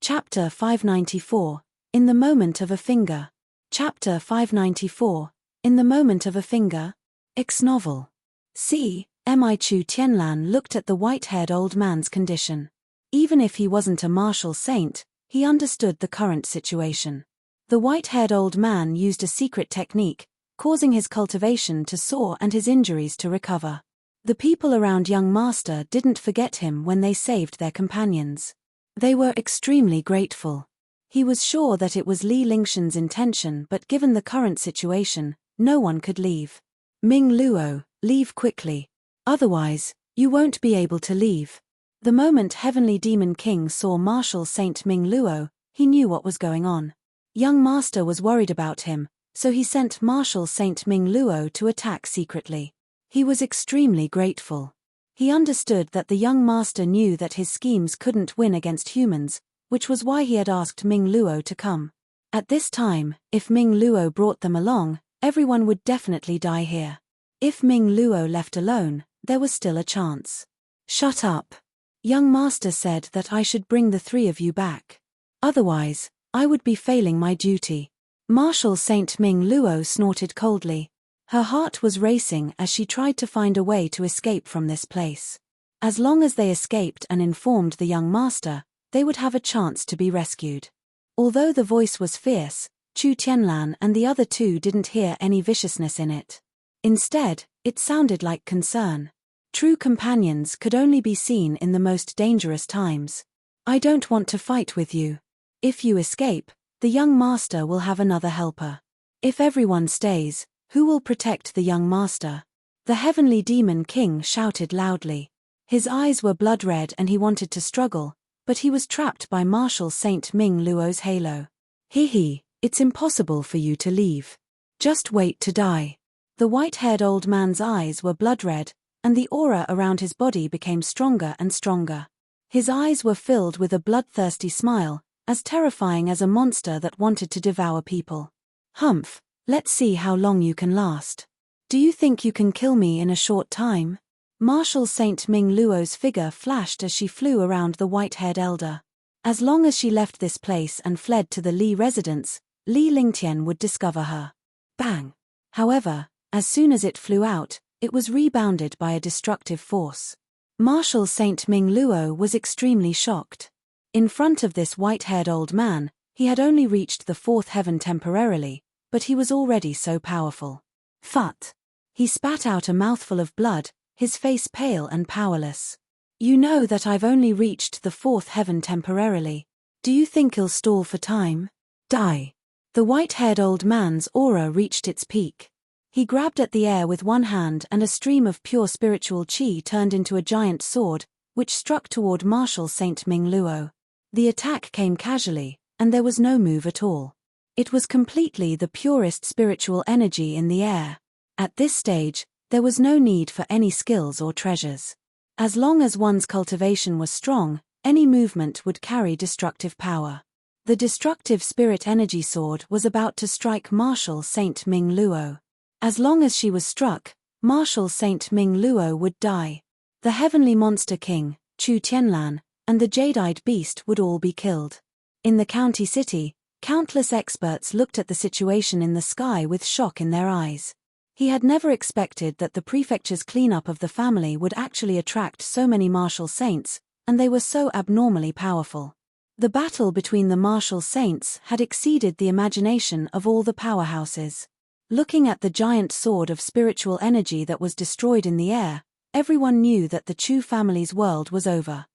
Chapter 594, In the Moment of a Finger. Chapter 594, In the Moment of a Finger. Novel. Mi Chu Tianlan looked at the white-haired old man's condition. Even if he wasn't a martial saint, he understood the current situation. The white-haired old man used a secret technique, causing his cultivation to soar and his injuries to recover. The people around young master didn't forget him when they saved their companions. They were extremely grateful. He was sure that it was Li Lingshan's intention, but given the current situation, no one could leave. Ming Luo, leave quickly. Otherwise, you won't be able to leave. The moment Heavenly Demon King saw Martial Saint Ming Luo, he knew what was going on. Young master was worried about him, so he sent Martial Saint Ming Luo to attack secretly. He was extremely grateful. He understood that the young master knew that his schemes couldn't win against humans, which was why he had asked Ming Luo to come. At this time, if Ming Luo brought them along, everyone would definitely die here. If Ming Luo left alone, there was still a chance. Shut up. Young master said that I should bring the three of you back. Otherwise, I would be failing my duty. Martial Saint Ming Luo snorted coldly. Her heart was racing as she tried to find a way to escape from this place. As long as they escaped and informed the young master, they would have a chance to be rescued. Although the voice was fierce, Chu Tianlan and the other two didn't hear any viciousness in it. Instead, it sounded like concern. True companions could only be seen in the most dangerous times. I don't want to fight with you. If you escape, the young master will have another helper. If everyone stays, who will protect the young master? The Heavenly Demon King shouted loudly. His eyes were blood red and he wanted to struggle, but he was trapped by Martial Saint Ming Luo's halo. It's impossible for you to leave. Just wait to die. The white-haired old man's eyes were blood red, and the aura around his body became stronger and stronger. His eyes were filled with a bloodthirsty smile, as terrifying as a monster that wanted to devour people. Humph. Let's see how long you can last. Do you think you can kill me in a short time? Martial Saint Ming Luo's figure flashed as she flew around the white-haired elder. As long as she left this place and fled to the Li residence, Li Lingtian would discover her. Bang! However, as soon as it flew out, it was rebounded by a destructive force. Martial Saint Ming Luo was extremely shocked. In front of this white-haired old man, he had only reached the fourth heaven temporarily, but he was already so powerful. Phut! He spat out a mouthful of blood, his face pale and powerless. You know that I've only reached the fourth heaven temporarily. Do you think I'll stall for time? Die! The white-haired old man's aura reached its peak. He grabbed at the air with one hand and a stream of pure spiritual qi turned into a giant sword, which struck toward Martial Saint Ming Luo. The attack came casually, and there was no move at all. It was completely the purest spiritual energy in the air. At this stage, there was no need for any skills or treasures. As long as one's cultivation was strong, any movement would carry destructive power. The destructive spirit energy sword was about to strike Martial Saint Ming Luo. As long as she was struck, Martial Saint Ming Luo would die. The Heavenly Monster King, Chu Tianlan, and the Jade-eyed Beast would all be killed. In the county city, countless experts looked at the situation in the sky with shock in their eyes. He had never expected that the prefecture's cleanup of the family would actually attract so many martial saints, and they were so abnormally powerful. The battle between the martial saints had exceeded the imagination of all the powerhouses. Looking at the giant sword of spiritual energy that was destroyed in the air, everyone knew that the Chu family's world was over.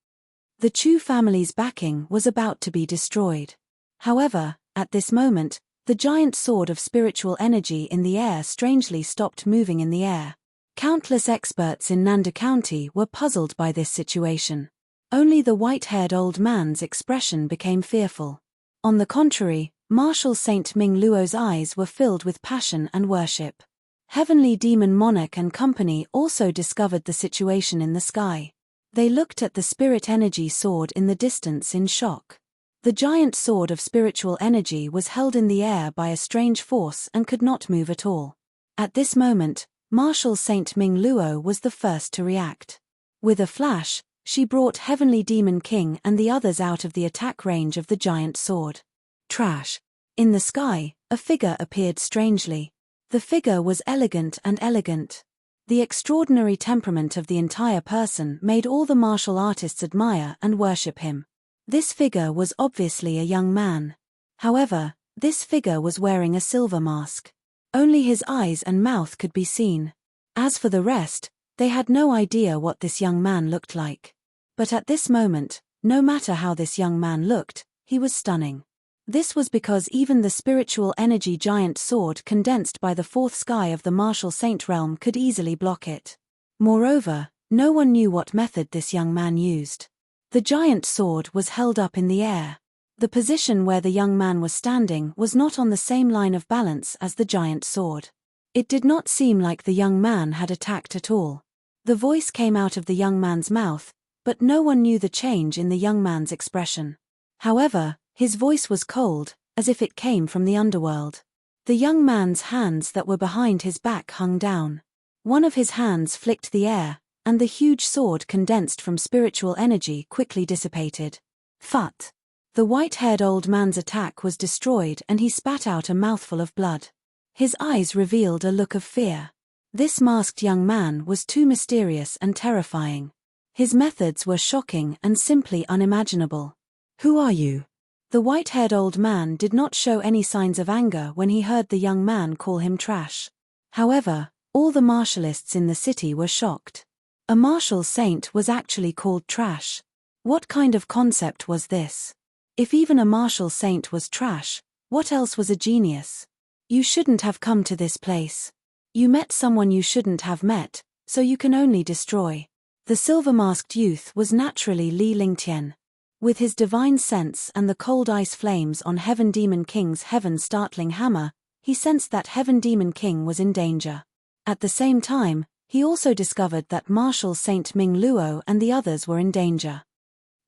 The Chu family's backing was about to be destroyed. However, at this moment, the giant sword of spiritual energy in the air strangely stopped moving in the air. Countless experts in Nanda County were puzzled by this situation. Only the white-haired old man's expression became fearful. On the contrary, Martial Saint Ming Luo's eyes were filled with passion and worship. Heavenly Demon Monarch and company also discovered the situation in the sky. They looked at the spirit energy sword in the distance in shock. The giant sword of spiritual energy was held in the air by a strange force and could not move at all. At this moment, Martial Saint Ming Luo was the first to react. With a flash, She brought Heavenly Demon King and the others out of the attack range of the giant sword. Trash. In the sky, a figure appeared strangely. The figure was elegant and elegant. The extraordinary temperament of the entire person made all the martial artists admire and worship him. This figure was obviously a young man. However, this figure was wearing a silver mask. Only his eyes and mouth could be seen. As for the rest, they had no idea what this young man looked like. But at this moment, no matter how this young man looked, he was stunning. This was because even the spiritual energy giant sword condensed by the fourth sky of the martial saint realm could easily block it. Moreover, no one knew what method this young man used. The giant sword was held up in the air. The position where the young man was standing was not on the same line of balance as the giant sword. It did not seem like the young man had attacked at all. The voice came out of the young man's mouth, but no one knew the change in the young man's expression. However, his voice was cold, as if it came from the underworld. The young man's hands that were behind his back hung down. One of his hands flicked the air, and the huge sword condensed from spiritual energy quickly dissipated. Phut! The white-haired old man's attack was destroyed and he spat out a mouthful of blood. His eyes revealed a look of fear. This masked young man was too mysterious and terrifying. His methods were shocking and simply unimaginable. Who are you? The white-haired old man did not show any signs of anger when he heard the young man call him trash. However, all the martialists in the city were shocked. A martial saint was actually called trash. What kind of concept was this? If even a martial saint was trash, what else was a genius? You shouldn't have come to this place. You met someone you shouldn't have met, so you can only destroy. The silver-masked youth was naturally Li Lingtian. With his divine sense and the cold ice flames on Heaven Demon King's heaven-startling hammer, he sensed that Heaven Demon King was in danger. At the same time, he also discovered that martial Saint Ming Luo and the others were in danger.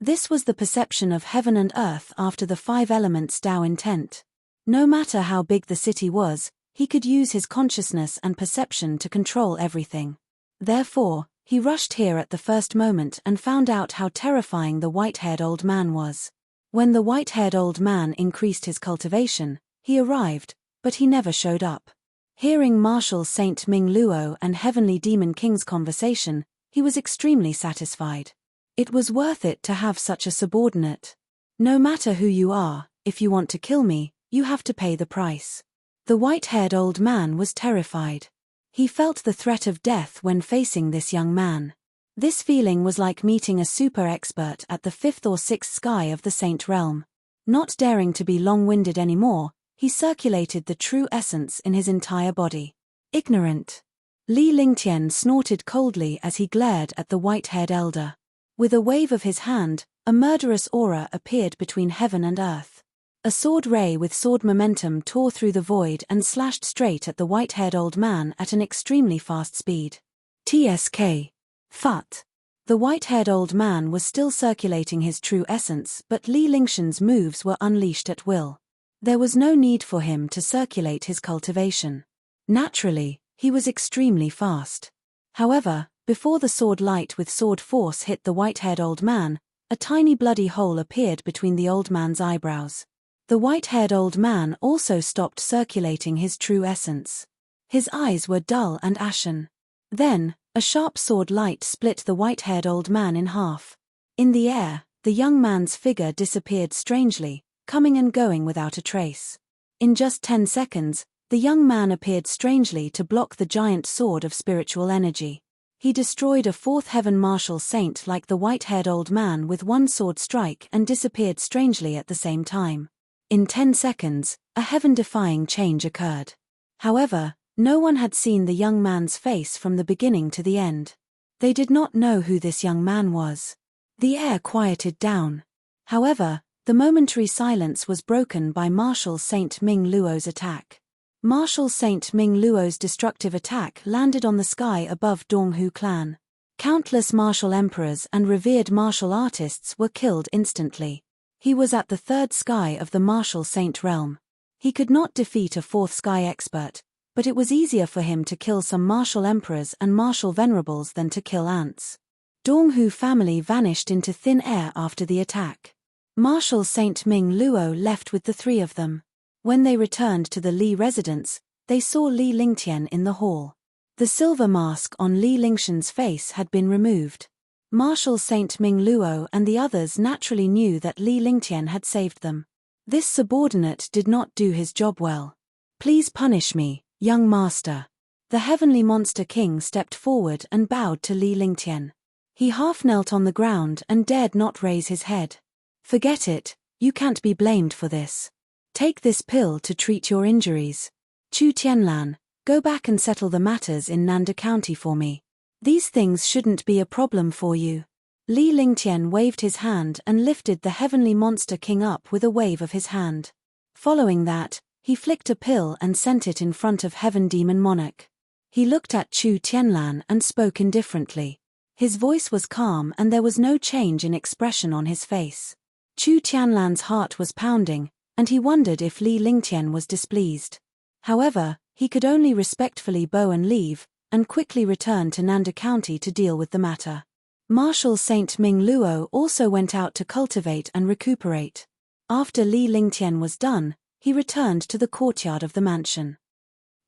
This was the perception of heaven and earth after the five elements Tao intent. No matter how big the city was, he could use his consciousness and perception to control everything. Therefore, he rushed here at the first moment and found out how terrifying the white-haired old man was. When the white-haired old man increased his cultivation, he arrived, but he never showed up. Hearing Martial Saint Ming Luo and Heavenly Demon King's conversation, he was extremely satisfied. It was worth it to have such a subordinate. No matter who you are, if you want to kill me, you have to pay the price. The white-haired old man was terrified. He felt the threat of death when facing this young man. This feeling was like meeting a super expert at the fifth or sixth sky of the Saint Realm. Not daring to be long-winded anymore, he circulated the true essence in his entire body. Ignorant. Li Lingtian snorted coldly as he glared at the white-haired elder. With a wave of his hand, a murderous aura appeared between heaven and earth. A sword ray with sword momentum tore through the void and slashed straight at the white-haired old man at an extremely fast speed. TSK. Phut. The white-haired old man was still circulating his true essence, but Li Lingtian's moves were unleashed at will. There was no need for him to circulate his cultivation. Naturally, he was extremely fast. However, before the sword light with sword force hit the white-haired old man, a tiny bloody hole appeared between the old man's eyebrows. The white-haired old man also stopped circulating his true essence. His eyes were dull and ashen. Then, a sharp sword light split the white-haired old man in half. In the air, the young man's figure disappeared strangely, coming and going without a trace. In just 10 seconds, the young man appeared strangely to block the giant sword of spiritual energy. He destroyed a fourth heaven martial saint like the white-haired old man with one sword strike and disappeared strangely at the same time. In 10 seconds, a heaven-defying change occurred. However, no one had seen the young man's face from the beginning to the end. They did not know who this young man was. The air quieted down. However, the momentary silence was broken by Martial Saint Ming Luo's attack. Martial Saint Ming Luo's destructive attack landed on the sky above Donghu clan. Countless martial emperors and revered martial artists were killed instantly. He was at the third sky of the martial saint realm. He could not defeat a fourth sky expert, but it was easier for him to kill some martial emperors and martial venerables than to kill ants. Donghu family vanished into thin air after the attack. Marshal Saint Ming Luo left with the three of them. When they returned to the Li residence, they saw Li Lingtian in the hall. The silver mask on Li Lingtian's face had been removed. Marshal Saint Ming Luo and the others naturally knew that Li Lingtian had saved them. This subordinate did not do his job well. "Please punish me, young master." The heavenly monster king stepped forward and bowed to Li Lingtian. He half knelt on the ground and dared not raise his head. "Forget it, you can't be blamed for this. Take this pill to treat your injuries. Chu Tianlan, go back and settle the matters in Nanda County for me. These things shouldn't be a problem for you." Li Lingtian waved his hand and lifted the heavenly monster king up with a wave of his hand. Following that, he flicked a pill and sent it in front of Heaven Demon Monarch. He looked at Chu Tianlan and spoke indifferently. His voice was calm and there was no change in expression on his face. Chu Tianlan's heart was pounding, and he wondered if Li Lingtian was displeased. However, he could only respectfully bow and leave, and quickly return to Nanda County to deal with the matter. Marshal Saint Ming Luo also went out to cultivate and recuperate. After Li Lingtian was done, he returned to the courtyard of the mansion.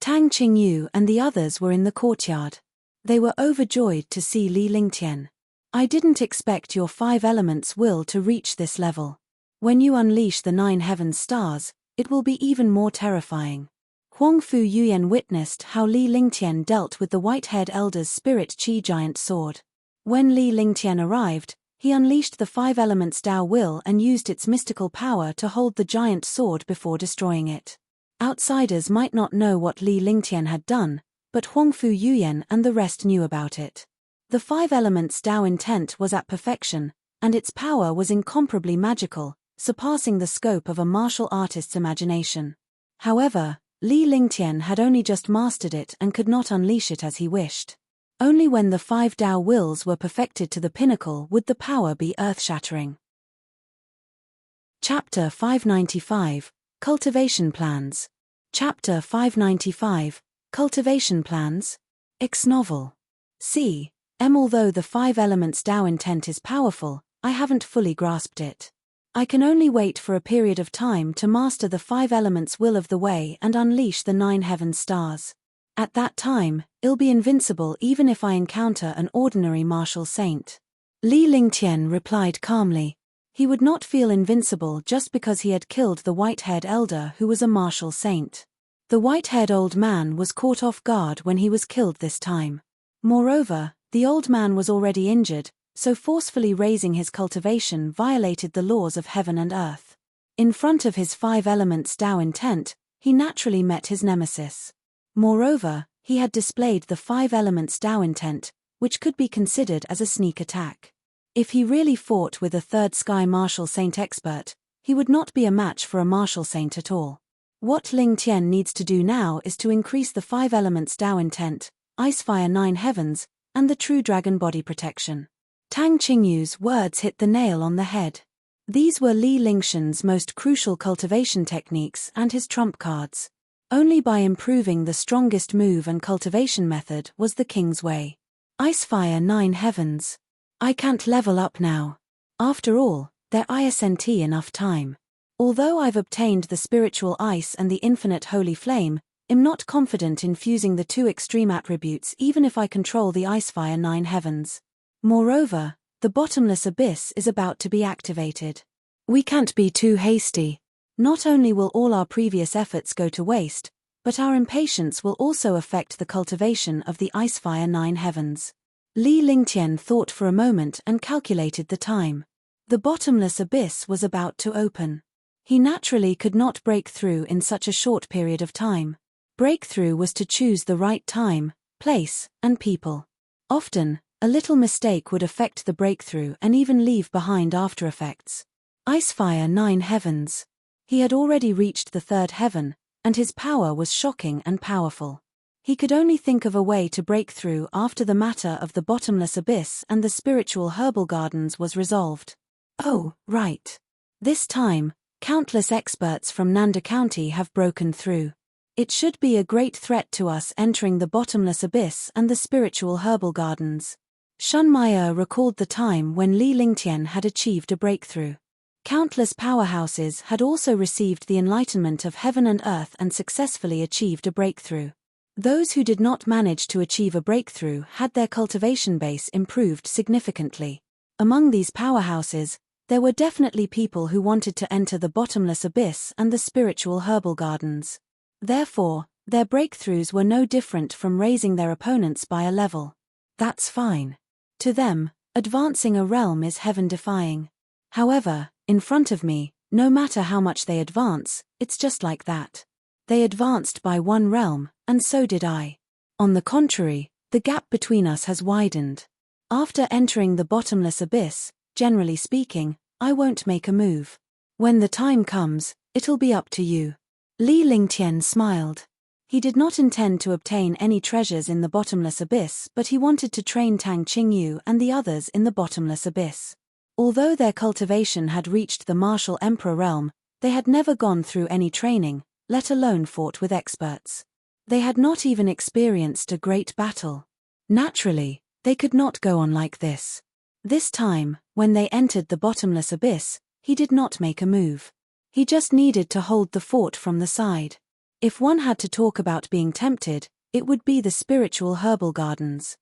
Tang Qingyu and the others were in the courtyard. They were overjoyed to see Li Lingtian. "I didn't expect your 5 elements will to reach this level. When you unleash the 9 heavens stars, it will be even more terrifying." Huangfu Yuyan witnessed how Li Lingtian dealt with the white-haired elder's spirit chi giant sword. When Li Lingtian arrived, he unleashed the 5 elements Dao will and used its mystical power to hold the giant sword before destroying it. Outsiders might not know what Li Lingtian had done, but Huangfu Yuyan and the rest knew about it. The 5 elements Dao intent was at perfection, and its power was incomparably magical, surpassing the scope of a martial artist's imagination. However, Li Lingtian had only just mastered it and could not unleash it as he wished. Only when the 5 Dao wills were perfected to the pinnacle would the power be earth-shattering. Chapter 595, Cultivation Plans. Chapter 595, Cultivation Plans. Novel. C. Although the 5 elements Dao intent is powerful, I haven't fully grasped it. I can only wait for a period of time to master the 5 elements will of the way and unleash the 9 heaven stars. At that time, I'll be invincible even if I encounter an ordinary martial saint. Li Lingtian replied calmly. He would not feel invincible just because he had killed the white-haired elder who was a martial saint. The white-haired old man was caught off guard when he was killed this time. Moreover, the old man was already injured, so forcefully raising his cultivation violated the laws of heaven and earth. In front of his 5 elements Dao intent, he naturally met his nemesis. Moreover, he had displayed the 5 elements Dao intent, which could be considered as a sneak attack. If he really fought with a 3rd Sky Martial Saint expert, he would not be a match for a Martial Saint at all. What Ling Tian needs to do now is to increase the 5 elements Dao intent, Ice Fire 9 Heavens, and the True Dragon Body Protection. Tang Qingyu's words hit the nail on the head. These were Li Lingtian's most crucial cultivation techniques and his trump cards. Only by improving the strongest move and cultivation method was the king's way. Ice Fire 9 Heavens. I can't level up now. After all, there isn't enough time. Although I've obtained the spiritual ice and the infinite holy flame, I'm not confident in fusing the 2 extreme attributes even if I control the Ice Fire 9 Heavens. Moreover, the bottomless abyss is about to be activated. We can't be too hasty. Not only will all our previous efforts go to waste, but our impatience will also affect the cultivation of the Ice Fire 9 Heavens. Li Lingtian thought for a moment and calculated the time. The bottomless abyss was about to open. He naturally could not break through in such a short period of time. Breakthrough was to choose the right time, place, and people. Often, a little mistake would affect the breakthrough and even leave behind after effects. Ice Fire 9 Heavens. He had already reached the 3rd heaven, and his power was shocking and powerful. He could only think of a way to break through after the matter of the bottomless abyss and the spiritual herbal gardens was resolved. Oh, right. This time, countless experts from Nanda County have broken through. It should be a great threat to us entering the bottomless abyss and the spiritual herbal gardens. Shunmaya recalled the time when Li Lingtian had achieved a breakthrough. Countless powerhouses had also received the enlightenment of heaven and earth and successfully achieved a breakthrough. Those who did not manage to achieve a breakthrough had their cultivation base improved significantly. Among these powerhouses, there were definitely people who wanted to enter the bottomless abyss and the spiritual herbal gardens. Therefore, their breakthroughs were no different from raising their opponents by a level. That's fine. To them, advancing a realm is heaven-defying. However, in front of me, no matter how much they advance, it's just like that. They advanced by one realm, and so did I. On the contrary, the gap between us has widened. After entering the bottomless abyss, generally speaking, I won't make a move. When the time comes, it'll be up to you. Li Lingtian smiled. He did not intend to obtain any treasures in the bottomless abyss, but he wanted to train Tang Qingyu and the others in the bottomless abyss. Although their cultivation had reached the martial emperor realm, they had never gone through any training, let alone fought with experts. They had not even experienced a great battle. Naturally, they could not go on like this. This time, when they entered the bottomless abyss, he did not make a move. He just needed to hold the fort from the side. If one had to talk about being tempted, it would be the spiritual herbal gardens.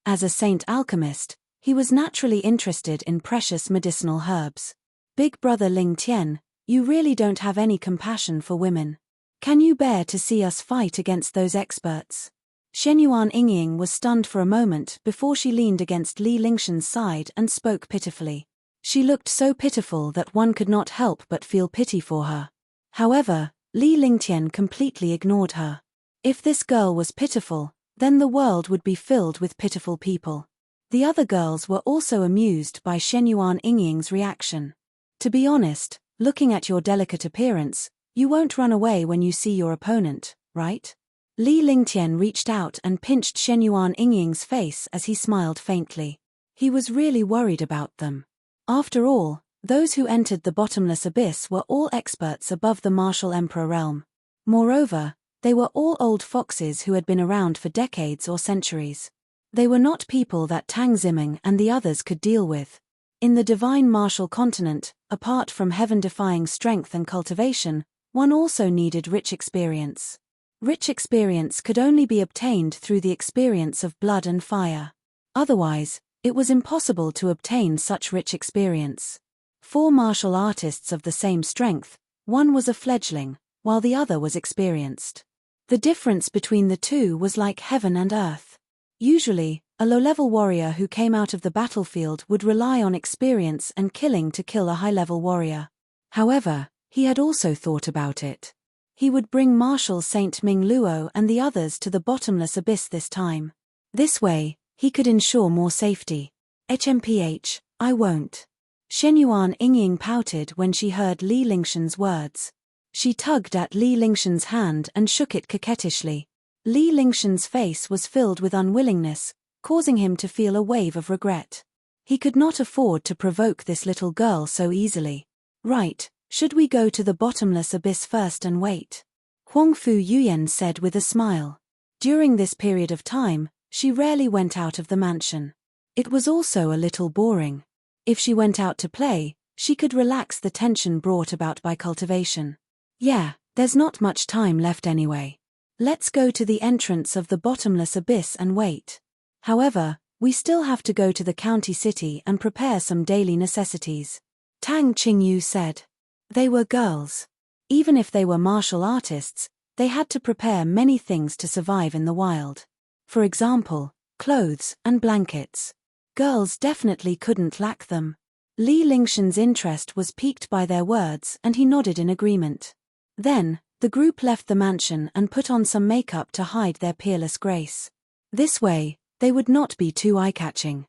As a saint alchemist, he was naturally interested in precious medicinal herbs. Big brother Ling Tian, you really don't have any compassion for women. Can you bear to see us fight against those experts? Shenyuan Yingying was stunned for a moment before she leaned against Li Lingshan's side and spoke pitifully. She looked so pitiful that one could not help but feel pity for her. However, Li Lingtian completely ignored her. If this girl was pitiful, then the world would be filled with pitiful people. The other girls were also amused by Shenyuan Yingying's reaction. To be honest, looking at your delicate appearance, you won't run away when you see your opponent, right? Li Lingtian reached out and pinched Shenyuan Yingying's face as he smiled faintly. He was really worried about them. After all, those who entered the bottomless abyss were all experts above the martial emperor realm. Moreover, they were all old foxes who had been around for decades or centuries. They were not people that Tang Ziming and the others could deal with. In the divine martial continent, apart from heaven-defying strength and cultivation, one also needed rich experience. Rich experience could only be obtained through the experience of blood and fire. Otherwise, it was impossible to obtain such rich experience. 4 martial artists of the same strength, one was a fledgling, while the other was experienced. The difference between the two was like heaven and earth. Usually, a low-level warrior who came out of the battlefield would rely on experience and killing to kill a high-level warrior. However, he had also thought about it. He would bring Marshal Saint Ming Luo and the others to the bottomless abyss this time. This way, he could ensure more safety. HMPH, I won't. Shenyuan Yingying pouted when she heard Li Lingshan's words. She tugged at Li Lingshan's hand and shook it coquettishly. Li Lingshan's face was filled with unwillingness, causing him to feel a wave of regret. He could not afford to provoke this little girl so easily. Right, should we go to the bottomless abyss first and wait? Huangfu Yuyan said with a smile. During this period of time, she rarely went out of the mansion. It was also a little boring. If she went out to play, she could relax the tension brought about by cultivation. Yeah, there's not much time left anyway. Let's go to the entrance of the bottomless abyss and wait. However, we still have to go to the county city and prepare some daily necessities. Tang Qingyu said. They were girls. Even if they were martial artists, they had to prepare many things to survive in the wild. For example, clothes and blankets. Girls definitely couldn't lack them. Li Lingshan's interest was piqued by their words and he nodded in agreement. Then, the group left the mansion and put on some makeup to hide their peerless grace. This way, they would not be too eye-catching.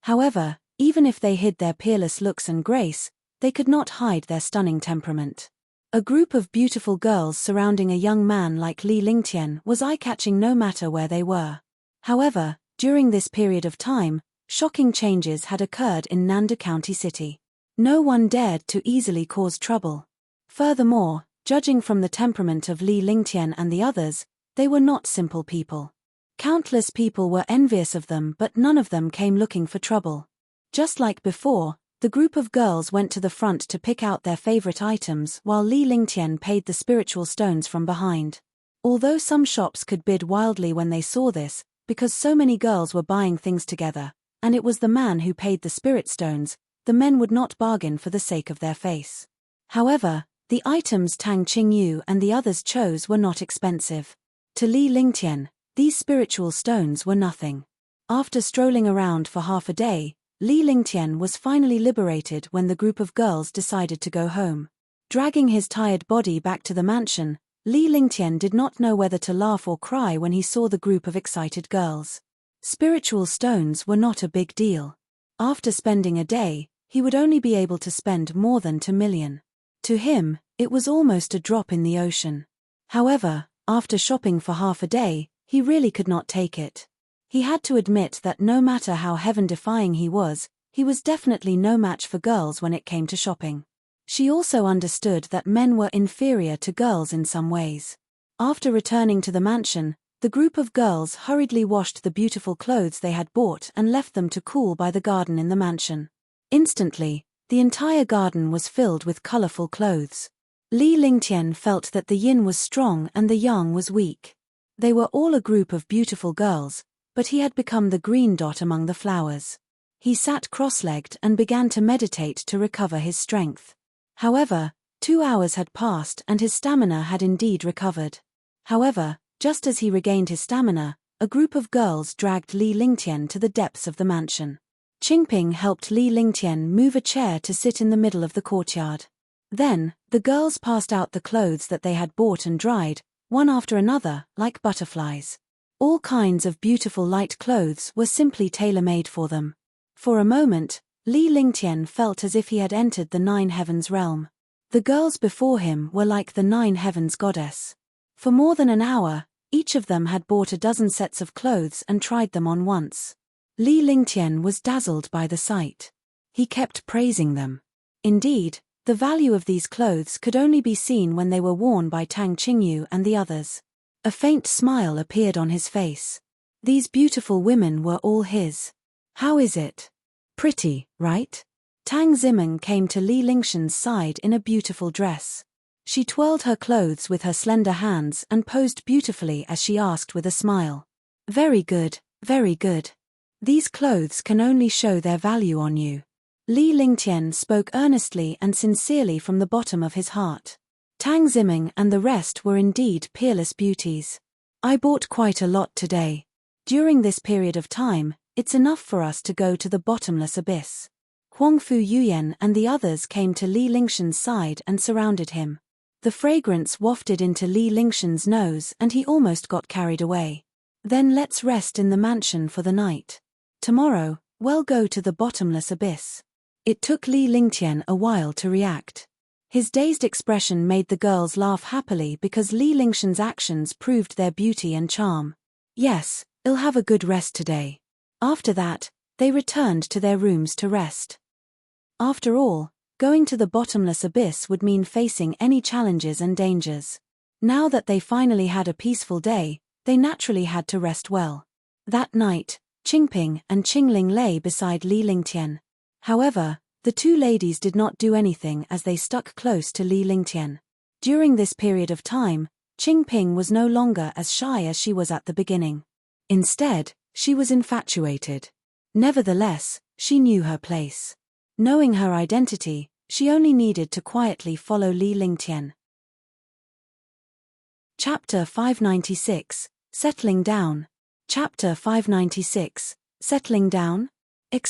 However, even if they hid their peerless looks and grace, they could not hide their stunning temperament. A group of beautiful girls surrounding a young man like Li Lingtian was eye-catching no matter where they were. However, during this period of time, shocking changes had occurred in Nanda County City. No one dared to easily cause trouble. Furthermore, judging from the temperament of Li Lingtian and the others, they were not simple people. Countless people were envious of them, but none of them came looking for trouble. Just like before, the group of girls went to the front to pick out their favorite items while Li Lingtian paid the spiritual stones from behind. Although some shops could bid wildly when they saw this, because so many girls were buying things together, and it was the man who paid the spirit stones, the men would not bargain for the sake of their face. However, the items Tang Qingyu and the others chose were not expensive. To Li Lingtian, these spiritual stones were nothing. After strolling around for half a day, Li Lingtian was finally liberated when the group of girls decided to go home. Dragging his tired body back to the mansion, Li Lingtian did not know whether to laugh or cry when he saw the group of excited girls. Spiritual stones were not a big deal. After spending a day, he would only be able to spend more than 2 million. To him, it was almost a drop in the ocean. However, after shopping for half a day, he really could not take it. He had to admit that no matter how heaven-defying he was definitely no match for girls when it came to shopping. She also understood that men were inferior to girls in some ways. After returning to the mansion, the group of girls hurriedly washed the beautiful clothes they had bought and left them to cool by the garden in the mansion. Instantly, the entire garden was filled with colorful clothes. Li Lingtian felt that the yin was strong and the yang was weak. They were all a group of beautiful girls, but he had become the green dot among the flowers. He sat cross-legged and began to meditate to recover his strength. However, 2 hours had passed and his stamina had indeed recovered. However, just as he regained his stamina, a group of girls dragged Li Lingtian to the depths of the mansion. Qingping helped Li Lingtian move a chair to sit in the middle of the courtyard. Then, the girls passed out the clothes that they had bought and dried, one after another, like butterflies. All kinds of beautiful light clothes were simply tailor-made for them. For a moment, Li Lingtian felt as if he had entered the 9 heavens realm. The girls before him were like the 9 heavens goddess. For more than an hour, each of them had bought a dozen sets of clothes and tried them on once. Li Lingtian was dazzled by the sight. He kept praising them. Indeed, the value of these clothes could only be seen when they were worn by Tang Qingyu and the others. A faint smile appeared on his face. These beautiful women were all his. How is it? Pretty, right? Tang Zimeng came to Li Lingtian's side in a beautiful dress. She twirled her clothes with her slender hands and posed beautifully as she asked with a smile. Very good, very good. These clothes can only show their value on you. Li Lingtian spoke earnestly and sincerely from the bottom of his heart. Tang Zimeng and the rest were indeed peerless beauties. I bought quite a lot today. During this period of time, it's enough for us to go to the bottomless abyss. Huangfu Yuyan and the others came to Li Lingtian's side and surrounded him. The fragrance wafted into Li Lingtian's nose and he almost got carried away. Then let's rest in the mansion for the night. Tomorrow, we'll go to the bottomless abyss. It took Li Lingtian a while to react. His dazed expression made the girls laugh happily because Li Lingtian's actions proved their beauty and charm. Yes, I'll have a good rest today. After that, they returned to their rooms to rest. After all, going to the bottomless abyss would mean facing any challenges and dangers. Now that they finally had a peaceful day, they naturally had to rest well. That night, Qingping and Qingling lay beside Li Lingtian. However, the two ladies did not do anything as they stuck close to Li Lingtian. During this period of time, Qingping was no longer as shy as she was at the beginning. Instead, she was infatuated. Nevertheless, she knew her place. Knowing her identity, she only needed to quietly follow Li Lingtian. Chapter 596, Settling Down. Chapter 596, Settling Down?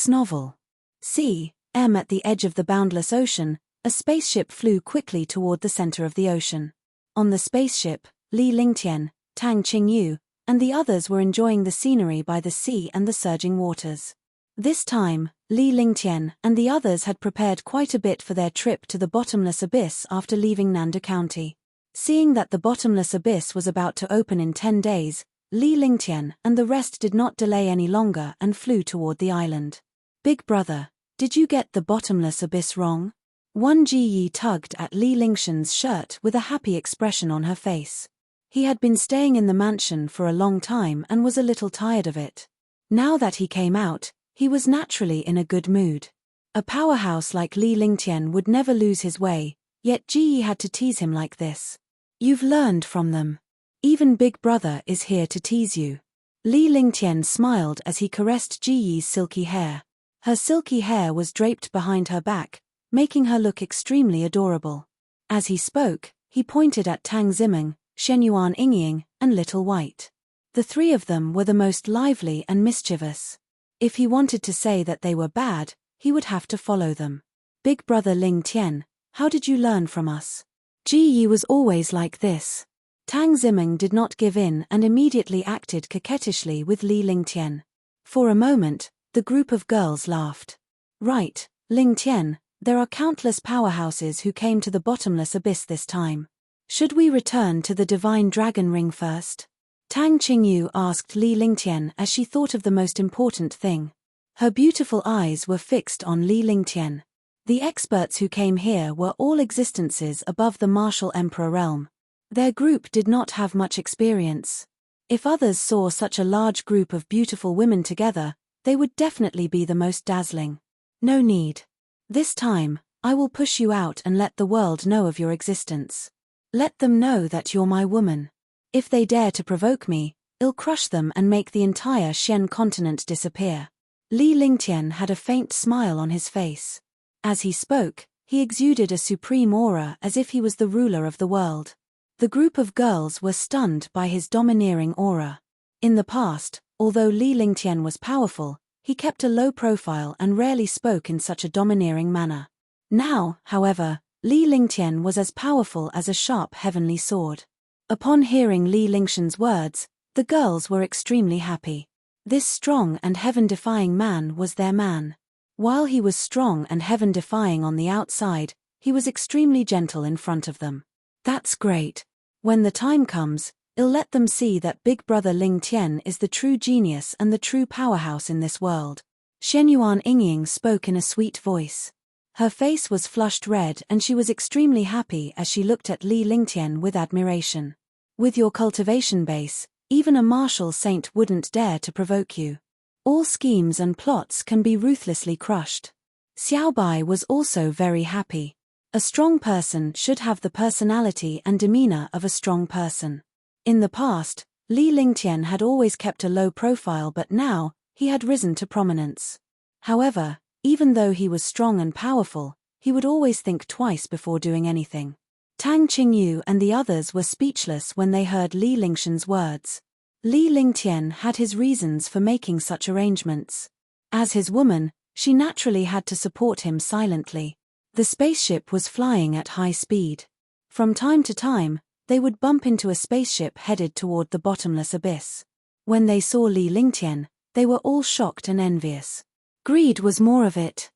Novel. C.M. At the edge of the boundless ocean, a spaceship flew quickly toward the center of the ocean. On the spaceship, Li Lingtian, Tang Qingyu, and the others were enjoying the scenery by the sea and the surging waters. This time, Li Lingtian and the others had prepared quite a bit for their trip to the bottomless abyss after leaving Nanda County. Seeing that the bottomless abyss was about to open in 10 days, Li Lingtian and the rest did not delay any longer and flew toward the island. Big brother, did you get the bottomless abyss wrong? Wan Jiyi tugged at Li Lingtian's shirt with a happy expression on her face. He had been staying in the mansion for a long time and was a little tired of it. Now that he came out, he was naturally in a good mood. A powerhouse like Li Lingtian would never lose his way, yet Ji Yi had to tease him like this. You've learned from them. Even Big Brother is here to tease you. Li Lingtian smiled as he caressed Ji Yi's silky hair. Her silky hair was draped behind her back, making her look extremely adorable. As he spoke, he pointed at Tang Zimeng, Shenyuan Yingying, and Little White. The three of them were the most lively and mischievous. If he wanted to say that they were bad, he would have to follow them. Big Brother Ling Tian, how did you learn from us? Ji Yi was always like this. Tang Zimeng did not give in and immediately acted coquettishly with Li Lingtian. For a moment, the group of girls laughed. Right, Lingtian, there are countless powerhouses who came to the bottomless abyss this time. Should we return to the divine dragon ring first? Tang Qingyu asked Li Lingtian as she thought of the most important thing. Her beautiful eyes were fixed on Li Lingtian. The experts who came here were all existences above the martial emperor realm. Their group did not have much experience. If others saw such a large group of beautiful women together, they would definitely be the most dazzling. No need. This time, I will push you out and let the world know of your existence. Let them know that you're my woman. If they dare to provoke me, I'll crush them and make the entire Shen continent disappear. Li Lingtian had a faint smile on his face. As he spoke, he exuded a supreme aura as if he was the ruler of the world. The group of girls were stunned by his domineering aura. In the past, although Li Lingtian was powerful, he kept a low profile and rarely spoke in such a domineering manner. Now, however, Li Lingtian was as powerful as a sharp heavenly sword. Upon hearing Li Lingtian's words, the girls were extremely happy. This strong and heaven-defying man was their man. While he was strong and heaven-defying on the outside, he was extremely gentle in front of them. That's great. When the time comes, I'll let them see that Big Brother Ling Tian is the true genius and the true powerhouse in this world. Shenyuan Yingying spoke in a sweet voice. Her face was flushed red and she was extremely happy as she looked at Li Lingtian with admiration. With your cultivation base, even a martial saint wouldn't dare to provoke you. All schemes and plots can be ruthlessly crushed. Xiaobai was also very happy. A strong person should have the personality and demeanor of a strong person. In the past, Li Lingtian had always kept a low profile, but now, he had risen to prominence. However, even though he was strong and powerful, he would always think twice before doing anything. Tang Qingyu and the others were speechless when they heard Li Lingtian's words. Li Lingtian had his reasons for making such arrangements. As his woman, she naturally had to support him silently. The spaceship was flying at high speed. From time to time, they would bump into a spaceship headed toward the bottomless abyss. When they saw Li Lingtian, they were all shocked and envious. Greed was more of it.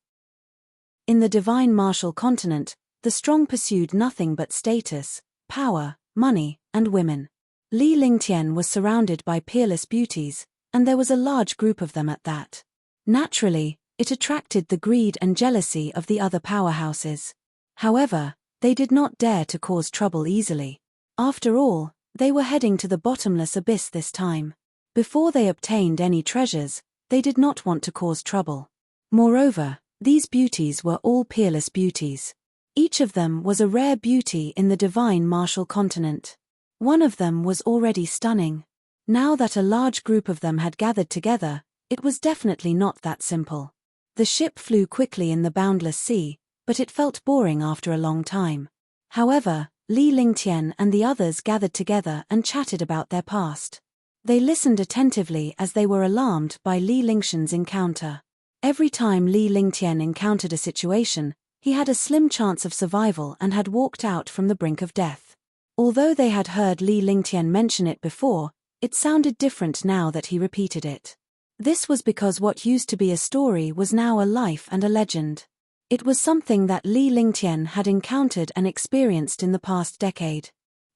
In the divine martial continent, the strong pursued nothing but status, power, money, and women. Li Lingtian was surrounded by peerless beauties, and there was a large group of them at that. Naturally, it attracted the greed and jealousy of the other powerhouses. However, they did not dare to cause trouble easily. After all, they were heading to the bottomless abyss this time. Before they obtained any treasures, they did not want to cause trouble. Moreover, these beauties were all peerless beauties. Each of them was a rare beauty in the divine martial continent. One of them was already stunning. Now that a large group of them had gathered together, it was definitely not that simple. The ship flew quickly in the boundless sea, but it felt boring after a long time. However, Li Lingtian and the others gathered together and chatted about their past. They listened attentively as they were alarmed by Li Lingtian's encounter. Every time Li Lingtian encountered a situation, he had a slim chance of survival and had walked out from the brink of death. Although they had heard Li Lingtian mention it before, it sounded different now that he repeated it. This was because what used to be a story was now a life and a legend. It was something that Li Lingtian had encountered and experienced in the past decade.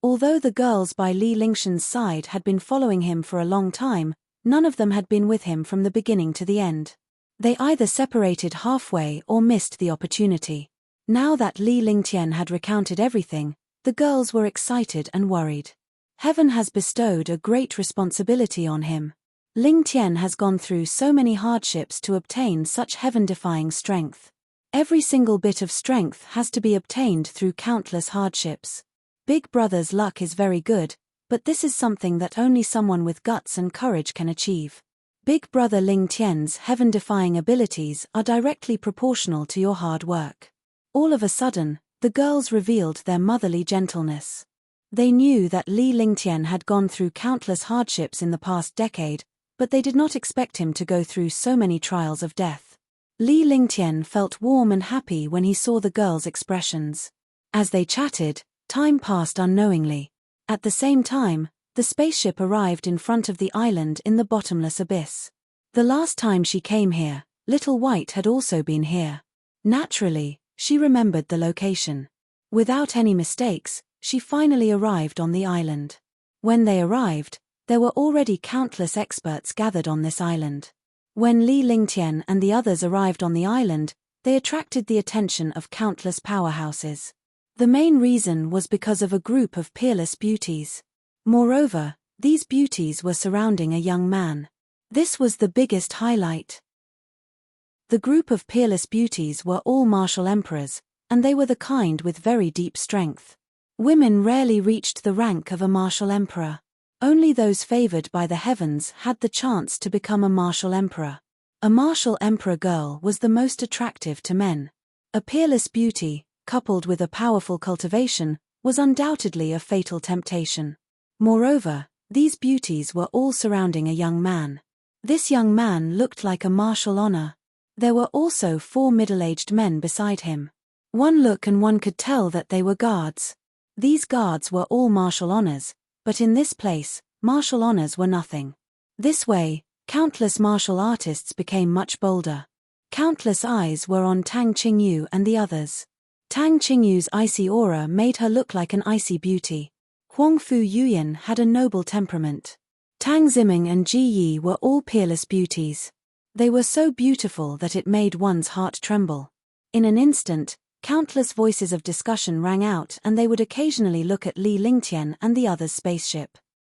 Although the girls by Li Lingtian's side had been following him for a long time, none of them had been with him from the beginning to the end. They either separated halfway or missed the opportunity. Now that Li Lingtian had recounted everything, the girls were excited and worried. Heaven has bestowed a great responsibility on him. Ling Tian has gone through so many hardships to obtain such heaven-defying strength. Every single bit of strength has to be obtained through countless hardships. Big Brother's luck is very good, but this is something that only someone with guts and courage can achieve. Big Brother Ling Tian's heaven-defying abilities are directly proportional to your hard work. All of a sudden, the girls revealed their motherly gentleness. They knew that Li Lingtian had gone through countless hardships in the past decade, but they did not expect him to go through so many trials of death. Li Lingtian felt warm and happy when he saw the girls' expressions. As they chatted, time passed unknowingly. At the same time, the spaceship arrived in front of the island in the bottomless abyss. The last time she came here, Little White had also been here. Naturally, she remembered the location. Without any mistakes, she finally arrived on the island. When they arrived, there were already countless experts gathered on this island. When Li Lingtian and the others arrived on the island, they attracted the attention of countless powerhouses. The main reason was because of a group of peerless beauties. Moreover, these beauties were surrounding a young man. This was the biggest highlight. The group of peerless beauties were all martial emperors, and they were the kind with very deep strength. Women rarely reached the rank of a martial emperor. Only those favored by the heavens had the chance to become a martial emperor. A martial emperor girl was the most attractive to men. A peerless beauty, coupled with a powerful cultivation, was undoubtedly a fatal temptation. Moreover, these beauties were all surrounding a young man. This young man looked like a martial honor. There were also 4 middle-aged men beside him. One look and one could tell that they were guards. These guards were all martial honors, but in this place, martial honors were nothing. This way, countless martial artists became much bolder. Countless eyes were on Tang Qingyu and the others. Tang Qingyu's icy aura made her look like an icy beauty. Huangfu Yuyan had a noble temperament. Tang Ziming and Ji Yi were all peerless beauties. They were so beautiful that it made one's heart tremble. In an instant, countless voices of discussion rang out and they would occasionally look at Li Lingtian and the others' spaceship.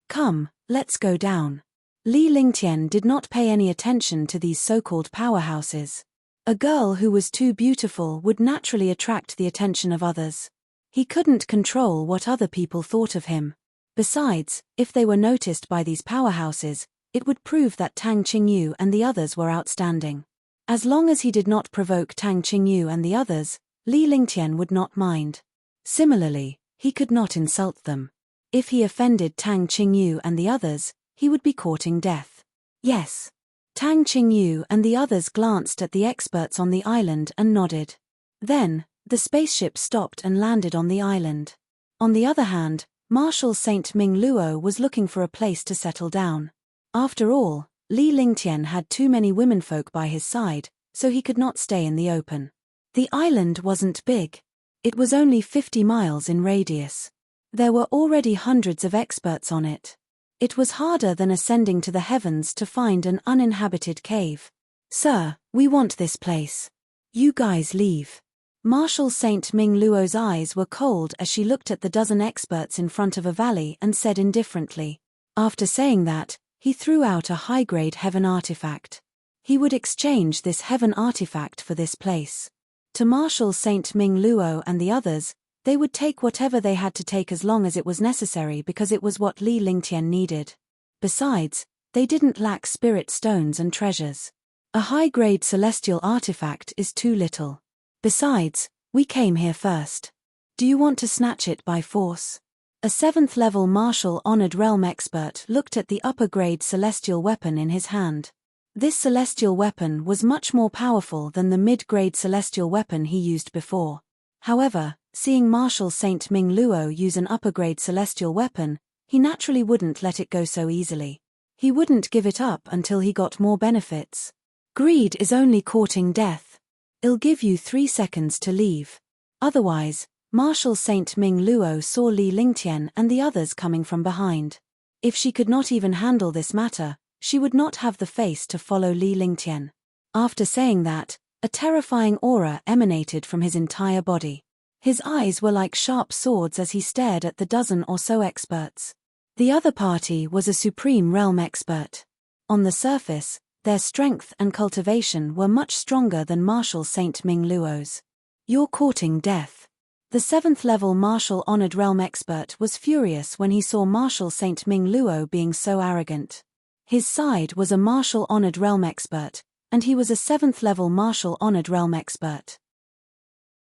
Come, let's go down. Li Lingtian did not pay any attention to these so-called powerhouses. A girl who was too beautiful would naturally attract the attention of others. He couldn't control what other people thought of him. Besides, if they were noticed by these powerhouses, it would prove that Tang Qingyu and the others were outstanding. As long as he did not provoke Tang Qingyu and the others, Li Lingtian would not mind. Similarly, he could not insult them. If he offended Tang Qingyu and the others, he would be courting death. Yes. Tang Qingyu and the others glanced at the experts on the island and nodded. Then, the spaceship stopped and landed on the island. On the other hand, Marshal Saint Ming Luo was looking for a place to settle down. After all, Li Lingtian had too many womenfolk by his side, so he could not stay in the open. The island wasn't big. It was only 50 miles in radius. There were already hundreds of experts on it. It was harder than ascending to the heavens to find an uninhabited cave. Sir, we want this place. You guys leave. Marshal Saint Ming Luo's eyes were cold as she looked at the dozen experts in front of a valley and said indifferently. After saying that, he threw out a high-grade heaven artifact. He would exchange this heaven artifact for this place. To Marshal Saint Ming Luo and the others, they would take whatever they had to take as long as it was necessary because it was what Li Lingtian needed. Besides, they didn't lack spirit stones and treasures. A high-grade celestial artifact is too little. Besides, we came here first. Do you want to snatch it by force? A 7th-level martial honored realm expert looked at the upper-grade celestial weapon in his hand. This celestial weapon was much more powerful than the mid-grade celestial weapon he used before. However, seeing Marshal Saint Ming Luo use an upper-grade celestial weapon, he naturally wouldn't let it go so easily. He wouldn't give it up until he got more benefits. Greed is only courting death. I'll give you 3 seconds to leave. Otherwise, Marshal Saint Ming Luo saw Li Lingtian and the others coming from behind. If she could not even handle this matter, she would not have the face to follow Li Lingtian. After saying that, a terrifying aura emanated from his entire body. His eyes were like sharp swords as he stared at the dozen or so experts. The other party was a Supreme Realm expert. On the surface, their strength and cultivation were much stronger than Marshal Saint Ming Luo's. "You're courting death." The 7th-level Marshal Honored Realm expert was furious when he saw Marshal Saint Ming Luo being so arrogant. His side was a Marshal Honored Realm expert, and he was a 7th-level Marshal Honored Realm expert.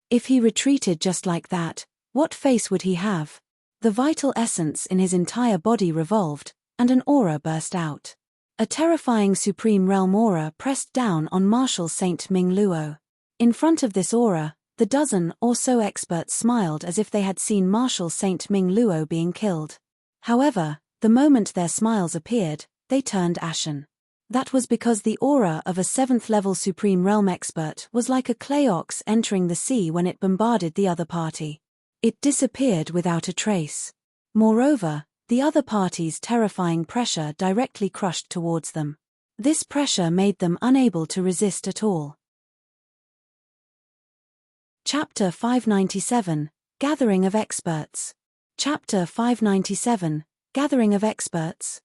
If he retreated just like that, what face would he have? The vital essence in his entire body revolved, and an aura burst out. A terrifying Supreme Realm aura pressed down on Marshal Saint Ming Luo. In front of this aura, the dozen or so experts smiled as if they had seen Marshal Saint Ming Luo being killed. However, the moment their smiles appeared, they turned ashen. That was because the aura of a 7th-level Supreme Realm expert was like a clay ox entering the sea when it bombarded the other party. It disappeared without a trace. Moreover, the other party's terrifying pressure directly crushed towards them. This pressure made them unable to resist at all. Chapter 597, Gathering of Experts. Chapter 597, Gathering of Experts.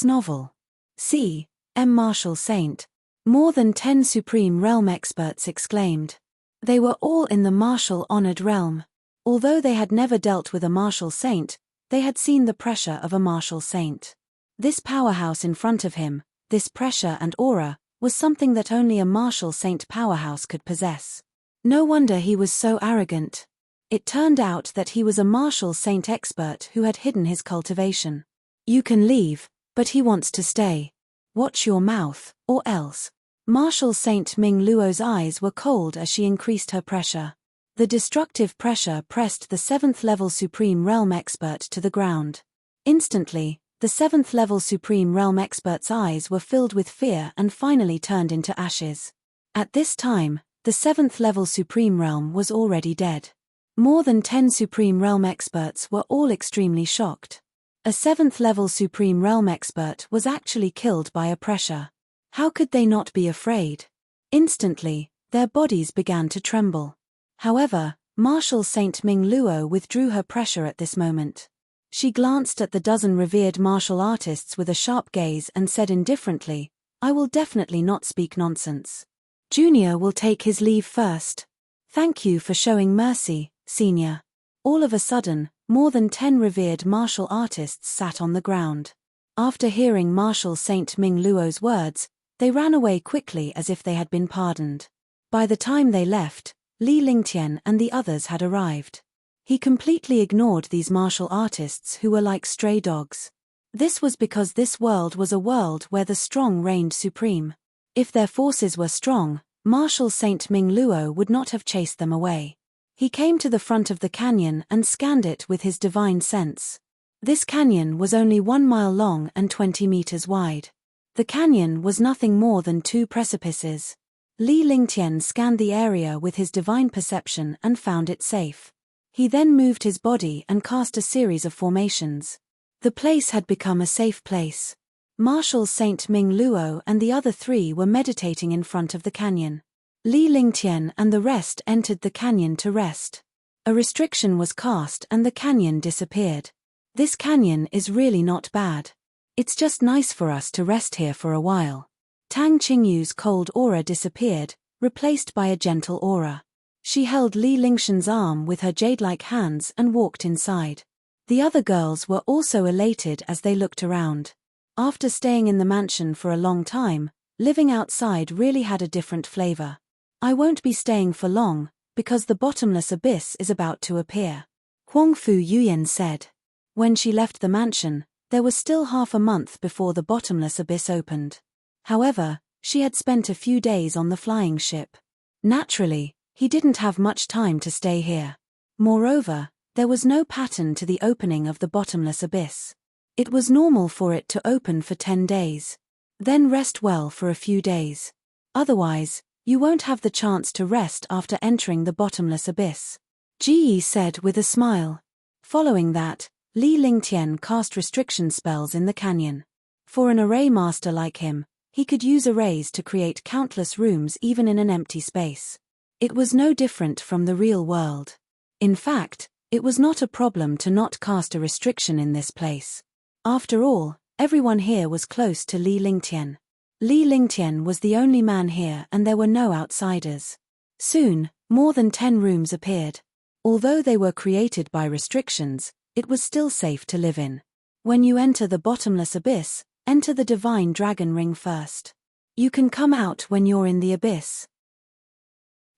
Novel. C. M. Marshal Saint. More than 10 Supreme Realm experts exclaimed. They were all in the Marshal Honored Realm. Although they had never dealt with a Marshal Saint, they had seen the pressure of a Marshal Saint. This powerhouse in front of him, this pressure and aura, was something that only a Marshal Saint powerhouse could possess. No wonder he was so arrogant. It turned out that he was a Marshal Saint expert who had hidden his cultivation. "You can leave, but he wants to stay. Watch your mouth, or else." Marshal Saint Ming Luo's eyes were cold as she increased her pressure. The destructive pressure pressed the 7th-level Supreme Realm expert to the ground. Instantly, the 7th-level Supreme Realm expert's eyes were filled with fear and finally turned into ashes. At this time, the 7th-level Supreme Realm was already dead. More than 10 Supreme Realm experts were all extremely shocked. A 7th-level Supreme Realm expert was actually killed by a pressure. How could they not be afraid? Instantly, their bodies began to tremble. However, Marshal Saint Ming Luo withdrew her pressure at this moment. She glanced at the dozen revered martial artists with a sharp gaze and said indifferently, "I will definitely not speak nonsense. Junior will take his leave first. Thank you for showing mercy, Senior." All of a sudden, more than 10 revered martial artists sat on the ground. After hearing Marshal Saint Ming Luo's words, they ran away quickly as if they had been pardoned. By the time they left, Li Lingtian and the others had arrived. He completely ignored these martial artists who were like stray dogs. This was because this world was a world where the strong reigned supreme. If their forces were strong, Marshal Saint Ming Luo would not have chased them away. He came to the front of the canyon and scanned it with his divine sense. This canyon was only 1 mile long and 20 meters wide. The canyon was nothing more than 2 precipices. Li Lingtian scanned the area with his divine perception and found it safe. He then moved his body and cast a series of formations. The place had become a safe place. Marshal Saint Ming Luo and the other 3 were meditating in front of the canyon. Li Lingtian and the rest entered the canyon to rest. A restriction was cast and the canyon disappeared. This canyon is really not bad. It's just nice for us to rest here for a while. Tang Qingyu's cold aura disappeared, replaced by a gentle aura. She held Li Lingshan's arm with her jade-like hands and walked inside. The other girls were also elated as they looked around. After staying in the mansion for a long time, living outside really had a different flavor. "I won't be staying for long, because the bottomless abyss is about to appear," Huangfu Yuyan said. When she left the mansion, there was still half a month before the bottomless abyss opened. However, she had spent a few days on the flying ship. Naturally, he didn't have much time to stay here. Moreover, there was no pattern to the opening of the bottomless abyss. It was normal for it to open for 10 days. Then rest well for a few days. Otherwise, you won't have the chance to rest after entering the bottomless abyss, Ji Yi said with a smile. Following that, Li Lingtian cast restriction spells in the canyon. For an array master like him, he could use arrays to create countless rooms even in an empty space. It was no different from the real world. In fact, it was not a problem to not cast a restriction in this place. After all, everyone here was close to Li Lingtian. Li Lingtian was the only man here and there were no outsiders. Soon, more than 10 rooms appeared. Although they were created by restrictions, it was still safe to live in. When you enter the bottomless abyss, enter the divine dragon ring first. You can come out when you're in the abyss.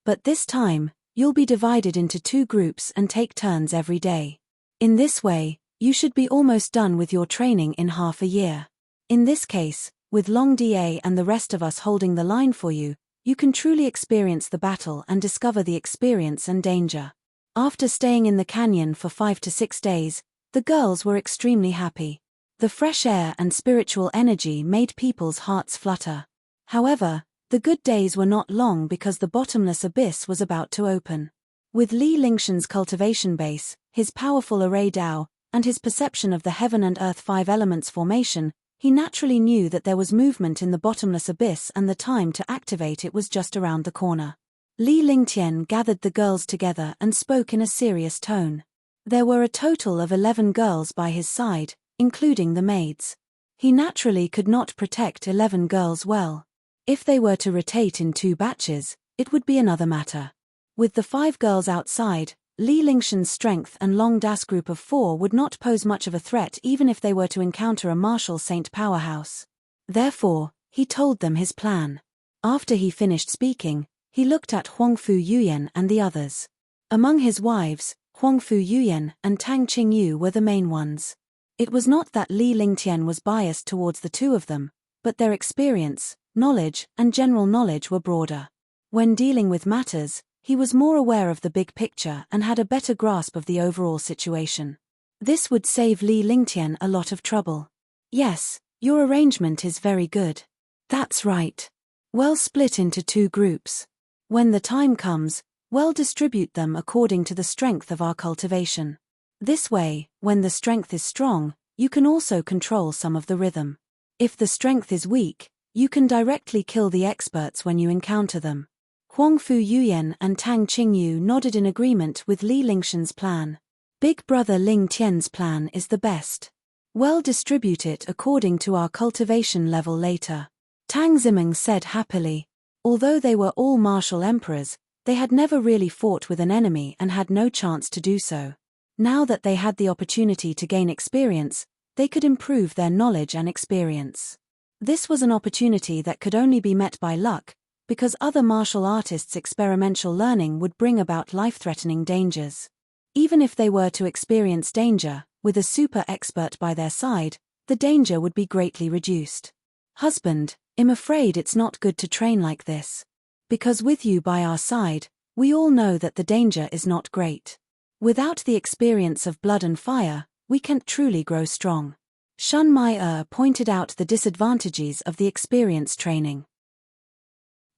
But this time, you'll be divided into 2 groups and take turns every day. In this way, you should be almost done with your training in half a year. In this case, with Long Da and the rest of us holding the line for you, you can truly experience the battle and discover the experience and danger. After staying in the canyon for 5 to 6 days, the girls were extremely happy. The fresh air and spiritual energy made people's hearts flutter. However, the good days were not long because the bottomless abyss was about to open. With Li Lingtian's cultivation base, his powerful array Dao, and his perception of the heaven and earth 5 elements formation, he naturally knew that there was movement in the bottomless abyss and the time to activate it was just around the corner. Li Lingtian gathered the girls together and spoke in a serious tone. There were a total of 11 girls by his side, including the maids. He naturally could not protect 11 girls well. If they were to rotate in 2 batches, it would be another matter. With the 5 girls outside, Li Lingtian's strength and Long Da's group of 4 would not pose much of a threat even if they were to encounter a martial saint powerhouse. Therefore, he told them his plan. After he finished speaking, he looked at Huangfu Yuyan and the others. Among his wives, Huangfu Yuyan and Tang Qingyu were the main ones. It was not that Li Lingtian was biased towards the 2 of them, but their experience, knowledge, and general knowledge were broader. When dealing with matters, he was more aware of the big picture and had a better grasp of the overall situation. This would save Li Lingtian a lot of trouble. Yes, your arrangement is very good. That's right. Well split into 2 groups. When the time comes, well distribute them according to the strength of our cultivation. This way, when the strength is strong, you can also control some of the rhythm. If the strength is weak, you can directly kill the experts when you encounter them. Huangfu Yuyan and Tang Qingyu nodded in agreement with Li Lingtian's plan. Big brother Ling Tian's plan is the best. Well distribute it according to our cultivation level later. Tang Zimeng said happily. Although they were all martial emperors, they had never really fought with an enemy and had no chance to do so. Now that they had the opportunity to gain experience, they could improve their knowledge and experience. This was an opportunity that could only be met by luck, because other martial artists' experimental learning would bring about life-threatening dangers. Even if they were to experience danger, with a super expert by their side, the danger would be greatly reduced. Husband, I'm afraid it's not good to train like this. Because with you by our side, we all know that the danger is not great. Without the experience of blood and fire, we can't truly grow strong. Shun Mai pointed out the disadvantages of the experience training.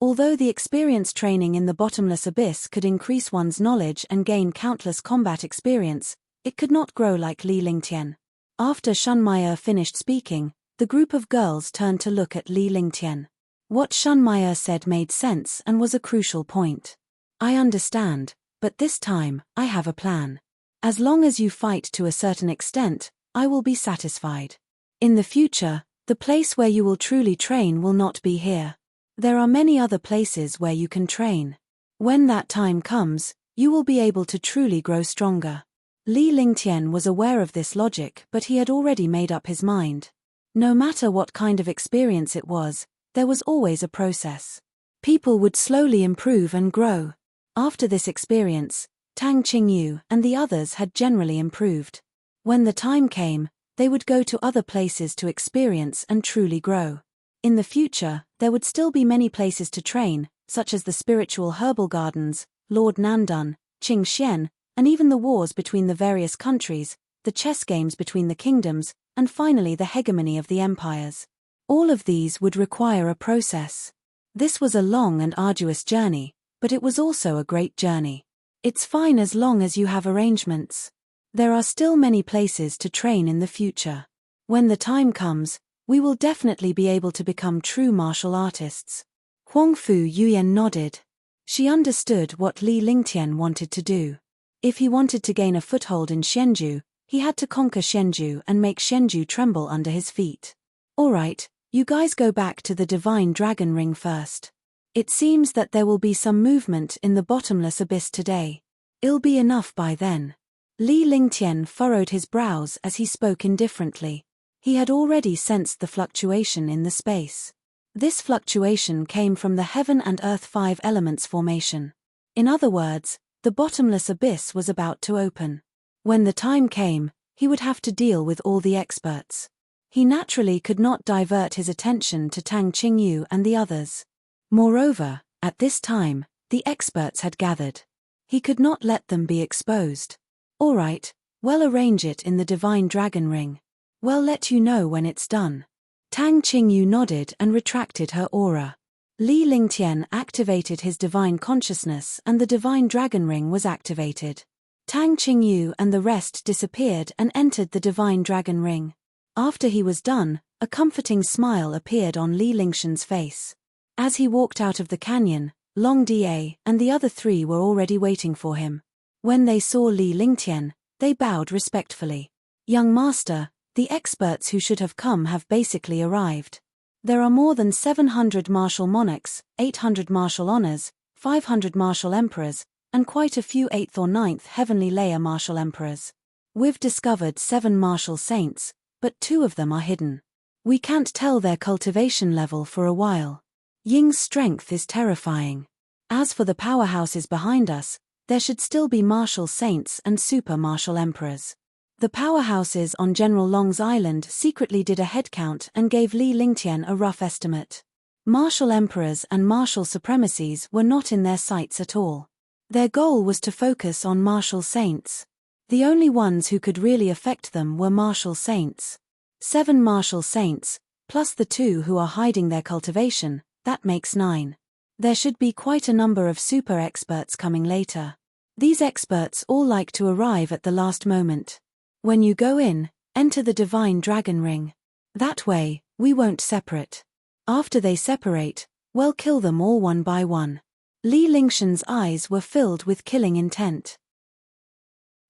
Although the experience training in the bottomless abyss could increase one's knowledge and gain countless combat experience, it could not grow like Li Lingtian. After Shunmaier finished speaking, the group of girls turned to look at Li Lingtian. What Shunmaier said made sense and was a crucial point. I understand, but this time, I have a plan. As long as you fight to a certain extent, I will be satisfied. In the future, the place where you will truly train will not be here. There are many other places where you can train. When that time comes, you will be able to truly grow stronger. Li Lingtian was aware of this logic, but he had already made up his mind. No matter what kind of experience it was, there was always a process. People would slowly improve and grow. After this experience, Tang Qingyu and the others had generally improved. When the time came, they would go to other places to experience and truly grow. In the future, there would still be many places to train, such as the spiritual herbal gardens, Lord Nandun, Qing Xian, and even the wars between the various countries, the chess games between the kingdoms, and finally the hegemony of the empires. All of these would require a process. This was a long and arduous journey, but it was also a great journey. It's fine as long as you have arrangements. There are still many places to train in the future. When the time comes, we will definitely be able to become true martial artists. Huangfu Yuyan nodded. She understood what Li Lingtian wanted to do. If he wanted to gain a foothold in Xianju, He had to conquer Shenju and make Shenju tremble under his feet. Alright, you guys go back to the Divine Dragon Ring first. It seems that there will be some movement in the bottomless abyss today. It'll be enough by then. Li Lingtian furrowed his brows as he spoke indifferently. He had already sensed the fluctuation in the space. This fluctuation came from the heaven and earth 5 elements formation. In other words, the bottomless abyss was about to open. When the time came, he would have to deal with all the experts. He naturally could not divert his attention to Tang Qingyu and the others. Moreover, at this time, the experts had gathered. He could not let them be exposed. Alright, we'll arrange it in the Divine Dragon Ring. We'll let you know when it's done. Tang Qingyu nodded and retracted her aura. Li Lingtian activated his divine consciousness and the Divine Dragon Ring was activated. Tang Qingyu and the rest disappeared and entered the Divine Dragon Ring. After he was done, a comforting smile appeared on Li Lingshan's face. As he walked out of the canyon, Long Da and the other 3 were already waiting for him. When they saw Li Lingtian, they bowed respectfully. Young master, the experts who should have come have basically arrived. There are more than 700 martial monarchs, 800 martial honors, 500 martial emperors, and quite a few 8th or 9th heavenly layer martial emperors. We've discovered 7 martial saints, but 2 of them are hidden. We can't tell their cultivation level for a while. Ying's strength is terrifying. As for the powerhouses behind us, there should still be martial saints and super martial emperors. The powerhouses on General Long's island secretly did a headcount and gave Li Lingtian a rough estimate. Martial emperors and martial supremacies were not in their sights at all. Their goal was to focus on martial saints. The only ones who could really affect them were martial saints. 7 martial saints, plus the 2 who are hiding their cultivation, that makes 9. There should be quite a number of super experts coming later. These experts all like to arrive at the last moment. When you go in, enter the Divine Dragon Ring. That way, we won't separate. After they separate, we'll kill them all one by one. Li Lingshan's eyes were filled with killing intent.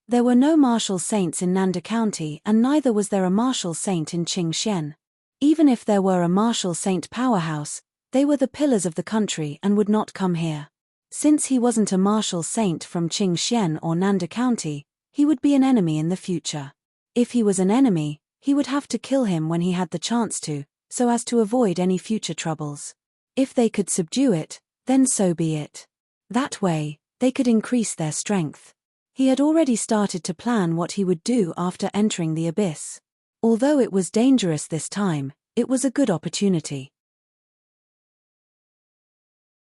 There were no martial saints in Nanda County and neither was there a martial saint in Qingxian. Even if there were a martial saint powerhouse, they were the pillars of the country and would not come here. Since he wasn't a martial saint from Qingxian or Nanda County, he would be an enemy in the future. If he was an enemy, he would have to kill him when he had the chance to, so as to avoid any future troubles. If they could subdue it, then so be it. That way, they could increase their strength. He had already started to plan what he would do after entering the abyss. Although it was dangerous this time, it was a good opportunity.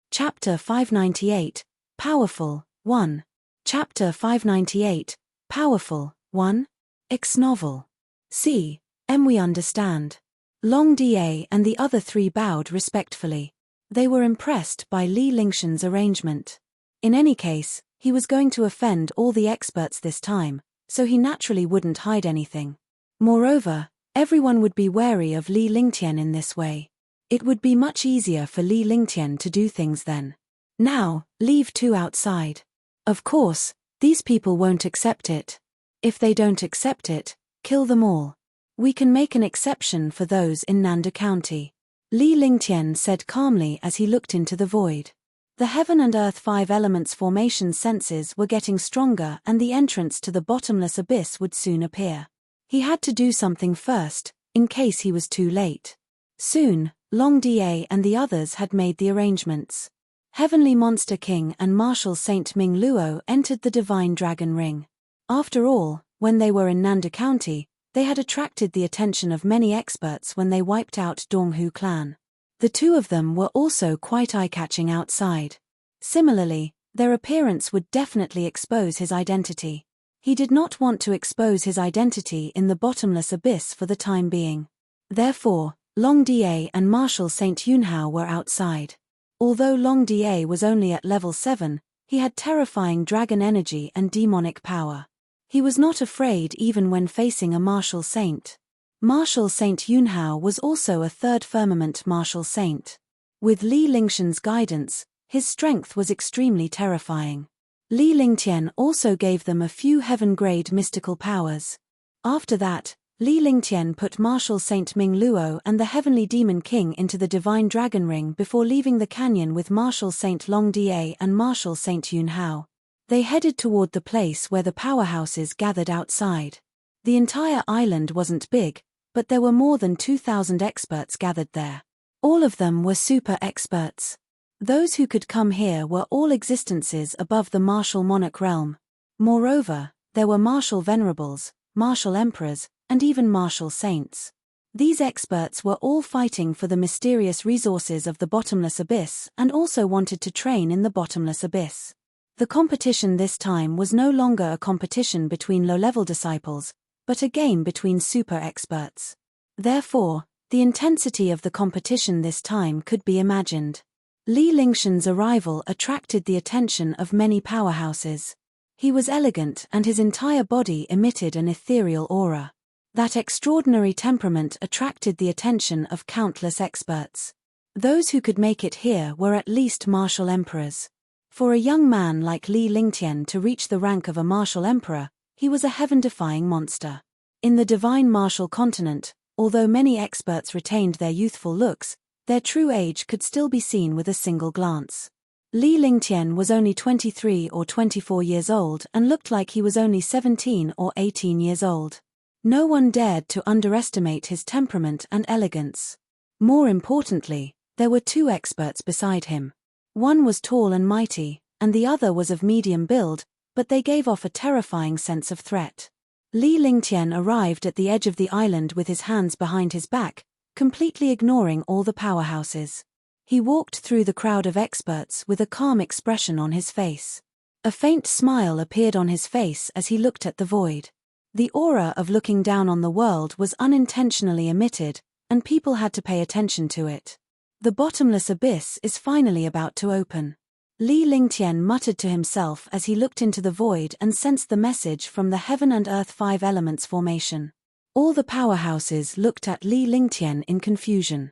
Chapter 598, Powerful, 1. Chapter 598, Powerful, 1. Ex-novel. C. M. We understand. Long Da and the other 3 bowed respectfully. They were impressed by Li Lingshan's arrangement. In any case, he was going to offend all the experts this time, so he naturally wouldn't hide anything. Moreover, everyone would be wary of Li Lingtian in this way. It would be much easier for Li Lingtian to do things then. Now, leave 2 outside. Of course, these people won't accept it. If they don't accept it, kill them all. We can make an exception for those in Nanda County. Li Lingtian said calmly as he looked into the void. The heaven and earth 5 elements formation senses were getting stronger and the entrance to the bottomless abyss would soon appear. He had to do something first, in case he was too late. Soon, Long Da and the others had made the arrangements. Heavenly Monster King and Martial Saint Ming Luo entered the Divine Dragon Ring. After all, when they were in Nanda County, they had attracted the attention of many experts when they wiped out Donghu clan. The 2 of them were also quite eye-catching outside. Similarly, their appearance would definitely expose his identity. He did not want to expose his identity in the bottomless abyss for the time being. Therefore, Long Da and Martial Saint Yunhao were outside. Although Long Da was only at level 7, he had terrifying dragon energy and demonic power. He was not afraid even when facing a martial saint. Martial Saint Yunhao was also a 3rd firmament martial saint. With Li Lingshan's guidance, his strength was extremely terrifying. Li Lingtian also gave them a few heaven-grade mystical powers. After that, Li Lingtian put Marshal Saint Ming Luo and the Heavenly Demon King into the Divine Dragon Ring before leaving the canyon with Marshal Saint Long Da and Marshal Saint Yun Hao. They headed toward the place where the powerhouses gathered outside. The entire island wasn't big, but there were more than 2,000 experts gathered there. All of them were super experts. Those who could come here were all existences above the martial monarch realm. Moreover, there were martial venerables, martial emperors, and even martial saints. These experts were all fighting for the mysterious resources of the bottomless abyss and also wanted to train in the bottomless abyss. The competition this time was no longer a competition between low-level disciples, but a game between super experts. Therefore, the intensity of the competition this time could be imagined. Li Lingtian's arrival attracted the attention of many powerhouses. He was elegant and his entire body emitted an ethereal aura. That extraordinary temperament attracted the attention of countless experts. Those who could make it here were at least martial emperors. For a young man like Li Lingtian to reach the rank of a martial emperor, he was a heaven-defying monster. In the divine martial continent, although many experts retained their youthful looks, their true age could still be seen with a single glance. Li Lingtian was only 23 or 24 years old and looked like he was only 17 or 18 years old. No one dared to underestimate his temperament and elegance. More importantly, there were two experts beside him. One was tall and mighty, and the other was of medium build, but they gave off a terrifying sense of threat. Li Lingtian arrived at the edge of the island with his hands behind his back, completely ignoring all the powerhouses. He walked through the crowd of experts with a calm expression on his face. A faint smile appeared on his face as he looked at the void. The aura of looking down on the world was unintentionally emitted, and people had to pay attention to it. The bottomless abyss is finally about to open. Li Lingtian muttered to himself as he looked into the void and sensed the message from the Heaven and Earth 5 Elements formation. All the powerhouses looked at Li Lingtian in confusion.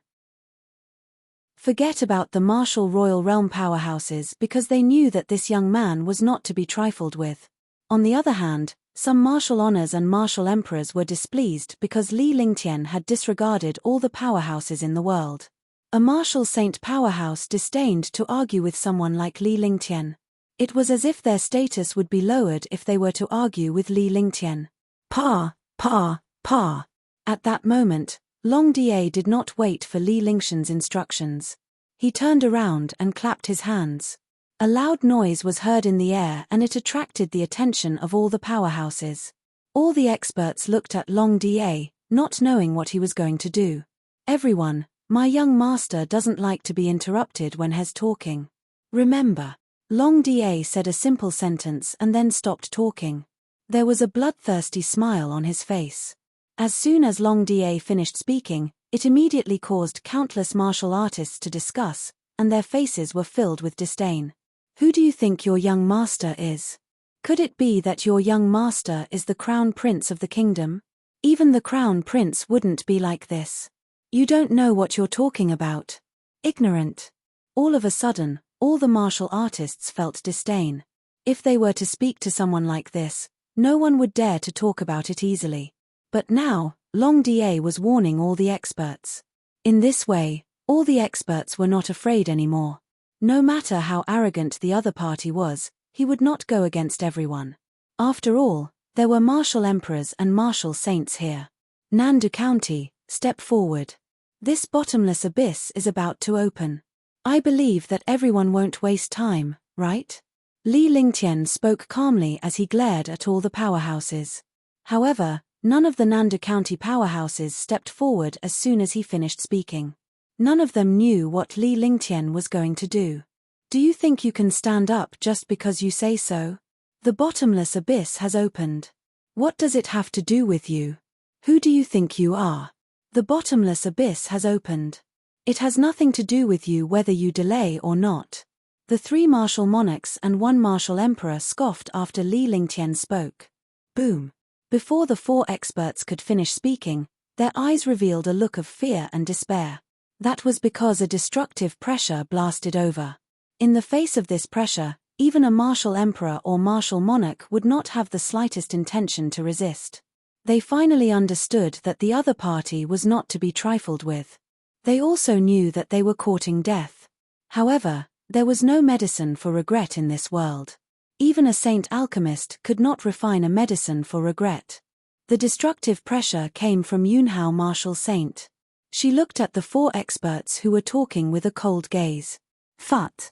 Forget about the martial royal realm powerhouses because they knew that this young man was not to be trifled with. On the other hand, some martial honors and martial emperors were displeased because Li Lingtian had disregarded all the powerhouses in the world. A martial saint powerhouse disdained to argue with someone like Li Lingtian. It was as if their status would be lowered if they were to argue with Li Lingtian. Pa. At that moment, Long Da did not wait for Li Lingtian's instructions. He turned around and clapped his hands. A loud noise was heard in the air and it attracted the attention of all the powerhouses. All the experts looked at Long Da, not knowing what he was going to do. Everyone, my young master doesn't like to be interrupted when he's talking. Remember. Long Da said a simple sentence and then stopped talking. There was a bloodthirsty smile on his face. As soon as Long Da finished speaking, it immediately caused countless martial artists to discuss, and their faces were filled with disdain. Who do you think your young master is? Could it be that your young master is the crown prince of the kingdom? Even the crown prince wouldn't be like this. You don't know what you're talking about. Ignorant. All of a sudden, all the martial artists felt disdain. If they were to speak to someone like this, no one would dare to talk about it easily. But now, Long Da was warning all the experts. In this way, all the experts were not afraid anymore. No matter how arrogant the other party was, he would not go against everyone. After all, there were martial emperors and martial saints here. Nandu County, step forward. This bottomless abyss is about to open. I believe that everyone won't waste time, right? Li Lingtian spoke calmly as he glared at all the powerhouses. However, none of the Nandu County powerhouses stepped forward as soon as he finished speaking. None of them knew what Li Lingtian was going to do. Do you think you can stand up just because you say so? The bottomless abyss has opened. What does it have to do with you? Who do you think you are? The bottomless abyss has opened. It has nothing to do with you whether you delay or not. The 3 martial monarchs and 1 martial emperor scoffed after Li Lingtian spoke. Boom. Before the 4 experts could finish speaking, their eyes revealed a look of fear and despair. That was because a destructive pressure blasted over. In the face of this pressure, even a martial emperor or martial monarch would not have the slightest intention to resist. They finally understood that the other party was not to be trifled with. They also knew that they were courting death. However, there was no medicine for regret in this world. Even a saint alchemist could not refine a medicine for regret. The destructive pressure came from Yunhao Martial Saint. She looked at the four experts who were talking with a cold gaze. Phut!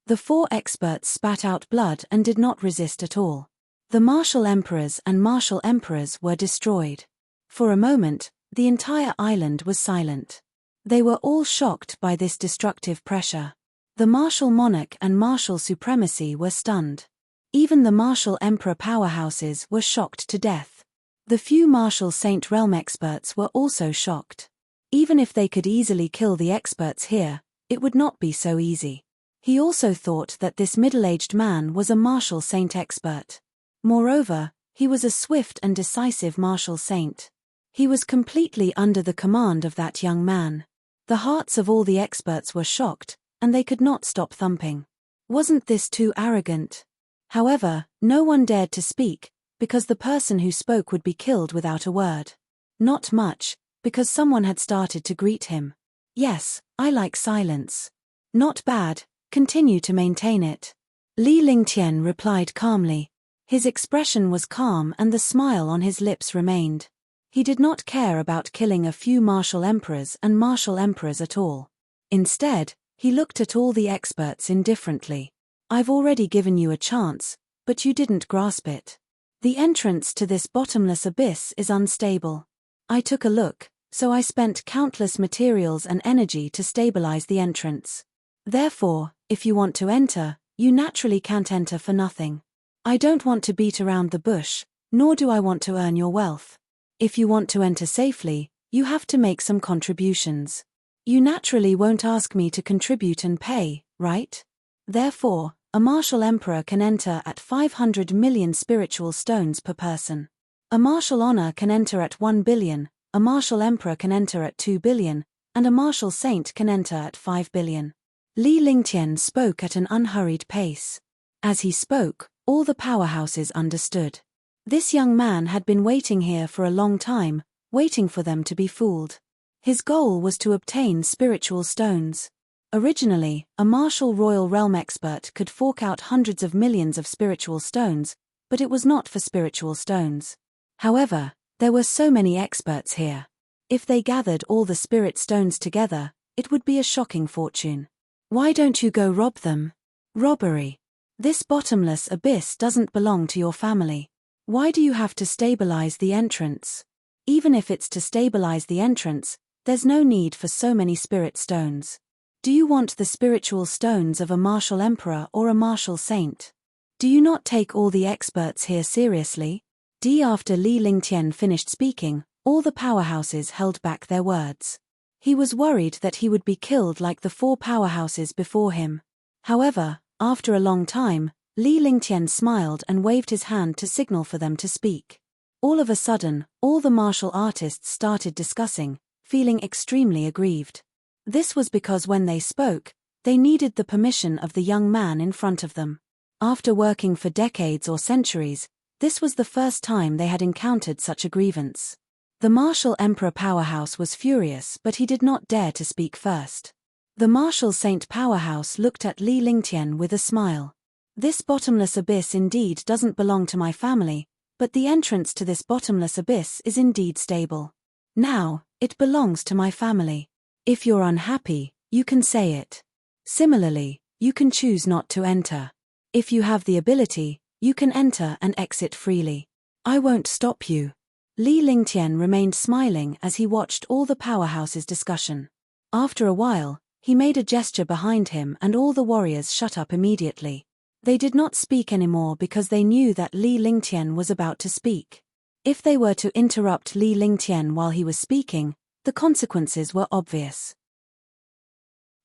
The four experts spat out blood and did not resist at all. The martial emperors and martial emperors were destroyed. For a moment, the entire island was silent. They were all shocked by this destructive pressure. The martial monarch and martial supremacy were stunned. Even the martial emperor powerhouses were shocked to death. The few martial saint realm experts were also shocked. Even if they could easily kill the experts here, it would not be so easy. He also thought that this middle-aged man was a martial saint expert. Moreover, he was a swift and decisive martial saint. He was completely under the command of that young man. The hearts of all the experts were shocked, and they could not stop thumping. Wasn't this too arrogant? However, no one dared to speak, because the person who spoke would be killed without a word. Not much, because someone had started to greet him. Yes, I like silence. Not bad, continue to maintain it. Li Lingtian replied calmly. His expression was calm and the smile on his lips remained. He did not care about killing a few martial emperors and martial emperors at all. Instead, he looked at all the experts indifferently. I've already given you a chance, but you didn't grasp it. The entrance to this bottomless abyss is unstable. I took a look, so I spent countless materials and energy to stabilize the entrance. Therefore, if you want to enter, you naturally can't enter for nothing. I don't want to beat around the bush, nor do I want to earn your wealth. If you want to enter safely, you have to make some contributions. You naturally won't ask me to contribute and pay, right? Therefore, a martial emperor can enter at 500 million spiritual stones per person. A martial honor can enter at 1 billion, a martial emperor can enter at 2 billion, and a martial saint can enter at 5 billion. Li Lingtian spoke at an unhurried pace. As he spoke, all the powerhouses understood. This young man had been waiting here for a long time, waiting for them to be fooled. His goal was to obtain spiritual stones. Originally, a martial royal realm expert could fork out hundreds of millions of spiritual stones, but it was not for spiritual stones. However, there were so many experts here. If they gathered all the spirit stones together, it would be a shocking fortune. Why don't you go rob them? Robbery. This bottomless abyss doesn't belong to your family. Why do you have to stabilize the entrance? Even if it's to stabilize the entrance, there's no need for so many spirit stones. Do you want the spiritual stones of a martial emperor or a martial saint? Do you not take all the experts here seriously? After Li Lingtian finished speaking, all the powerhouses held back their words. He was worried that he would be killed like the four powerhouses before him. However, after a long time, Li Lingtian smiled and waved his hand to signal for them to speak. All of a sudden, all the martial artists started discussing, feeling extremely aggrieved. This was because when they spoke, they needed the permission of the young man in front of them. After working for decades or centuries, this was the first time they had encountered such a grievance. The martial emperor powerhouse was furious, but he did not dare to speak first. The martial saint powerhouse looked at Li Lingtian with a smile. This bottomless abyss indeed doesn't belong to my family, but the entrance to this bottomless abyss is indeed stable. Now, it belongs to my family. If you're unhappy, you can say it. Similarly, you can choose not to enter. If you have the ability, you can enter and exit freely. I won't stop you. Li Lingtian remained smiling as he watched all the powerhouses' discussion. After a while, he made a gesture behind him and all the warriors shut up immediately. They did not speak anymore because they knew that Li Lingtian was about to speak. If they were to interrupt Li Lingtian while he was speaking, the consequences were obvious.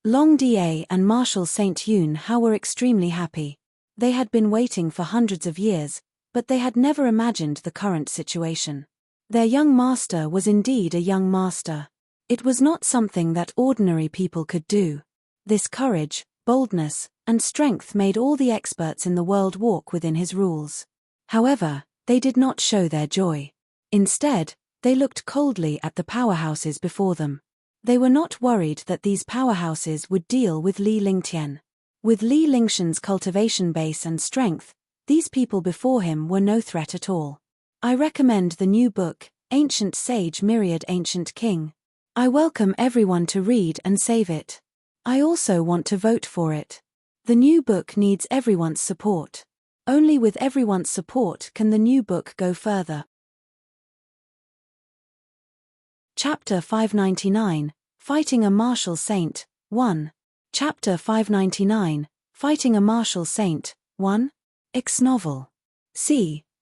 Long Da and Martial Saint Yun Hao were extremely happy. They had been waiting for hundreds of years, but they had never imagined the current situation. Their young master was indeed a young master. It was not something that ordinary people could do. This courage, boldness, and strength made all the experts in the world walk within his rules. However, They did not show their joy. Instead, they looked coldly at the powerhouses before them. They were not worried that these powerhouses would deal with Li Lingtian. With Li Lingtian's cultivation base and strength, these people before him were no threat at all. I recommend the new book, Ancient Sage Myriad Ancient King. I welcome everyone to read and save it. I also want to vote for it. The new book needs everyone's support. Only with everyone's support can the new book go further. Chapter 599, Fighting a Martial Saint, 1. Chapter 599, Fighting a Martial Saint, 1. Novel.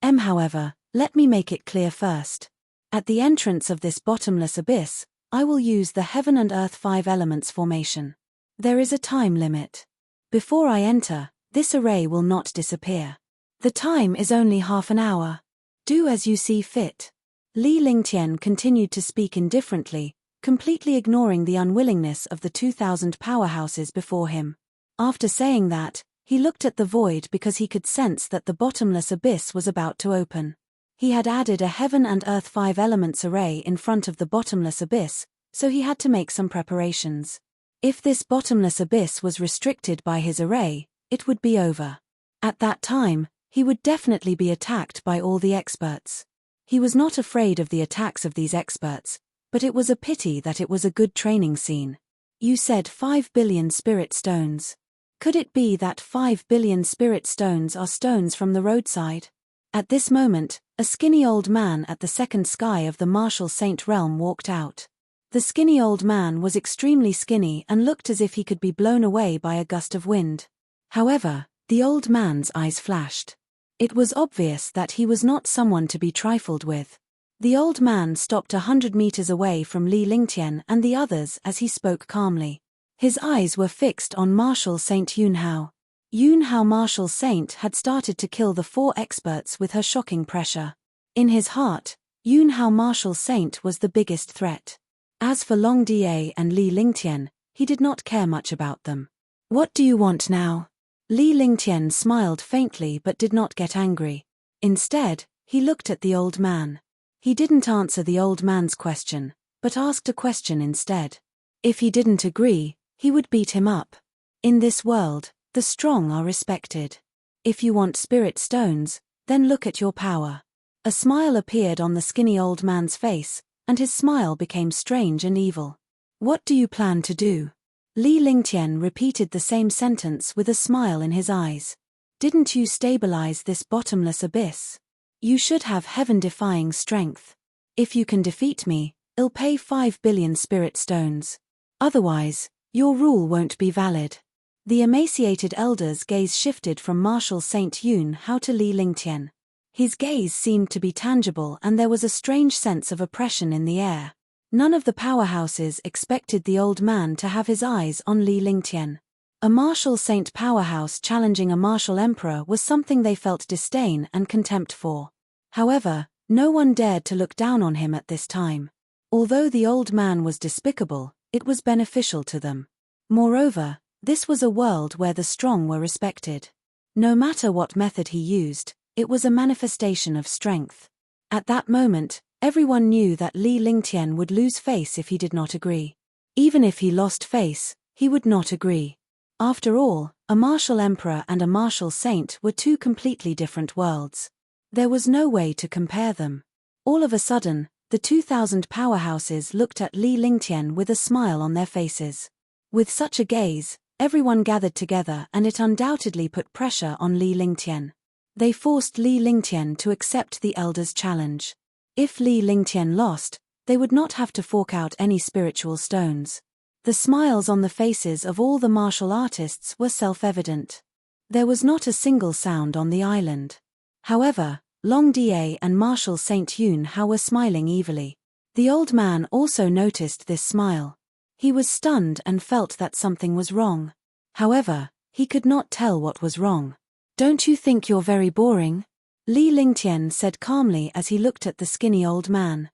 However, let me make it clear first. At the entrance of this bottomless abyss, I will use the Heaven and Earth 5 elements formation. There is a time limit. Before I enter, this array will not disappear. The time is only half an hour. Do as you see fit. Li Lingtian continued to speak indifferently, completely ignoring the unwillingness of the 2,000 powerhouses before him. After saying that, he looked at the void because he could sense that the bottomless abyss was about to open. He had added a Heaven and Earth 5 elements array in front of the bottomless abyss, so he had to make some preparations. If this bottomless abyss was restricted by his array, it would be over. At that time, he would definitely be attacked by all the experts. He was not afraid of the attacks of these experts, but it was a pity that it was a good training scene. You said 5 billion spirit stones. Could it be that 5 billion spirit stones are stones from the roadside? At this moment, a skinny old man at the second sky of the martial saint realm walked out. The skinny old man was extremely skinny and looked as if he could be blown away by a gust of wind. However, the old man's eyes flashed. It was obvious that he was not someone to be trifled with. The old man stopped 100 meters away from Li Lingtian and the others as he spoke calmly. His eyes were fixed on Martial Saint Yunhao. Yunhao Martial Saint had started to kill the 4 experts with her shocking pressure. In his heart, Yunhao Martial Saint was the biggest threat. As for Long Da and Li Lingtian, he did not care much about them. What do you want now? Li Lingtian smiled faintly but did not get angry. Instead, he looked at the old man. He didn't answer the old man's question, but asked a question instead. If he didn't agree, he would beat him up. In this world, the strong are respected. If you want spirit stones, then look at your power. A smile appeared on the skinny old man's face, and his smile became strange and evil. What do you plan to do? Li Lingtian repeated the same sentence with a smile in his eyes. Didn't you stabilize this bottomless abyss? You should have heaven-defying strength. If you can defeat me, I'll pay 5 billion spirit stones. Otherwise, your rule won't be valid. The emaciated elder's gaze shifted from Martial Saint Yunhao to Li Lingtian. His gaze seemed to be tangible and there was a strange sense of oppression in the air. None of the powerhouses expected the old man to have his eyes on Li Lingtian. A martial saint powerhouse challenging a martial emperor was something they felt disdain and contempt for. However, no one dared to look down on him at this time. Although the old man was despicable, it was beneficial to them. Moreover, this was a world where the strong were respected. No matter what method he used, it was a manifestation of strength. At that moment, everyone knew that Li Lingtian would lose face if he did not agree. Even if he lost face, he would not agree. After all, a martial emperor and a martial saint were 2 completely different worlds. There was no way to compare them. All of a sudden, the 2,000 powerhouses looked at Li Lingtian with a smile on their faces. With such a gaze, everyone gathered together and it undoubtedly put pressure on Li Lingtian. They forced Li Lingtian to accept the elder's challenge. If Li Lingtian lost, they would not have to fork out any spiritual stones. The smiles on the faces of all the martial artists were self-evident. There was not a single sound on the island. However, Long Da and Martial Saint Yunhao were smiling evilly. The old man also noticed this smile. He was stunned and felt that something was wrong. However, he could not tell what was wrong. Don't you think you're very boring? Li Lingtian said calmly as he looked at the skinny old man.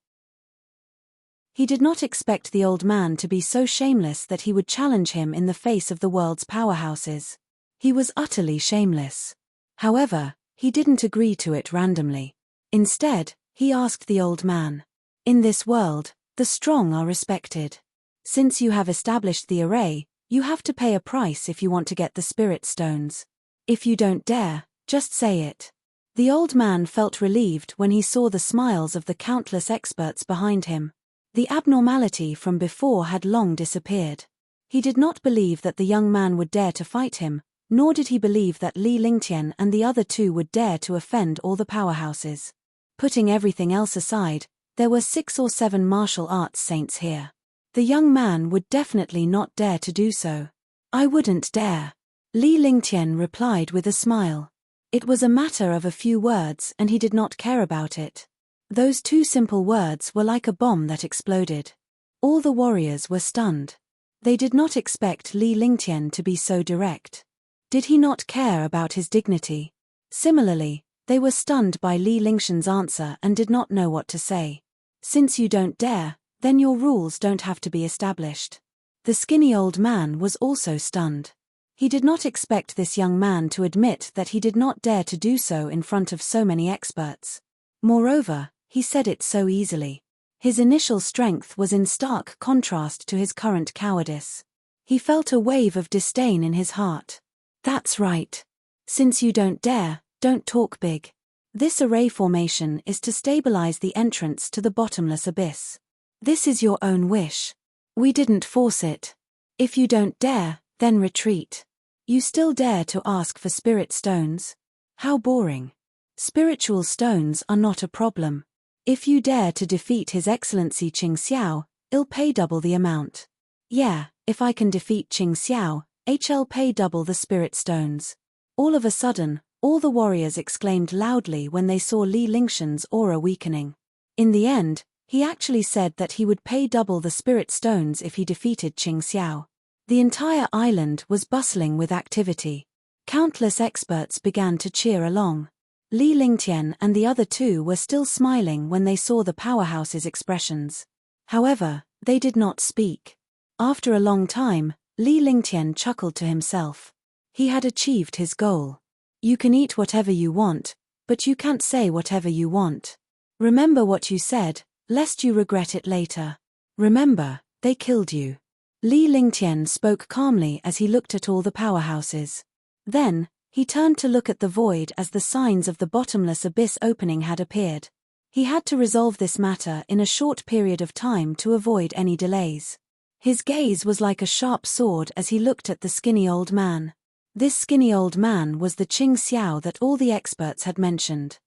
He did not expect the old man to be so shameless that he would challenge him in the face of the world's powerhouses. He was utterly shameless. However, he didn't agree to it randomly. Instead, he asked the old man. In this world, the strong are respected. Since you have established the array, you have to pay a price if you want to get the spirit stones. If you don't dare, just say it. The old man felt relieved when he saw the smiles of the countless experts behind him. The abnormality from before had long disappeared. He did not believe that the young man would dare to fight him, nor did he believe that Li Lingtian and the other two would dare to offend all the powerhouses. Putting everything else aside, there were 6 or 7 martial arts saints here. The young man would definitely not dare to do so. I wouldn't dare. Li Lingtian replied with a smile. It was a matter of a few words and he did not care about it. Those 2 simple words were like a bomb that exploded. All the warriors were stunned. They did not expect Li Lingtian to be so direct. Did he not care about his dignity? Similarly, they were stunned by Li Lingtian's answer and did not know what to say. Since you don't dare, then your rules don't have to be established. The skinny old man was also stunned. He did not expect this young man to admit that he did not dare to do so in front of so many experts. Moreover, he said it so easily. His initial strength was in stark contrast to his current cowardice. He felt a wave of disdain in his heart. That's right. Since you don't dare, don't talk big. This array formation is to stabilize the entrance to the bottomless abyss. This is your own wish. We didn't force it. If you don't dare, then retreat. You still dare to ask for spirit stones? How boring. Spiritual stones are not a problem. If you dare to defeat His Excellency Qing Xiao, I'll pay double the amount. Yeah, if I can defeat Qing Xiao, I'll pay double the spirit stones. All of a sudden, all the warriors exclaimed loudly when they saw Li Lingtian's aura weakening. In the end, he actually said that he would pay double the spirit stones if he defeated Qing Xiao. The entire island was bustling with activity. Countless experts began to cheer along. Li Lingtian and the other two were still smiling when they saw the powerhouse's expressions. However, they did not speak. After a long time, Li Lingtian chuckled to himself. He had achieved his goal. You can eat whatever you want, but you can't say whatever you want. Remember what you said, lest you regret it later. Remember, they killed you. Li Lingtian spoke calmly as he looked at all the powerhouses. Then, he turned to look at the void as the signs of the bottomless abyss opening had appeared. He had to resolve this matter in a short period of time to avoid any delays. His gaze was like a sharp sword as he looked at the skinny old man. This skinny old man was the Qing Xiao that all the experts had mentioned.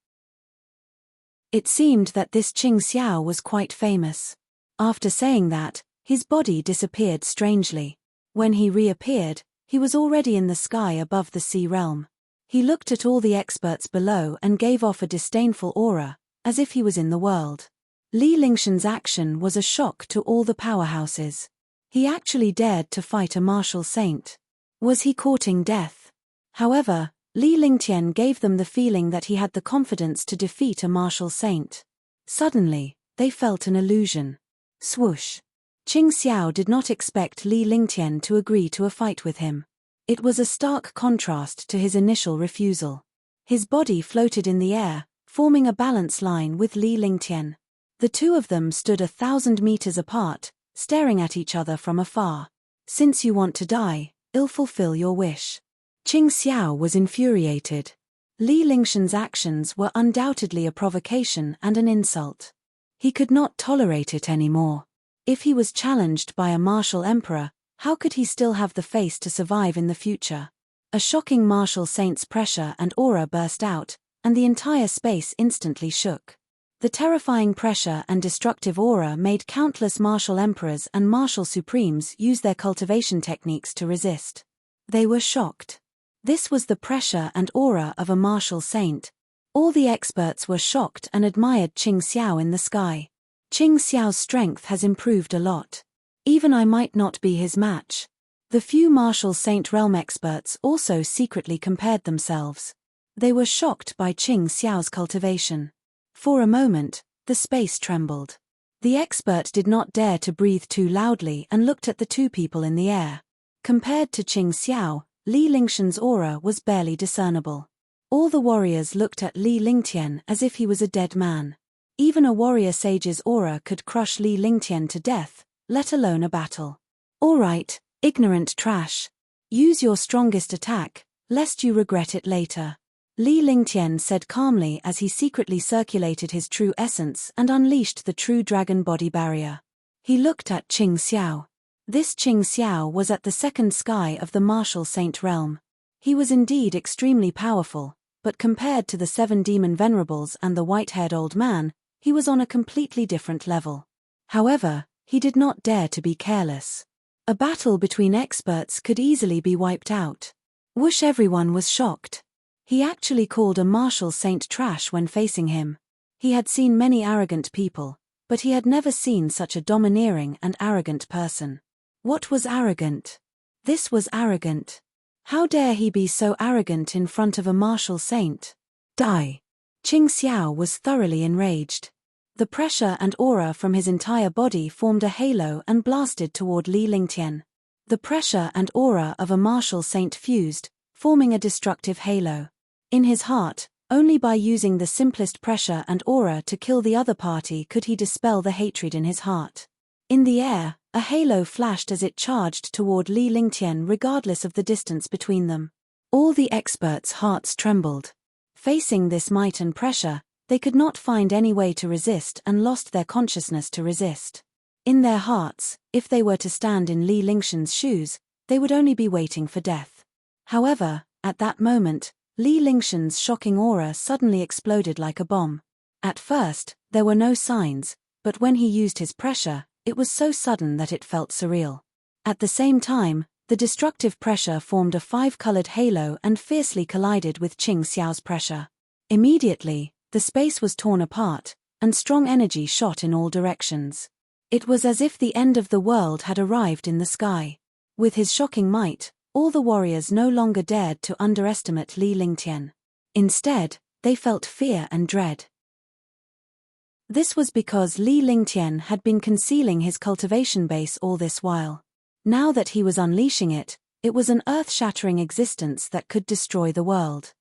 It seemed that this Qing Xiao was quite famous. After saying that, his body disappeared strangely. When he reappeared, he was already in the sky above the sea realm. He looked at all the experts below and gave off a disdainful aura, as if he was in the world. Li Lingtian's action was a shock to all the powerhouses. He actually dared to fight a martial saint. Was he courting death? However, Li Lingtian gave them the feeling that he had the confidence to defeat a martial saint. Suddenly, they felt an illusion. Swoosh. Qing Xiao did not expect Li Lingtian to agree to a fight with him. It was a stark contrast to his initial refusal. His body floated in the air, forming a balance line with Li Lingtian. The two of them stood 1,000 meters apart, staring at each other from afar. Since you want to die, I'll fulfill your wish. Qing Xiao was infuriated. Li Lingtian's actions were undoubtedly a provocation and an insult. He could not tolerate it anymore. If he was challenged by a martial emperor, how could he still have the face to survive in the future? A shocking martial saint's pressure and aura burst out, and the entire space instantly shook. The terrifying pressure and destructive aura made countless martial emperors and martial supremes use their cultivation techniques to resist. They were shocked. This was the pressure and aura of a martial saint. All the experts were shocked and admired Qing Xiao in the sky. Qing Xiao's strength has improved a lot. Even I might not be his match. The few martial saint realm experts also secretly compared themselves. They were shocked by Qing Xiao's cultivation. For a moment, the space trembled. The expert did not dare to breathe too loudly and looked at the two people in the air. Compared to Qing Xiao, Li Lingtian's aura was barely discernible. All the warriors looked at Li Lingtian as if he was a dead man. Even a warrior sage's aura could crush Li Lingtian to death, let alone a battle. All right, ignorant trash. Use your strongest attack, lest you regret it later. Li Lingtian said calmly as he secretly circulated his true essence and unleashed the true dragon body barrier. He looked at Qing Xiao. This Qing Xiao was at the second sky of the martial saint realm. He was indeed extremely powerful, but compared to the 7 demon venerables and the white-haired old man, he was on a completely different level. However, he did not dare to be careless. A battle between experts could easily be wiped out. Whoosh! Everyone was shocked. He actually called a martial saint trash when facing him. He had seen many arrogant people, but he had never seen such a domineering and arrogant person. What was arrogant? This was arrogant. How dare he be so arrogant in front of a martial saint? Die! Qing Xiao was thoroughly enraged. The pressure and aura from his entire body formed a halo and blasted toward Li Lingtian. The pressure and aura of a martial saint fused, forming a destructive halo. In his heart, only by using the simplest pressure and aura to kill the other party could he dispel the hatred in his heart. In the air, a halo flashed as it charged toward Li Lingtian regardless of the distance between them. All the experts' hearts trembled. Facing this might and pressure, they could not find any way to resist and lost their consciousness to resist. In their hearts, if they were to stand in Li Lingtian's shoes, they would only be waiting for death. However, at that moment, Li Lingtian's shocking aura suddenly exploded like a bomb. At first, there were no signs, but when he used his pressure, it was so sudden that it felt surreal. At the same time, the destructive pressure formed a 5-colored halo and fiercely collided with Qing Xiao's pressure. Immediately, the space was torn apart, and strong energy shot in all directions. It was as if the end of the world had arrived in the sky. With his shocking might, all the warriors no longer dared to underestimate Li Lingtian. Instead, they felt fear and dread. This was because Li Lingtian had been concealing his cultivation base all this while. Now that he was unleashing it, it was an earth-shattering existence that could destroy the world.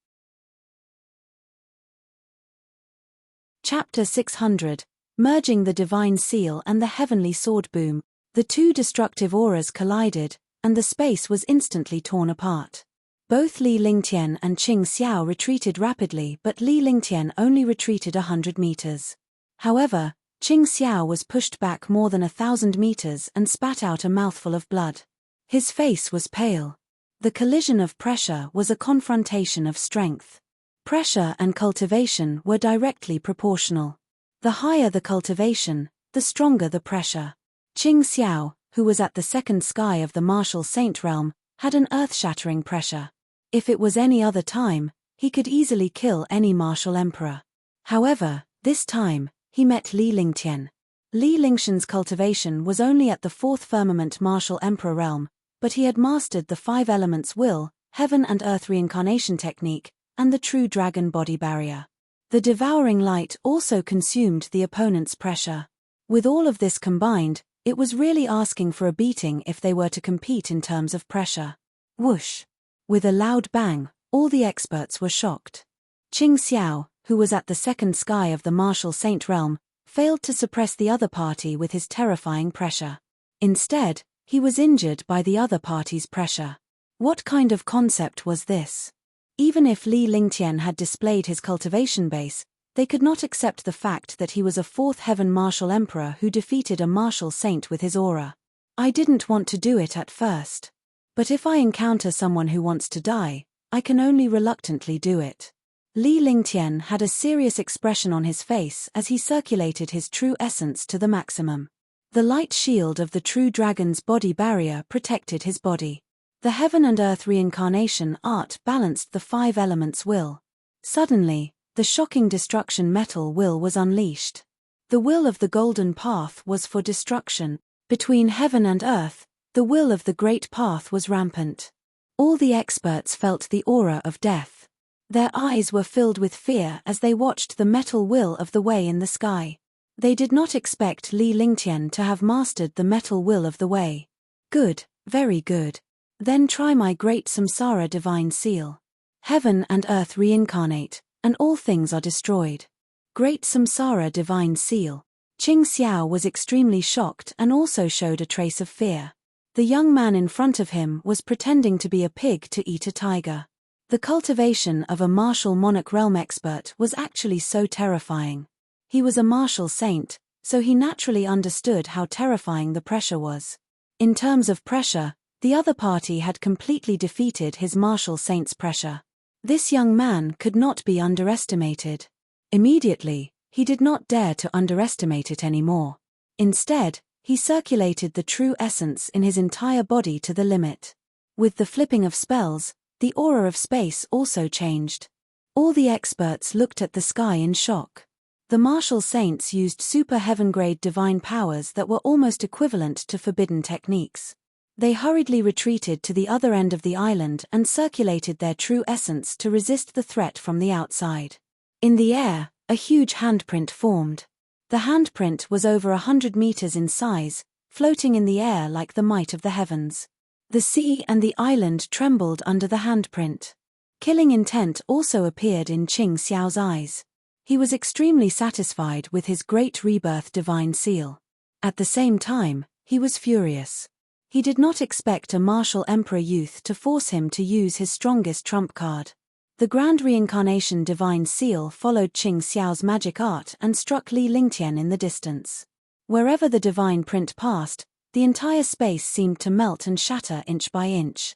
Chapter 600, Merging the Divine Seal and the Heavenly Sword. Boom. The two destructive auras collided, and the space was instantly torn apart. Both Li Lingtian and Qing Xiao retreated rapidly, but Li Lingtian only retreated 100 meters. However, Qing Xiao was pushed back more than 1,000 meters and spat out a mouthful of blood. His face was pale. The collision of pressure was a confrontation of strength. Pressure and cultivation were directly proportional. The higher the cultivation, the stronger the pressure. Qing Xiao, who was at the second sky of the martial saint realm, had an earth-shattering pressure. If it was any other time, he could easily kill any martial emperor. However, this time, he met Li Lingtian. Li Lingtian's cultivation was only at the 4th firmament martial emperor realm, but he had mastered the 5 elements will, heaven and earth reincarnation technique, and the true dragon body barrier. The devouring light also consumed the opponent's pressure. With all of this combined, it was really asking for a beating if they were to compete in terms of pressure. Whoosh! With a loud bang, all the experts were shocked. Qing Xiao, who was at the second sky of the martial saint realm, failed to suppress the other party with his terrifying pressure. Instead, he was injured by the other party's pressure. What kind of concept was this? Even if Li Lingtian had displayed his cultivation base, they could not accept the fact that he was a 4th heaven martial emperor who defeated a martial saint with his aura. I didn't want to do it at first. But if I encounter someone who wants to die, I can only reluctantly do it. Li Lingtian had a serious expression on his face as he circulated his true essence to the maximum. The light shield of the true dragon's body barrier protected his body. The heaven and earth reincarnation art balanced the 5 elements will. Suddenly, the shocking destruction metal will was unleashed. The will of the golden path was for destruction. Between heaven and earth, the will of the great path was rampant. All the experts felt the aura of death. Their eyes were filled with fear as they watched the metal will of the way in the sky. They did not expect Li Lingtian to have mastered the metal will of the way. Good, very good. Then try my great samsara divine seal. Heaven and earth reincarnate, and all things are destroyed. Great Samsara Divine Seal. Qing Xiao was extremely shocked and also showed a trace of fear. The young man in front of him was pretending to be a pig to eat a tiger. The cultivation of a martial monarch realm expert was actually so terrifying. He was a martial saint, so he naturally understood how terrifying the pressure was. In terms of pressure, the other party had completely defeated his martial saint's pressure. This young man could not be underestimated. Immediately, he did not dare to underestimate it anymore. Instead, he circulated the true essence in his entire body to the limit. With the flipping of spells, the aura of space also changed. All the experts looked at the sky in shock. The martial saints used super heaven-grade divine powers that were almost equivalent to forbidden techniques. They hurriedly retreated to the other end of the island and circulated their true essence to resist the threat from the outside. In the air, a huge handprint formed. The handprint was over 100 meters in size, floating in the air like the might of the heavens. The sea and the island trembled under the handprint. Killing intent also appeared in Qing Xiao's eyes. He was extremely satisfied with his great rebirth divine seal. At the same time, he was furious. He did not expect a martial emperor youth to force him to use his strongest trump card. The grand reincarnation divine seal followed Qing Xiao's magic art and struck Li Lingtian in the distance. Wherever the divine print passed, the entire space seemed to melt and shatter inch by inch.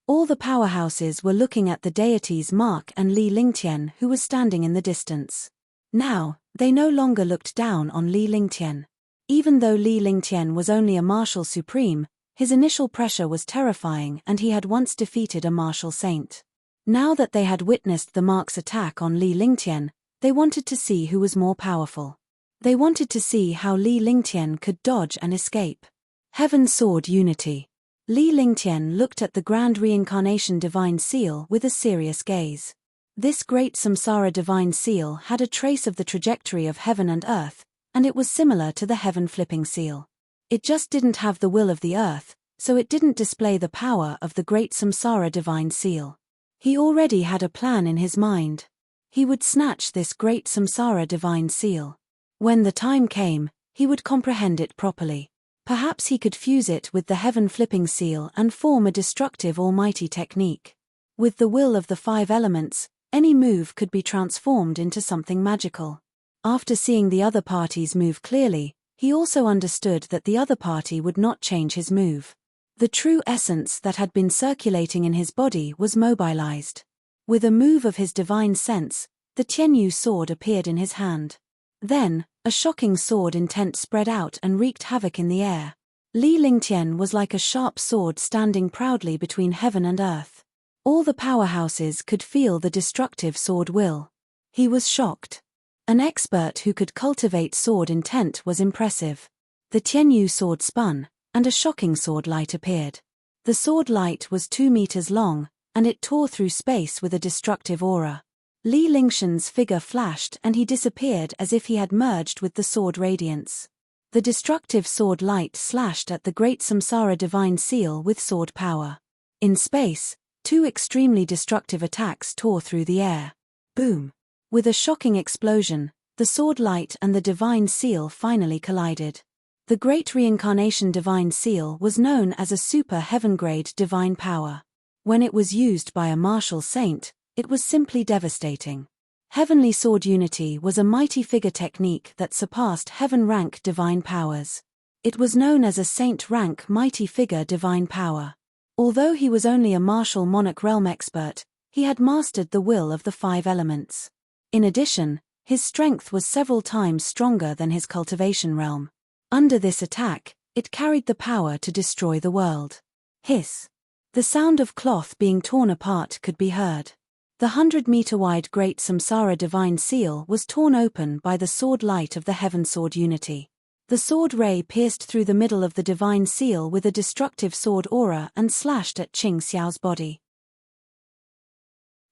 All the powerhouses were looking at the deities Mark and Li Lingtian, who was standing in the distance. Now, they no longer looked down on Li Lingtian. Even though Li Lingtian was only a martial supreme, his initial pressure was terrifying and he had once defeated a martial saint. Now that they had witnessed the Mark's attack on Li Lingtian, they wanted to see who was more powerful. They wanted to see how Li Lingtian could dodge and escape. Heaven Sword Unity. Li Lingtian looked at the grand reincarnation divine seal with a serious gaze. This great samsara divine seal had a trace of the trajectory of heaven and earth, and it was similar to the heaven flipping seal. It just didn't have the will of the earth, so it didn't display the power of the great samsara divine seal. He already had a plan in his mind. He would snatch this great samsara divine seal. When the time came, he would comprehend it properly. Perhaps he could fuse it with the heaven flipping seal and form a destructive almighty technique. With the will of the 5 elements, any move could be transformed into something magical. After seeing the other party's move clearly, he also understood that the other party would not change his move. The true essence that had been circulating in his body was mobilized. With a move of his divine sense, the Tianyu sword appeared in his hand. Then, a shocking sword intent spread out and wreaked havoc in the air. Li Lingtian was like a sharp sword standing proudly between heaven and earth. All the powerhouses could feel the destructive sword will. He was shocked. An expert who could cultivate sword intent was impressive. The Tianyu sword spun, and a shocking sword light appeared. The sword light was 2 meters long, and it tore through space with a destructive aura. Li Lingtian's figure flashed and he disappeared as if he had merged with the sword radiance. The destructive sword light slashed at the great samsara divine seal with sword power. In space, 2 extremely destructive attacks tore through the air. Boom! With a shocking explosion, the sword light and the divine seal finally collided. The great reincarnation divine seal was known as a super heaven-grade divine power. When it was used by a martial saint, it was simply devastating. Heavenly Sword Unity was a mighty figure technique that surpassed heaven-rank divine powers. It was known as a saint-rank mighty figure divine power. Although he was only a martial monarch realm expert, he had mastered the will of the 5 elements. In addition, his strength was several times stronger than his cultivation realm. Under this attack, it carried the power to destroy the world. Hiss! The sound of cloth being torn apart could be heard. The 100-meter-wide Great Samsara Divine Seal was torn open by the sword light of the Heaven Sword Unity. The sword ray pierced through the middle of the Divine Seal with a destructive sword aura and slashed at Qing Xiao's body.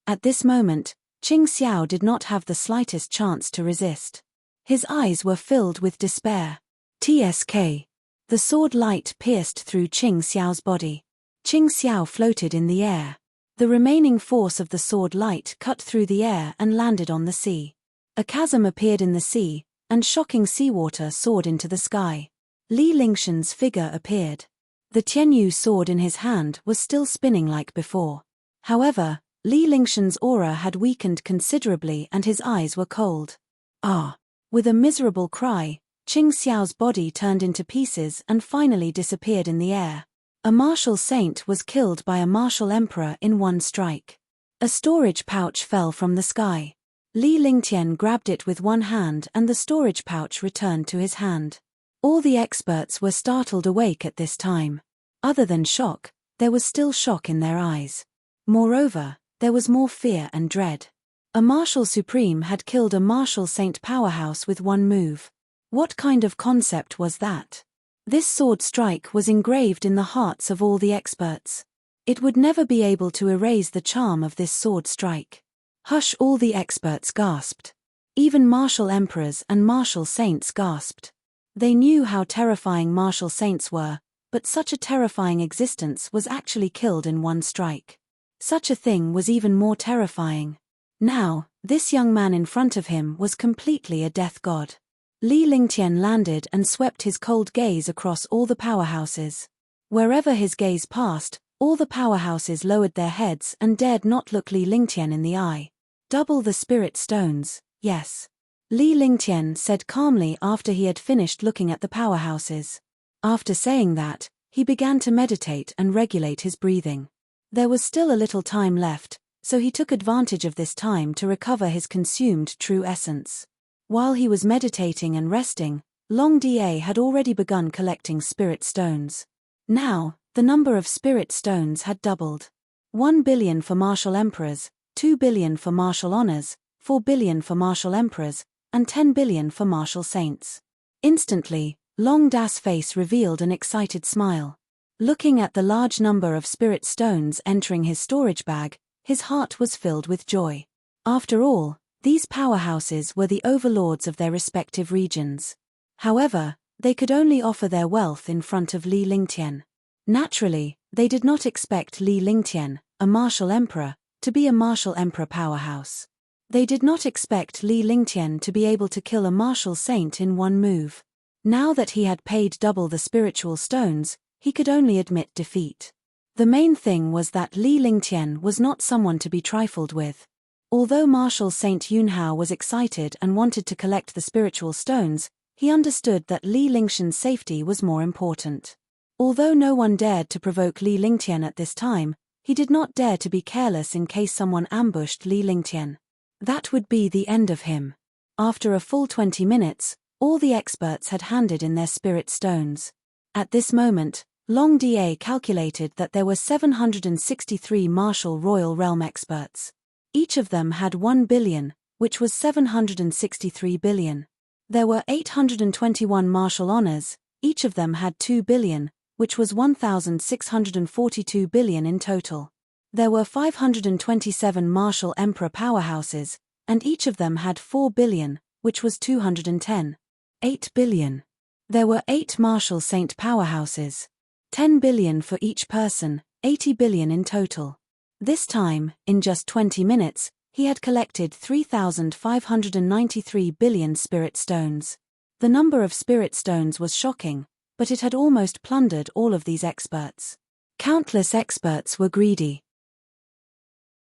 At this moment, Qing Xiao did not have the slightest chance to resist. His eyes were filled with despair. TSK. The sword light pierced through Qing Xiao's body. Qing Xiao floated in the air. The remaining force of the sword light cut through the air and landed on the sea. A chasm appeared in the sea, and shocking seawater soared into the sky. Li Lingshan's figure appeared. The Tianyu sword in his hand was still spinning like before. However, Li Lingshan's aura had weakened considerably and his eyes were cold. Ah! With a miserable cry, Qing Xiao's body turned into pieces and finally disappeared in the air. A martial saint was killed by a martial emperor in one strike. A storage pouch fell from the sky. Li Lingtian grabbed it with one hand and the storage pouch returned to his hand. All the experts were startled awake at this time. Other than shock, there was still shock in their eyes. Moreover, there was more fear and dread. A martial supreme had killed a martial saint powerhouse with one move. What kind of concept was that? This sword strike was engraved in the hearts of all the experts. It would never be able to erase the charm of this sword strike. Hush! All the experts gasped. Even martial emperors and martial saints gasped. They knew how terrifying martial saints were, but such a terrifying existence was actually killed in one strike. Such a thing was even more terrifying. Now, this young man in front of him was completely a death god. Li Lingtian landed and swept his cold gaze across all the powerhouses. Wherever his gaze passed, all the powerhouses lowered their heads and dared not look Li Lingtian in the eye. Double the spirit stones, yes. Li Lingtian said calmly after he had finished looking at the powerhouses. After saying that, he began to meditate and regulate his breathing. There was still a little time left, so he took advantage of this time to recover his consumed true essence. While he was meditating and resting, Long Da had already begun collecting spirit stones. Now, the number of spirit stones had doubled. 1 billion for martial emperors, 2 billion for martial honors, 4 billion for martial emperors, and 10 billion for martial saints. Instantly, Long Da's face revealed an excited smile. Looking at the large number of spirit stones entering his storage bag, his heart was filled with joy. After all, these powerhouses were the overlords of their respective regions. However, they could only offer their wealth in front of Li Lingtian. Naturally, they did not expect Li Lingtian, a martial emperor, to be a martial emperor powerhouse. They did not expect Li Lingtian to be able to kill a martial saint in one move. Now that he had paid double the spiritual stones, he could only admit defeat. The main thing was that Li Lingtian was not someone to be trifled with. Although martial Saint Yunhao was excited and wanted to collect the spiritual stones, he understood that Li Lingshan's safety was more important. Although no one dared to provoke Li Lingtian at this time, he did not dare to be careless in case someone ambushed Li Lingtian. That would be the end of him. After a full 20 minutes, all the experts had handed in their spirit stones. At this moment, Long Da calculated that there were 763 martial royal realm experts. Each of them had 1 billion, which was 763 billion. There were 821 martial honors, each of them had 2 billion, which was 1,642 billion in total. There were 527 martial emperor powerhouses, and each of them had 4 billion, which was 210. 8 billion. There were 8 martial saint powerhouses. 10 billion for each person, 80 billion in total. This time, in just 20 minutes, he had collected 3,593 billion spirit stones. The number of spirit stones was shocking, but it had almost plundered all of these experts. Countless experts were greedy.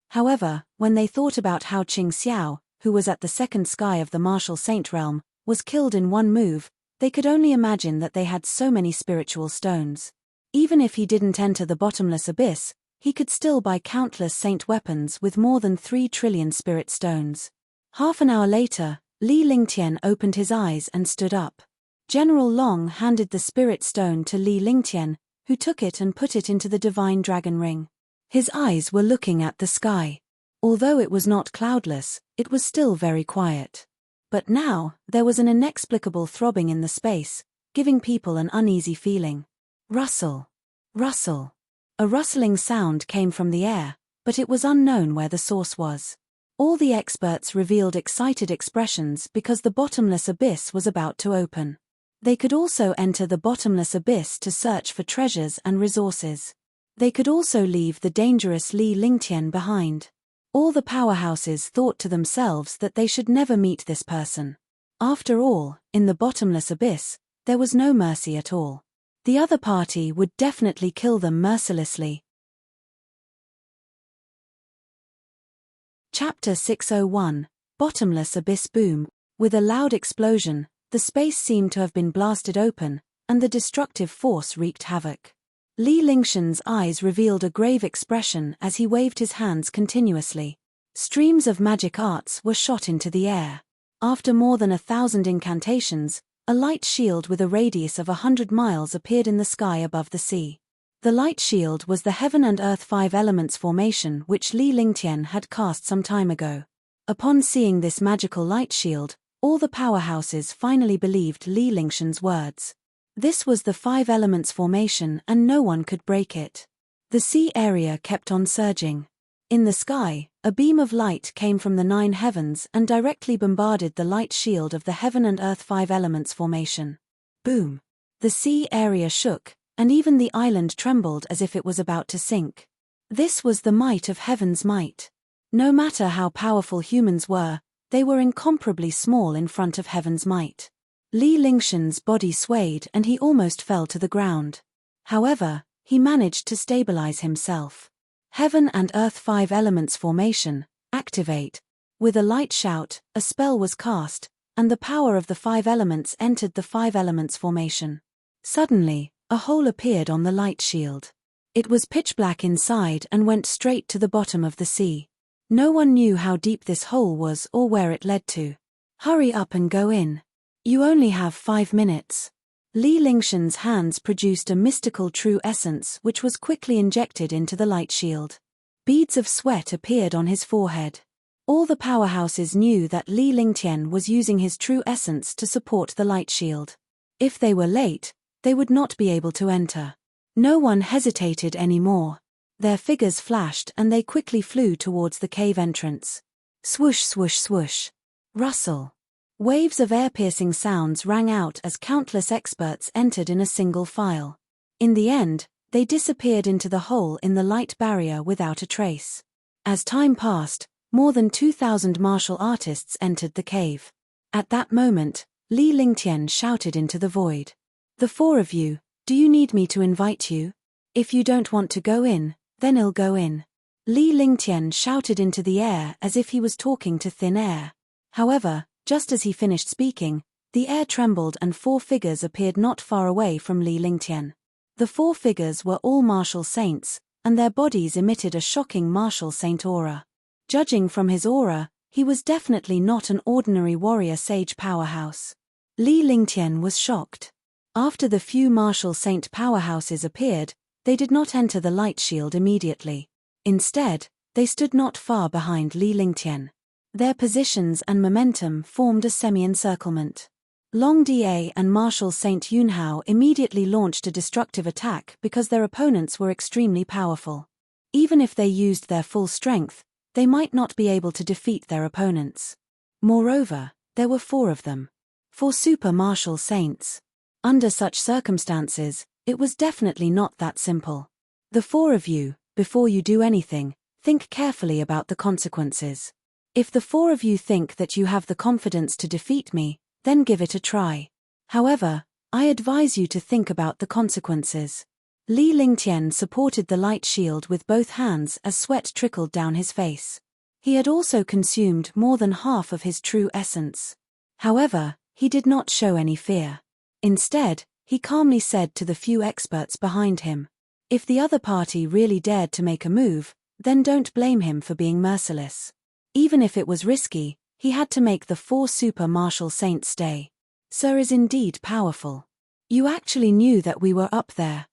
However, when they thought about how Qing Xiao, who was at the second sky of the martial saint realm, was killed in one move, they could only imagine that they had so many spiritual stones. Even if he didn't enter the bottomless abyss, he could still buy countless saint weapons with more than 3 trillion spirit stones. Half an hour later, Li Lingtian opened his eyes and stood up. General Long handed the spirit stone to Li Lingtian, who took it and put it into the divine dragon ring. His eyes were looking at the sky. Although it was not cloudless, it was still very quiet. But now, there was an inexplicable throbbing in the space, giving people an uneasy feeling. Rustle. Rustle. A rustling sound came from the air, but it was unknown where the source was. All the experts revealed excited expressions because the bottomless abyss was about to open. They could also enter the bottomless abyss to search for treasures and resources. They could also leave the dangerous Li Lingtian behind. All the powerhouses thought to themselves that they should never meet this person. After all, in the bottomless abyss, there was no mercy at all. The other party would definitely kill them mercilessly. Chapter 601, Bottomless Abyss Boom. With a loud explosion, the space seemed to have been blasted open, and the destructive force wreaked havoc. Li Lingtian's eyes revealed a grave expression as he waved his hands continuously. Streams of magic arts were shot into the air. After more than 1,000 incantations, a light shield with a radius of 100 miles appeared in the sky above the sea. The light shield was the Heaven and Earth 5 Elements formation which Li Lingtian had cast some time ago. Upon seeing this magical light shield, all the powerhouses finally believed Li Lingtian's words. This was the 5 Elements formation and no one could break it. The sea area kept on surging. In the sky, a beam of light came from the 9 heavens and directly bombarded the light shield of the Heaven and Earth 5 Elements formation. Boom! The sea area shook, and even the island trembled as if it was about to sink. This was the might of heaven's might. No matter how powerful humans were, they were incomparably small in front of heaven's might. Li Lingtian's body swayed and he almost fell to the ground. However, he managed to stabilize himself. Heaven and Earth 5 Elements formation, activate. With a light shout, a spell was cast, and the power of the 5 elements entered the 5 Elements formation. Suddenly, a hole appeared on the light shield. It was pitch black inside and went straight to the bottom of the sea. No one knew how deep this hole was or where it led to. Hurry up and go in. You only have 5 minutes. Li Lingtian's hands produced a mystical true essence which was quickly injected into the light shield. Beads of sweat appeared on his forehead. All the powerhouses knew that Li Lingtian was using his true essence to support the light shield. If they were late, they would not be able to enter. No one hesitated anymore. Their figures flashed and they quickly flew towards the cave entrance. Swoosh swoosh swoosh. Rustle. Waves of air-piercing sounds rang out as countless experts entered in a single file. In the end, they disappeared into the hole in the light barrier without a trace. As time passed, more than 2,000 martial artists entered the cave. At that moment, Li Lingtian shouted into the void. The 4 of you, do you need me to invite you? If you don't want to go in, then I'll go in. Li Lingtian shouted into the air as if he was talking to thin air. However, just as he finished speaking, the air trembled and 4 figures appeared not far away from Li Lingtian. The 4 figures were all martial saints, and their bodies emitted a shocking martial saint aura. Judging from his aura, he was definitely not an ordinary warrior sage powerhouse. Li Lingtian was shocked. After the few martial saint powerhouses appeared, they did not enter the light shield immediately. Instead, they stood not far behind Li Lingtian. Their positions and momentum formed a semi-encirclement. Long Da and Martial Saint Yunhao immediately launched a destructive attack because their opponents were extremely powerful. Even if they used their full strength, they might not be able to defeat their opponents. Moreover, there were 4 of them. 4 super martial saints. Under such circumstances, it was definitely not that simple. The 4 of you, before you do anything, think carefully about the consequences. If the 4 of you think that you have the confidence to defeat me, then give it a try. However, I advise you to think about the consequences. Li Lingtian supported the light shield with both hands as sweat trickled down his face. He had also consumed more than half of his true essence. However, he did not show any fear. Instead, he calmly said to the few experts behind him, "If the other party really dared to make a move, then don't blame him for being merciless." Even if it was risky, he had to make the 4 super martial saints stay. Sir is indeed powerful. You actually knew that we were up there.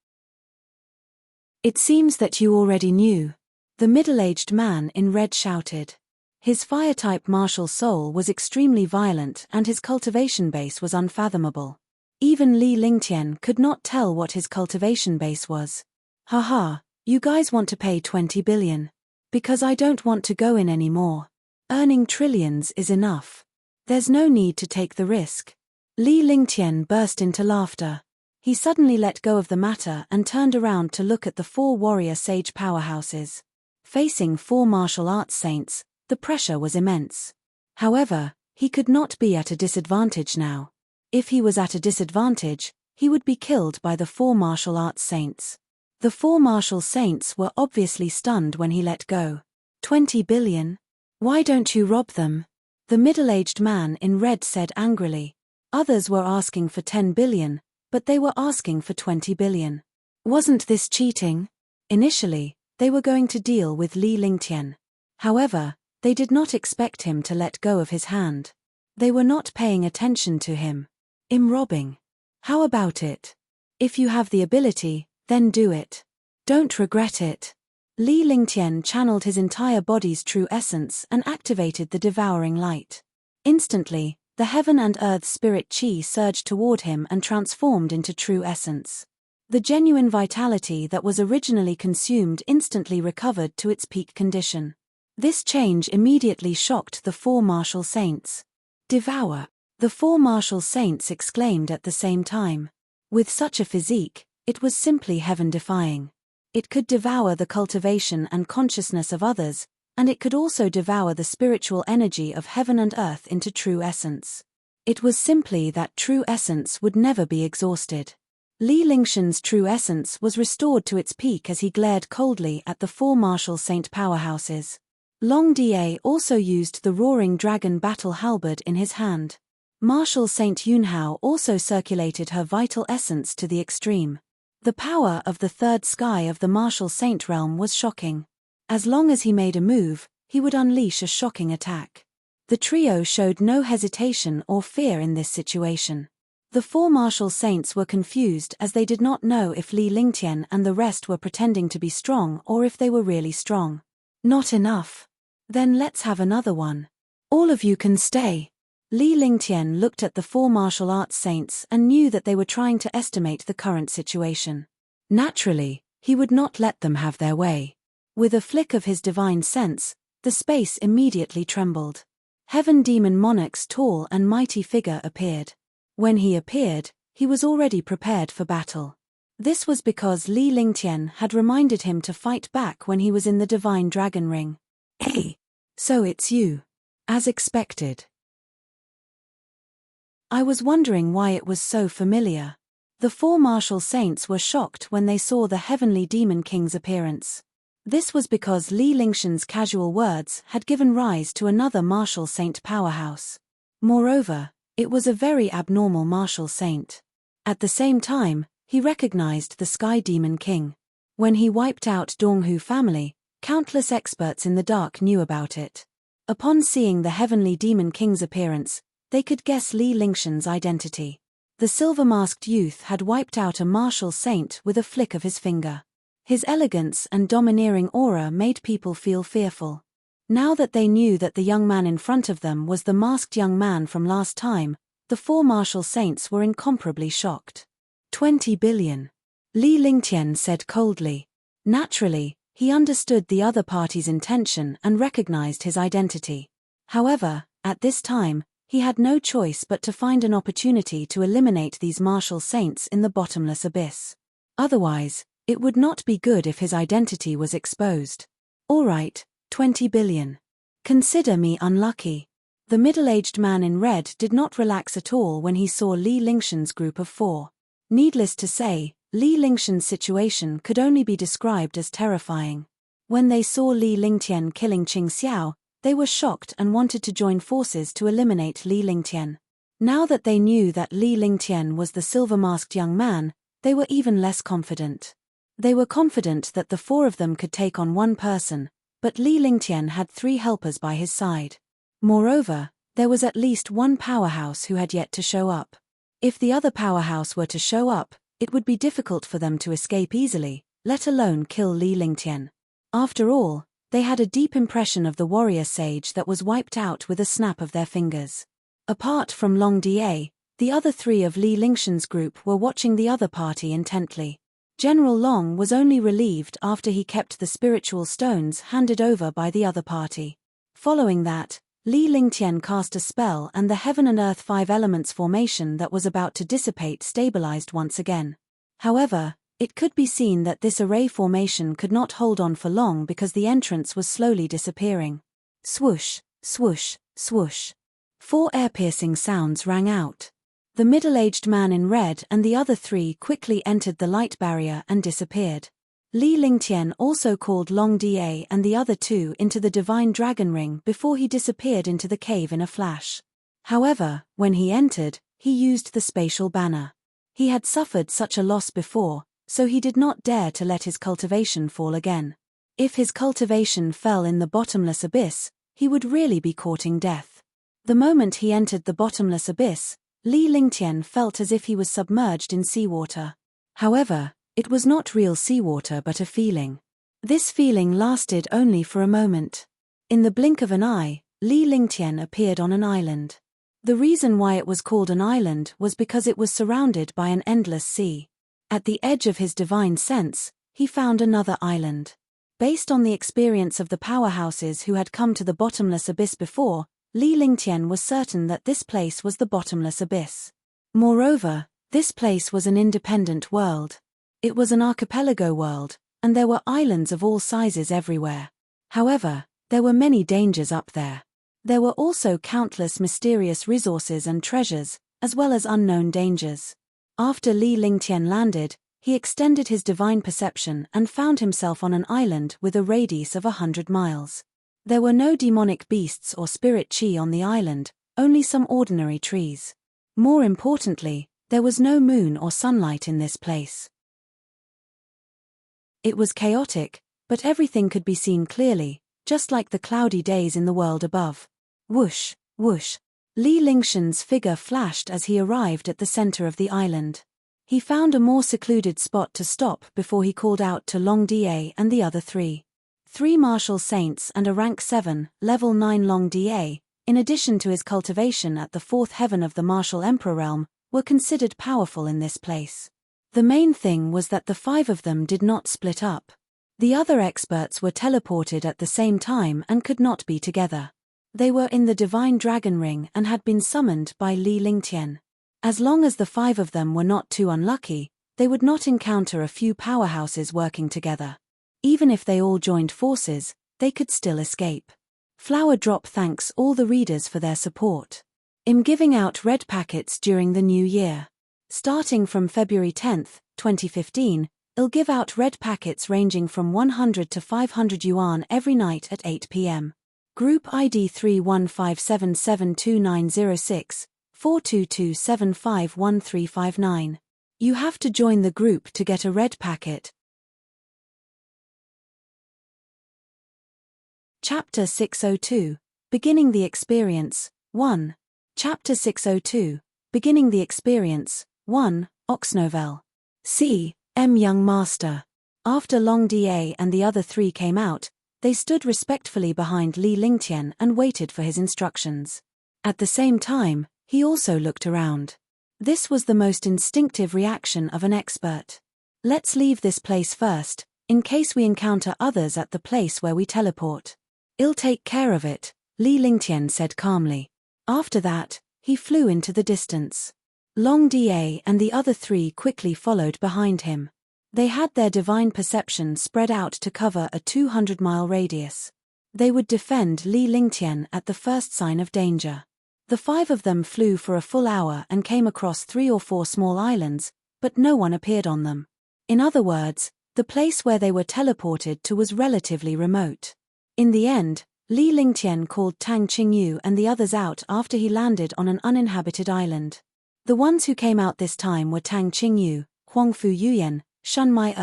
It seems that you already knew. The middle-aged man in red shouted. His fire-type martial soul was extremely violent and his cultivation base was unfathomable. Even Li Lingtian could not tell what his cultivation base was. Haha, you guys want to pay 20 billion. Because I don't want to go in anymore. Earning trillions is enough. There's no need to take the risk. Li Lingtian burst into laughter. He suddenly let go of the matter and turned around to look at the 4 warrior sage powerhouses. Facing 4 martial arts saints, the pressure was immense. However, he could not be at a disadvantage now. If he was at a disadvantage, he would be killed by the 4 martial arts saints. The 4 martial saints were obviously stunned when he let go. 20 billion? Why don't you rob them? The middle-aged man in red said angrily. Others were asking for 10 billion, but they were asking for 20 billion. Wasn't this cheating? Initially, they were going to deal with Li Lingtian. However, they did not expect him to let go of his hand. They were not paying attention to him. Robbing. How about it? If you have the ability, then do it. Don't regret it. Li Lingtian channeled his entire body's true essence and activated the devouring light. Instantly, the heaven and earth spirit chi surged toward him and transformed into true essence. The genuine vitality that was originally consumed instantly recovered to its peak condition. This change immediately shocked the 4 martial saints. Devour! The 4 martial saints exclaimed at the same time. With such a physique, it was simply heaven-defying. It could devour the cultivation and consciousness of others, and it could also devour the spiritual energy of heaven and earth into true essence. It was simply that true essence would never be exhausted. Li Lingtian's true essence was restored to its peak as he glared coldly at the 4 martial saint powerhouses. Long Da also used the roaring dragon battle halberd in his hand. Martial Saint Yunhao also circulated her vital essence to the extreme. The power of the third sky of the martial saint realm was shocking. As long as he made a move, he would unleash a shocking attack. The trio showed no hesitation or fear in this situation. The 4 martial saints were confused as they did not know if Li Lingtian and the rest were pretending to be strong or if they were really strong. Not enough. Then let's have another one. All of you can stay. Li Lingtian looked at the 4 martial arts saints and knew that they were trying to estimate the current situation. Naturally, he would not let them have their way. With a flick of his divine sense, the space immediately trembled. Heaven Demon Monarch's tall and mighty figure appeared. When he appeared, he was already prepared for battle. This was because Li Lingtian had reminded him to fight back when he was in the Divine Dragon Ring. Hey! So it's you. As expected. I was wondering why it was so familiar. The 4 martial saints were shocked when they saw the Heavenly Demon King's appearance. This was because Li Lingtian's casual words had given rise to another martial saint powerhouse. Moreover, it was a very abnormal martial saint. At the same time, he recognized the Sky Demon King. When he wiped out Donghu family, countless experts in the dark knew about it. Upon seeing the Heavenly Demon King's appearance, they could guess Li Lingtian's identity. The silver-masked youth had wiped out a martial saint with a flick of his finger. His elegance and domineering aura made people feel fearful. Now that they knew that the young man in front of them was the masked young man from last time, the 4 martial saints were incomparably shocked. 20 billion. Li Lingtian said coldly. Naturally, he understood the other party's intention and recognized his identity. However, at this time, he had no choice but to find an opportunity to eliminate these martial saints in the bottomless abyss. Otherwise, it would not be good if his identity was exposed. All right, 20 billion. Consider me unlucky. The middle-aged man in red did not relax at all when he saw Li Lingtian's group of 4. Needless to say, Li Lingtian's situation could only be described as terrifying. When they saw Li Lingtian killing Qing Xiao, they were shocked and wanted to join forces to eliminate Li Lingtian. Now that they knew that Li Lingtian was the silver-masked young man, they were even less confident. They were confident that the 4 of them could take on one person, but Li Lingtian had 3 helpers by his side. Moreover, there was at least one powerhouse who had yet to show up. If the other powerhouse were to show up, it would be difficult for them to escape easily, let alone kill Li Lingtian. After all, they had a deep impression of the warrior sage that was wiped out with a snap of their fingers. Apart from Long Da, the other 3 of Li Lingtian's group were watching the other party intently. General Long was only relieved after he kept the spiritual stones handed over by the other party. Following that, Li Lingtian cast a spell and the heaven and earth 5 elements formation that was about to dissipate stabilized once again. However, it could be seen that this array formation could not hold on for long because the entrance was slowly disappearing. Swoosh, swoosh, swoosh. 4 ear-piercing sounds rang out. The middle-aged man in red and the other 3 quickly entered the light barrier and disappeared. Li Lingtian also called Long Da and the other 2 into the divine dragon ring before he disappeared into the cave in a flash. However, when he entered, he used the spatial banner. He had suffered such a loss before, so he did not dare to let his cultivation fall again. If his cultivation fell in the bottomless abyss, he would really be courting death. The moment he entered the bottomless abyss, Li Lingtian felt as if he was submerged in seawater. However, it was not real seawater but a feeling. This feeling lasted only for a moment. In the blink of an eye, Li Lingtian appeared on an island. The reason why it was called an island was because it was surrounded by an endless sea. At the edge of his divine sense, he found another island. Based on the experience of the powerhouses who had come to the bottomless abyss before, Li Lingtian was certain that this place was the bottomless abyss. Moreover, this place was an independent world. It was an archipelago world, and there were islands of all sizes everywhere. However, there were many dangers up there. There were also countless mysterious resources and treasures, as well as unknown dangers. After Li Lingtian landed, he extended his divine perception and found himself on an island with a radius of 100 miles. There were no demonic beasts or spirit chi on the island, only some ordinary trees. More importantly, there was no moon or sunlight in this place. It was chaotic, but everything could be seen clearly, just like the cloudy days in the world above. Whoosh, whoosh. Li Lingtian's figure flashed as he arrived at the center of the island. He found a more secluded spot to stop before he called out to Long Da and the other 3. 3 martial saints and a rank 7, level 9 Long Da, in addition to his cultivation at the 4th heaven of the martial emperor realm, were considered powerful in this place. The main thing was that the 5 of them did not split up. The other experts were teleported at the same time and could not be together. They were in the divine dragon ring and had been summoned by Li Lingtian. As long as the 5 of them were not too unlucky, they would not encounter a few powerhouses working together. Even if they all joined forces, they could still escape. Flower Drop thanks all the readers for their support. I'm giving out red packets during the new year. Starting from February 10, 2015, I'll give out red packets ranging from 100 to 500 yuan every night at 8 p.m. Group ID 315772906422751359. You have to join the group to get a red packet. Chapter 602, Beginning the Experience, 1. Chapter 602, Beginning the Experience, 1, Oxnovel. C. M. Young Master. After Long Da and the other 3 came out, they stood respectfully behind Li Lingtian and waited for his instructions. At the same time, he also looked around. This was the most instinctive reaction of an expert. Let's leave this place first, in case we encounter others at the place where we teleport. I'll take care of it, Li Lingtian said calmly. After that, he flew into the distance. Long Da and the other 3 quickly followed behind him. They had their divine perception spread out to cover a 200-mile radius. They would defend Li Lingtian at the first sign of danger. The 5 of them flew for a full hour and came across 3 or 4 small islands, but no one appeared on them. In other words, the place where they were teleported to was relatively remote. In the end, Li Lingtian called Tang Qingyu and the others out after he landed on an uninhabited island. The ones who came out this time were Tang Qingyu, Huangfu Yuyan, Shun Mai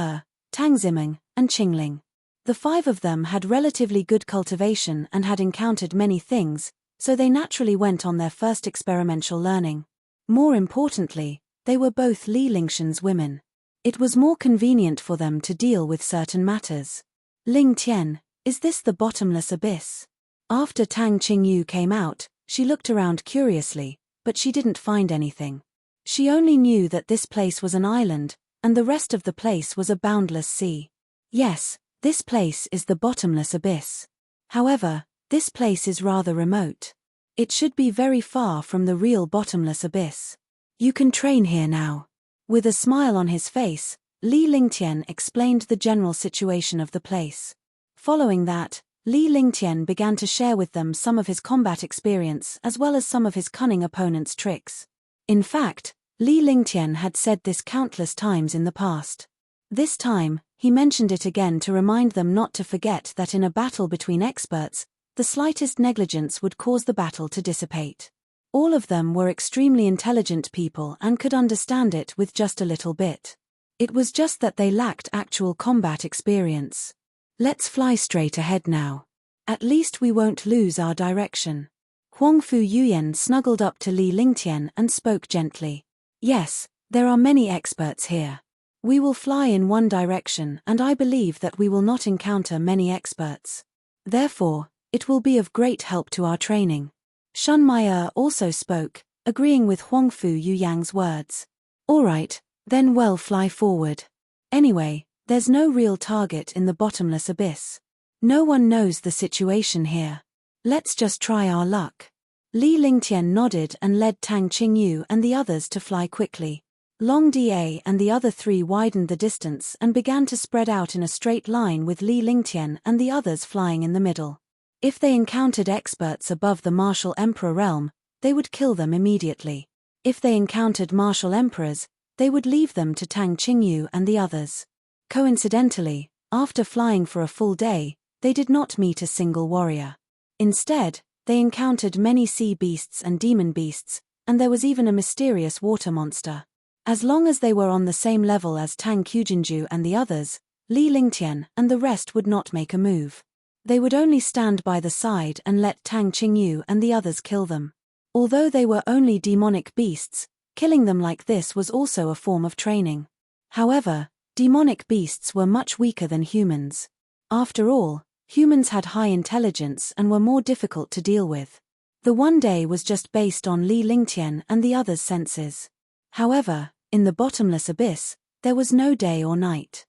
Tang Zimeng, and Qingling. The 5 of them had relatively good cultivation and had encountered many things, so they naturally went on their first experimental learning. More importantly, they were both Li Lingtian's women. It was more convenient for them to deal with certain matters. Lingtian, is this the bottomless abyss? After Tang Qingyu came out, she looked around curiously, but she didn't find anything. She only knew that this place was an island, and the rest of the place was a boundless sea. Yes, this place is the bottomless abyss. However, This place is rather remote. It should be very far from the real bottomless abyss. You can train here now. With a smile on his face, Li Lingtian explained the general situation of the place. Following that, Li Lingtian began to share with them some of his combat experience as well as some of his cunning opponent's tricks. In fact, Li Lingtian had said this countless times in the past. This time, he mentioned it again to remind them not to forget that in a battle between experts, the slightest negligence would cause the battle to dissipate. All of them were extremely intelligent people and could understand it with just a little bit. It was just that they lacked actual combat experience. Let's fly straight ahead now. At least we won't lose our direction. Huangfu Yuyan snuggled up to Li Lingtian and spoke gently. Yes, there are many experts here. We will fly in one direction and I believe that we will not encounter many experts. Therefore, it will be of great help to our training. Shun Maier also spoke, agreeing with Huangfu Yuyang's words. All right, then we'll fly forward. Anyway, there's no real target in the bottomless abyss. No one knows the situation here. Let's just try our luck. Li Lingtian nodded and led Tang Qingyu and the others to fly quickly. Long Da and the other three widened the distance and began to spread out in a straight line with Li Lingtian and the others flying in the middle. If they encountered experts above the martial emperor realm, they would kill them immediately. If they encountered martial emperors, they would leave them to Tang Qingyu and the others. Coincidentally, after flying for a full day, they did not meet a single warrior. Instead, they encountered many sea beasts and demon beasts, and there was even a mysterious water monster. As long as they were on the same level as Tang Qujinju and the others, Li Lingtian and the rest would not make a move. They would only stand by the side and let Tang Qingyu and the others kill them. Although they were only demonic beasts, killing them like this was also a form of training. However, demonic beasts were much weaker than humans. After all, humans had high intelligence and were more difficult to deal with. The one day was just based on Li Lingtian and the others' senses. However, in the bottomless abyss, there was no day or night.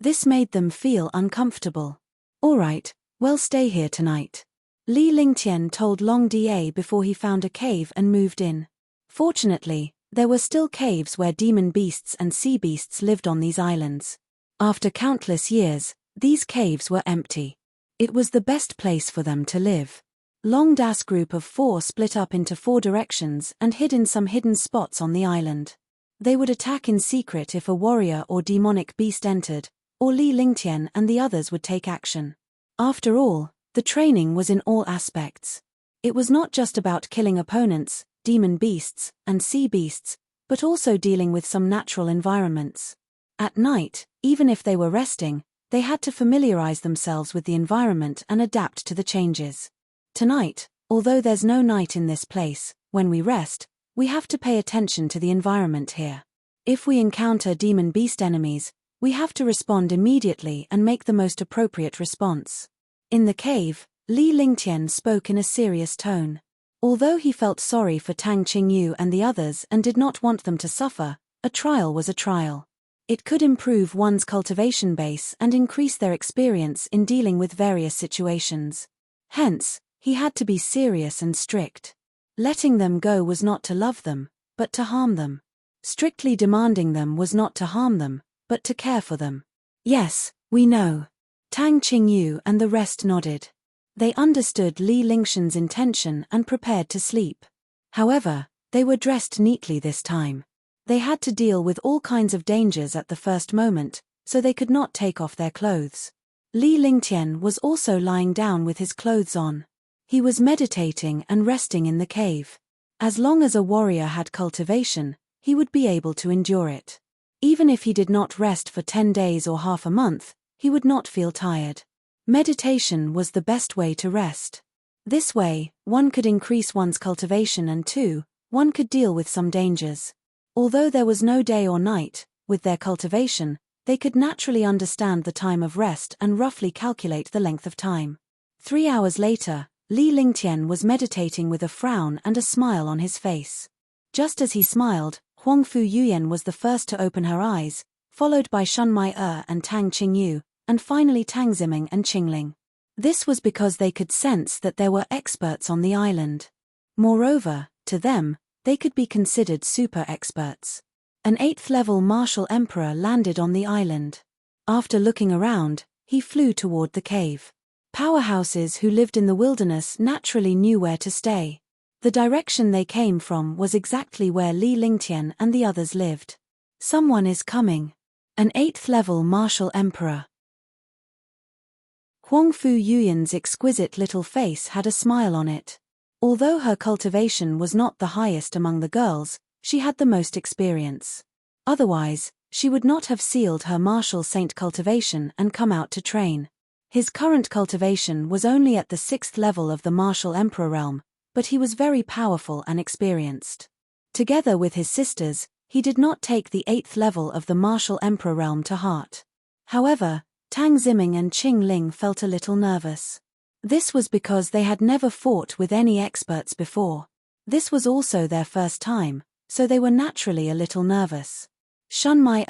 This made them feel uncomfortable. All right, we'll stay here tonight. Li Lingtian told Long Da before he found a cave and moved in. Fortunately, there were still caves where demon beasts and sea beasts lived on these islands. After countless years, these caves were empty. It was the best place for them to live. Long Da's group of 4 split up into 4 directions and hid in some hidden spots on the island. They would attack in secret if a warrior or demonic beast entered, or Li Lingtian and the others would take action. After all, the training was in all aspects. It was not just about killing opponents, demon beasts, and sea beasts, but also dealing with some natural environments. At night, even if they were resting, they had to familiarize themselves with the environment and adapt to the changes. Tonight, although there's no night in this place, when we rest, we have to pay attention to the environment here. If we encounter demon beast enemies, we have to respond immediately and make the most appropriate response. In the cave, Li Lingtian spoke in a serious tone. Although he felt sorry for Tang Qingyu and the others and did not want them to suffer, a trial was a trial. It could improve one's cultivation base and increase their experience in dealing with various situations. Hence, he had to be serious and strict. Letting them go was not to love them, but to harm them. Strictly demanding them was not to harm them, but to care for them. Yes, we know. Tang Qingyu and the rest nodded. They understood Li Lingtian's intention and prepared to sleep. However, they were dressed neatly this time. They had to deal with all kinds of dangers at the first moment, so they could not take off their clothes. Li Lingtian was also lying down with his clothes on. He was meditating and resting in the cave. As long as a warrior had cultivation, he would be able to endure it. Even if he did not rest for 10 days or half a month, he would not feel tired. Meditation was the best way to rest. This way, one could increase one's cultivation and 2, one could deal with some dangers. Although there was no day or night, with their cultivation, they could naturally understand the time of rest and roughly calculate the length of time. 3 hours later, Li Lingtian was meditating with a frown and a smile on his face. Just as he smiled, Huangfu Yuyan was the first to open her eyes, followed by Shun Maier and Tang Qingyu, and finally Tang Ziming and Qingling. This was because they could sense that there were experts on the island. Moreover, to them, they could be considered super experts. An 8th-level martial emperor landed on the island. After looking around, he flew toward the cave. Powerhouses who lived in the wilderness naturally knew where to stay. The direction they came from was exactly where Li Lingtian and the others lived. Someone is coming. An 8th-level martial emperor. Huang Fu Yuyan's exquisite little face had a smile on it. Although her cultivation was not the highest among the girls, she had the most experience. Otherwise, she would not have sealed her martial saint cultivation and come out to train. His current cultivation was only at the 6th level of the martial emperor realm, but he was very powerful and experienced. Together with his sisters, he did not take the 8th level of the martial emperor realm to heart. However, Tang Ziming and Qing Ling felt a little nervous. This was because they had never fought with any experts before. This was also their first time, so they were naturally a little nervous. Shun Mai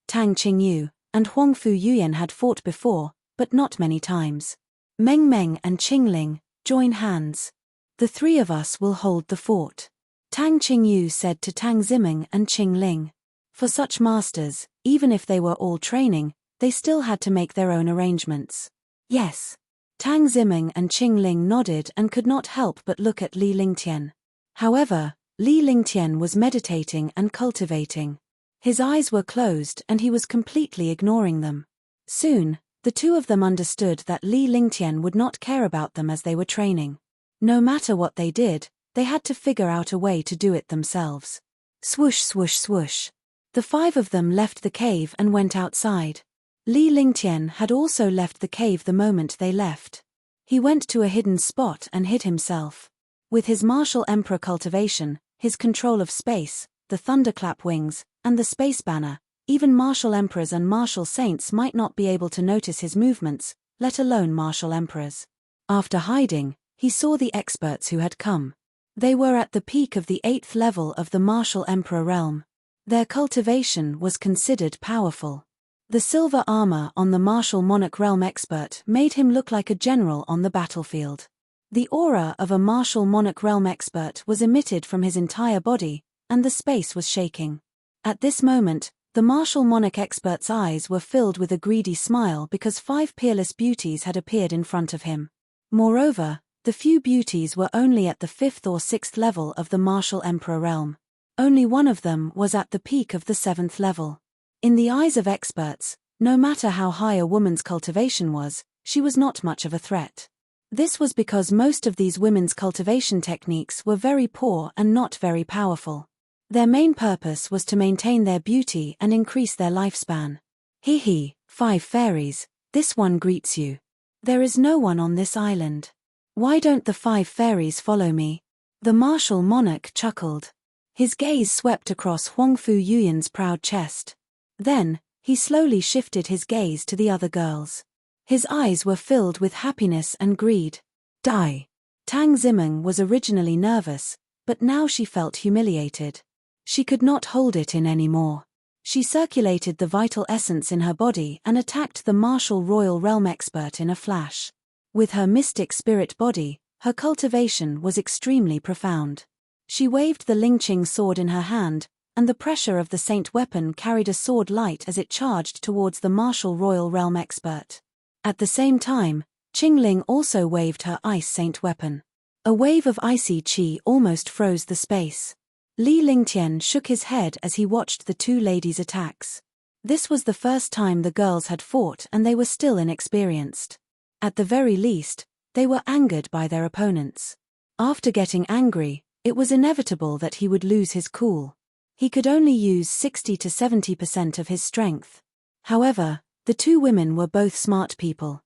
Tang Qingyu, and Huang Fu Yuyan had fought before, but not many times. Meng Meng and Qing Ling, join hands. The three of us will hold the fort. Tang Qingyu said to Tang Ziming and Qing Ling. For such masters, even if they were all training, they still had to make their own arrangements. Yes. Tang Ziming and Qing Ling nodded and could not help but look at Li Lingtian. However, Li Lingtian was meditating and cultivating. His eyes were closed and he was completely ignoring them. Soon, the two of them understood that Li Lingtian would not care about them as they were training. No matter what they did, they had to figure out a way to do it themselves. Swoosh swoosh swoosh. The five of them left the cave and went outside. Li Lingtian had also left the cave the moment they left. He went to a hidden spot and hid himself. With his martial emperor cultivation, his control of space, the thunderclap wings, and the space banner, even martial emperors and martial saints might not be able to notice his movements, let alone martial emperors. After hiding, he saw the experts who had come. They were at the peak of the 8th level of the martial emperor realm. Their cultivation was considered powerful. The silver armor on the martial monarch realm expert made him look like a general on the battlefield. The aura of a martial monarch realm expert was emitted from his entire body, and the space was shaking. At this moment, the martial monarch expert's eyes were filled with a greedy smile because 5 peerless beauties had appeared in front of him. Moreover, the few beauties were only at the 5th or 6th level of the martial emperor realm. Only one of them was at the peak of the 7th level. In the eyes of experts, no matter how high a woman's cultivation was, she was not much of a threat. This was because most of these women's cultivation techniques were very poor and not very powerful. Their main purpose was to maintain their beauty and increase their lifespan. Hee 5 fairies, this one greets you. There is no one on this island. Why don't the 5 fairies follow me? The martial monarch chuckled. His gaze swept across Huang Fu Yuyan's proud chest. Then, he slowly shifted his gaze to the other girls. His eyes were filled with happiness and greed. Die. Tang Ziming was originally nervous, but now she felt humiliated. She could not hold it in anymore. She circulated the vital essence in her body and attacked the martial royal realm expert in a flash. With her mystic spirit body, her cultivation was extremely profound. She waved the Lingqing sword in her hand, and the pressure of the saint weapon carried a sword light as it charged towards the martial royal realm expert. At the same time, Qing Ling also waved her ice saint weapon. A wave of icy qi almost froze the space. Li Lingtian shook his head as he watched the two ladies' attacks. This was the first time the girls had fought and they were still inexperienced. At the very least, they were angered by their opponents. After getting angry, it was inevitable that he would lose his cool. He could only use 60 to 70% of his strength. However, the two women were both smart people.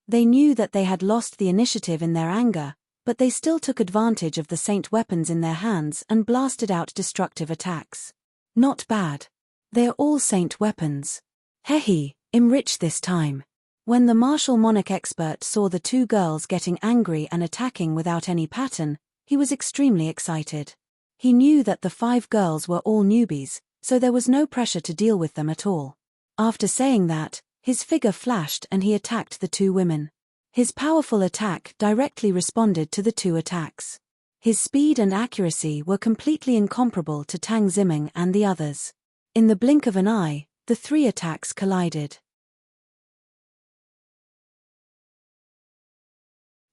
They knew that they had lost the initiative in their anger, but they still took advantage of the saint weapons in their hands and blasted out destructive attacks. Not bad. They're all saint weapons. Hehe, enrich this time. When the martial monarch expert saw the two girls getting angry and attacking without any pattern, he was extremely excited. He knew that the 5 girls were all newbies, so there was no pressure to deal with them at all. After saying that, His figure flashed and he attacked the two women. His powerful attack directly responded to the two attacks. His speed and accuracy were completely incomparable to Tang Ziming and the others. In the blink of an eye, the three attacks collided.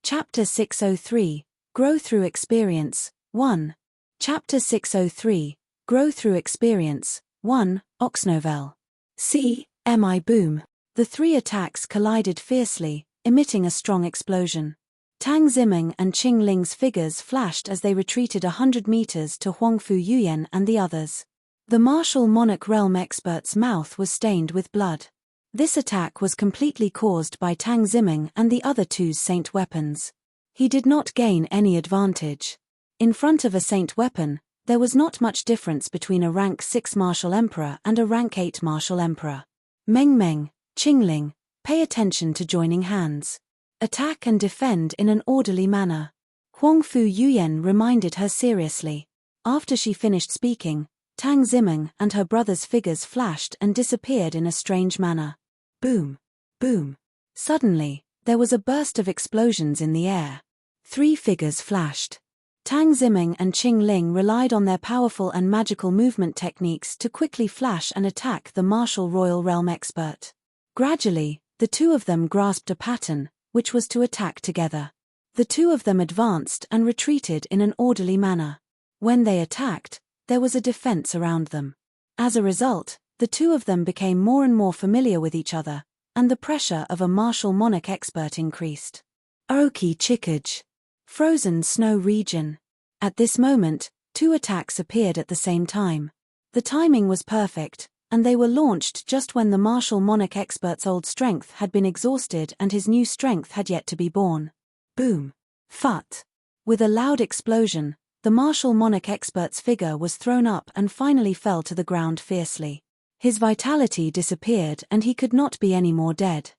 Chapter 603, Grow Through Experience, 1. Chapter 603, Grow Through Experience, 1, Oxnovel. C.M.I. Boom. The three attacks collided fiercely, emitting a strong explosion. Tang Ziming and Qing Ling's figures flashed as they retreated 100 meters to Huangfu Yuyan and the others. The martial monarch realm expert's mouth was stained with blood. This attack was completely caused by Tang Ziming and the other two's saint weapons. He did not gain any advantage. In front of a saint weapon, there was not much difference between a rank 6 martial emperor and a rank 8 martial emperor. Meng Meng, Qingling, pay attention to joining hands. Attack and defend in an orderly manner. Huangfu Yuyan reminded her seriously. After she finished speaking, Tang Ziming and her brother's figures flashed and disappeared in a strange manner. Boom! Boom! Suddenly, there was a burst of explosions in the air. Three figures flashed. Tang Ziming and Qing Ling relied on their powerful and magical movement techniques to quickly flash and attack the martial royal realm expert. Gradually, the two of them grasped a pattern, which was to attack together. The two of them advanced and retreated in an orderly manner. When they attacked, there was a defense around them. As a result, the two of them became more and more familiar with each other, and the pressure of a martial monarch expert increased. Aoki Chikage. Frozen snow region. At this moment, two attacks appeared at the same time. The timing was perfect, and they were launched just when the martial monarch expert's old strength had been exhausted and his new strength had yet to be born. Boom! Phut! With a loud explosion, the martial monarch expert's figure was thrown up and finally fell to the ground fiercely. His vitality disappeared and he could not be any more dead.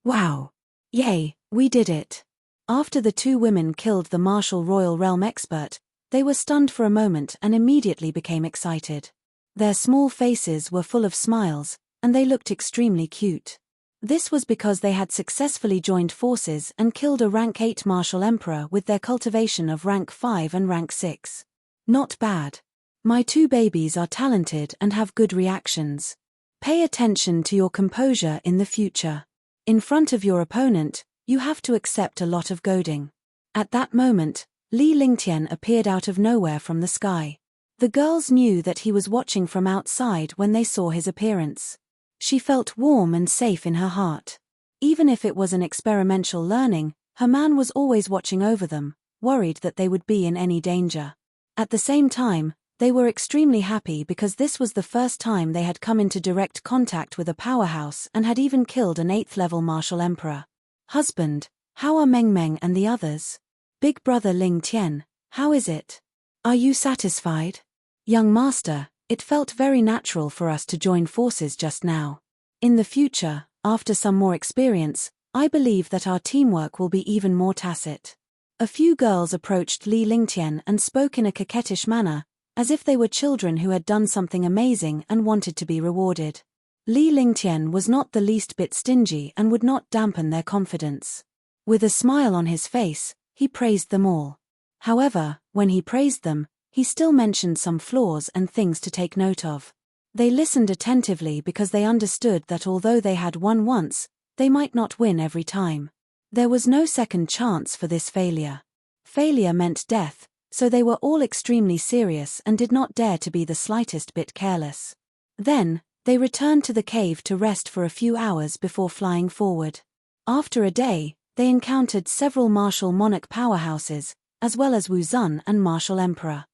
Wow! Yay, we did it! After the two women killed the martial royal realm expert, they were stunned for a moment and immediately became excited. Their small faces were full of smiles, and they looked extremely cute. This was because they had successfully joined forces and killed a rank 8 martial emperor with their cultivation of rank 5 and rank 6. Not bad. My two babies are talented and have good reactions. Pay attention to your composure in the future. In front of your opponent, you have to accept a lot of goading. At that moment, Li Lingtian appeared out of nowhere from the sky. The girls knew that he was watching from outside when they saw his appearance. She felt warm and safe in her heart. Even if it was an experimental learning, her man was always watching over them, worried that they would be in any danger. At the same time, they were extremely happy because this was the first time they had come into direct contact with a powerhouse and had even killed an 8th level martial emperor. Husband, how are Meng Meng and the others? Big brother Ling Tian, how is it? Are you satisfied? Young master, it felt very natural for us to join forces just now. In the future, after some more experience, I believe that our teamwork will be even more tacit. A few girls approached Li Lingtian and spoke in a coquettish manner, as if they were children who had done something amazing and wanted to be rewarded. Li Lingtian was not the least bit stingy and would not dampen their confidence. With a smile on his face, he praised them all. However, when he praised them, he still mentioned some flaws and things to take note of. They listened attentively because they understood that although they had won once, they might not win every time. There was no second chance for this failure. Failure meant death, so they were all extremely serious and did not dare to be the slightest bit careless. Then, they returned to the cave to rest for a few hours before flying forward. After a day, they encountered several martial monarch powerhouses, as well as Wu Zun and martial emperor.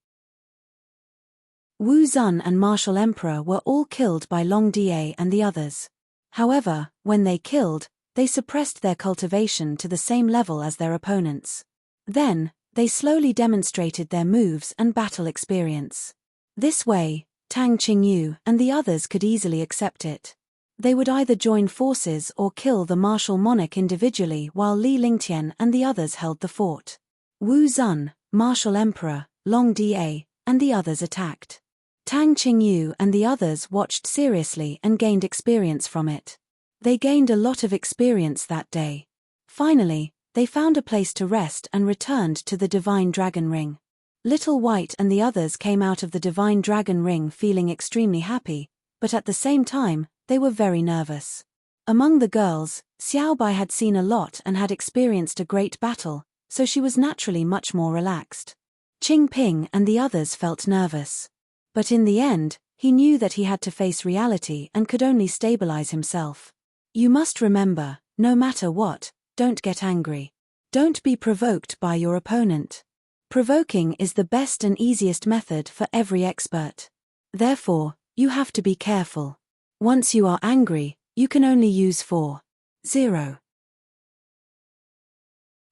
Wu Zun and martial emperor were all killed by Long Da and the others. However, when they killed, they suppressed their cultivation to the same level as their opponents. Then, they slowly demonstrated their moves and battle experience. This way, Tang Qingyu and the others could easily accept it. They would either join forces or kill the martial monarch individually while Li Lingtian and the others held the fort. Wu Zun, martial emperor, Long Da, and the others attacked. Tang Qingyu and the others watched seriously and gained experience from it. They gained a lot of experience that day. Finally, they found a place to rest and returned to the Divine Dragon Ring. Little White and the others came out of the Divine Dragon Ring feeling extremely happy, but at the same time, they were very nervous. Among the girls, Xiaobai had seen a lot and had experienced a great battle, so she was naturally much more relaxed. Qingping and the others felt nervous. But in the end, he knew that he had to face reality and could only stabilize himself. You must remember, no matter what, don't get angry. Don't be provoked by your opponent. Provoking is the best and easiest method for every expert. Therefore, you have to be careful. Once you are angry, you can only use 4-0.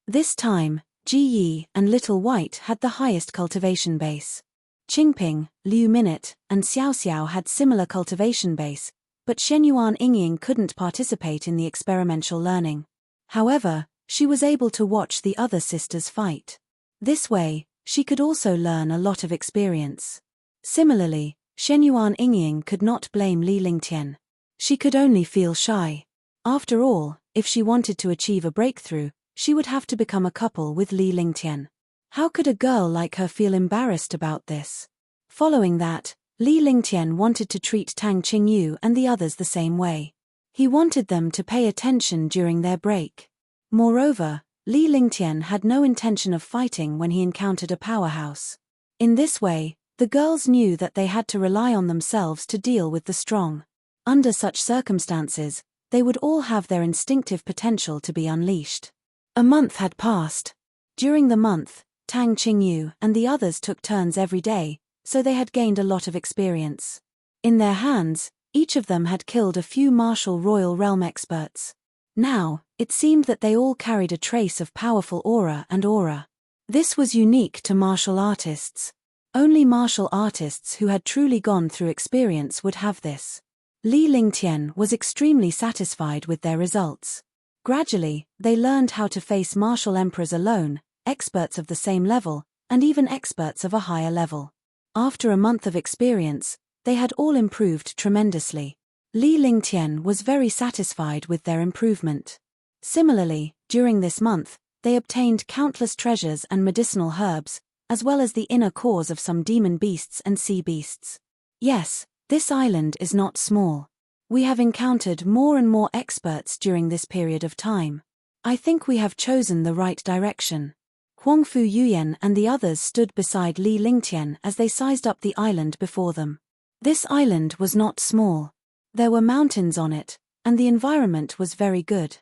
This time, Ji Yi and Little White had the highest cultivation base. Qingping, Liu Minute, and Xiao Xiao had similar cultivation base, but Shenyuan Yingying couldn't participate in the experimental learning. However, she was able to watch the other sisters fight. This way, she could also learn a lot of experience. Similarly, Shenyuan Yingying could not blame Li Lingtian. She could only feel shy. After all, if she wanted to achieve a breakthrough, she would have to become a couple with Li Lingtian. How could a girl like her feel embarrassed about this? Following that, Li Lingtian wanted to treat Tang Qingyu and the others the same way. He wanted them to pay attention during their break. Moreover, Li Lingtian had no intention of fighting when he encountered a powerhouse. In this way, the girls knew that they had to rely on themselves to deal with the strong. Under such circumstances, they would all have their instinctive potential to be unleashed. A month had passed. During the month, Tang Qingyu and the others took turns every day, so they had gained a lot of experience. In their hands, each of them had killed a few martial royal realm experts. Now, it seemed that they all carried a trace of powerful aura and aura. This was unique to martial artists. Only martial artists who had truly gone through experience would have this. Li Lingtian was extremely satisfied with their results. Gradually, they learned how to face martial emperors alone, experts of the same level, and even experts of a higher level. After a month of experience, they had all improved tremendously. Li Lingtian was very satisfied with their improvement. Similarly, during this month, they obtained countless treasures and medicinal herbs, as well as the inner cores of some demon beasts and sea beasts. Yes, this island is not small. We have encountered more and more experts during this period of time. I think we have chosen the right direction. Huangfu Yuyan and the others stood beside Li Lingtian as they sized up the island before them. This island was not small. There were mountains on it, and the environment was very good.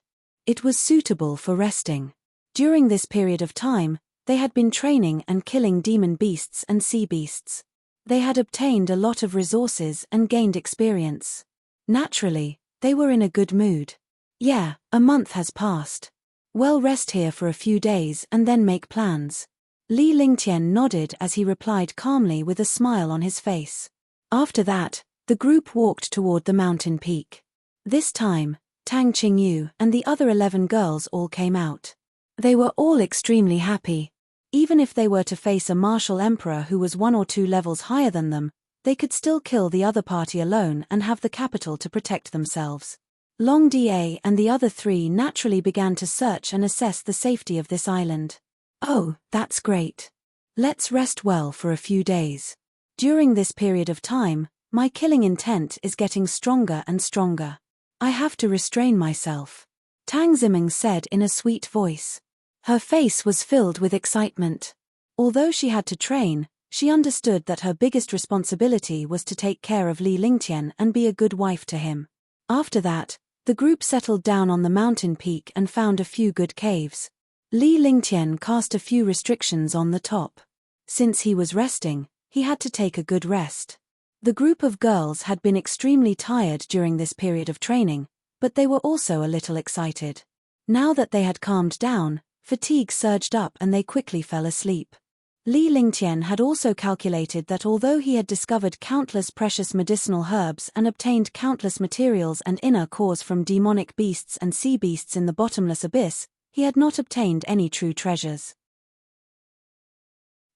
It was suitable for resting. During this period of time, they had been training and killing demon beasts and sea beasts. They had obtained a lot of resources and gained experience. Naturally, they were in a good mood. Yeah, a month has passed. Well, rest here for a few days and then make plans. Li Lingtian nodded as he replied calmly with a smile on his face. After that, the group walked toward the mountain peak. This time, Tang Qingyu and the other 11 girls all came out. They were all extremely happy. Even if they were to face a martial emperor who was 1 or 2 levels higher than them, they could still kill the other party alone and have the capital to protect themselves. Long Da and the other 3 naturally began to search and assess the safety of this island. Oh, that's great. Let's rest well for a few days. During this period of time, my killing intent is getting stronger and stronger. I have to restrain myself. Tang Ziming said in a sweet voice. Her face was filled with excitement. Although she had to train, she understood that her biggest responsibility was to take care of Li Lingtian and be a good wife to him. After that, the group settled down on the mountain peak and found a few good caves. Li Lingtian cast a few restrictions on the top. Since he was resting, he had to take a good rest. The group of girls had been extremely tired during this period of training, but they were also a little excited. Now that they had calmed down, fatigue surged up and they quickly fell asleep. Li Lingtian had also calculated that although he had discovered countless precious medicinal herbs and obtained countless materials and inner cores from demonic beasts and sea beasts in the bottomless abyss, he had not obtained any true treasures.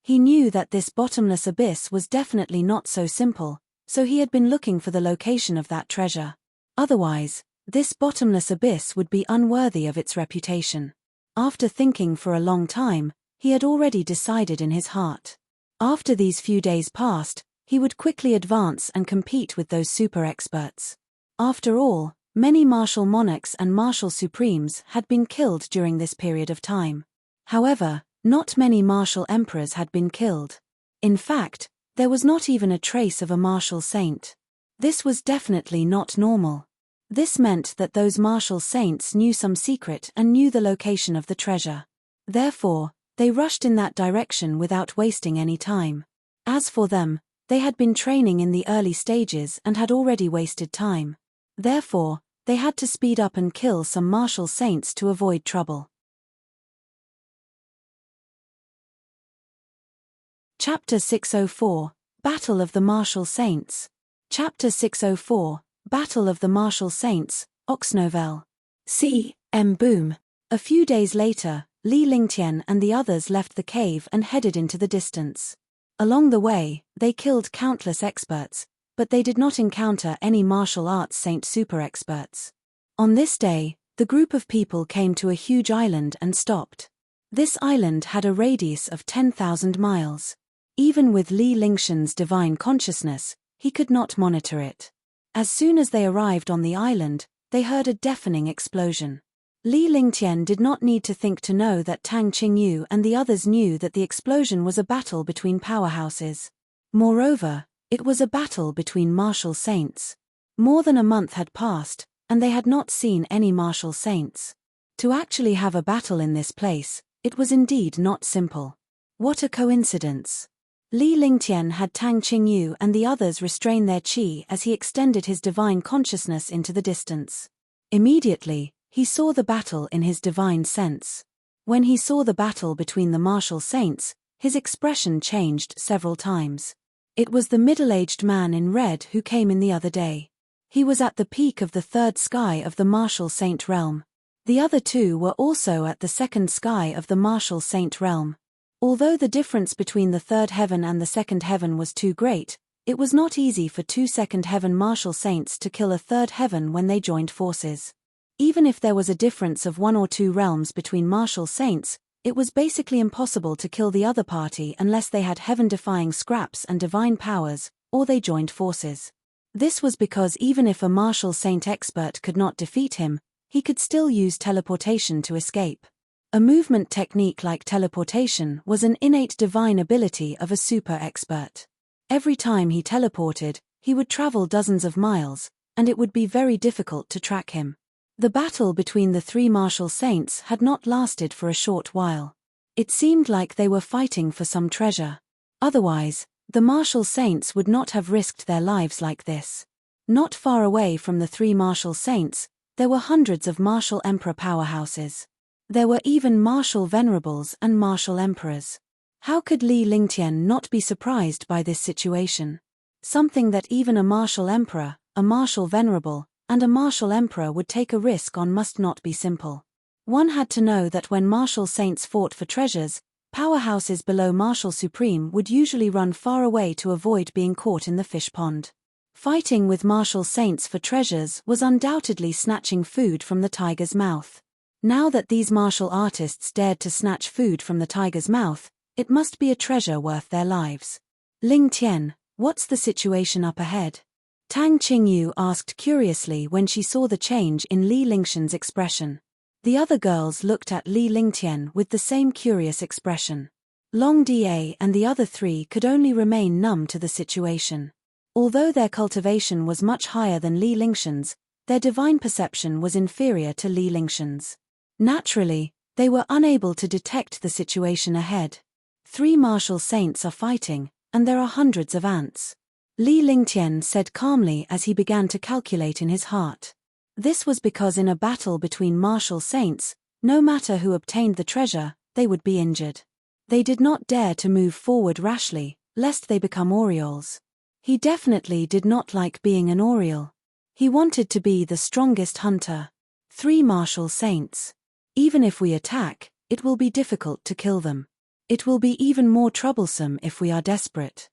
He knew that this bottomless abyss was definitely not so simple, so he had been looking for the location of that treasure. Otherwise, This bottomless abyss would be unworthy of its reputation. After thinking for a long time, he had already decided in his heart. After these few days passed, he would quickly advance and compete with those super experts. After all, many martial monarchs and martial supremes had been killed during this period of time. However, not many martial emperors had been killed. In fact, there was not even a trace of a martial saint. This was definitely not normal. This meant that those martial saints knew some secret and knew the location of the treasure. Therefore, they rushed in that direction without wasting any time. As for them, they had been training in the early stages and had already wasted time. Therefore, they had to speed up and kill some martial saints to avoid trouble. Chapter 604, Battle of the Martial Saints. Chapter 604, Battle of the Martial Saints, Unrivaled. Boom. A few days later, Li Lingtian and the others left the cave and headed into the distance. Along the way, they killed countless experts, but they did not encounter any martial arts saint super experts. On this day, the group of people came to a huge island and stopped. This island had a radius of 10,000 miles. Even with Li Lingtian's divine consciousness, he could not monitor it. As soon as they arrived on the island, they heard a deafening explosion. Li Lingtian did not need to think to know that Tang Qingyu and the others knew that the explosion was a battle between powerhouses. Moreover, it was a battle between martial saints. More than a month had passed, and they had not seen any martial saints. To actually have a battle in this place, it was indeed not simple. What a coincidence! Li Lingtian had Tang Qingyu and the others restrain their qi as he extended his divine consciousness into the distance. Immediately, he saw the battle in his divine sense. When he saw the battle between the martial saints, his expression changed several times. It was the middle-aged man in red who came in the other day. He was at the peak of the third sky of the martial saint realm. The other two were also at the second sky of the martial saint realm. Although the difference between the third heaven and the second heaven was too great, it was not easy for two second heaven martial saints to kill a third heaven when they joined forces. Even if there was a difference of 1 or 2 realms between martial saints, it was basically impossible to kill the other party unless they had heaven-defying scraps and divine powers, or they joined forces. This was because even if a martial saint expert could not defeat him, he could still use teleportation to escape. A movement technique like teleportation was an innate divine ability of a super expert. Every time he teleported, he would travel dozens of miles, and it would be very difficult to track him. The battle between the 3 martial saints had not lasted for a short while. It seemed like they were fighting for some treasure. Otherwise, the martial saints would not have risked their lives like this. Not far away from the 3 martial saints, there were hundreds of martial emperor powerhouses. There were even martial venerables and martial emperors. How could Li Lingtian not be surprised by this situation? Something that even a martial emperor, a martial venerable, and a martial emperor would take a risk on must not be simple. One had to know that when martial saints fought for treasures, powerhouses below martial supreme would usually run far away to avoid being caught in the fish pond. Fighting with martial saints for treasures was undoubtedly snatching food from the tiger's mouth. Now that these martial artists dared to snatch food from the tiger's mouth, it must be a treasure worth their lives. Ling Tian, what's the situation up ahead? Tang Qingyu asked curiously when she saw the change in Li Lingtian's expression. The other girls looked at Li Lingtian with the same curious expression. Long Da and the other 3 could only remain numb to the situation. Although their cultivation was much higher than Li Lingtian's, their divine perception was inferior to Li Lingtian's. Naturally, they were unable to detect the situation ahead. 3 martial saints are fighting, and there are hundreds of ants. Li Lingtian said calmly as he began to calculate in his heart. This was because in a battle between martial saints, no matter who obtained the treasure, they would be injured. They did not dare to move forward rashly, lest they become Orioles. He definitely did not like being an Oriole. He wanted to be the strongest hunter. 3 martial saints. Even if we attack, it will be difficult to kill them. It will be even more troublesome if we are desperate.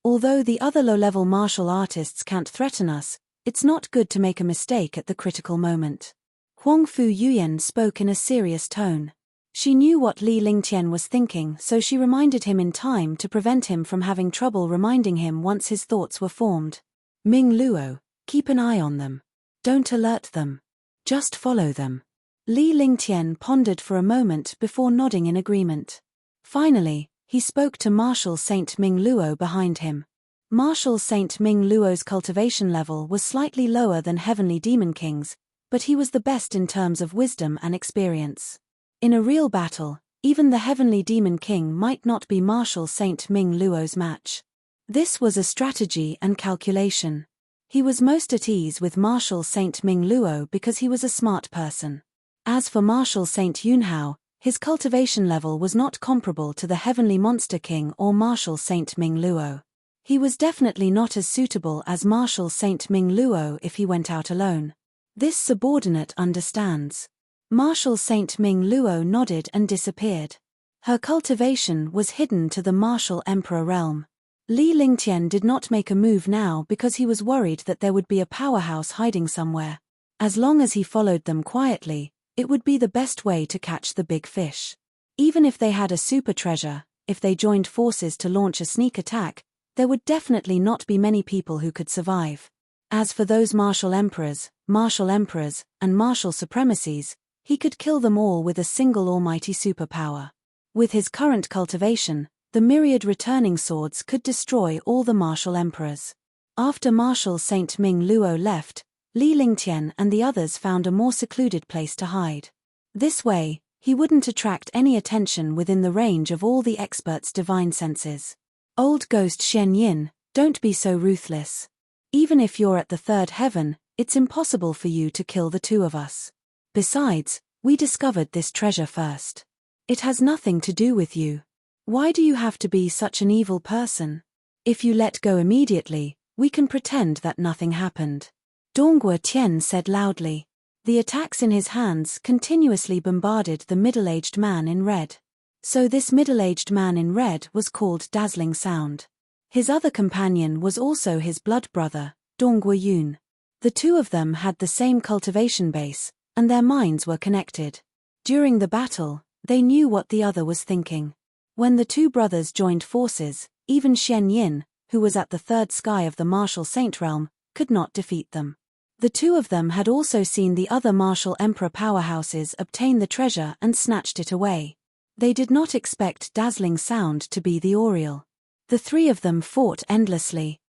Although the other low-level martial artists can't threaten us, It's not good to make a mistake at the critical moment. Huang Fu Yuyan spoke in a serious tone. She knew what Li Lingtian was thinking, so she reminded him in time to prevent him from having trouble reminding him once his thoughts were formed. Ming Luo, keep an eye on them. Don't alert them. Just follow them. Li Lingtian pondered for a moment before nodding in agreement. Finally, he spoke to Marshal Saint Ming Luo behind him. Marshal Saint Ming Luo's cultivation level was slightly lower than Heavenly Demon King's, but he was the best in terms of wisdom and experience. In a real battle, even the Heavenly Demon King might not be Marshal Saint Ming Luo's match. This was a strategy and calculation. He was most at ease with Marshal Saint Ming Luo because he was a smart person. As for Marshal Saint Yunhao, his cultivation level was not comparable to the Heavenly Monster King or Marshal Saint Ming Luo. He was definitely not as suitable as Marshal Saint Ming Luo if he went out alone. This subordinate understands. Marshal Saint Ming Luo nodded and disappeared. Her cultivation was hidden to the Martial Emperor realm. Li Lingtian did not make a move now because he was worried that there would be a powerhouse hiding somewhere. As long as he followed them quietly, it would be the best way to catch the big fish. Even if they had a super treasure, if they joined forces to launch a sneak attack, there would definitely not be many people who could survive. As for those martial emperors, and martial supremacies, he could kill them all with a single almighty superpower. With his current cultivation, the myriad returning swords could destroy all the martial emperors. After Marshal Saint Ming Luo left, Li Lingtian and the others found a more secluded place to hide. This way, he wouldn't attract any attention within the range of all the experts' divine senses. Old ghost Shen Yin, don't be so ruthless. Even if you're at the third heaven, it's impossible for you to kill the two of us. Besides, we discovered this treasure first. It has nothing to do with you. Why do you have to be such an evil person? If you let go immediately, we can pretend that nothing happened. Dongguo Tian said loudly. The attacks in his hands continuously bombarded the middle-aged man in red. So this middle-aged man in red was called Dazzling Sound. His other companion was also his blood brother, Dongguo Yun. The two of them had the same cultivation base, and their minds were connected. During the battle, they knew what the other was thinking. When the two brothers joined forces, even Shen Yin, who was at the third sky of the martial saint realm, could not defeat them. The two of them had also seen the other martial emperor powerhouses obtain the treasure and snatched it away. They did not expect Dazzling Sound to be the Oriole. The three of them fought endlessly.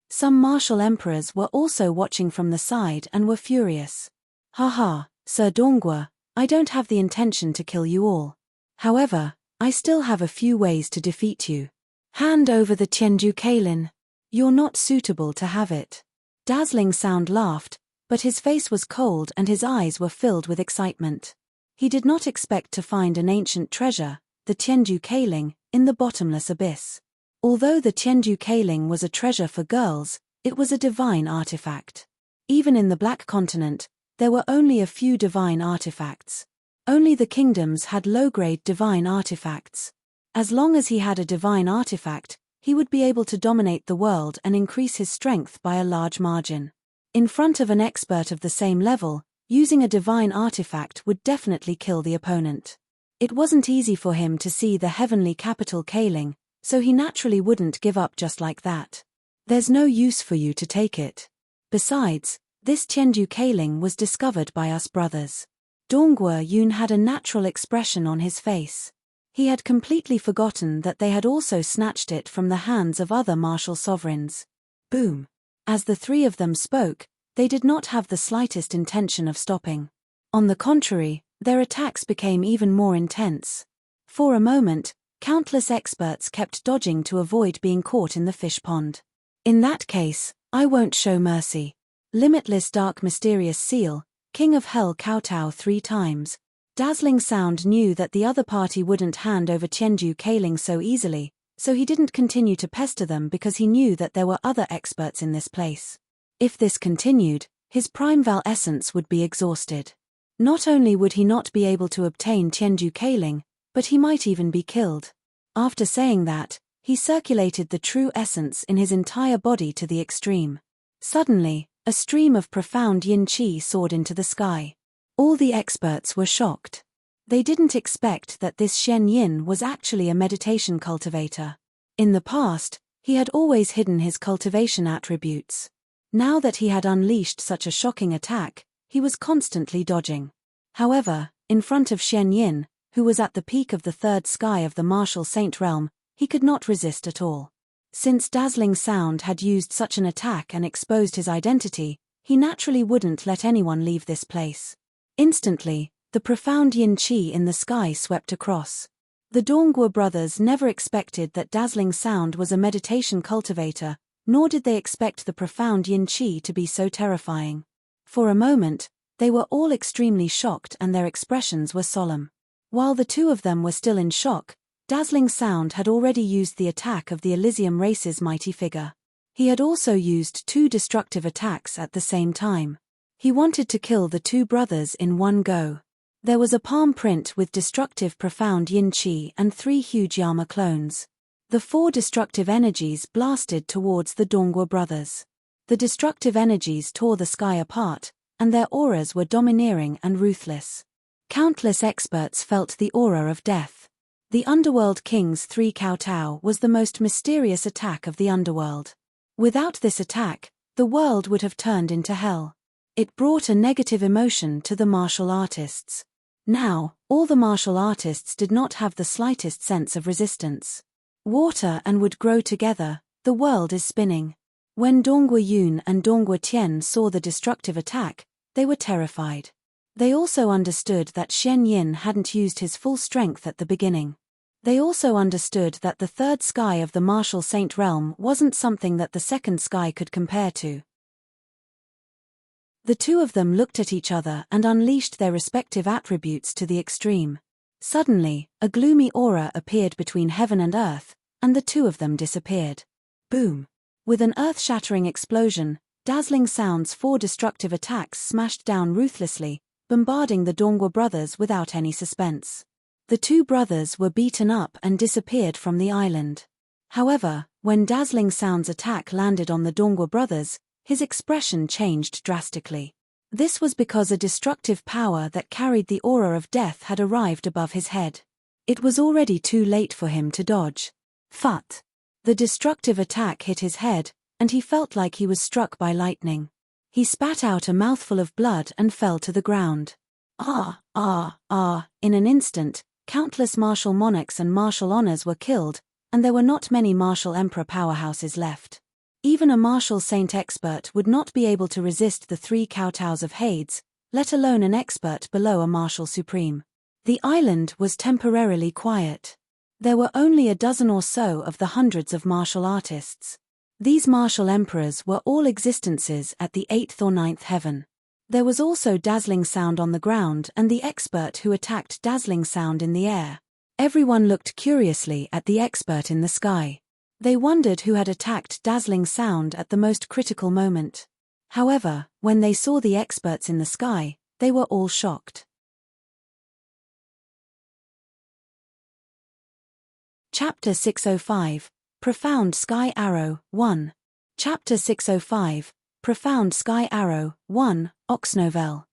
Some martial emperors were also watching from the side and were furious. Haha, Sir Dongguo, I don't have the intention to kill you all. However, I still have a few ways to defeat you. Hand over the Tianju Kailin. You're not suitable to have it. Dazzling Sound laughed, but his face was cold and his eyes were filled with excitement. He did not expect to find an ancient treasure, the Tianju Kailin, in the bottomless abyss. Although the Tianju Kailin was a treasure for girls, it was a divine artifact. Even in the Black Continent, there were only a few divine artifacts. Only the kingdoms had low-grade divine artifacts. As long as he had a divine artifact, he would be able to dominate the world and increase his strength by a large margin. In front of an expert of the same level, using a divine artifact would definitely kill the opponent. It wasn't easy for him to see the heavenly capital Kaling, so he naturally wouldn't give up just like that. There's no use for you to take it. Besides, this Tianju Kaling was discovered by us brothers. Dongguo Yun had a natural expression on his face. He had completely forgotten that they had also snatched it from the hands of other martial sovereigns. Boom. As the three of them spoke, they did not have the slightest intention of stopping. On the contrary, their attacks became even more intense. For a moment, countless experts kept dodging to avoid being caught in the fish pond. In that case, I won't show mercy. Limitless Dark Mysterious Seal, King of Hell kowtow 3 times. Dazzling Sound knew that the other party wouldn't hand over Tianju Kaling so easily, so he didn't continue to pester them because he knew that there were other experts in this place. If this continued, his Prime Val essence would be exhausted. Not only would he not be able to obtain Tianju Kaling, but he might even be killed. After saying that, he circulated the true essence in his entire body to the extreme. Suddenly, a stream of profound yin qi soared into the sky. All the experts were shocked. They didn't expect that this Shen Yin was actually a meditation cultivator. In the past, he had always hidden his cultivation attributes. Now that he had unleashed such a shocking attack, he was constantly dodging. However, in front of Shen Yin, who was at the peak of the third sky of the martial saint realm, he could not resist at all. Since Dazzling Sound had used such an attack and exposed his identity, he naturally wouldn't let anyone leave this place. Instantly, the profound yin qi in the sky swept across. The Dongguo brothers never expected that Dazzling Sound was a meditation cultivator, nor did they expect the profound yin qi to be so terrifying. For a moment, they were all extremely shocked and their expressions were solemn. While the two of them were still in shock, Dazzling Sound had already used the attack of the Elysium race's mighty figure. He had also used 2 destructive attacks at the same time. He wanted to kill the 2 brothers in one go. There was a palm print with destructive profound yin qi and 3 huge Yama clones. The 4 destructive energies blasted towards the Dongguo brothers. The destructive energies tore the sky apart, and their auras were domineering and ruthless. Countless experts felt the aura of death. The Underworld King's 3 kowtow was the most mysterious attack of the Underworld. Without this attack, the world would have turned into hell. It brought a negative emotion to the martial artists. Now, all the martial artists did not have the slightest sense of resistance. Water and wood grow together, the world is spinning. When Dongguo Yun and Dongguo Tian saw the destructive attack, they were terrified. They also understood that Shen Yin hadn't used his full strength at the beginning. They also understood that the third sky of the martial saint realm wasn't something that the second sky could compare to. The two of them looked at each other and unleashed their respective attributes to the extreme. Suddenly, a gloomy aura appeared between heaven and earth, and the two of them disappeared. Boom! With an earth-shattering explosion, Dazzling Sound's 4 destructive attacks smashed down ruthlessly, bombarding the Dongguo brothers without any suspense. The 2 brothers were beaten up and disappeared from the island. However, when Dazzling Sound's attack landed on the Dongguo brothers, his expression changed drastically. This was because a destructive power that carried the aura of death had arrived above his head. It was already too late for him to dodge. Phut! The destructive attack hit his head, and he felt like he was struck by lightning. He spat out a mouthful of blood and fell to the ground. In an instant, countless martial monarchs and martial honors were killed, and there were not many martial emperor powerhouses left. Even a martial saint expert would not be able to resist the 3 kowtows of Hades, let alone an expert below a martial supreme. The island was temporarily quiet. There were only a dozen or so of the hundreds of martial artists. These martial emperors were all existences at the 8th or 9th heaven. There was also Dazzling Sound on the ground and the expert who attacked Dazzling Sound in the air. Everyone looked curiously at the expert in the sky. They wondered who had attacked Dazzling Sound at the most critical moment. However, when they saw the experts in the sky, they were all shocked. Chapter 605, Profound Sky Arrow, 1. Chapter 605, Profound Sky Arrow, 1, Oxnovel.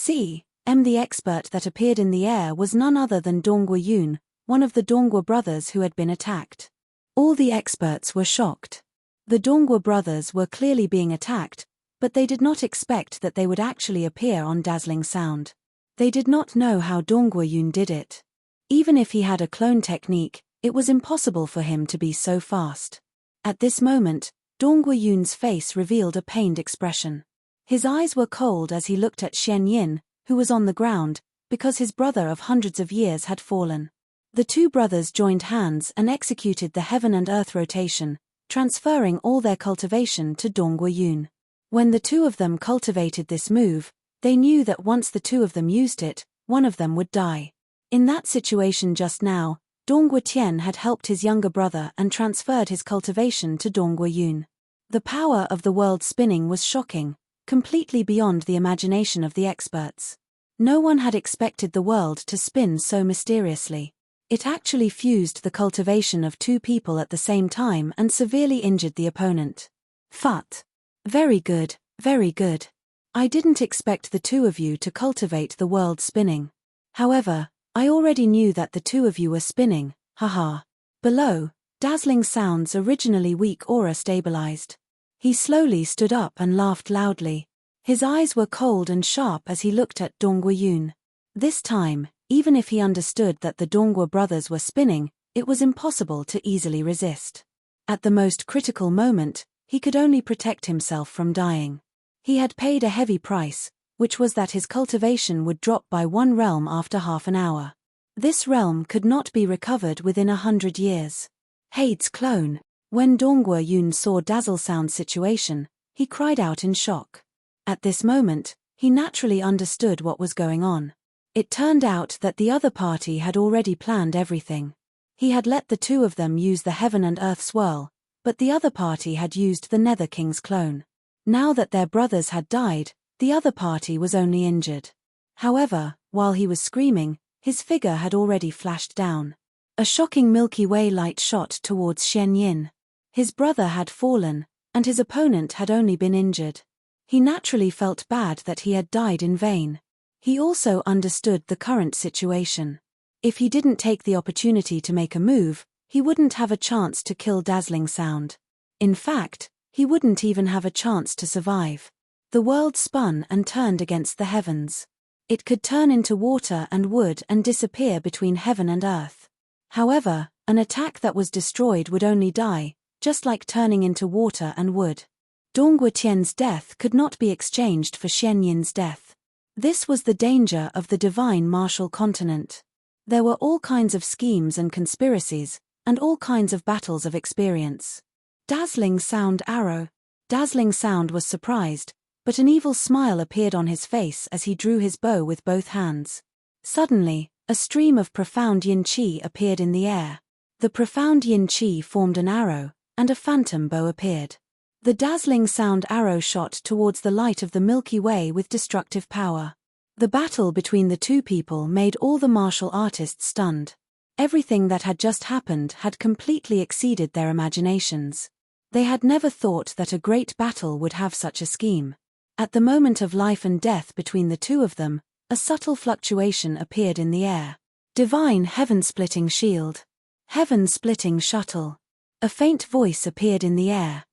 The expert that appeared in the air was none other than Dongguo Yun, one of the Dongguo brothers who had been attacked. All the experts were shocked. The Dongguo brothers were clearly being attacked, but they did not expect that they would actually appear on Dazzling Sound. They did not know how Dongguo Yun did it. Even if he had a clone technique, it was impossible for him to be so fast. At this moment, Dongguo Yun's face revealed a pained expression. His eyes were cold as he looked at Shen Yin, who was on the ground, because his brother of hundreds of years had fallen. The 2 brothers joined hands and executed the heaven and earth rotation, transferring all their cultivation to Dongguo Yun. When the 2 of them cultivated this move, they knew that once the 2 of them used it, one of them would die. In that situation just now, Dongguo Tian had helped his younger brother and transferred his cultivation to Dongguo Yun. The power of the world spinning was shocking, completely beyond the imagination of the experts. No one had expected the world to spin so mysteriously. It actually fused the cultivation of 2 people at the same time and severely injured the opponent. Phut! Very good, very good. I didn't expect the two of you to cultivate the world spinning. However, I already knew that the two of you were spinning, haha. Below, dazzling sounds originally weak aura stabilized. He slowly stood up and laughed loudly. His eyes were cold and sharp as he looked at Dongwu Yun. This time, even if he understood that the Dongwu brothers were spinning, it was impossible to easily resist. At the most critical moment, he could only protect himself from dying. He had paid a heavy price, which was that his cultivation would drop by 1 realm after half an hour. This realm could not be recovered within 100 years. Hade's clone. When Dongwu Yun saw Dazzle Sound's situation, he cried out in shock. At this moment, he naturally understood what was going on. It turned out that the other party had already planned everything. He had let the two of them use the Heaven and Earth swirl, but the other party had used the Nether King's clone. Now that their brothers had died, the other party was only injured. However, while he was screaming, his figure had already flashed down. A shocking Milky Way light shot towards Shen Yin. His brother had fallen, and his opponent had only been injured. He naturally felt bad that he had died in vain. He also understood the current situation. If he didn't take the opportunity to make a move, he wouldn't have a chance to kill Dazzling Sound. In fact, he wouldn't even have a chance to survive. The world spun and turned against the heavens. It could turn into water and wood and disappear between heaven and earth. However, an attack that was destroyed would only die, just like turning into water and wood. Dongwu Tian's death could not be exchanged for Shen Yin's death. This was the danger of the divine martial continent. There were all kinds of schemes and conspiracies, and all kinds of battles of experience. Dazzling Sound arrow. Dazzling Sound was surprised, but an evil smile appeared on his face as he drew his bow with both hands. Suddenly, a stream of profound yin qi appeared in the air. The profound yin qi formed an arrow, and a phantom bow appeared. The Dazzling Sound arrow shot towards the light of the Milky Way with destructive power. The battle between the two people made all the martial artists stunned. Everything that had just happened had completely exceeded their imaginations. They had never thought that a great battle would have such a scheme. At the moment of life and death between the two of them, a subtle fluctuation appeared in the air. Divine heaven-splitting shield. Heaven-splitting shuttle. A faint voice appeared in the air.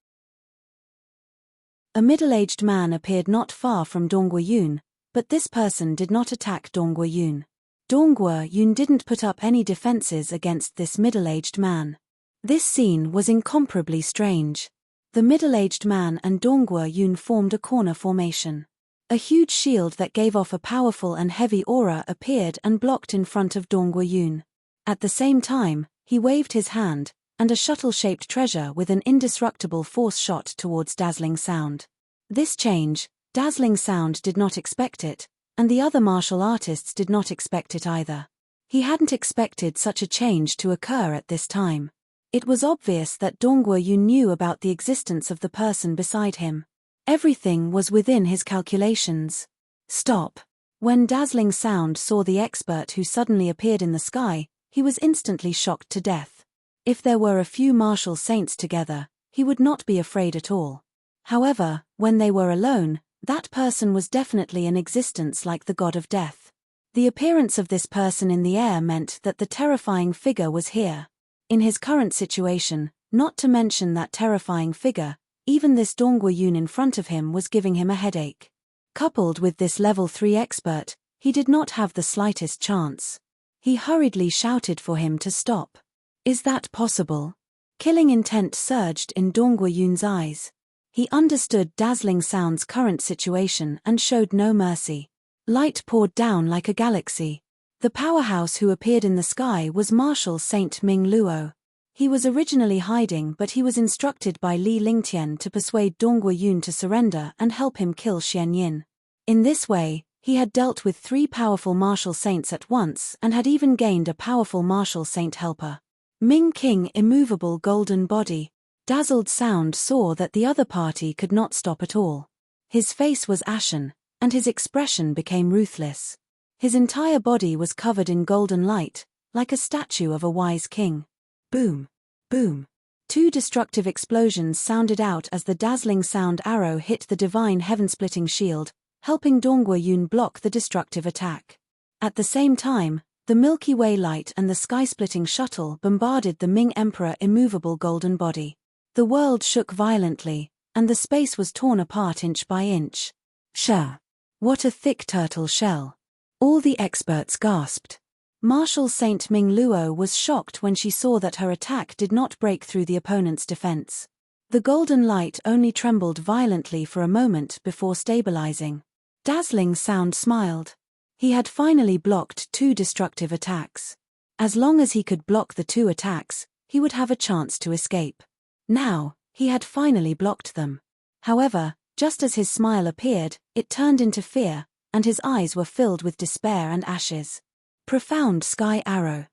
A middle-aged man appeared not far from Dongwu Yun, but this person did not attack Dongwu Yun. Dongwu Yun didn't put up any defenses against this middle-aged man. This scene was incomparably strange. The middle-aged man and Dongwu Yun formed a corner formation. A huge shield that gave off a powerful and heavy aura appeared and blocked in front of Dongwu Yun. At the same time, he waved his hand, and a shuttle-shaped treasure with an indestructible force shot towards Dazzling Sound. This change, Dazzling Sound did not expect it, and the other martial artists did not expect it either. He hadn't expected such a change to occur at this time. It was obvious that Dongwu Yun knew about the existence of the person beside him. Everything was within his calculations. Stop. When Dazzling Sound saw the expert who suddenly appeared in the sky, he was instantly shocked to death. If there were a few martial saints together, he would not be afraid at all. However, when they were alone, that person was definitely in existence like the god of death. The appearance of this person in the air meant that the terrifying figure was here. In his current situation, not to mention that terrifying figure, even this Dongwu Yun in front of him was giving him a headache. Coupled with this level 3 expert, he did not have the slightest chance. He hurriedly shouted for him to stop. Is that possible? Killing intent surged in Dongwu Yun's eyes. He understood Dazzling Sound's current situation and showed no mercy. Light poured down like a galaxy. The powerhouse who appeared in the sky was Marshal Saint Ming Luo. He was originally hiding, but he was instructed by Li Lingtian to persuade Dongwu Yun to surrender and help him kill Shen Yin. In this way, he had dealt with 3 powerful martial saints at once and had even gained a powerful martial saint helper. Ming King immovable golden body. Dazzled Sound saw that the other party could not stop at all. His face was ashen, and his expression became ruthless. His entire body was covered in golden light, like a statue of a wise king. Boom, boom, Two destructive explosions sounded out as the dazzling sound arrow hit the divine heaven-splitting shield, helping Dongguo Yun block the destructive attack. At the same time, the Milky Way light and the sky-splitting shuttle bombarded the Ming Emperor immovable golden body. The world shook violently, and the space was torn apart inch by inch. Sha! What a thick turtle shell! All the experts gasped. Marshal Saint Ming Luo was shocked when she saw that her attack did not break through the opponent's defense. The golden light only trembled violently for a moment before stabilizing. Dazzling Sound smiled. He had finally blocked two destructive attacks. As long as he could block the two attacks, he would have a chance to escape. Now, he had finally blocked them. However, just as his smile appeared, it turned into fear, and his eyes were filled with despair and ashes. Profound Sky Arrow.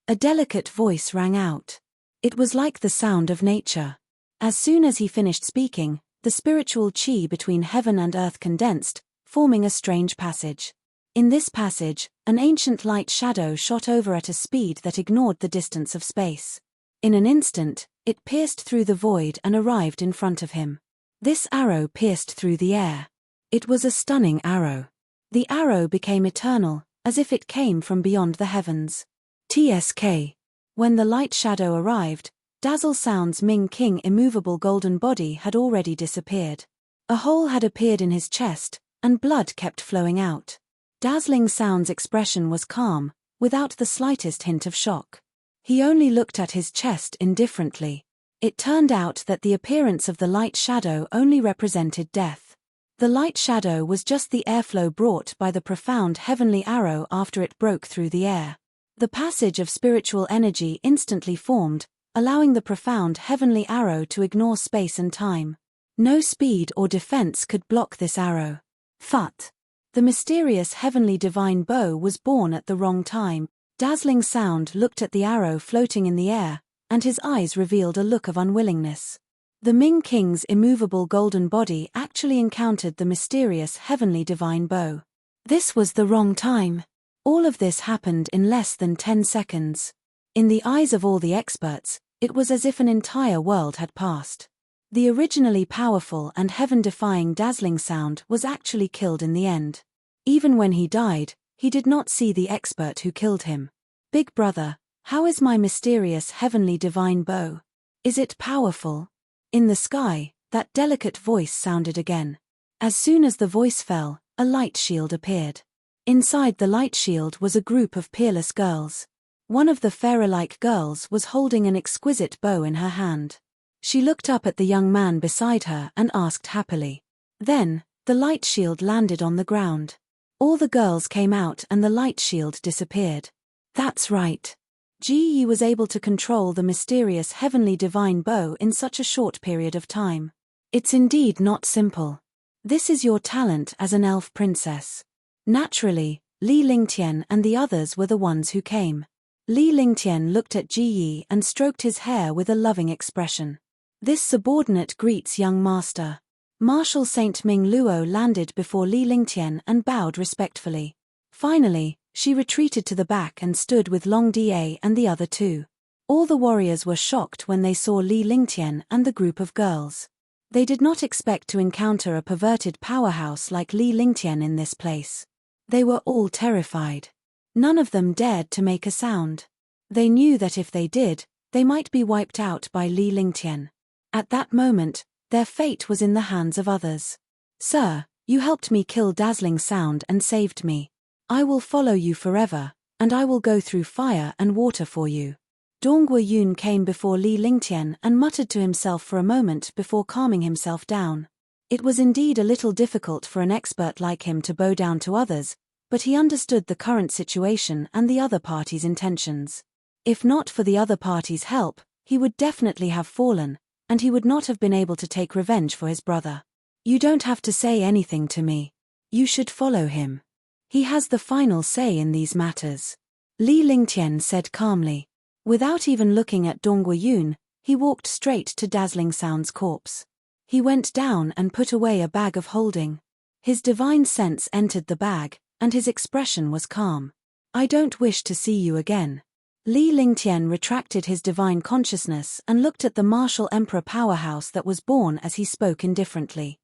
A delicate voice rang out. It was like the sound of nature. As soon as he finished speaking, the spiritual chi between heaven and earth condensed, forming a strange passage. In this passage, an ancient light shadow shot over at a speed that ignored the distance of space. In an instant, it pierced through the void and arrived in front of him. This arrow pierced through the air. It was a stunning arrow. The arrow became eternal, as if it came from beyond the heavens. TSK. When the light shadow arrived, Dazzle Sound's Ming King immovable golden body had already disappeared. A hole had appeared in his chest, and blood kept flowing out. Dazzling Sound's expression was calm, without the slightest hint of shock. He only looked at his chest indifferently. It turned out that the appearance of the light shadow only represented death. The light shadow was just the airflow brought by the profound heavenly arrow after it broke through the air. The passage of spiritual energy instantly formed, allowing the profound heavenly arrow to ignore space and time. No speed or defense could block this arrow. Phut! The mysterious heavenly divine bow was born at the wrong time. Dazzling Sound looked at the arrow floating in the air, and his eyes revealed a look of unwillingness. The Ming King's immovable golden body actually encountered the mysterious heavenly divine bow. This was the wrong time. All of this happened in less than 10 seconds. In the eyes of all the experts, it was as if an entire world had passed. The originally powerful and heaven-defying Dazzling Sound was actually killed in the end. Even when he died, he did not see the expert who killed him. Big brother, how is my mysterious heavenly divine bow? Is it powerful? In the sky, that delicate voice sounded again. As soon as the voice fell, a light shield appeared. Inside the light shield was a group of peerless girls. One of the Pharaoh-like girls was holding an exquisite bow in her hand. She looked up at the young man beside her and asked happily. Then, the light shield landed on the ground. All the girls came out and the light shield disappeared. That's right. Ji Yi was able to control the mysterious heavenly divine bow in such a short period of time. It's indeed not simple. This is your talent as an elf princess. Naturally, Li Lingtian and the others were the ones who came. Li Lingtian looked at Ji Yi and stroked his hair with a loving expression. This subordinate greets young master. Marshal Saint Ming Luo landed before Li Lingtian and bowed respectfully. Finally, she retreated to the back and stood with Long Da and the other two. All the warriors were shocked when they saw Li Lingtian and the group of girls. They did not expect to encounter a perverted powerhouse like Li Lingtian in this place. They were all terrified. None of them dared to make a sound. They knew that if they did, they might be wiped out by Li Lingtian. At that moment, their fate was in the hands of others. Sir, you helped me kill Dazzling Sound and saved me. I will follow you forever, and I will go through fire and water for you. Dongguo Yun came before Li Lingtian and muttered to himself for a moment before calming himself down. It was indeed a little difficult for an expert like him to bow down to others, but he understood the current situation and the other party's intentions. If not for the other party's help, he would definitely have fallen, and he would not have been able to take revenge for his brother. You don't have to say anything to me. You should follow him. He has the final say in these matters. Li Lingtian said calmly. Without even looking at Dongguo Yun, he walked straight to Dazzling Sound's corpse. He went down and put away a bag of holding. His divine sense entered the bag, and his expression was calm. I don't wish to see you again. Li Lingtian retracted his divine consciousness and looked at the martial emperor powerhouse that was born as he spoke indifferently.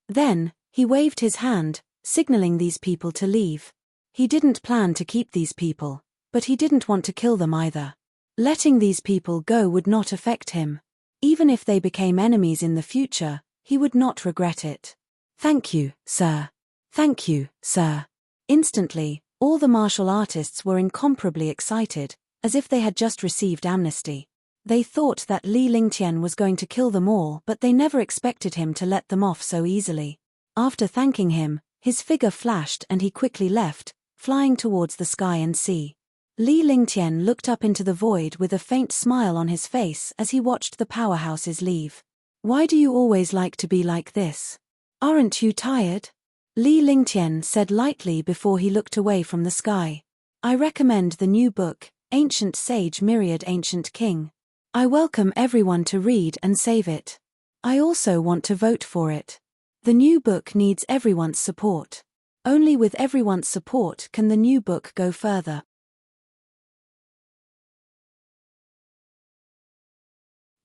Then, he waved his hand, signaling these people to leave. He didn't plan to keep these people, but he didn't want to kill them either. Letting these people go would not affect him. Even if they became enemies in the future, he would not regret it. "Thank you, sir. Thank you, sir." Instantly, all the martial artists were incomparably excited, as if they had just received amnesty. They thought that Li Lingtian was going to kill them all, but they never expected him to let them off so easily. After thanking him, his figure flashed and he quickly left, flying towards the sky and sea. Li Lingtian looked up into the void with a faint smile on his face as he watched the powerhouses leave. "Why do you always like to be like this? Aren't you tired?" Li Lingtian said lightly before he looked away from the sky. "I recommend the new book, Ancient Sage Myriad Ancient King. I welcome everyone to read and save it. I also want to vote for it. The new book needs everyone's support. Only with everyone's support can the new book go further."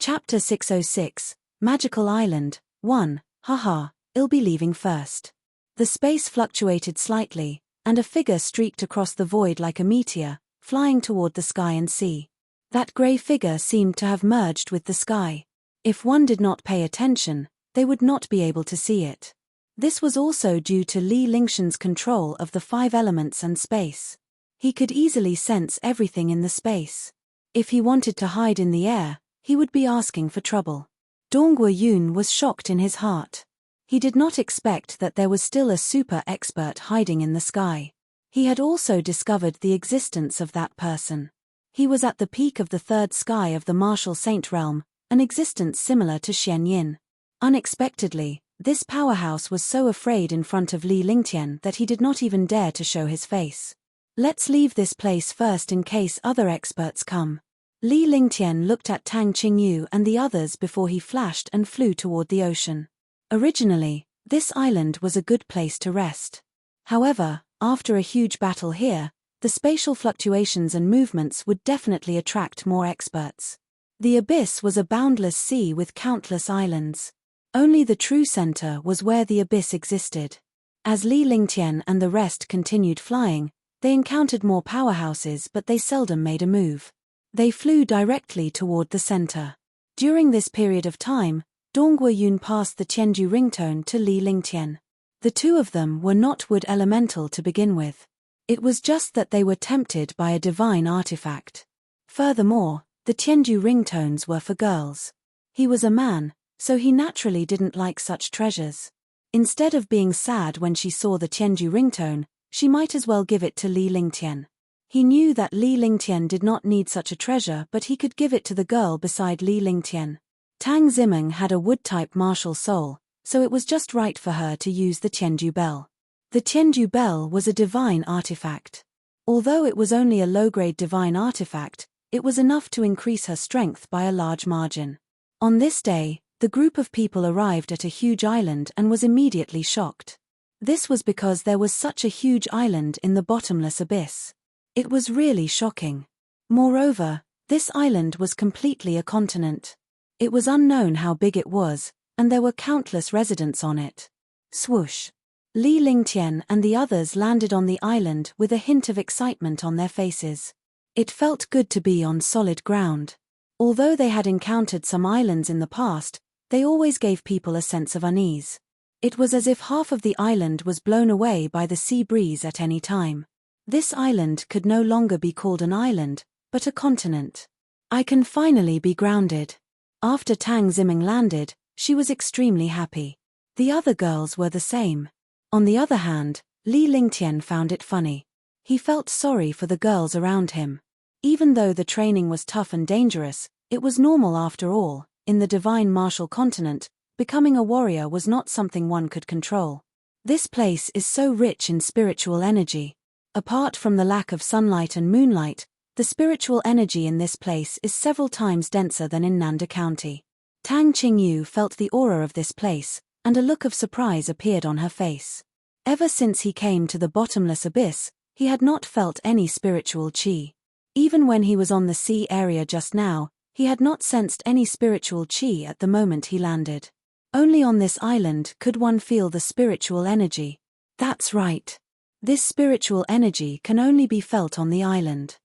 Chapter 606, Magical Island, 1, Haha, I'll be leaving first. The space fluctuated slightly, and a figure streaked across the void like a meteor, flying toward the sky and sea. That grey figure seemed to have merged with the sky. If one did not pay attention, they would not be able to see it. This was also due to Li Lingtian's control of the 5 elements and space. He could easily sense everything in the space. If he wanted to hide in the air, he would be asking for trouble. Dongguo Yun was shocked in his heart. He did not expect that there was still a super expert hiding in the sky. He had also discovered the existence of that person. He was at the peak of the 3rd sky of the martial saint realm, an existence similar to Xian Yin. Unexpectedly, this powerhouse was so afraid in front of Li Lingtian that he did not even dare to show his face. "Let's leave this place first in case other experts come." Li Lingtian looked at Tang Qingyu and the others before he flashed and flew toward the ocean. Originally, this island was a good place to rest. However, after a huge battle here, the spatial fluctuations and movements would definitely attract more experts. The abyss was a boundless sea with countless islands. Only the true center was where the abyss existed. As Li Lingtian and the rest continued flying, they encountered more powerhouses, but they seldom made a move. They flew directly toward the center. During this period of time, Dongguo Yun passed the Qianju ringtone to Li Lingtian. The two of them were not wood elemental to begin with. It was just that they were tempted by a divine artifact. Furthermore, the Qianju ringtones were for girls. He was a man, so he naturally didn't like such treasures. Instead of being sad when she saw the Qianju ringtone, she might as well give it to Li Lingtian. He knew that Li Lingtian did not need such a treasure, but he could give it to the girl beside Li Lingtian. Tang Zimeng had a wood-type martial soul, so it was just right for her to use the Qianju bell. The Qianju bell was a divine artifact. Although it was only a low-grade divine artifact, it was enough to increase her strength by a large margin. On this day, the group of people arrived at a huge island and was immediately shocked. This was because there was such a huge island in the bottomless abyss. It was really shocking. Moreover, this island was completely a continent. It was unknown how big it was, and there were countless residents on it. Swoosh! Li Lingtian and the others landed on the island with a hint of excitement on their faces. It felt good to be on solid ground. Although they had encountered some islands in the past, they always gave people a sense of unease. It was as if half of the island was blown away by the sea breeze at any time. This island could no longer be called an island, but a continent. "I can finally be grounded." After Tang Zimeng landed, she was extremely happy. The other girls were the same. On the other hand, Li Lingtian found it funny. He felt sorry for the girls around him. Even though the training was tough and dangerous, it was normal after all. In the divine martial continent, becoming a warrior was not something one could control. This place is so rich in spiritual energy. Apart from the lack of sunlight and moonlight, the spiritual energy in this place is several times denser than in Nanda County. Tang Qingyu felt the aura of this place, and a look of surprise appeared on her face. Ever since he came to the bottomless abyss, He had not felt any spiritual qi. Even when he was on the sea area just now, he had not sensed any spiritual qi at the moment he landed. Only on this island could one feel the spiritual energy. That's right. This spiritual energy can only be felt on the island.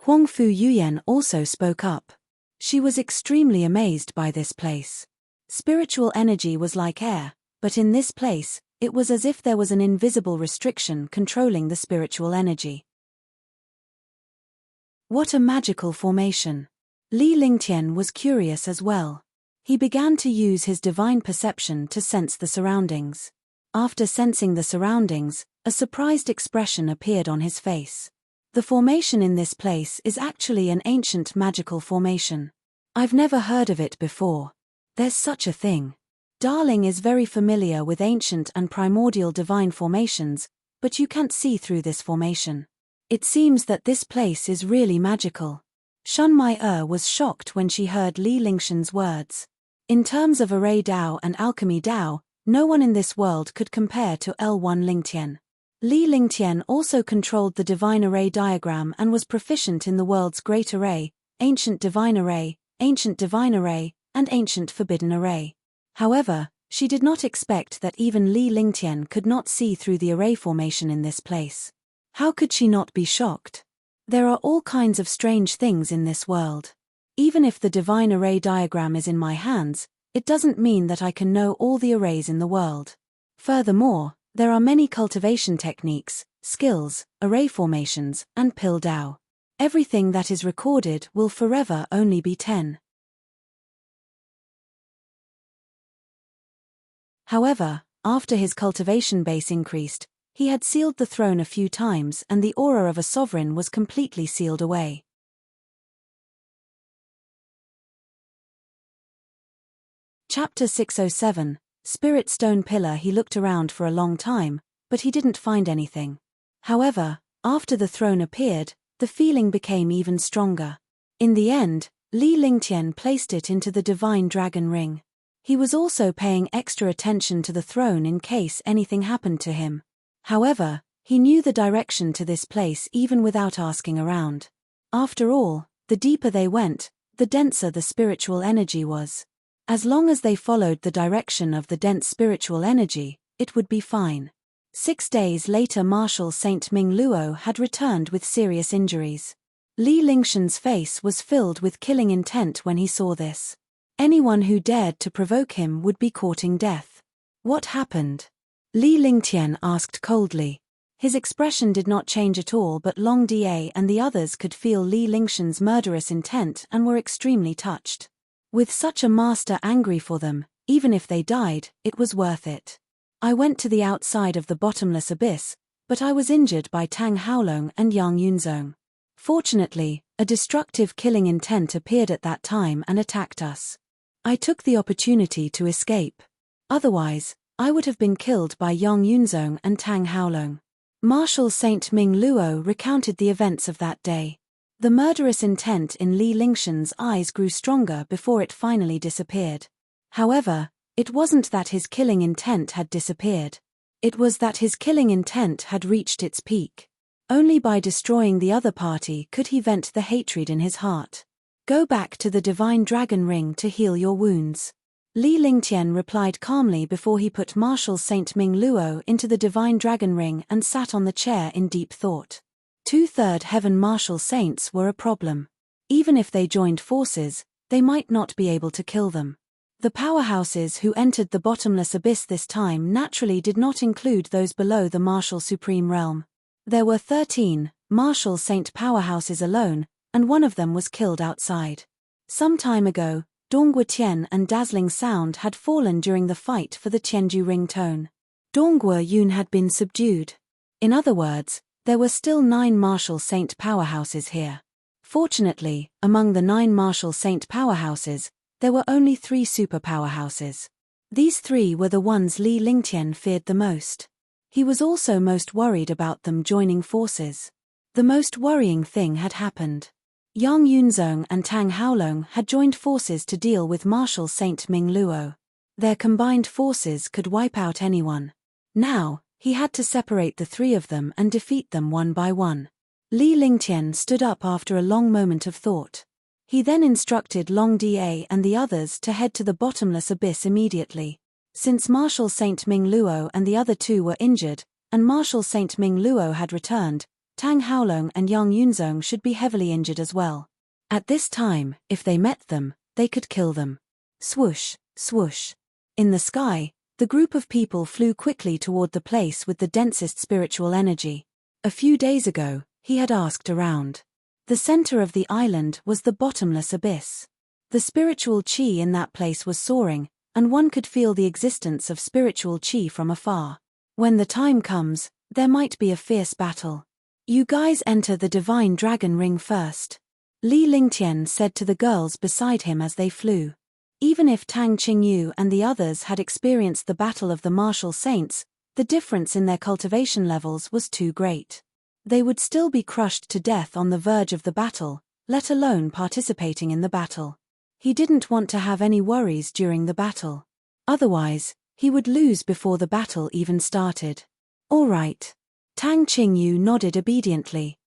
Huangfu Yuyan also spoke up. She was extremely amazed by this place. Spiritual energy was like air, but in this place, it was as if there was an invisible restriction controlling the spiritual energy. What a magical formation! Li Lingtian was curious as well. He began to use his divine perception to sense the surroundings. After sensing the surroundings, a surprised expression appeared on his face. The formation in this place is actually an ancient magical formation. I've never heard of it before. There's such a thing. Darling is very familiar with ancient and primordial divine formations, but you can't see through this formation. It seems that this place is really magical. Shun Mai was shocked when she heard Li Lingtian's words. In terms of array Dao and alchemy Dao, no one in this world could compare to L1 Lingtian. Li Lingtian also controlled the divine array diagram and was proficient in the world's great array, ancient divine array, and ancient forbidden array. However, she did not expect that even Li Lingtian could not see through the array formation in this place. How could she not be shocked? There are all kinds of strange things in this world. Even if the divine array diagram is in my hands, it doesn't mean that I can know all the arrays in the world. Furthermore, there are many cultivation techniques, skills, array formations, and pill Dao. Everything that is recorded will forever only be 10. However, after his cultivation base increased, he had sealed the throne a few times and the aura of a sovereign was completely sealed away. Chapter 607, Spirit Stone Pillar. He looked around for a long time, but he didn't find anything. However, after the throne appeared, the feeling became even stronger. In the end, Li Lingtian placed it into the divine dragon ring. He was also paying extra attention to the throne in case anything happened to him. However, he knew the direction to this place even without asking around. After all, the deeper they went, the denser the spiritual energy was. As long as they followed the direction of the dense spiritual energy, it would be fine. 6 days later, Marshal Saint Ming Luo had returned with serious injuries. Li Lingtian's face was filled with killing intent when he saw this. Anyone who dared to provoke him would be courting death. What happened? Li Lingtian asked coldly. His expression did not change at all, but Long Da and the others could feel Li Lingtian's murderous intent and were extremely touched. With such a master angry for them, even if they died, it was worth it. I went to the outside of the bottomless abyss, but I was injured by Tang Haolong and Yang Yunzong. Fortunately, a destructive killing intent appeared at that time and attacked us. I took the opportunity to escape. Otherwise, I would have been killed by Yang Yunzong and Tang Haolong. Marshal Saint Ming Luo recounted the events of that day. The murderous intent in Li Lingtian's eyes grew stronger before it finally disappeared. However, it wasn't that his killing intent had disappeared. It was that his killing intent had reached its peak. Only by destroying the other party could he vent the hatred in his heart. Go back to the divine dragon ring to heal your wounds. Li Lingtian replied calmly before he put Marshal Saint Ming Luo into the divine dragon ring and sat on the chair in deep thought. 2/3 heaven martial saints were a problem. Even if they joined forces, they might not be able to kill them. The powerhouses who entered the bottomless abyss this time naturally did not include those below the martial supreme realm. There were 13 martial saint powerhouses alone, and one of them was killed outside. Some time ago, Donghua Tian and Dazzling Sound had fallen during the fight for the Tianju ring tone. Donghua Yun had been subdued. In other words, there were still 9 martial saint powerhouses here. Fortunately, among the 9 martial saint powerhouses, there were only 3 super powerhouses. These 3 were the ones Li Lingtian feared the most. He was also most worried about them joining forces. The most worrying thing had happened. Yang Yunzong and Tang Haolong had joined forces to deal with Marshal Saint Ming Luo. Their combined forces could wipe out anyone. Now, He had to separate the three of them and defeat them one by one. Li Lingtian stood up after a long moment of thought. He then instructed Long Da and the others to head to the bottomless abyss immediately. Since Marshal Saint Ming Luo and the other two were injured, and Marshal Saint Ming Luo had returned, Tang Haolong and Yang Yunzong should be heavily injured as well. At this time, if they met them, they could kill them. Swoosh, swoosh. In the sky, the group of people flew quickly toward the place with the densest spiritual energy. A few days ago, he had asked around. The center of the island was the bottomless abyss. The spiritual qi in that place was soaring, and one could feel the existence of spiritual qi from afar. When the time comes, there might be a fierce battle. You guys enter the divine dragon ring first. Li Lingtian said to the girls beside him as they flew. Even if Tang Qingyu and the others had experienced the battle of the martial saints, the difference in their cultivation levels was too great. They would still be crushed to death on the verge of the battle, let alone participating in the battle. He didn't want to have any worries during the battle. Otherwise, he would lose before the battle even started. All right. Tang Qingyu nodded obediently.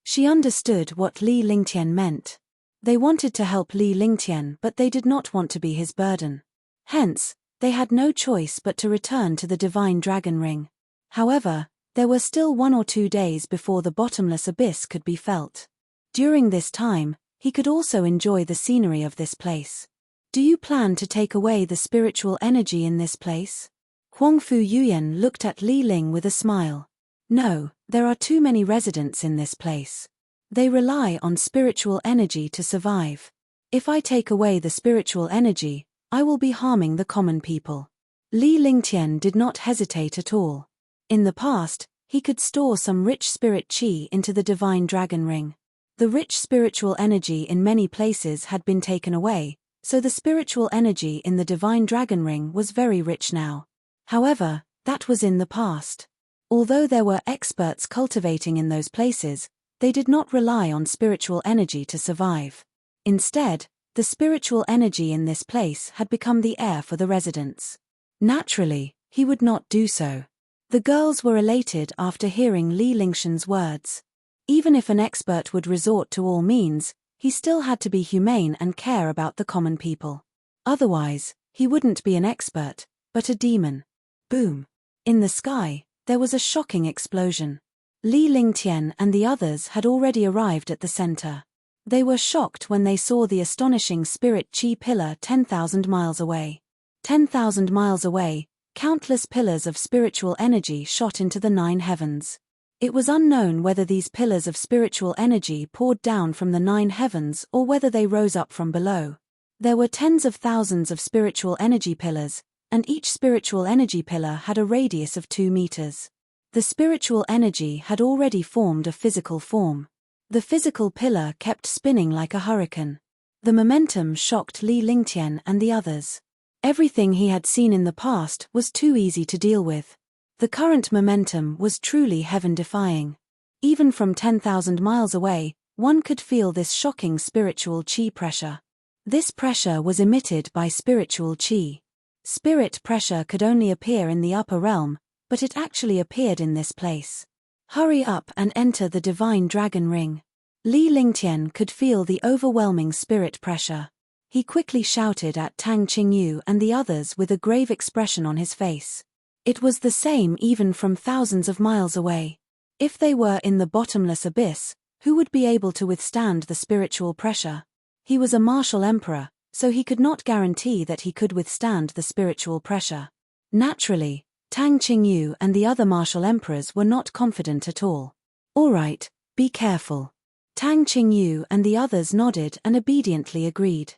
She understood what Li Lingtian meant. They wanted to help Li Lingtian, but they did not want to be his burden. Hence, they had no choice but to return to the divine dragon ring. However, there were still 1 or 2 days before the bottomless abyss could be felt. During this time, he could also enjoy the scenery of this place. Do you plan to take away the spiritual energy in this place? Huangfu Yuyan looked at Li Ling with a smile. No, there are too many residents in this place. They rely on spiritual energy to survive. If I take away the spiritual energy, I will be harming the common people. Li Lingtian did not hesitate at all. In the past, he could store some rich spirit qi into the divine dragon ring. The rich spiritual energy in many places had been taken away, so the spiritual energy in the divine dragon ring was very rich now. However, that was in the past. Although there were experts cultivating in those places, they did not rely on spiritual energy to survive. Instead, the spiritual energy in this place had become the air for the residents. Naturally, he would not do so. The girls were elated after hearing Li Lingshan's words. Even if an expert would resort to all means, he still had to be humane and care about the common people. Otherwise, he wouldn't be an expert, but a demon. Boom. In the sky, there was a shocking explosion. Li Lingtian and the others had already arrived at the center. They were shocked when they saw the astonishing spirit qi pillar 10,000 miles away. 10,000 miles away, countless pillars of spiritual energy shot into the 9 heavens. It was unknown whether these pillars of spiritual energy poured down from the 9 heavens or whether they rose up from below. There were tens of thousands of spiritual energy pillars, and each spiritual energy pillar had a radius of 2 meters. The spiritual energy had already formed a physical form. The physical pillar kept spinning like a hurricane. The momentum shocked Li Lingtian and the others. Everything he had seen in the past was too easy to deal with. The current momentum was truly heaven-defying. Even from 10,000 miles away, one could feel this shocking spiritual qi pressure. This pressure was emitted by spiritual qi. Spirit pressure could only appear in the upper realm, but it actually appeared in this place. Hurry up and enter the divine dragon ring. Li Lingtian could feel the overwhelming spirit pressure. He quickly shouted at Tang Qingyu and the others with a grave expression on his face. It was the same even from thousands of miles away. If they were in the bottomless abyss, who would be able to withstand the spiritual pressure? He was a martial emperor, so he could not guarantee that he could withstand the spiritual pressure. Naturally, Tang Qingyu and the other martial emperors were not confident at all. All right, be careful. Tang Qingyu and the others nodded and obediently agreed.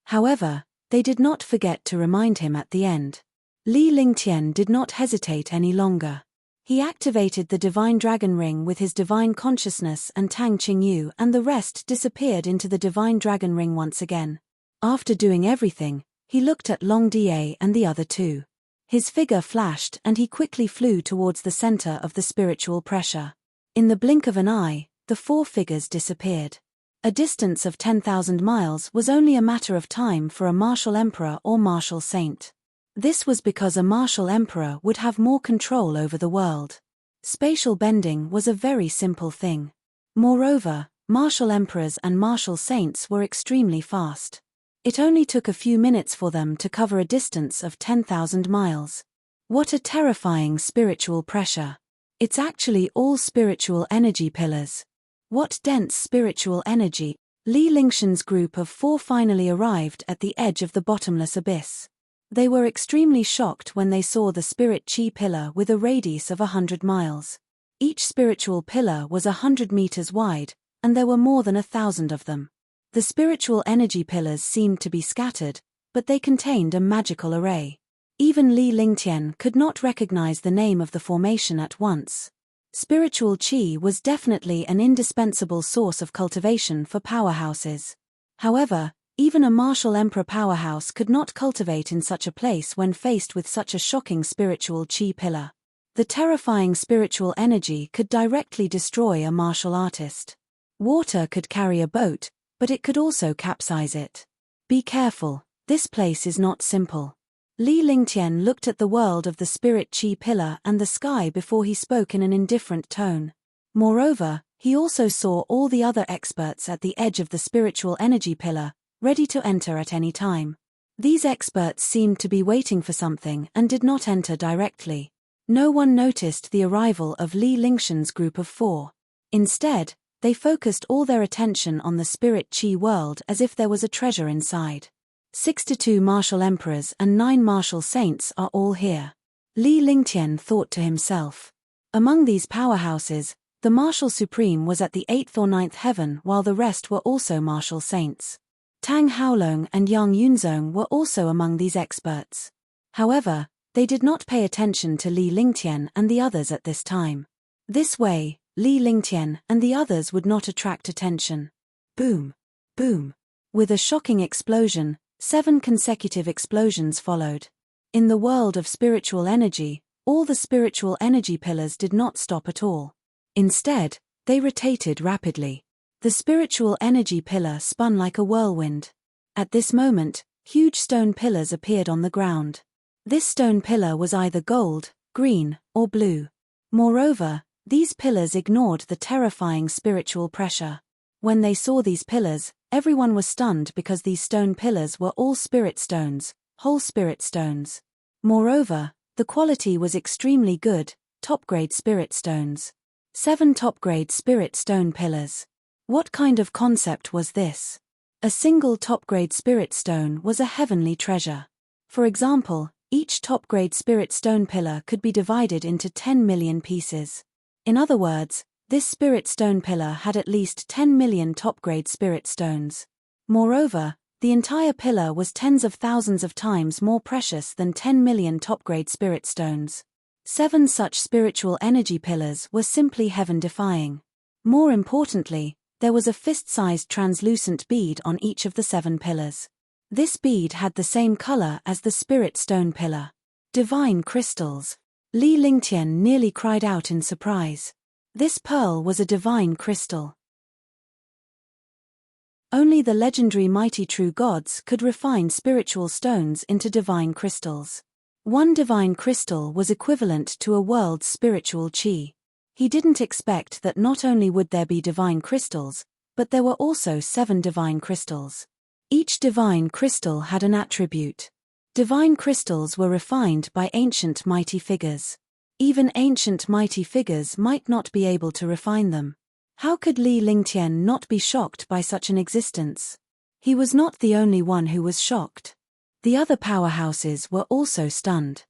However, they did not forget to remind him at the end. Li Lingtian did not hesitate any longer. He activated the divine dragon ring with his divine consciousness, and Tang Qingyu and the rest disappeared into the divine dragon ring once again. After doing everything, he looked at Long Da and the other two. His figure flashed and he quickly flew towards the center of the spiritual pressure. In the blink of an eye, the 4 figures disappeared. A distance of 10,000 miles was only a matter of time for a martial emperor or martial saint. This was because a martial emperor would have more control over the world. Spatial bending was a very simple thing. Moreover, martial emperors and martial saints were extremely fast. It only took a few minutes for them to cover a distance of 10,000 miles. What a terrifying spiritual pressure. It's actually all spiritual energy pillars. What dense spiritual energy. Li Lingshan's group of 4 finally arrived at the edge of the bottomless abyss. They were extremely shocked when they saw the spirit chi pillar with a radius of 100 miles. Each spiritual pillar was 100 meters wide, and there were more than 1,000 of them. The spiritual energy pillars seemed to be scattered, but they contained a magical array. Even Li Lingtian could not recognize the name of the formation at once. Spiritual chi was definitely an indispensable source of cultivation for powerhouses. However, even a martial emperor powerhouse could not cultivate in such a place when faced with such a shocking spiritual chi pillar. The terrifying spiritual energy could directly destroy a martial artist. Water could carry a boat, but it could also capsize it. Be careful, this place is not simple. Li Lingtian looked at the world of the spirit chi pillar and the sky before he spoke in an indifferent tone. Moreover, he also saw all the other experts at the edge of the spiritual energy pillar, ready to enter at any time. These experts seemed to be waiting for something and did not enter directly. No one noticed the arrival of Li Lingshan's group of 4. Instead, they focused all their attention on the spirit chi world as if there was a treasure inside. 62 martial emperors and 9 martial saints are all here. Li Lingtian thought to himself. Among these powerhouses, the martial supreme was at the 8th or 9th heaven while the rest were also martial saints. Tang Haolong and Yang Yunzong were also among these experts. However, they did not pay attention to Li Lingtian and the others at this time. This way, Li Lingtian and the others would not attract attention. Boom! Boom! With a shocking explosion, 7 consecutive explosions followed. In the world of spiritual energy, all the spiritual energy pillars did not stop at all. Instead, they rotated rapidly. The spiritual energy pillar spun like a whirlwind. At this moment, huge stone pillars appeared on the ground. This stone pillar was either gold, green, or blue. Moreover, these pillars ignored the terrifying spiritual pressure. When they saw these pillars, everyone was stunned because these stone pillars were all spirit stones, whole spirit stones. Moreover, the quality was extremely good, top-grade spirit stones. 7 top-grade spirit stone pillars. What kind of concept was this? A single top-grade spirit stone was a heavenly treasure. For example, each top-grade spirit stone pillar could be divided into 10 million pieces. In other words, this spirit stone pillar had at least 10 million top-grade spirit stones. Moreover, the entire pillar was tens of thousands of times more precious than 10 million top-grade spirit stones. 7 such spiritual energy pillars were simply heaven-defying. More importantly, there was a fist-sized translucent bead on each of the 7 pillars. This bead had the same color as the spirit stone pillar. Divine crystals. Li Lingtian nearly cried out in surprise. This pearl was a divine crystal. Only the legendary mighty true gods could refine spiritual stones into divine crystals. 1 divine crystal was equivalent to a world's spiritual chi. He didn't expect that not only would there be divine crystals, but there were also 7 divine crystals. Each divine crystal had an attribute. Divine crystals were refined by ancient mighty figures. Even ancient mighty figures might not be able to refine them. How could Li Lingtian not be shocked by such an existence? He was not the only one who was shocked. The other powerhouses were also stunned.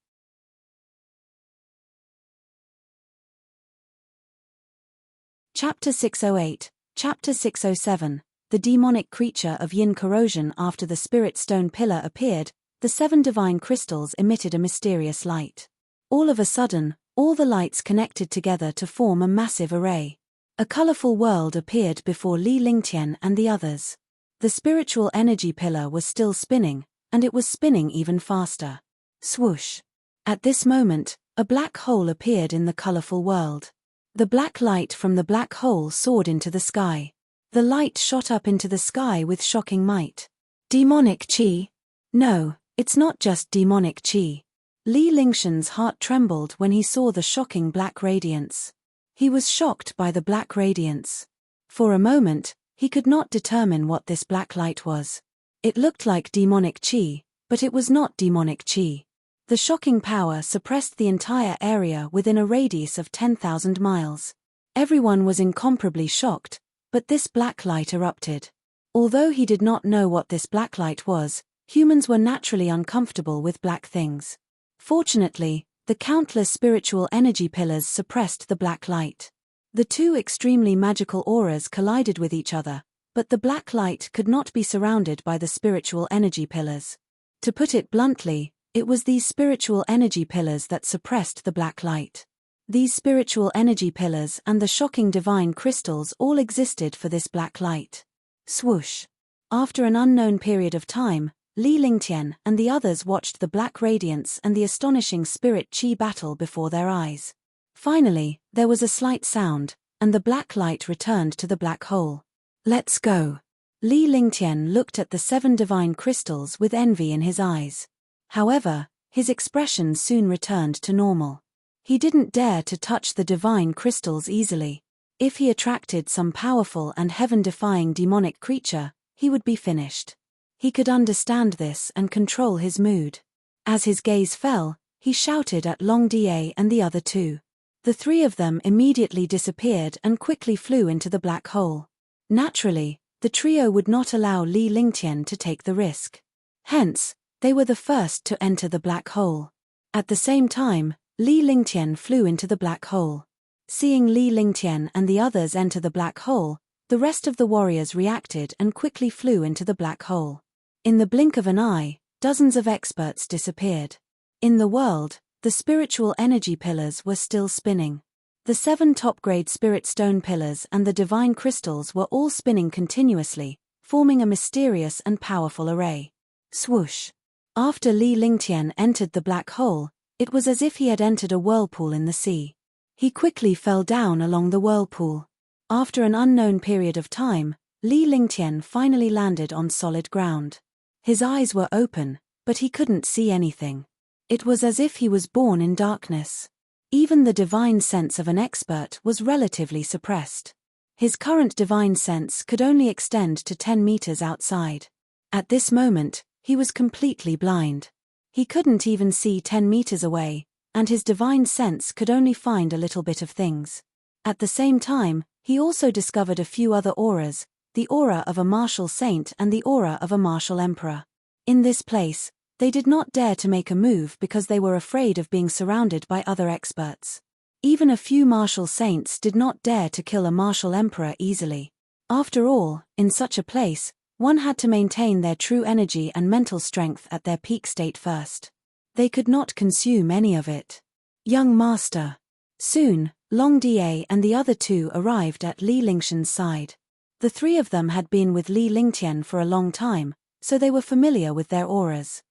Chapter 608, Chapter 607, The demonic creature of yin corrosion. After the spirit stone pillar appeared, the 7 divine crystals emitted a mysterious light. All of a sudden, all the lights connected together to form a massive array. A colorful world appeared before Li Lingtian and the others. The spiritual energy pillar was still spinning, and it was spinning even faster. Swoosh! At this moment, a black hole appeared in the colorful world. The black light from the black hole soared into the sky. The light shot up into the sky with shocking might. Demonic chi? No, It's not just demonic qi. Li Lingshan's heart trembled when he saw the shocking black radiance. He was shocked by the black radiance. For a moment, he could not determine what this black light was. It looked like demonic qi, but it was not demonic qi. The shocking power suppressed the entire area within a radius of 10,000 miles. Everyone was incomparably shocked, but this black light erupted. Although he did not know what this black light was, humans were naturally uncomfortable with black things. Fortunately, the countless spiritual energy pillars suppressed the black light. The two extremely magical auras collided with each other, but the black light could not be surrounded by the spiritual energy pillars. To put it bluntly, it was these spiritual energy pillars that suppressed the black light. These spiritual energy pillars and the shocking divine crystals all existed for this black light. Swoosh. After an unknown period of time, Li Lingtian and the others watched the black radiance and the astonishing spirit qi battle before their eyes. Finally, there was a slight sound, and the black light returned to the black hole. Let's go. Li Lingtian looked at the 7 divine crystals with envy in his eyes. However, his expression soon returned to normal. He didn't dare to touch the divine crystals easily. If he attracted some powerful and heaven-defying demonic creature, he would be finished. He could understand this and control his mood. As his gaze fell, he shouted at Long Da and the other 2. The 3 of them immediately disappeared and quickly flew into the black hole. Naturally, the trio would not allow Li Lingtian to take the risk. Hence, they were the first to enter the black hole. At the same time, Li Lingtian flew into the black hole. Seeing Li Lingtian and the others enter the black hole, the rest of the warriors reacted and quickly flew into the black hole. In the blink of an eye, dozens of experts disappeared. In the world, the spiritual energy pillars were still spinning. The 7 top-grade spirit stone pillars and the divine crystals were all spinning continuously, forming a mysterious and powerful array. Swoosh. After Li Lingtian entered the black hole, it was as if he had entered a whirlpool in the sea. He quickly fell down along the whirlpool. After an unknown period of time, Li Lingtian finally landed on solid ground. His eyes were open, but he couldn't see anything. It was as if he was born in darkness. Even the divine sense of an expert was relatively suppressed. His current divine sense could only extend to 10 meters outside. At this moment, he was completely blind. He couldn't even see 10 meters away, and his divine sense could only find a little bit of things. At the same time, he also discovered a few other auras, the aura of a martial saint and the aura of a martial emperor. In this place, they did not dare to make a move because they were afraid of being surrounded by other experts. Even a few martial saints did not dare to kill a martial emperor easily. After all, in such a place, one had to maintain their true energy and mental strength at their peak state first. They could not consume any of it. Young master. Soon, Long Da and the other 2 arrived at Li Lingshan's side. The 3 of them had been with Li Lingtian for a long time, so they were familiar with their auras.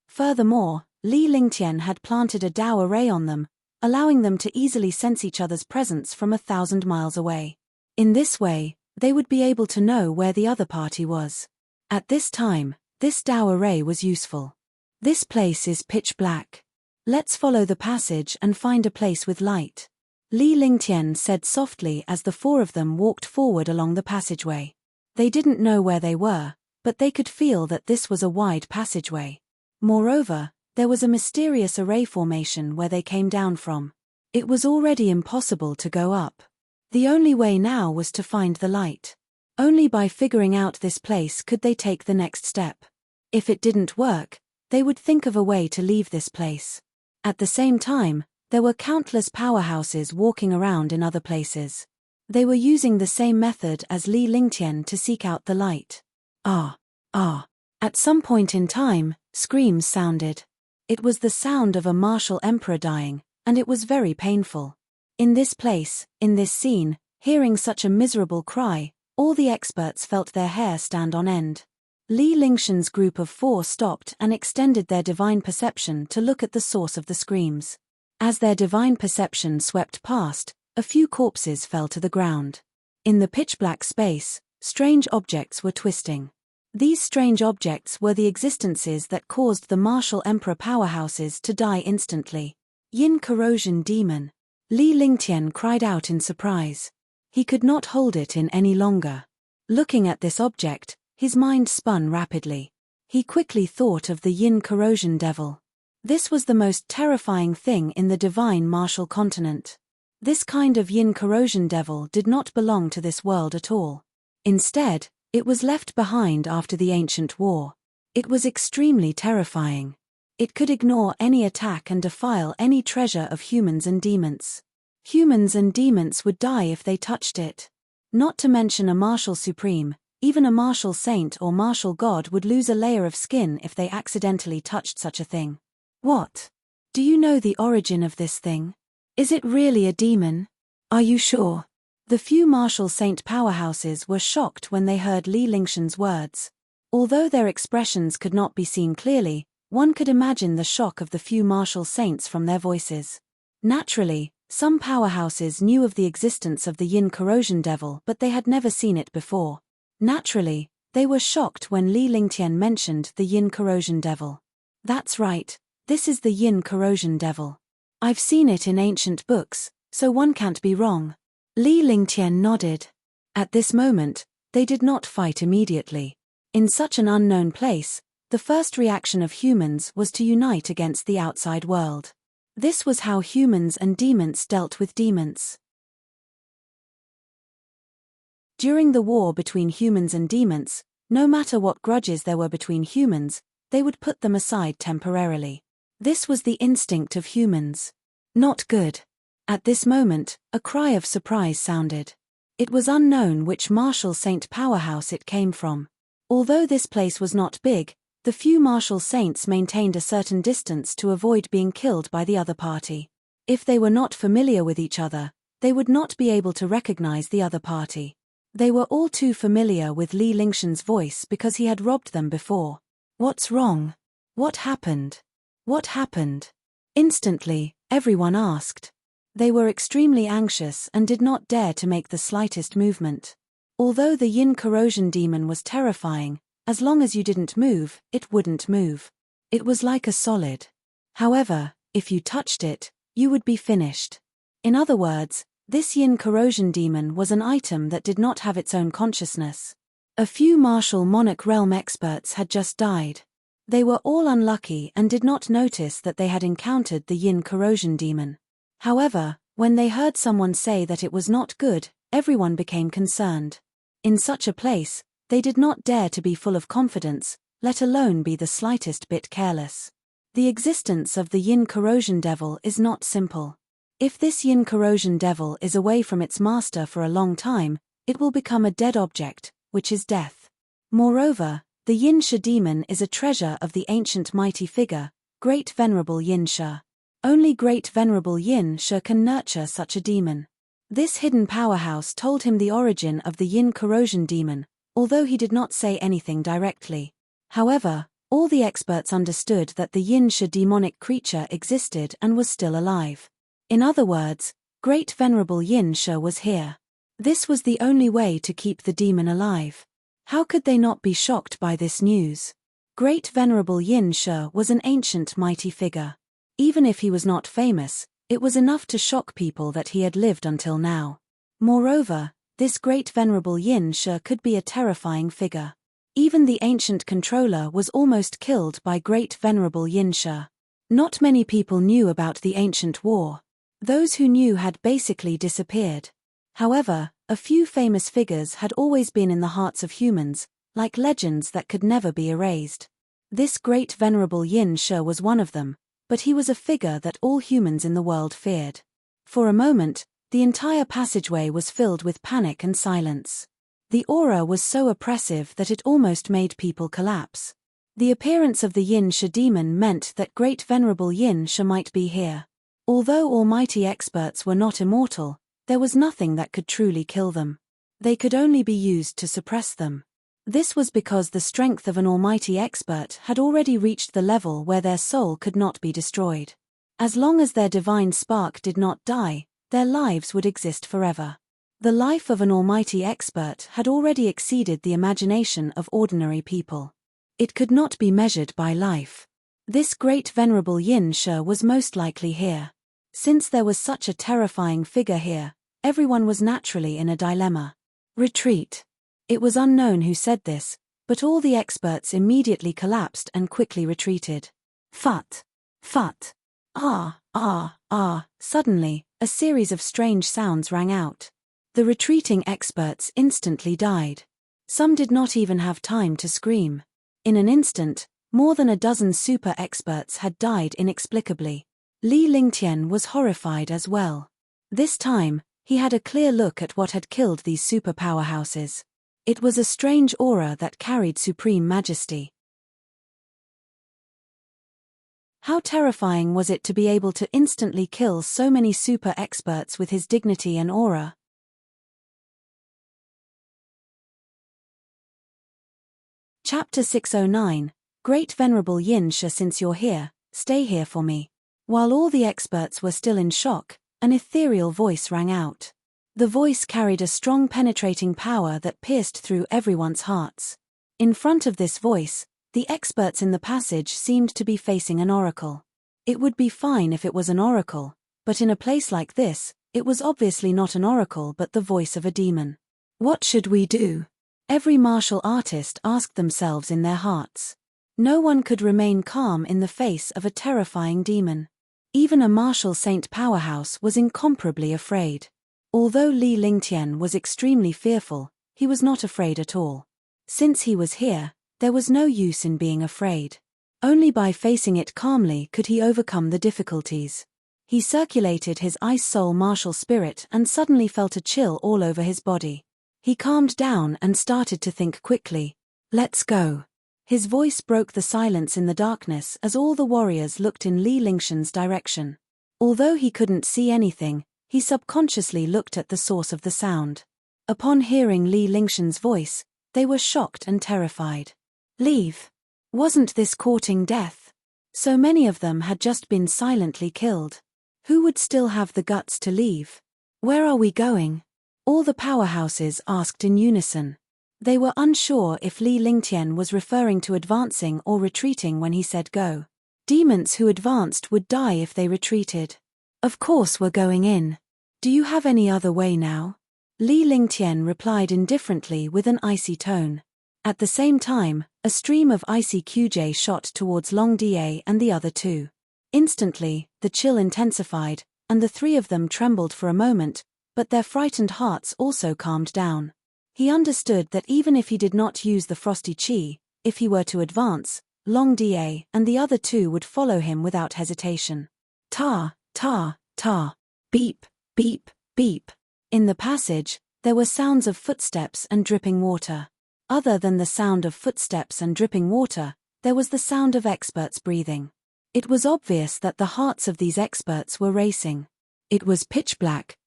Furthermore, Li Lingtian had planted a Dao array on them, allowing them to easily sense each other's presence from 1,000 miles away. In this way, they would be able to know where the other party was. At this time, this Dao array was useful. This place is pitch black. Let's follow the passage and find a place with light. Li Lingtian said softly as the 4 of them walked forward along the passageway. They didn't know where they were, but they could feel that this was a wide passageway. Moreover, there was a mysterious array formation where they came down from. It was already impossible to go up. The only way now was to find the light. Only by figuring out this place could they take the next step. If it didn't work, they would think of a way to leave this place. At the same time, there were countless powerhouses walking around in other places. They were using the same method as Li Lingtian to seek out the light. Ah. At some point in time, screams sounded. It was the sound of a martial emperor dying, and it was very painful. In this place, in this scene, hearing such a miserable cry, all the experts felt their hair stand on end. Li Lingshan's group of 4 stopped and extended their divine perception to look at the source of the screams. As their divine perception swept past, a few corpses fell to the ground. In the pitch-black space, strange objects were twisting. These strange objects were the existences that caused the martial emperor powerhouses to die instantly. Yin corrosion demon. Li Lingtian cried out in surprise. He could not hold it in any longer. Looking at this object, his mind spun rapidly. He quickly thought of the Yin corrosion devil. This was the most terrifying thing in the divine martial continent. This kind of Yin corrosion devil did not belong to this world at all. Instead, it was left behind after the ancient war. It was extremely terrifying. It could ignore any attack and defile any treasure of humans and demons. Humans and demons would die if they touched it. Not to mention a martial supreme, even a martial saint or martial god would lose a layer of skin if they accidentally touched such a thing. What? Do you know the origin of this thing? Is it really a demon? Are you sure? The few martial saint powerhouses were shocked when they heard Li Lingtian's words. Although their expressions could not be seen clearly, one could imagine the shock of the few martial saints from their voices. Naturally, some powerhouses knew of the existence of the Yin corrosion devil, but they had never seen it before. Naturally, they were shocked when Li Lingtian mentioned the Yin corrosion devil. That's right, this is the Yin corrosion devil. I've seen it in ancient books, so one can't be wrong. Li Lingtian nodded. At this moment, they did not fight immediately. In such an unknown place, the first reaction of humans was to unite against the outside world. This was how humans and demons dealt with demons. During the war between humans and demons, no matter what grudges there were between humans, they would put them aside temporarily. This was the instinct of humans. Not good. At this moment, a cry of surprise sounded. It was unknown which martial saint powerhouse it came from. Although this place was not big, the few martial saints maintained a certain distance to avoid being killed by the other party. If they were not familiar with each other, they would not be able to recognize the other party. They were all too familiar with Li Lingtian's voice because he had robbed them before. What's wrong? What happened? What happened? Instantly, everyone asked. They were extremely anxious and did not dare to make the slightest movement. Although the Yin corrosion demon was terrifying, as long as you didn't move, it wouldn't move. It was like a solid. However, if you touched it, you would be finished. In other words, this Yin corrosion demon was an item that did not have its own consciousness. A few martial monarch realm experts had just died. They were all unlucky and did not notice that they had encountered the Yin corrosion demon. However, when they heard someone say that it was not good, everyone became concerned. In such a place, they did not dare to be full of confidence, let alone be the slightest bit careless. The existence of the Yin corrosion devil is not simple. If this Yin corrosion devil is away from its master for a long time, it will become a dead object, which is death. Moreover, the Yin Sha demon is a treasure of the ancient mighty figure, Great Venerable Yin Sha. Only Great Venerable Yin Sha can nurture such a demon. This hidden powerhouse told him the origin of the Yin corrosion demon, although he did not say anything directly. However, all the experts understood that the Yin Sha demonic creature existed and was still alive. In other words, Great Venerable Yin Sha was here. This was the only way to keep the demon alive. How could they not be shocked by this news? Great Venerable Yin Sha was an ancient mighty figure. Even if he was not famous, it was enough to shock people that he had lived until now. Moreover, this Great Venerable Yin Sha could be a terrifying figure. Even the ancient controller was almost killed by Great Venerable Yin Sha. Not many people knew about the ancient war. Those who knew had basically disappeared. However, a few famous figures had always been in the hearts of humans, like legends that could never be erased. This Great Venerable Yin Sha was one of them, but he was a figure that all humans in the world feared. For a moment, the entire passageway was filled with panic and silence. The aura was so oppressive that it almost made people collapse. The appearance of the Yin Sha demon meant that Great Venerable Yin Sha might be here. Although almighty experts were not immortal, there was nothing that could truly kill them. They could only be used to suppress them. This was because the strength of an almighty expert had already reached the level where their soul could not be destroyed. As long as their divine spark did not die, their lives would exist forever. The life of an almighty expert had already exceeded the imagination of ordinary people. It could not be measured by life. This great venerable Yin-She was most likely here. Since there was such a terrifying figure here, everyone was naturally in a dilemma. Retreat. It was unknown who said this, but all the experts immediately collapsed and quickly retreated. Fut! Fut! Ah, ah, ah! Suddenly, a series of strange sounds rang out. The retreating experts instantly died. Some did not even have time to scream. In an instant, more than a dozen super experts had died inexplicably. Li Lingtian was horrified as well. This time, he had a clear look at what had killed these super powerhouses. It was a strange aura that carried supreme majesty. How terrifying was it to be able to instantly kill so many super experts with his dignity and aura? Chapter 609, Great Venerable Yin-She, since you're here, stay here for me. While all the experts were still in shock, an ethereal voice rang out. The voice carried a strong penetrating power that pierced through everyone's hearts. In front of this voice, the experts in the passage seemed to be facing an oracle. It would be fine if it was an oracle, but in a place like this, it was obviously not an oracle but the voice of a demon. What should we do? Every martial artist asked themselves in their hearts. No one could remain calm in the face of a terrifying demon. Even a martial saint powerhouse was incomparably afraid. Although Li Lingtian was extremely fearful, he was not afraid at all. Since he was here, there was no use in being afraid. Only by facing it calmly could he overcome the difficulties. He circulated his ice soul martial spirit and suddenly felt a chill all over his body. He calmed down and started to think quickly. Let's go. His voice broke the silence in the darkness as all the warriors looked in Li Lingtian's direction. Although he couldn't see anything, he subconsciously looked at the source of the sound. Upon hearing Li Lingtian's voice, they were shocked and terrified. Leave. Wasn't this courting death? So many of them had just been silently killed. Who would still have the guts to leave? Where are we going? All the powerhouses asked in unison. They were unsure if Li Lingtian was referring to advancing or retreating when he said go. Demons who advanced would die if they retreated. Of course we're going in. Do you have any other way now? Li Lingtian replied indifferently with an icy tone. At the same time, a stream of icy QJ shot towards Long Da and the other two. Instantly, the chill intensified, and the three of them trembled for a moment, but their frightened hearts also calmed down. He understood that even if he did not use the frosty chi, if he were to advance, Long Da and the other two would follow him without hesitation. Ta, ta, ta. Beep, beep, beep. In the passage, there were sounds of footsteps and dripping water. Other than the sound of footsteps and dripping water, there was the sound of experts breathing. It was obvious that the hearts of these experts were racing. It was pitch black,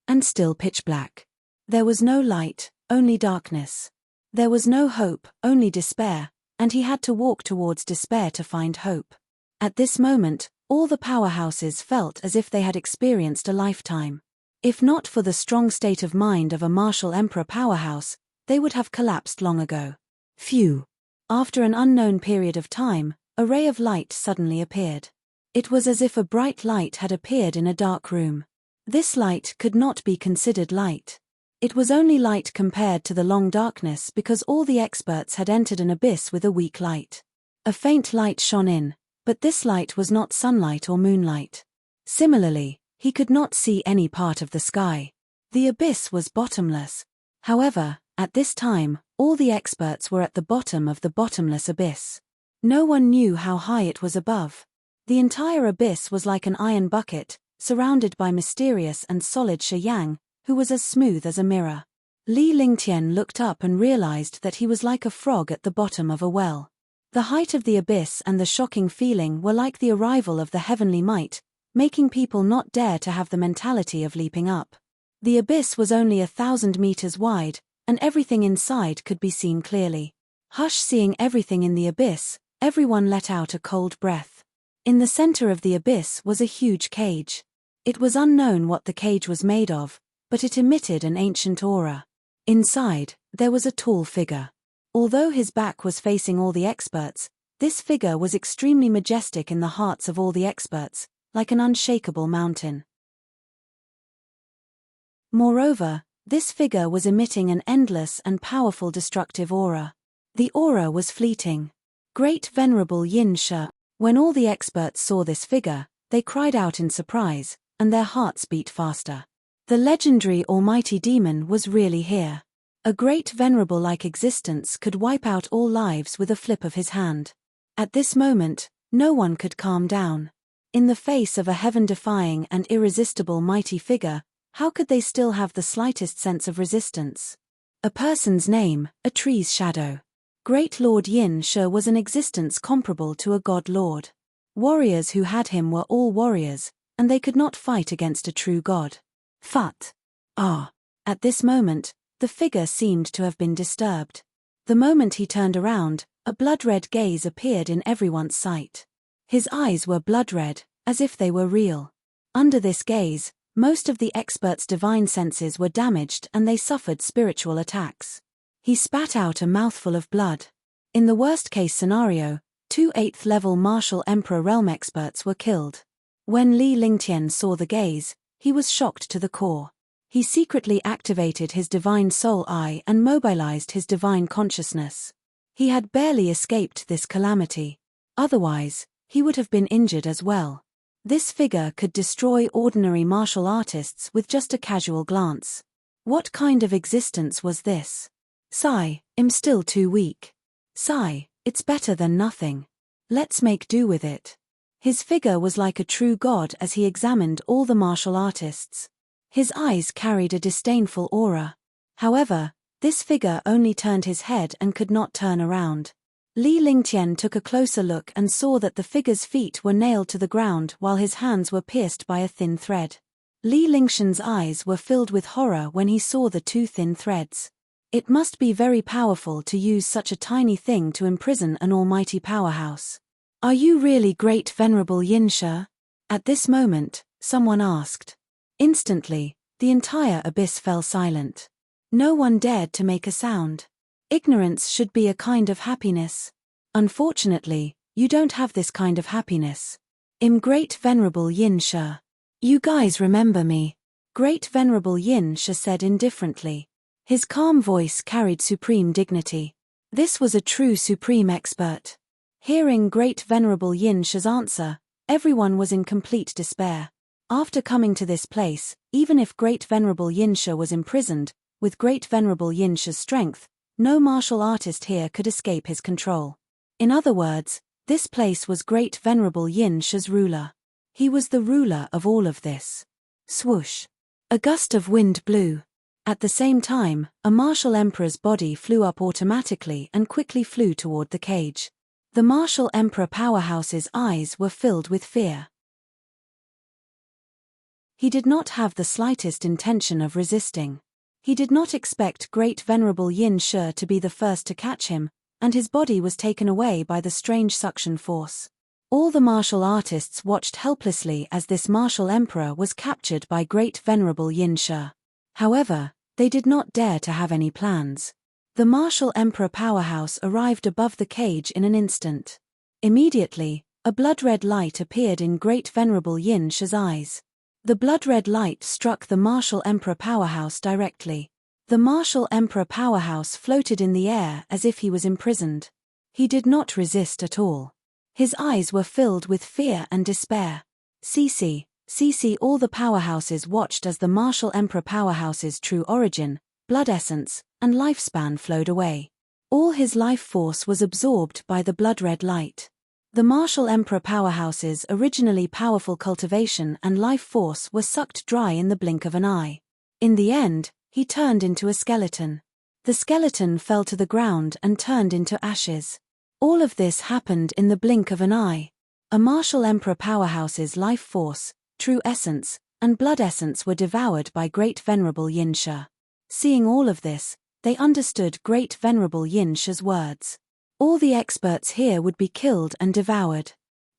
and still pitch black. There was no light, only darkness. There was no hope, only despair, and he had to walk towards despair to find hope. At this moment, all the powerhouses felt as if they had experienced a lifetime. If not for the strong state of mind of a martial emperor powerhouse, they would have collapsed long ago. Phew! After an unknown period of time, a ray of light suddenly appeared. It was as if a bright light had appeared in a dark room. This light could not be considered light. It was only light compared to the long darkness because all the experts had entered an abyss with a weak light. A faint light shone in, but this light was not sunlight or moonlight. Similarly, he could not see any part of the sky. The abyss was bottomless. However, at this time, all the experts were at the bottom of the bottomless abyss. No one knew how high it was above. The entire abyss was like an iron bucket, surrounded by mysterious and solid Shi Yang, who was as smooth as a mirror. Li Lingtian looked up and realized that he was like a frog at the bottom of a well. The height of the abyss and the shocking feeling were like the arrival of the heavenly might, making people not dare to have the mentality of leaping up. The abyss was only 1,000 meters wide, and everything inside could be seen clearly. Hush! Seeing everything in the abyss, everyone let out a cold breath. In the center of the abyss was a huge cage. It was unknown what the cage was made of, but it emitted an ancient aura. Inside, there was a tall figure. Although his back was facing all the experts, this figure was extremely majestic in the hearts of all the experts, like an unshakable mountain. Moreover, this figure was emitting an endless and powerful destructive aura. The aura was fleeting. Great Venerable Yin She. When all the experts saw this figure, they cried out in surprise, and their hearts beat faster. The legendary almighty demon was really here. A great venerable-like existence could wipe out all lives with a flip of his hand. At this moment, no one could calm down. In the face of a heaven-defying and irresistible mighty figure, how could they still have the slightest sense of resistance? A person's name, a tree's shadow. Great Lord Yin She was an existence comparable to a god lord. Warriors who had him were all warriors, and they could not fight against a true god. Phut! Ah! At this moment, the figure seemed to have been disturbed. The moment he turned around, a blood-red gaze appeared in everyone's sight. His eyes were blood-red, as if they were real. Under this gaze, most of the experts' divine senses were damaged and they suffered spiritual attacks. He spat out a mouthful of blood. In the worst-case scenario, 2 8th-level martial emperor realm experts were killed. When Li Lingtian saw the gaze, he was shocked to the core. He secretly activated his divine soul eye and mobilized his divine consciousness. He had barely escaped this calamity. Otherwise, he would have been injured as well. This figure could destroy ordinary martial artists with just a casual glance. What kind of existence was this? Sigh, I'm still too weak. Sigh, it's better than nothing. Let's make do with it. His figure was like a true god as he examined all the martial artists. His eyes carried a disdainful aura. However, this figure only turned his head and could not turn around. Li Lingtian took a closer look and saw that the figure's feet were nailed to the ground while his hands were pierced by a thin thread. Li Lingtian's eyes were filled with horror when he saw the 2 thin threads. It must be very powerful to use such a tiny thing to imprison an almighty powerhouse. Are you really Great Venerable Yin She? At this moment, someone asked. Instantly, the entire abyss fell silent. No one dared to make a sound. Ignorance should be a kind of happiness. Unfortunately, you don't have this kind of happiness. I'm Great Venerable Yin She. You guys remember me? Great Venerable Yin She said indifferently. His calm voice carried supreme dignity. This was a true supreme expert. Hearing Great Venerable Yin She's answer, everyone was in complete despair. After coming to this place, even if Great Venerable Yin She was imprisoned, with Great Venerable Yin She's strength, no martial artist here could escape his control. In other words, this place was Great Venerable Yin She's ruler. He was the ruler of all of this. Swoosh! A gust of wind blew. At the same time, a martial emperor's body flew up automatically and quickly flew toward the cage. The martial emperor powerhouse's eyes were filled with fear. He did not have the slightest intention of resisting. He did not expect Great Venerable Yin She to be the first to catch him, and his body was taken away by the strange suction force. All the martial artists watched helplessly as this martial emperor was captured by Great Venerable Yin She. However, they did not dare to have any plans. The martial emperor powerhouse arrived above the cage in an instant. Immediately, a blood-red light appeared in Great Venerable Yin She's eyes. The blood-red light struck the martial emperor powerhouse directly. The martial emperor powerhouse floated in the air as if he was imprisoned. He did not resist at all. His eyes were filled with fear and despair. CC all the powerhouses watched as the martial emperor powerhouse's true origin, blood essence, and lifespan flowed away. All his life force was absorbed by the blood-red light. The martial emperor powerhouse's originally powerful cultivation and life force were sucked dry in the blink of an eye. In the end, he turned into a skeleton. The skeleton fell to the ground and turned into ashes. All of this happened in the blink of an eye. A martial emperor powerhouse's life force, true essence, and blood essence were devoured by Great Venerable Yin She. Seeing all of this, they understood Great Venerable Yin She's words. All the experts here would be killed and devoured.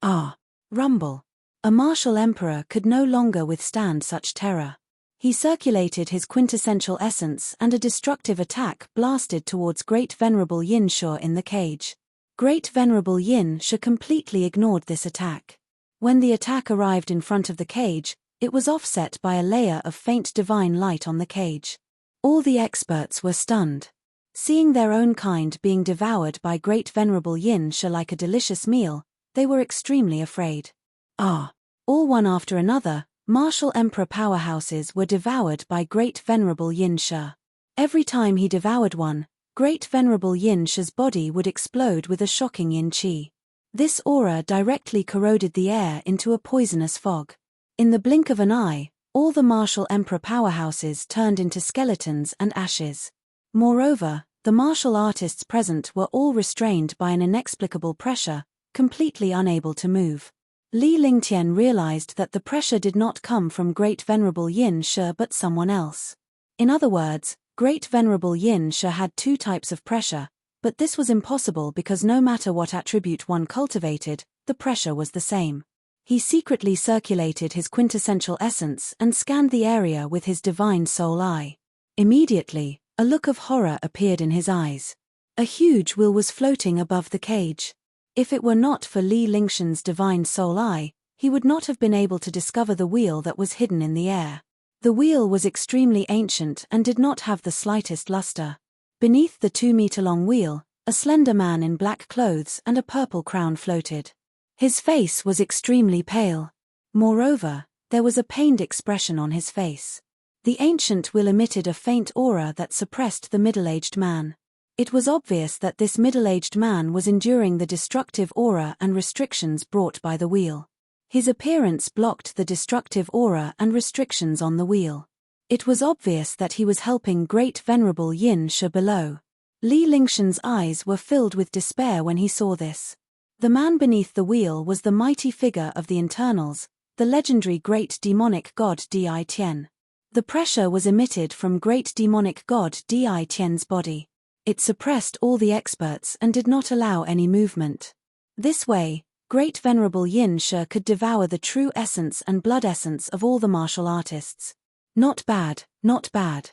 Ah! Rumble. A martial emperor could no longer withstand such terror. He circulated his quintessential essence and a destructive attack blasted towards Great Venerable Yin Shu in the cage. Great Venerable Yin Shu completely ignored this attack. When the attack arrived in front of the cage, it was offset by a layer of faint divine light on the cage. All the experts were stunned. Seeing their own kind being devoured by Great Venerable Yin Shu like a delicious meal, they were extremely afraid. All one after another, martial emperor powerhouses were devoured by Great Venerable Yin Shu. Every time he devoured one, Great Venerable Yin Shu's body would explode with a shocking yin qi. This aura directly corroded the air into a poisonous fog. In the blink of an eye, all the martial emperor powerhouses turned into skeletons and ashes. Moreover, the martial artists present were all restrained by an inexplicable pressure, completely unable to move. Li Lingtian realized that the pressure did not come from Great Venerable Yin Shu but someone else. In other words, Great Venerable Yin Shu had two types of pressure, but this was impossible because no matter what attribute one cultivated, the pressure was the same. He secretly circulated his quintessential essence and scanned the area with his divine soul eye. Immediately, a look of horror appeared in his eyes. A huge wheel was floating above the cage. If it were not for Li Lingtian's divine soul eye, he would not have been able to discover the wheel that was hidden in the air. The wheel was extremely ancient and did not have the slightest luster. Beneath the 2-meter-long wheel, a slender man in black clothes and a purple crown floated. His face was extremely pale. Moreover, there was a pained expression on his face. The ancient wheel emitted a faint aura that suppressed the middle-aged man. It was obvious that this middle-aged man was enduring the destructive aura and restrictions brought by the wheel. His appearance blocked the destructive aura and restrictions on the wheel. It was obvious that he was helping Great Venerable Yin Shu below. Li Lingtian's eyes were filled with despair when he saw this. The man beneath the wheel was the mighty figure of the internals, the legendary Great Demonic God Di Tian. The pressure was emitted from Great Demonic God Di Tian's body. It suppressed all the experts and did not allow any movement. This way, Great Venerable Yin Shu could devour the true essence and blood essence of all the martial artists. Not bad, not bad.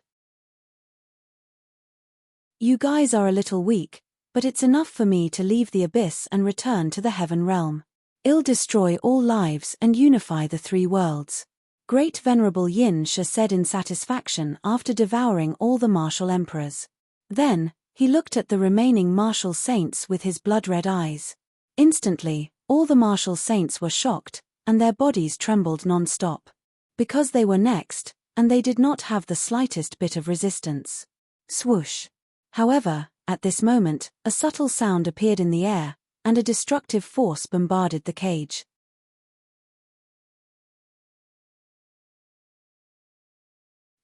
You guys are a little weak, but it's enough for me to leave the abyss and return to the heaven realm. I'll destroy all lives and unify the three worlds. Great Venerable Yin Shu said in satisfaction after devouring all the martial emperors. Then, he looked at the remaining martial saints with his blood-red eyes. Instantly, all the martial saints were shocked, and their bodies trembled non-stop. Because they were next, and they did not have the slightest bit of resistance. Swoosh. However, at this moment, a subtle sound appeared in the air, and a destructive force bombarded the cage.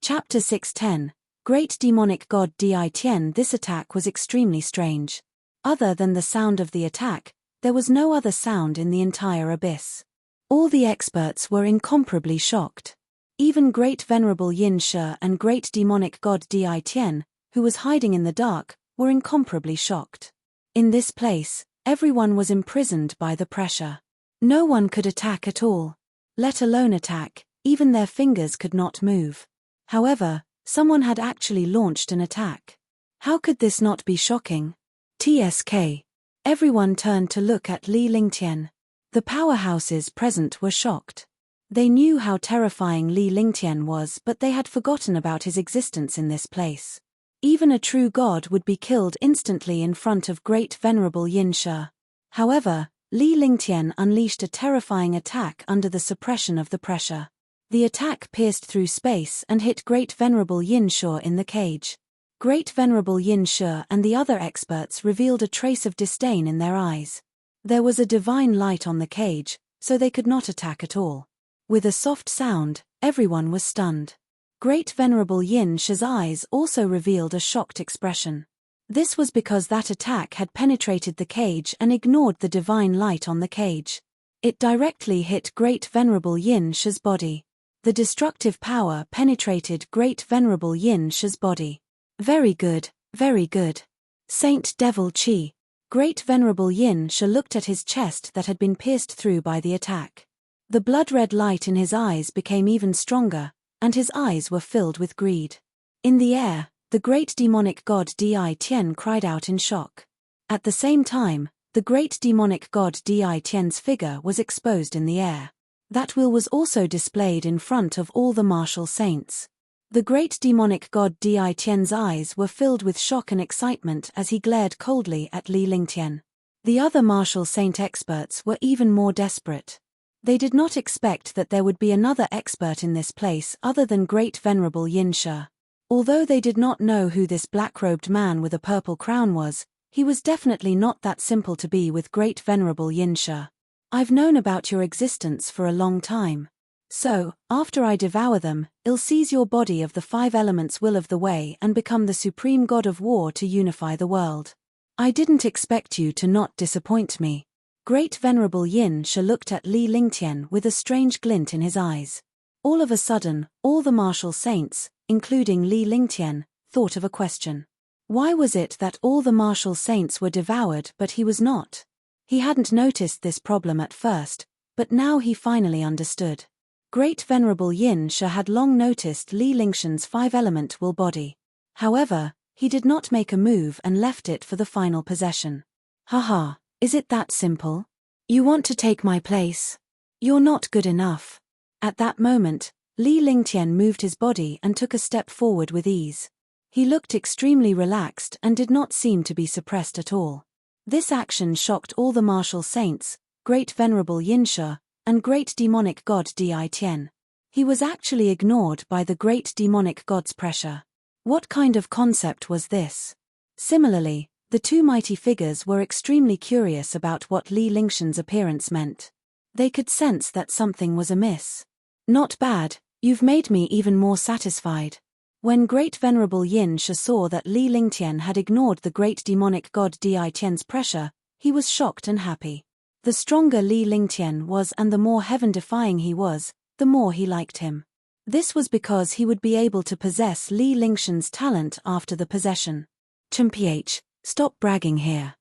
Chapter 610. Great Demonic God Di Tian. This attack was extremely strange. Other than the sound of the attack, there was no other sound in the entire abyss. All the experts were incomparably shocked. Even Great Venerable Yin Shu and Great Demonic God Di Tian, who was hiding in the dark, were incomparably shocked. In this place, everyone was imprisoned by the pressure. No one could attack at all. Let alone attack, even their fingers could not move. However, someone had actually launched an attack. How could this not be shocking? TSK. Everyone turned to look at Li Lingtian. The powerhouses present were shocked. They knew how terrifying Li Lingtian was, but they had forgotten about his existence in this place. Even a true god would be killed instantly in front of Great Venerable Yin Shu. However, Li Lingtian unleashed a terrifying attack under the suppression of the pressure. The attack pierced through space and hit Great Venerable Yin Shu in the cage. Great Venerable Yin Shu and the other experts revealed a trace of disdain in their eyes. There was a divine light on the cage, so they could not attack at all. With a soft sound, everyone was stunned. Great Venerable Yin Shu's eyes also revealed a shocked expression. This was because that attack had penetrated the cage and ignored the divine light on the cage. It directly hit Great Venerable Yin Shu's body. The destructive power penetrated Great Venerable Yin Shu's body. Very good, very good. Saint Devil Chi. Great Venerable Yin Shu looked at his chest that had been pierced through by the attack. The blood-red light in his eyes became even stronger, and his eyes were filled with greed. In the air, the great demonic god Di Tian cried out in shock. At the same time, the great demonic god Di Tian's figure was exposed in the air. That will was also displayed in front of all the martial saints. The great demonic god Di Tian's eyes were filled with shock and excitement as he glared coldly at Li Lingtian. The other martial saint experts were even more desperate. They did not expect that there would be another expert in this place other than great venerable Yin Shi. Although they did not know who this black-robed man with a purple crown was, he was definitely not that simple to be with great venerable Yin Shi. I've known about your existence for a long time. So, after I devour them, I'll seize your body of the 5 elements will of the way and become the supreme god of war to unify the world. I didn't expect you to not disappoint me. Great venerable Yin Shi looked at Li Lingtian with a strange glint in his eyes. All of a sudden, all the martial saints, including Li Lingtian, thought of a question. Why was it that all the martial saints were devoured but he was not? He hadn't noticed this problem at first, but now he finally understood. Great venerable Yin Shi had long noticed Li Lingtian's 5-element will body. However, he did not make a move and left it for the final possession. Haha, is it that simple? You want to take my place? You're not good enough. At that moment, Li Lingtian moved his body and took a step forward with ease. He looked extremely relaxed and did not seem to be suppressed at all. This action shocked all the martial saints, great venerable Yin Shi, and great demonic god Di Tian. He was actually ignored by the great demonic god's pressure. What kind of concept was this? Similarly, the 2 mighty figures were extremely curious about what Li Lingtian's appearance meant. They could sense that something was amiss. Not bad, you've made me even more satisfied. When great venerable Yin Shi saw that Li Lingtian had ignored the great demonic god Di Tian's pressure, he was shocked and happy. The stronger Li Lingtian was and the more heaven-defying he was, the more he liked him. This was because he would be able to possess Li Lingtian's talent after the possession. Ch, stop bragging here.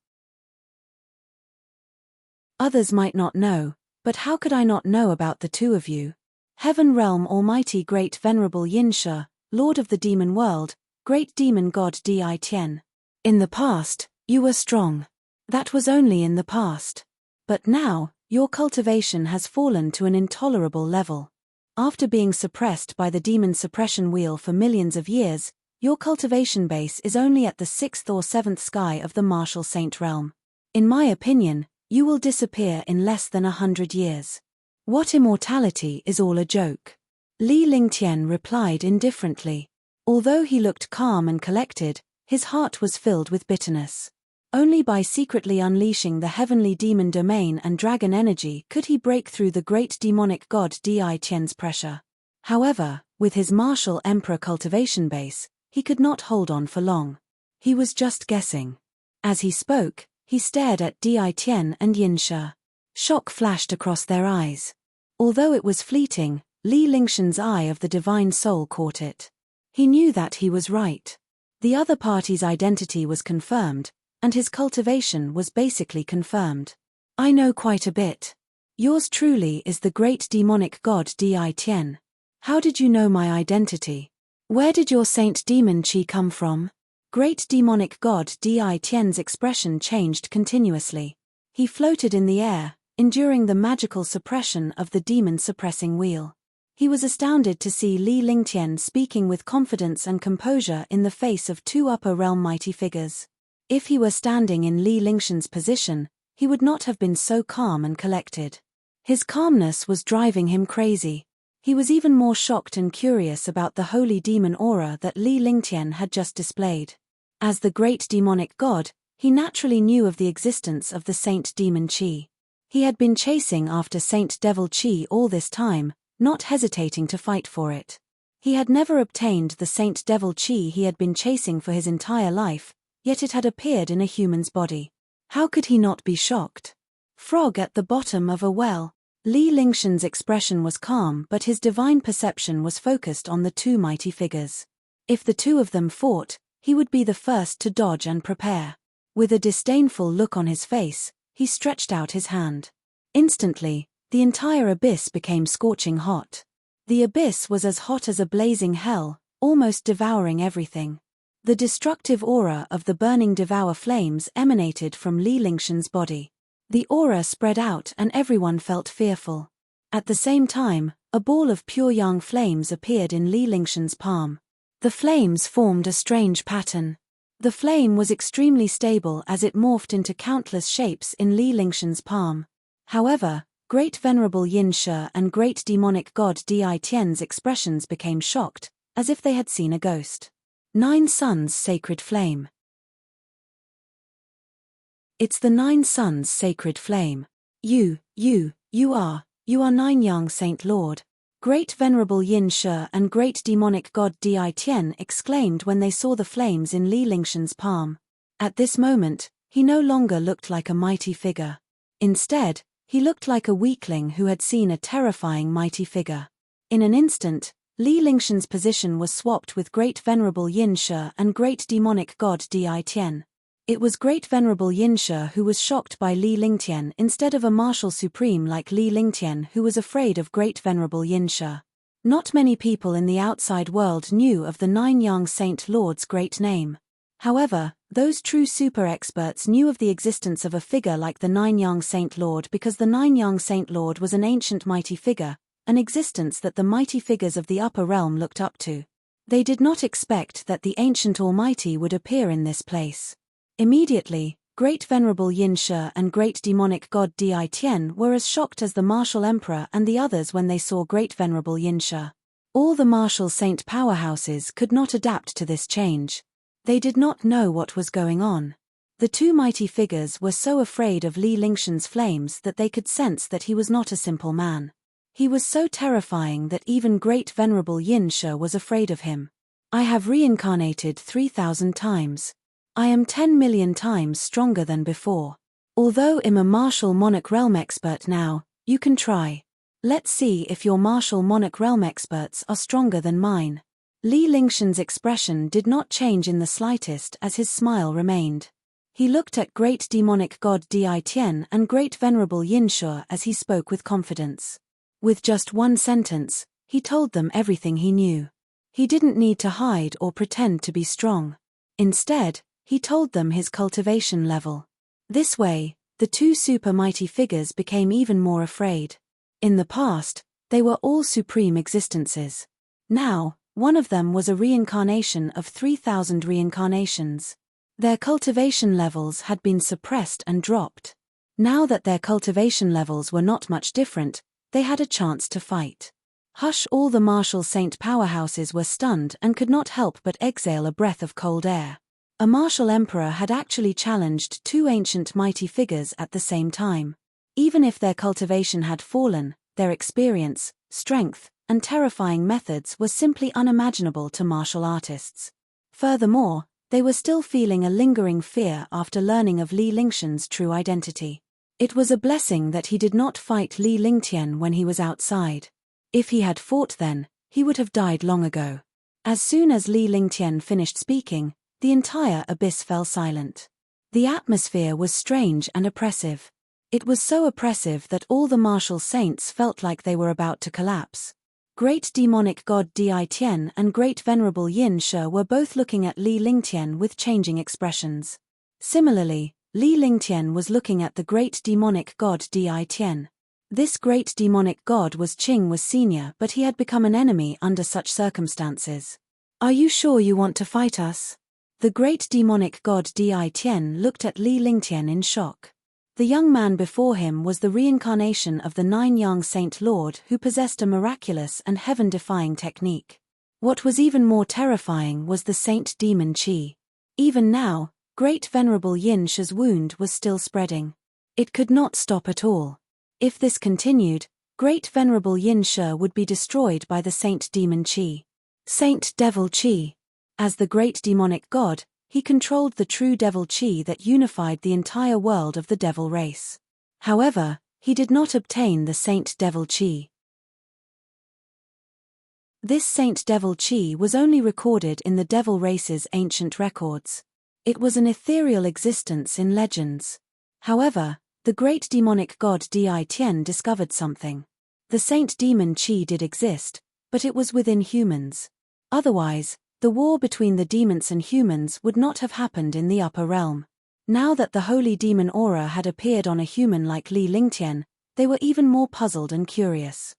Others might not know, but how could I not know about the 2 of you? Heaven Realm Almighty Great Venerable Yin Shi, Lord of the Demon World, Great Demon God Di Tian. In the past, you were strong. That was only in the past. But now, your cultivation has fallen to an intolerable level. After being suppressed by the demon suppression wheel for millions of years, your cultivation base is only at the 6th or 7th sky of the martial saint realm. In my opinion, you will disappear in less than 100 years. What immortality is all a joke? Li Lingtian replied indifferently. Although he looked calm and collected, his heart was filled with bitterness. Only by secretly unleashing the heavenly demon domain and dragon energy could he break through the great demonic god Di Tian's pressure. However, with his martial emperor cultivation base, he could not hold on for long. He was just guessing. As he spoke, he stared at Di Tian and Yin Shi. Shock flashed across their eyes. Although it was fleeting, Li Lingtian's eye of the divine soul caught it. He knew that he was right. The other party's identity was confirmed, and his cultivation was basically confirmed. I know quite a bit. Yours truly is the great demonic god Di Tian. How did you know my identity? Where did your saint demon chi come from? Great demonic god Di Tian's expression changed continuously. He floated in the air, enduring the magical suppression of the demon suppressing wheel. He was astounded to see Li Lingtian speaking with confidence and composure in the face of 2 upper realm mighty figures. If he were standing in Li Lingtian's position, he would not have been so calm and collected. His calmness was driving him crazy. He was even more shocked and curious about the holy demon aura that Li Lingtian had just displayed. As the great demonic god, he naturally knew of the existence of the Saint Demon Chi. He had been chasing after Saint Devil Chi all this time, not hesitating to fight for it. He had never obtained the Saint Devil Chi he had been chasing for his entire life, yet it had appeared in a human's body. How could he not be shocked? Frog at the bottom of a well. Li Lingtian's expression was calm, but his divine perception was focused on the 2 mighty figures. If the 2 of them fought, he would be the first to dodge and prepare. With a disdainful look on his face, he stretched out his hand. Instantly, the entire abyss became scorching hot. The abyss was as hot as a blazing hell, almost devouring everything. The destructive aura of the burning devour flames emanated from Li Lingshan's body. The aura spread out and everyone felt fearful. At the same time, a ball of pure yang flames appeared in Li Lingshan's palm. The flames formed a strange pattern. The flame was extremely stable as it morphed into countless shapes in Li Lingshan's palm. However, Great Venerable Yin Shi and Great Demonic God Di Tian's expressions became shocked, as if they had seen a ghost. 9 Suns Sacred Flame. It's the 9 Suns Sacred Flame. You are 9 Yang Saint Lord. Great Venerable Yin Shi and Great Demonic God Di Tian exclaimed when they saw the flames in Li Lingshan's palm. At this moment, he no longer looked like a mighty figure. Instead, he looked like a weakling who had seen a terrifying mighty figure. In an instant, Li Lingshan's position was swapped with Great Venerable Yin Shi and Great Demonic God Di Tian. It was Great Venerable Yin Shi who was shocked by Li Lingtian instead of a martial supreme like Li Lingtian who was afraid of Great Venerable Yin Shi. Not many people in the outside world knew of the 9 Yang Saint Lord's great name. However, those true super experts knew of the existence of a figure like the 9 Yang Saint Lord because the 9 Yang Saint Lord was an ancient mighty figure, an existence that the mighty figures of the upper realm looked up to. They did not expect that the ancient Almighty would appear in this place. Immediately, Great Venerable Yin Shi and Great Demonic God Di Tian were as shocked as the Martial Emperor and the others when they saw Great Venerable Yin Shi. All the martial saint powerhouses could not adapt to this change. They did not know what was going on. The two mighty figures were so afraid of Li Lingshan's flames that they could sense that he was not a simple man. He was so terrifying that even Great Venerable Yin Shi was afraid of him. I have reincarnated 3,000 times. I am 10 million times stronger than before. Although I'm a martial monarch realm expert now, you can try. Let's see if your martial monarch realm experts are stronger than mine. Li Lingshan's expression did not change in the slightest as his smile remained. He looked at Great Demonic God Di Tian and Great Venerable Yin Shi as he spoke with confidence. With just one sentence, he told them everything he knew. He didn't need to hide or pretend to be strong. Instead, he told them his cultivation level. This way, the two super mighty figures became even more afraid. In the past, they were all supreme existences. Now, one of them was a reincarnation of 3,000 reincarnations. Their cultivation levels had been suppressed and dropped. Now that their cultivation levels were not much different, they had a chance to fight. Hush! All the martial saint powerhouses were stunned and could not help but exhale a breath of cold air. A martial emperor had actually challenged two ancient mighty figures at the same time. Even if their cultivation had fallen, their experience, strength, and terrifying methods were simply unimaginable to martial artists. Furthermore, they were still feeling a lingering fear after learning of Li Lingshan's true identity. It was a blessing that he did not fight Li Lingtian when he was outside. If he had fought then, he would have died long ago. As soon as Li Lingtian finished speaking, the entire abyss fell silent. The atmosphere was strange and oppressive. It was so oppressive that all the martial saints felt like they were about to collapse. Great Demonic God Di Tian and Great Venerable Yin Shi were both looking at Li Lingtian with changing expressions. Similarly, Li Lingtian was looking at the Great Demonic God Di Tian. This Great Demonic God was senior, but he had become an enemy under such circumstances. Are you sure you want to fight us? The Great Demonic God Di Tian looked at Li Lingtian in shock. The young man before him was the reincarnation of the 9 Yang Saint Lord who possessed a miraculous and heaven-defying technique. What was even more terrifying was the Saint Demon Qi. Even now, Great Venerable Yin Shi's wound was still spreading. It could not stop at all. If this continued, Great Venerable Yin Shi would be destroyed by the Saint Demon Qi. Saint Devil Qi. As the great demonic god, he controlled the true devil Qi that unified the entire world of the devil race. However, he did not obtain the Saint Devil Qi. This Saint Devil Qi was only recorded in the devil race's ancient records. It was an ethereal existence in legends. However, the great demonic god Di Tian discovered something. The Saint Demon Qi did exist, but it was within humans. Otherwise, the war between the demons and humans would not have happened in the upper realm. Now that the holy demon aura had appeared on a human like Li Lingtian, they were even more puzzled and curious.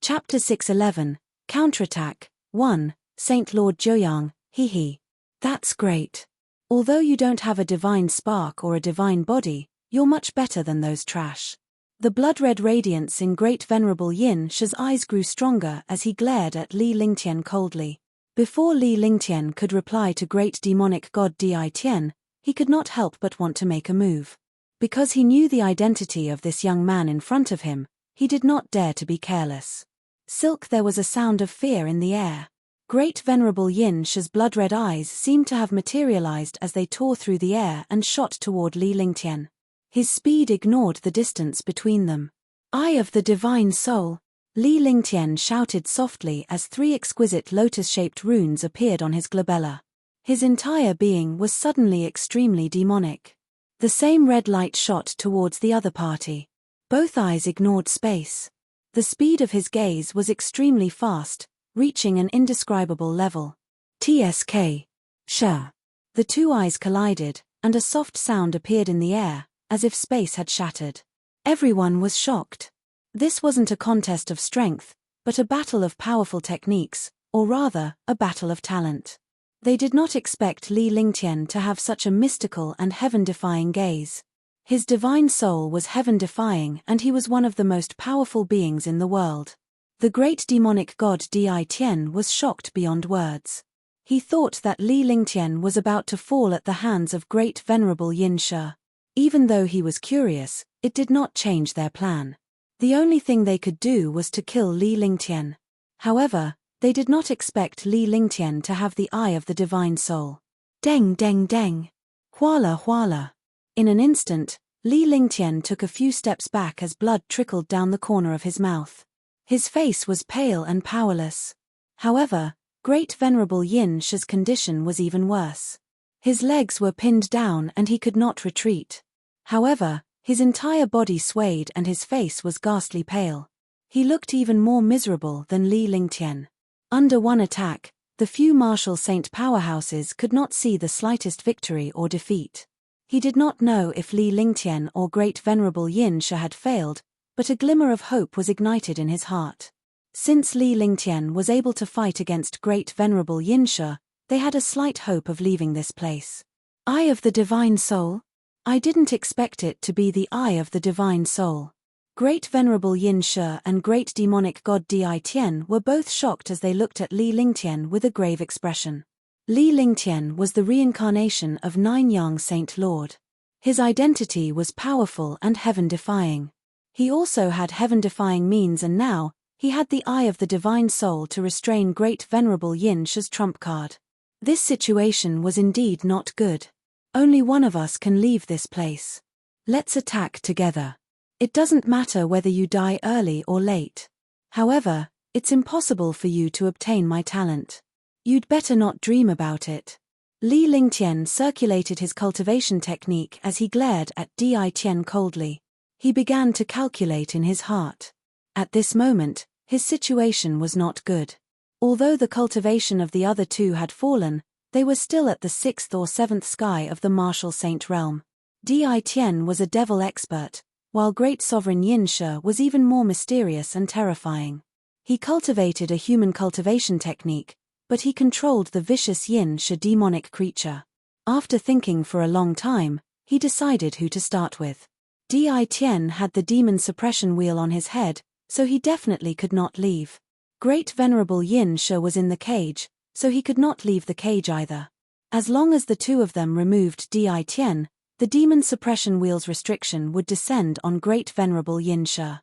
Chapter 611, Counterattack. 1. Saint Lord Joyang, hee. That's great. Although you don't have a divine spark or a divine body, you're much better than those trash. The blood-red radiance in Great Venerable Yin Shi's eyes grew stronger as he glared at Li Lingtian coldly. Before Li Lingtian could reply to Great Demonic God Di Tian, he could not help but want to make a move. Because he knew the identity of this young man in front of him, he did not dare to be careless. Silk, there was a sound of fear in the air. Great Venerable Yin Shi's blood-red eyes seemed to have materialized as they tore through the air and shot toward Li Lingtian. His speed ignored the distance between them. Eye of the Divine Soul! Li Lingtian shouted softly as 3 exquisite lotus-shaped runes appeared on his glabella. His entire being was suddenly extremely demonic. The same red light shot towards the other party. Both eyes ignored space. The speed of his gaze was extremely fast, reaching an indescribable level. TSK. Sha. The 2 eyes collided, and a soft sound appeared in the air, as if space had shattered. Everyone was shocked. This wasn't a contest of strength, but a battle of powerful techniques, or rather, a battle of talent. They did not expect Li Lingtian to have such a mystical and heaven-defying gaze. His divine soul was heaven-defying and he was one of the most powerful beings in the world. The great demonic god Di Tian was shocked beyond words. He thought that Li Lingtian was about to fall at the hands of Great Venerable Yin Shi. Even though he was curious, it did not change their plan. The only thing they could do was to kill Li Lingtian. However, they did not expect Li Lingtian to have the eye of the divine soul. Deng deng deng. Huala huala. In an instant, Li Lingtian took a few steps back as blood trickled down the corner of his mouth. His face was pale and powerless. However, Great Venerable Yin Shi's condition was even worse. His legs were pinned down and he could not retreat. However, his entire body swayed and his face was ghastly pale. He looked even more miserable than Li Lingtian. Under one attack, the few martial saint powerhouses could not see the slightest victory or defeat. He did not know if Li Lingtian or Great Venerable Yin Shi had failed, but a glimmer of hope was ignited in his heart. Since Li Lingtian was able to fight against Great Venerable Yin Shi, they had a slight hope of leaving this place. Eye of the Divine Soul? I didn't expect it to be the Eye of the Divine Soul. Great Venerable Yin Shi and Great Demonic God Di Tian were both shocked as they looked at Li Lingtian with a grave expression. Li Lingtian was the reincarnation of Nine-Yang Saint Lord. His identity was powerful and heaven-defying. He also had heaven-defying means and now, he had the Eye of the Divine Soul to restrain Great Venerable Yin Shi's trump card. This situation was indeed not good. Only one of us can leave this place. Let's attack together. It doesn't matter whether you die early or late. However, it's impossible for you to obtain my talent. You'd better not dream about it. Li Lingtian circulated his cultivation technique as he glared at Di Tian coldly. He began to calculate in his heart. At this moment, his situation was not good. Although the cultivation of the other 2 had fallen, they were still at the 6th or 7th sky of the martial saint realm. Di Tian was a devil expert, while Great Sovereign Yin Shi was even more mysterious and terrifying. He cultivated a human cultivation technique, but he controlled the vicious Yin Shi demonic creature. After thinking for a long time, he decided who to start with. Di Tian had the demon suppression wheel on his head, so he definitely could not leave. Great Venerable Yin Shi was in the cage, so he could not leave the cage either. As long as the 2 of them removed Di Tian, the demon suppression wheel's restriction would descend on Great Venerable Yin Shi.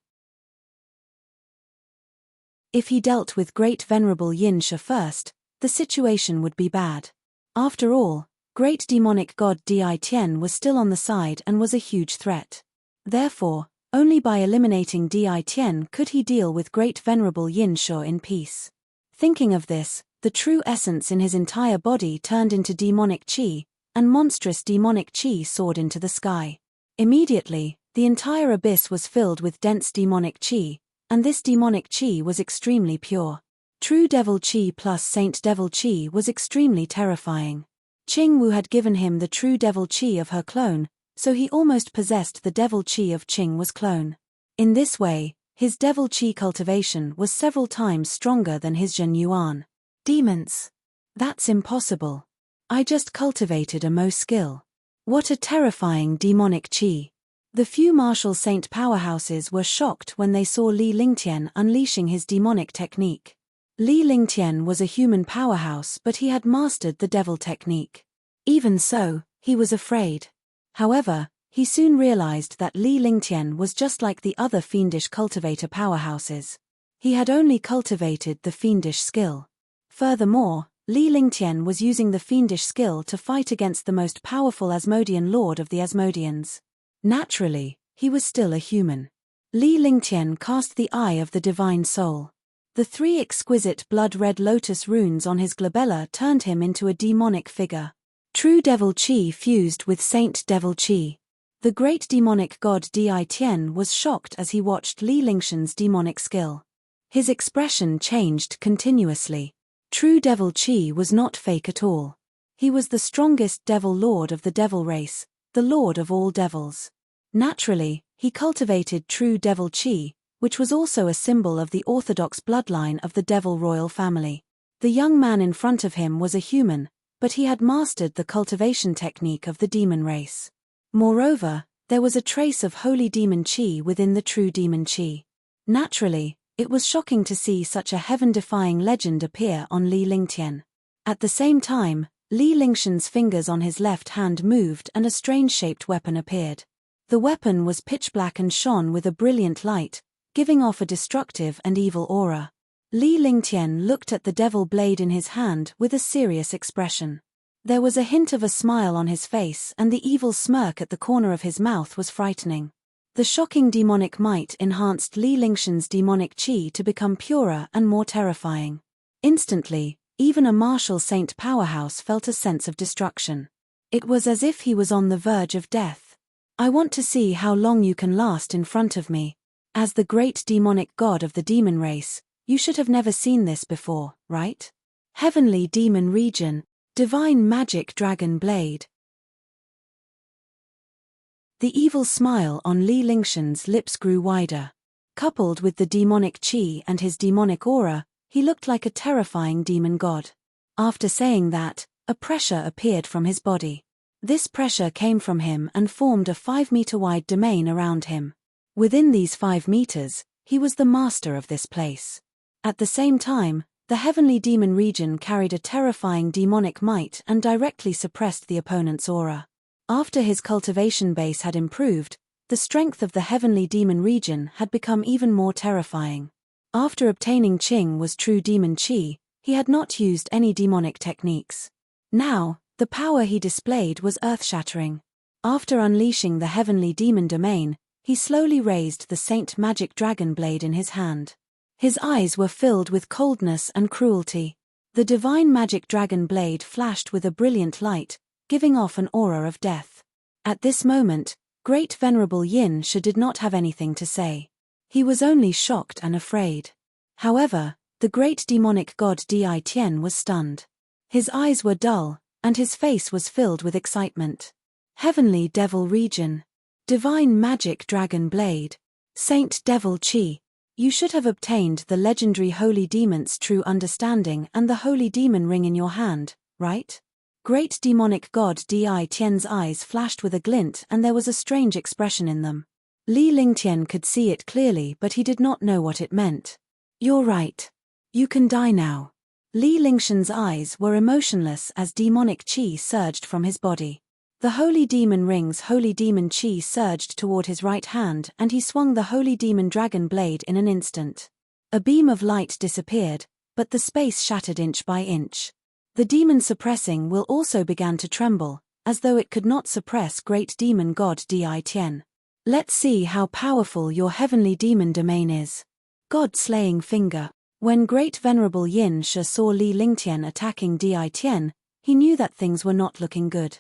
If he dealt with Great Venerable Yin Shi first, the situation would be bad. After all, Great Demonic God Di Tian was still on the side and was a huge threat. Therefore, only by eliminating Di Tian could he deal with Great Venerable Yin Shi in peace. Thinking of this, the true essence in his entire body turned into demonic qi, and monstrous demonic qi soared into the sky. Immediately, The entire abyss was filled with dense demonic chi, and this demonic chi was extremely pure. True devil chi plus saint devil chi was extremely terrifying. Qing Wu had given him the true devil chi of her clone, so he almost possessed the devil chi of Qing Wu's clone. In this way, his devil chi cultivation was several times stronger than his Zhen Yuan. Demons. That's impossible. I just cultivated a Mo skill. What a terrifying demonic chi. The few martial saint powerhouses were shocked when they saw Li Lingtian unleashing his demonic technique. Li Lingtian was a human powerhouse, but he had mastered the devil technique. Even so, he was afraid. However, he soon realized that Li Lingtian was just like the other fiendish cultivator powerhouses. He had only cultivated the fiendish skill. Furthermore, Li Lingtian was using the fiendish skill to fight against the most powerful Asmodean lord of the Asmodeans. Naturally, he was still a human. Li Lingtian cast the Eye of the Divine Soul. The 3 exquisite blood-red lotus runes on his glabella turned him into a demonic figure. True devil chi fused with saint devil chi. The great demonic god Di Tian was shocked as he watched Li Lingtian's demonic skill. His expression changed continuously. True devil chi was not fake at all. He was the strongest devil lord of the devil race, the lord of all devils. Naturally, he cultivated true devil chi, which was also a symbol of the orthodox bloodline of the devil royal family. The young man in front of him was a human, but he had mastered the cultivation technique of the demon race. Moreover, there was a trace of holy demon chi within the true demon chi. Naturally, it was shocking to see such a heaven-defying legend appear on Li Lingtian. At the same time, Li Lingtian's fingers on his left hand moved and a strange-shaped weapon appeared. The weapon was pitch black and shone with a brilliant light, giving off a destructive and evil aura. Li Lingtian looked at the devil blade in his hand with a serious expression. There was a hint of a smile on his face, and the evil smirk at the corner of his mouth was frightening. The shocking demonic might enhanced Li Lingtian's demonic chi to become purer and more terrifying. Instantly, even a martial saint powerhouse felt a sense of destruction. It was as if he was on the verge of death. I want to see how long you can last in front of me. As the great demonic god of the demon race, you should have never seen this before, right? Heavenly Demon Region, Divine Magic Dragon Blade. The evil smile on Li Lingtian's lips grew wider. Coupled with the demonic chi and his demonic aura, he looked like a terrifying demon god. After saying that, a pressure appeared from his body. This pressure came from him and formed a 5-meter-wide domain around him. Within these 5 meters, he was the master of this place. At the same time, the heavenly demon region carried a terrifying demonic might and directly suppressed the opponent's aura. After his cultivation base had improved, the strength of the heavenly demon region had become even more terrifying. After obtaining Qing Wu's true demon chi, he had not used any demonic techniques. Now, the power he displayed was earth-shattering. After unleashing the heavenly demon domain, he slowly raised the saint magic dragon blade in his hand. His eyes were filled with coldness and cruelty. The divine magic dragon blade flashed with a brilliant light, giving off an aura of death. At this moment, Great Venerable Yin Shi did not have anything to say. He was only shocked and afraid. However, the great demonic god Di Tian was stunned. His eyes were dull, and his face was filled with excitement. Heavenly Devil Region. Divine Magic Dragon Blade. Saint Devil Chi. You should have obtained the legendary Holy Demon's true understanding and the Holy Demon ring in your hand, right? Great demonic god Di Tian's eyes flashed with a glint and there was a strange expression in them. Li Lingtian could see it clearly, but he did not know what it meant. You're right. You can die now. Li Lingtian's eyes were emotionless as demonic chi surged from his body. The Holy Demon ring's Holy Demon chi surged toward his right hand and he swung the Holy Demon dragon blade in an instant. A beam of light disappeared, but the space shattered inch by inch. The demon suppressing will also began to tremble, as though it could not suppress great demon god Di Tian. Let's see how powerful your heavenly demon domain is. God-slaying finger. When Great Venerable Yin Shi saw Li Lingtian attacking Di Tian, he knew that things were not looking good.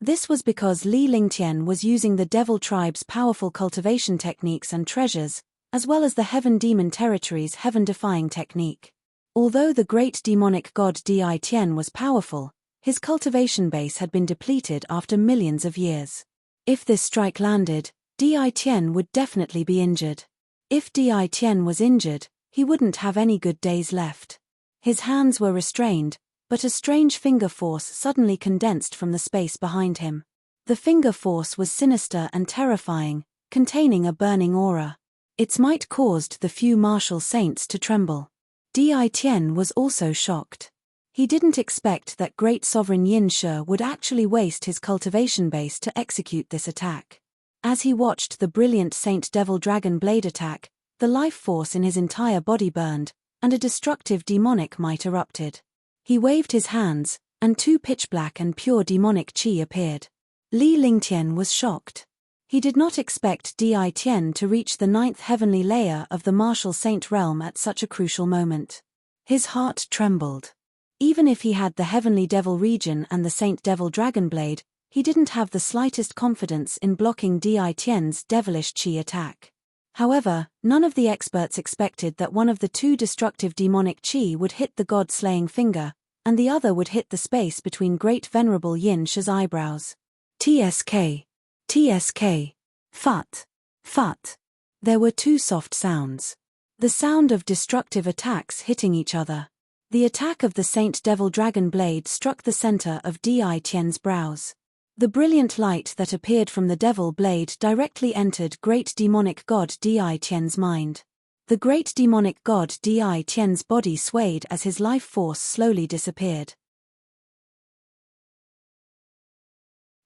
This was because Li Lingtian was using the Devil tribe's powerful cultivation techniques and treasures, as well as the Heaven Demon Territory's heaven-defying technique. Although the great demonic god Di Tian was powerful, his cultivation base had been depleted after millions of years. If this strike landed, Di Tian would definitely be injured. If Di Tian was injured, he wouldn't have any good days left. His hands were restrained, but a strange finger force suddenly condensed from the space behind him. The finger force was sinister and terrifying, containing a burning aura. Its might caused the few martial saints to tremble. Di Tian was also shocked. He didn't expect that great sovereign Yin Shi would actually waste his cultivation base to execute this attack. As he watched the brilliant Saint Devil Dragon Blade attack, the life force in his entire body burned, and a destructive demonic might erupted. He waved his hands, and two pitch-black and pure demonic qi appeared. Li Lingtian was shocked. He did not expect Di Tian to reach the 9th heavenly layer of the martial saint realm at such a crucial moment. His heart trembled. Even if he had the Heavenly Devil region and the Saint Devil Dragon Blade, he didn't have the slightest confidence in blocking Di Tian's devilish qi attack. However, none of the experts expected that one of the two destructive demonic qi would hit the god-slaying finger, and the other would hit the space between Great Venerable Yin Shi's eyebrows. TSK. TSK. Fut. Fut. There were two soft sounds. The sound of destructive attacks hitting each other. The attack of the Saint Devil Dragon Blade struck the center of Di Tian's brows. The brilliant light that appeared from the Devil Blade directly entered Great Demonic God Di Tian's mind. The Great Demonic God Di Tian's body swayed as his life force slowly disappeared.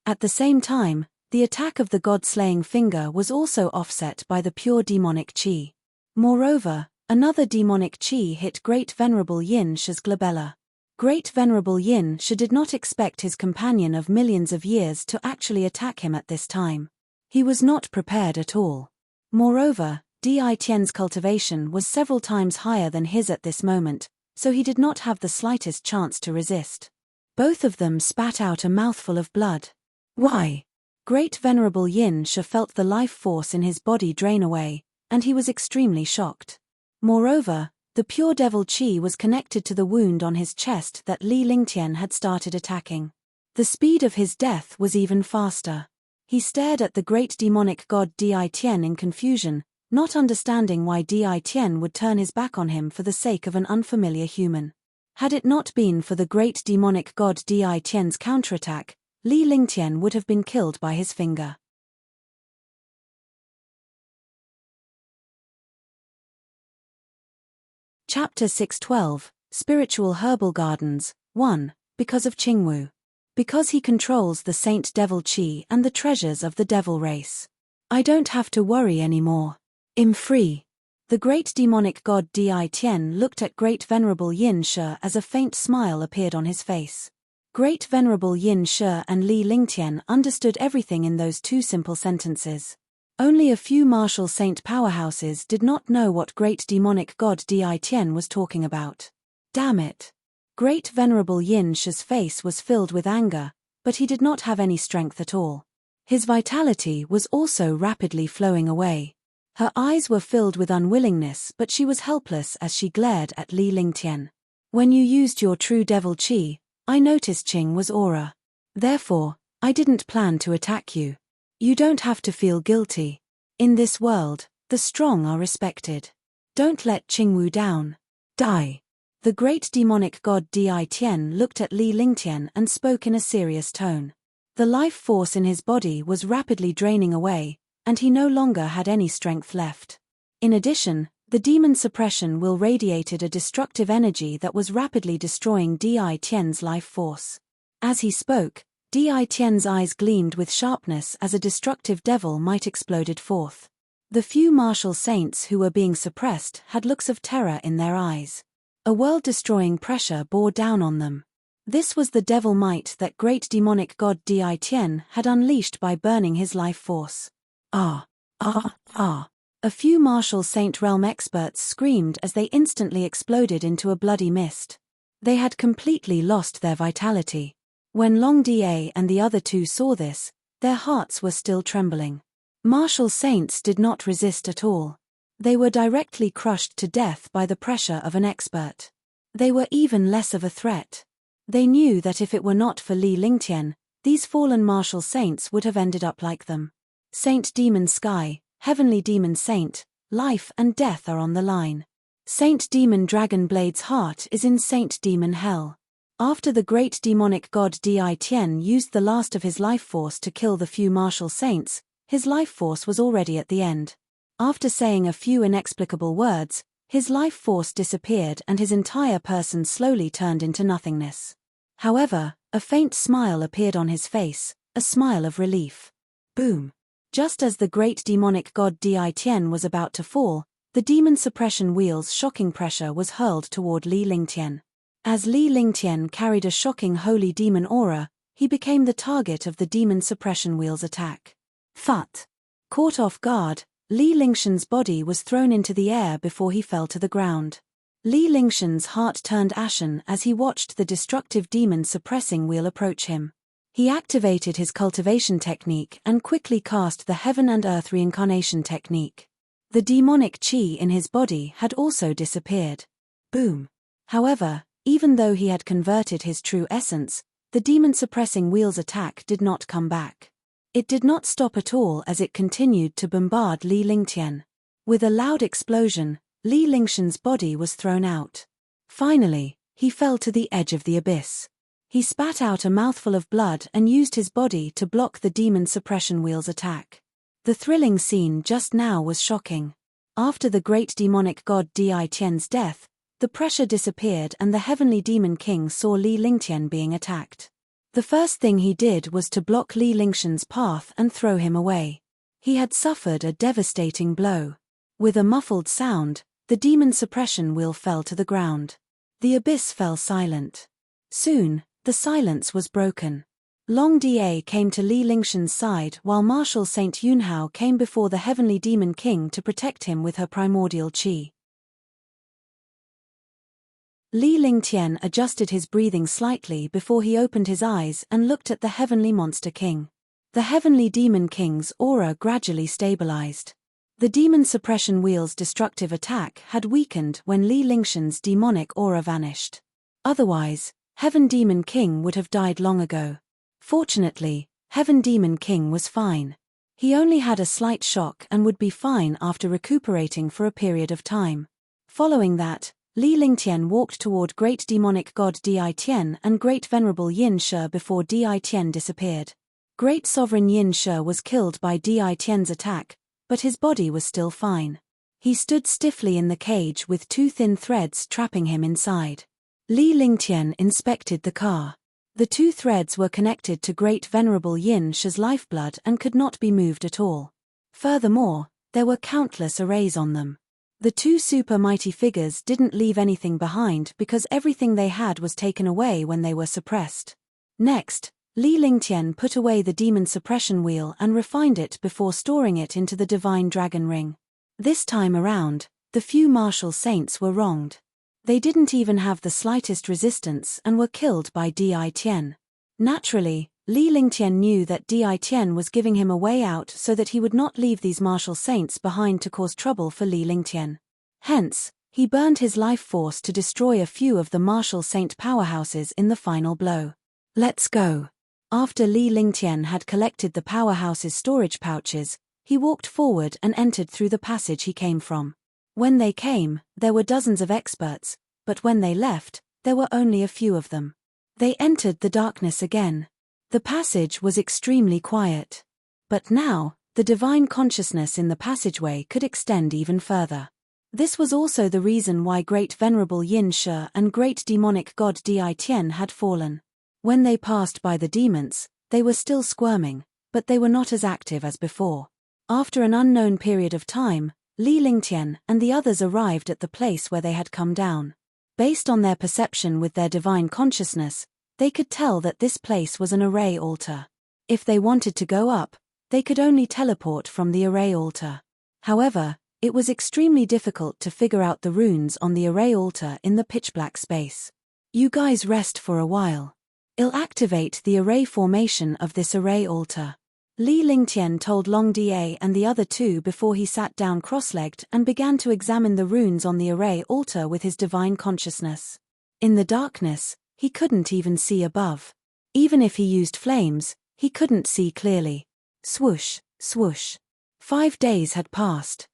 At the same time, the attack of the god-slaying finger was also offset by the pure demonic qi. Moreover, another demonic qi hit Great Venerable Yin Shi's glabella. Great Venerable Yin Shi did not expect his companion of millions of years to actually attack him at this time. He was not prepared at all. Moreover, Di Tian's cultivation was several times higher than his at this moment, so he did not have the slightest chance to resist. Both of them spat out a mouthful of blood. Why? Great Venerable Yin Shi felt the life force in his body drain away, and he was extremely shocked. Moreover, the pure devil qi was connected to the wound on his chest that Li Lingtian had started attacking. The speed of his death was even faster. He stared at the great demonic god Di Tian in confusion, not understanding why Di Tian would turn his back on him for the sake of an unfamiliar human. Had it not been for the great demonic god Di Tian's counterattack, Li Lingtian would have been killed by his finger. Chapter 612, Spiritual Herbal Gardens, 1, because of Qingwu. Because he controls the Saint Devil Qi and the treasures of the devil race. I don't have to worry anymore. I'm free. The great demonic god Di Tian looked at Great Venerable Yin Shi as a faint smile appeared on his face. Great Venerable Yin Shi and Li Lingtian understood everything in those two simple sentences. Only a few martial saint powerhouses did not know what great demonic god Di Tian was talking about. Damn it. Great Venerable Yin Shi's face was filled with anger, but he did not have any strength at all. His vitality was also rapidly flowing away. Her eyes were filled with unwillingness, but she was helpless as she glared at Li Lingtian. When you used your true devil qi, I noticed Qing was aura. Therefore, I didn't plan to attack you. You don't have to feel guilty. In this world, the strong are respected. Don't let Qingwu down. Die. The great demonic god Di Tian looked at Li Lingtian and spoke in a serious tone. The life force in his body was rapidly draining away, and he no longer had any strength left. In addition, the demon suppression will radiated a destructive energy that was rapidly destroying Di Tian's life force. As he spoke, Di Tian's eyes gleamed with sharpness as a destructive devil might exploded forth. The few martial saints who were being suppressed had looks of terror in their eyes. A world-destroying pressure bore down on them. This was the devil might that great demonic god Di Tian had unleashed by burning his life force. Ah! Ah! Ah! A few martial saint realm experts screamed as they instantly exploded into a bloody mist. They had completely lost their vitality. When Long Da and the other two saw this, their hearts were still trembling. Martial saints did not resist at all. They were directly crushed to death by the pressure of an expert. They were even less of a threat. They knew that if it were not for Li Lingtian, these fallen martial saints would have ended up like them. Saint Demon Sky, Heavenly Demon Saint, life and death are on the line. Saint Demon Dragon Blade's heart is in Saint Demon Hell. After the great demonic god Di Tian used the last of his life force to kill the few martial saints, his life force was already at the end. After saying a few inexplicable words, his life force disappeared and his entire person slowly turned into nothingness. However, a faint smile appeared on his face, a smile of relief. Boom! Just as the great demonic god Di Tian was about to fall, the demon suppression wheel's shocking pressure was hurled toward Li Lingtian. As Li Lingtian carried a shocking holy demon aura, he became the target of the demon suppression wheel's attack. Thut! Caught off guard, Li Lingshan's body was thrown into the air before he fell to the ground. Li Lingshan's heart turned ashen as he watched the destructive demon suppressing wheel approach him. He activated his cultivation technique and quickly cast the Heaven and Earth reincarnation technique. The demonic chi in his body had also disappeared. Boom! However, even though he had converted his true essence, the demon suppressing wheel's attack did not come back. It did not stop at all as it continued to bombard Li Lingtian. With a loud explosion, Li Lingshan's body was thrown out. Finally, he fell to the edge of the abyss. He spat out a mouthful of blood and used his body to block the demon suppression wheel's attack. The thrilling scene just now was shocking. After the great demonic god Di Tian's death, the pressure disappeared and the heavenly demon king saw Li Lingtian being attacked. The first thing he did was to block Li Lingshan's path and throw him away. He had suffered a devastating blow. With a muffled sound, the demon suppression wheel fell to the ground. The abyss fell silent. Soon, the silence was broken. Long Da came to Li Lingshan's side while Martial Saint Yunhao came before the heavenly demon king to protect him with her primordial qi. Li Lingtian adjusted his breathing slightly before he opened his eyes and looked at the heavenly monster king. The heavenly demon king's aura gradually stabilized. The demon suppression wheel's destructive attack had weakened when Li Lingshan's demonic aura vanished. Otherwise, Heaven Demon King would have died long ago. Fortunately, Heaven Demon King was fine. He only had a slight shock and would be fine after recuperating for a period of time. Following that, Li Lingtian walked toward Great Demonic God Di Tian and Great Venerable Yin She before Di Tian disappeared. Great Sovereign Yin She was killed by Di Tian's attack, but his body was still fine. He stood stiffly in the cage with two thin threads trapping him inside. Li Lingtian inspected the car. The two threads were connected to Great Venerable Yin She's lifeblood and could not be moved at all. Furthermore, there were countless arrays on them. The two super mighty figures didn't leave anything behind because everything they had was taken away when they were suppressed. Next, Li Lingtian put away the demon suppression wheel and refined it before storing it into the divine dragon ring. This time around, the few martial saints were wronged. They didn't even have the slightest resistance and were killed by Di Tian. Naturally, Li Lingtian knew that Di Tian was giving him a way out so that he would not leave these martial saints behind to cause trouble for Li Lingtian. Hence, he burned his life force to destroy a few of the martial saint powerhouses in the final blow. Let's go. After Li Lingtian had collected the powerhouse's storage pouches, he walked forward and entered through the passage he came from. When they came, there were dozens of experts, but when they left, there were only a few of them. They entered the darkness again. The passage was extremely quiet. But now, the divine consciousness in the passageway could extend even further. This was also the reason why Great Venerable Yin She and Great Demonic God Di Tian had fallen. When they passed by the demons, they were still squirming, but they were not as active as before. After an unknown period of time, Li Lingtian and the others arrived at the place where they had come down. Based on their perception with their divine consciousness, they could tell that this place was an array altar. If they wanted to go up, they could only teleport from the array altar. However, it was extremely difficult to figure out the runes on the array altar in the pitch-black space. You guys rest for a while. I'll activate the array formation of this array altar. Li Lingtian told Long Da and the other two before he sat down cross-legged and began to examine the runes on the array altar with his divine consciousness. In the darkness, he couldn't even see above. Even if he used flames, he couldn't see clearly. Swoosh, swoosh. 5 days had passed.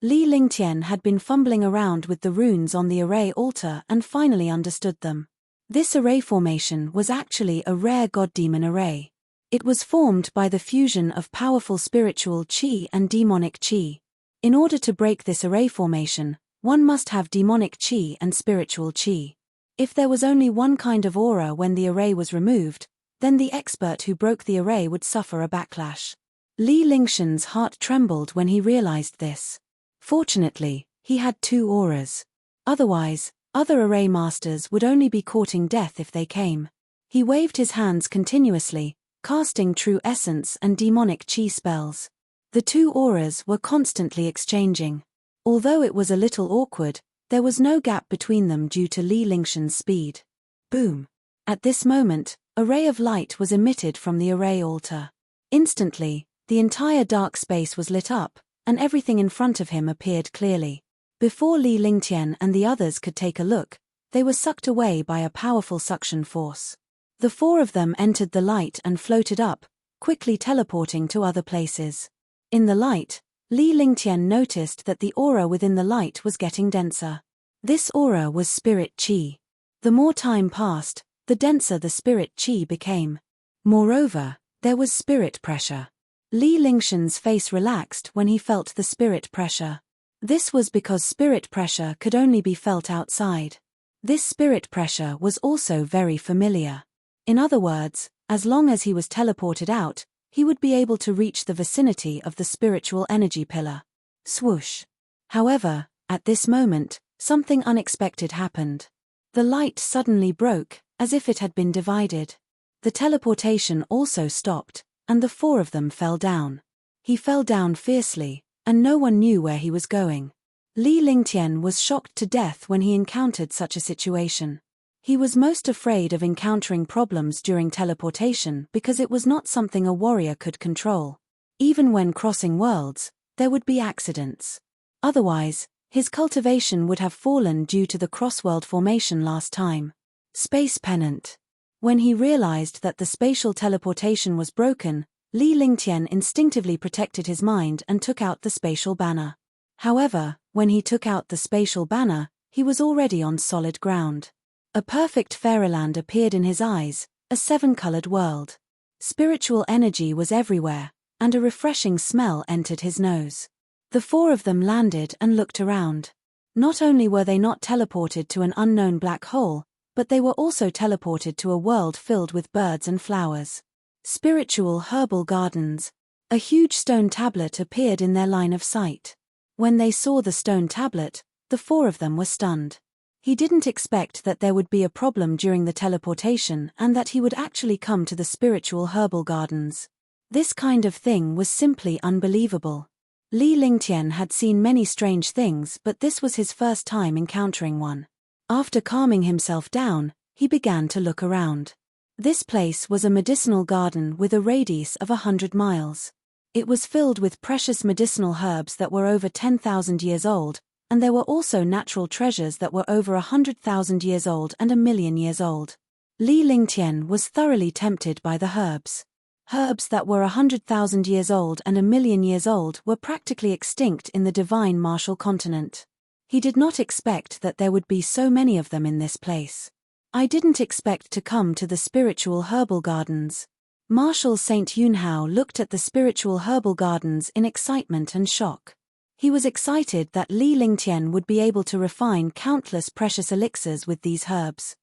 Li Lingtian had been fumbling around with the runes on the array altar and finally understood them. This array formation was actually a rare god-demon array. It was formed by the fusion of powerful spiritual qi and demonic qi. In order to break this array formation, one must have demonic qi and spiritual qi. If there was only one kind of aura when the array was removed, then the expert who broke the array would suffer a backlash. Li Lingshan's heart trembled when he realized this. Fortunately, he had 2 auras. Otherwise, other array masters would only be courting death if they came. He waved his hands continuously, casting true essence and demonic qi spells. The 2 auras were constantly exchanging. Although it was a little awkward, there was no gap between them due to Li Lingshan's speed. Boom! At this moment, a ray of light was emitted from the array altar. Instantly, the entire dark space was lit up, and everything in front of him appeared clearly. Before Li Lingtian and the others could take a look, they were sucked away by a powerful suction force. The 4 of them entered the light and floated up, quickly teleporting to other places. In the light, Li Lingtian noticed that the aura within the light was getting denser. This aura was spirit qi. The more time passed, the denser the spirit qi became. Moreover, there was spirit pressure. Li Lingshan's face relaxed when he felt the spirit pressure. This was because spirit pressure could only be felt outside. This spirit pressure was also very familiar. In other words, as long as he was teleported out, he would be able to reach the vicinity of the spiritual energy pillar. Swoosh. However, at this moment, something unexpected happened. The light suddenly broke, as if it had been divided. The teleportation also stopped, and the 4 of them fell down. He fell down fiercely, and no one knew where he was going. Li Lingtian was shocked to death when he encountered such a situation. He was most afraid of encountering problems during teleportation because it was not something a warrior could control. Even when crossing worlds, there would be accidents. Otherwise, his cultivation would have fallen due to the cross-world formation last time. Space Pennant. When he realized that the spatial teleportation was broken, Li Lingtian instinctively protected his mind and took out the spatial banner. However, when he took out the spatial banner, he was already on solid ground. A perfect fairyland appeared in his eyes, a 7-colored world. Spiritual energy was everywhere, and a refreshing smell entered his nose. The 4 of them landed and looked around. Not only were they not teleported to an unknown black hole, but they were also teleported to a world filled with birds and flowers. Spiritual herbal gardens. A huge stone tablet appeared in their line of sight. When they saw the stone tablet, the 4 of them were stunned. He didn't expect that there would be a problem during the teleportation and that he would actually come to the spiritual herbal gardens. This kind of thing was simply unbelievable. Li Lingtian had seen many strange things, but this was his first time encountering one. After calming himself down, he began to look around. This place was a medicinal garden with a radius of 100 miles. It was filled with precious medicinal herbs that were over 10,000 years old, and there were also natural treasures that were over 100,000 years old and 1,000,000 years old. Li Lingtian was thoroughly tempted by the herbs. Herbs that were 100,000 years old and 1,000,000 years old were practically extinct in the divine martial continent. He did not expect that there would be so many of them in this place. I didn't expect to come to the spiritual herbal gardens. Marshal Saint Yunhao looked at the spiritual herbal gardens in excitement and shock. He was excited that Li Lingtian would be able to refine countless precious elixirs with these herbs.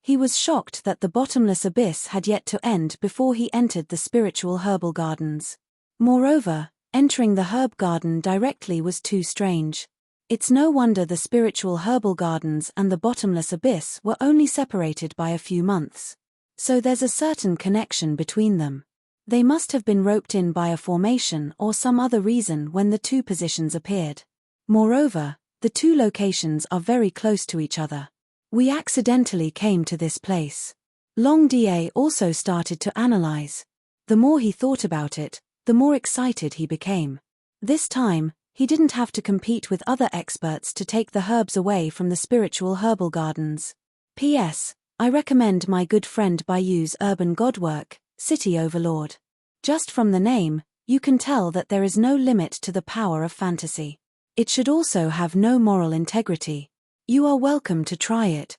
He was shocked that the bottomless abyss had yet to end before he entered the spiritual herbal gardens. Moreover, entering the herb garden directly was too strange. It's no wonder the spiritual herbal gardens and the bottomless abyss were only separated by a few months. So there's a certain connection between them. They must have been roped in by a formation or some other reason when the 2 positions appeared. Moreover, The two locations are very close to each other. We accidentally came to this place. Long Da also started to analyze. The more he thought about it, the more excited he became. This time, he didn't have to compete with other experts to take the herbs away from the spiritual herbal gardens. P.S. I recommend my good friend Bayou's urban godwork, City Overlord. Just from the name, you can tell that there is no limit to the power of fantasy. It should also have no moral integrity. You are welcome to try it.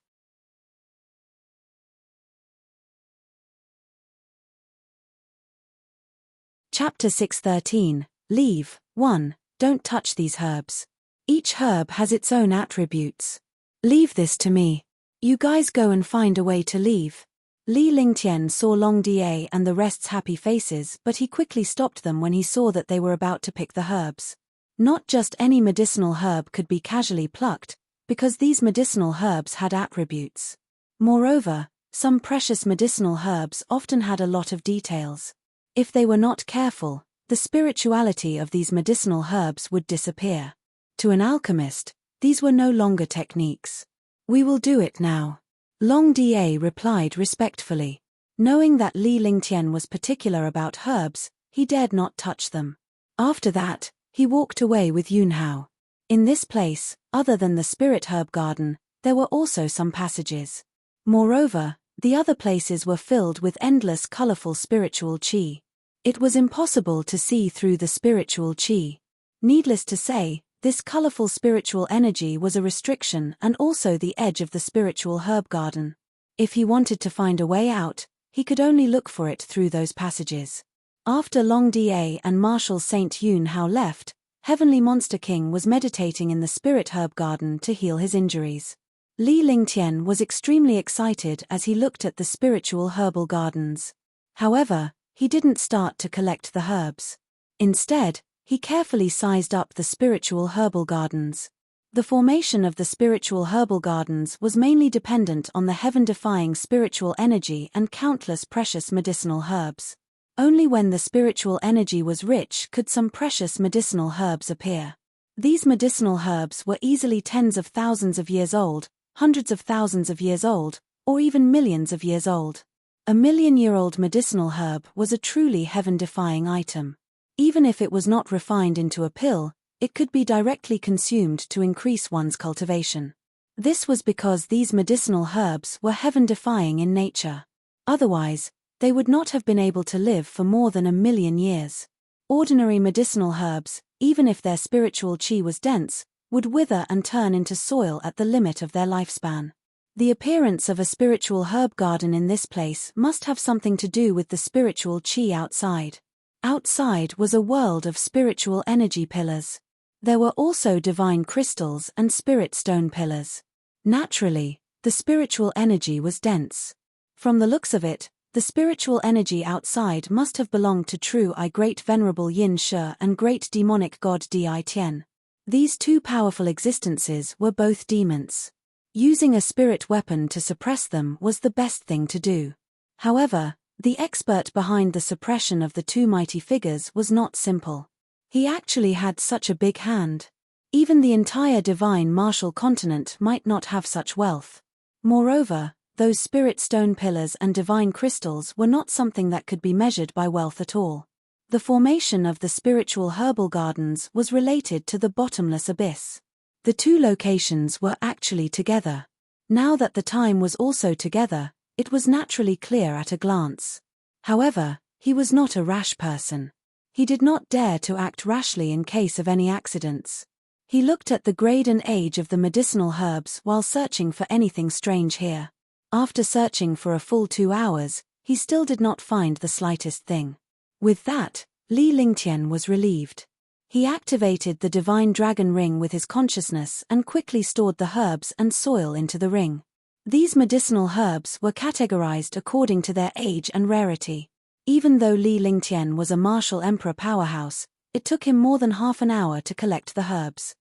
Chapter 6:13. Leave. 1. Don't touch these herbs. Each herb has its own attributes. Leave this to me. You guys go and find a way to leave. Li Lingtian saw Long Da and the rest's happy faces, but he quickly stopped them when he saw that they were about to pick the herbs. Not just any medicinal herb could be casually plucked, because these medicinal herbs had attributes. Moreover, some precious medicinal herbs often had a lot of details. If they were not careful, the spirituality of these medicinal herbs would disappear. To an alchemist, these were no longer techniques. We will do it now. Long Da replied respectfully. Knowing that Li Lingtian was particular about herbs, he dared not touch them. After that, he walked away with Yunhao. In this place, other than the spirit herb garden, there were also some passages. Moreover, the other places were filled with endless colorful spiritual qi. It was impossible to see through the spiritual qi. Needless to say, this colorful spiritual energy was a restriction and also the edge of the spiritual herb garden. If he wanted to find a way out, he could only look for it through those passages. After Long Da and Marshal Saint Yunhao left, Heavenly Monster King was meditating in the spirit herb garden to heal his injuries. Li Lingtian was extremely excited as he looked at the spiritual herbal gardens. However, he didn't start to collect the herbs. Instead, he carefully sized up the spiritual herbal gardens. The formation of the spiritual herbal gardens was mainly dependent on the heaven-defying spiritual energy and countless precious medicinal herbs. Only when the spiritual energy was rich could some precious medicinal herbs appear. These medicinal herbs were easily tens of thousands of years old, hundreds of thousands of years old, or even millions of years old. A million-year-old medicinal herb was a truly heaven-defying item. Even if it was not refined into a pill, it could be directly consumed to increase one's cultivation. This was because these medicinal herbs were heaven-defying in nature. Otherwise, they would not have been able to live for more than 1,000,000 years. Ordinary medicinal herbs, even if their spiritual qi was dense, would wither and turn into soil at the limit of their lifespan. The appearance of a spiritual herb garden in this place must have something to do with the spiritual qi outside. Outside was a world of spiritual energy pillars. There were also divine crystals and spirit stone pillars. Naturally, the spiritual energy was dense. From the looks of it, the spiritual energy outside must have belonged to true Great Venerable Yin Shi and Great Demonic God Di Tian. These two powerful existences were both demons. Using a spirit weapon to suppress them was the best thing to do. However, the expert behind the suppression of the two mighty figures was not simple. He actually had such a big hand. Even the entire divine martial continent might not have such wealth. Moreover, those spirit stone pillars and divine crystals were not something that could be measured by wealth at all. The formation of the spiritual herbal gardens was related to the bottomless abyss. The two locations were actually together. Now that the time was also together, it was naturally clear at a glance. However, he was not a rash person. He did not dare to act rashly in case of any accidents. He looked at the grade and age of the medicinal herbs while searching for anything strange here. After searching for a full 2 hours, he still did not find the slightest thing. With that, Li Lingtian was relieved. He activated the divine dragon ring with his consciousness and quickly stored the herbs and soil into the ring. These medicinal herbs were categorized according to their age and rarity. Even though Li Lingtian was a martial emperor powerhouse, it took him more than half an hour to collect the herbs.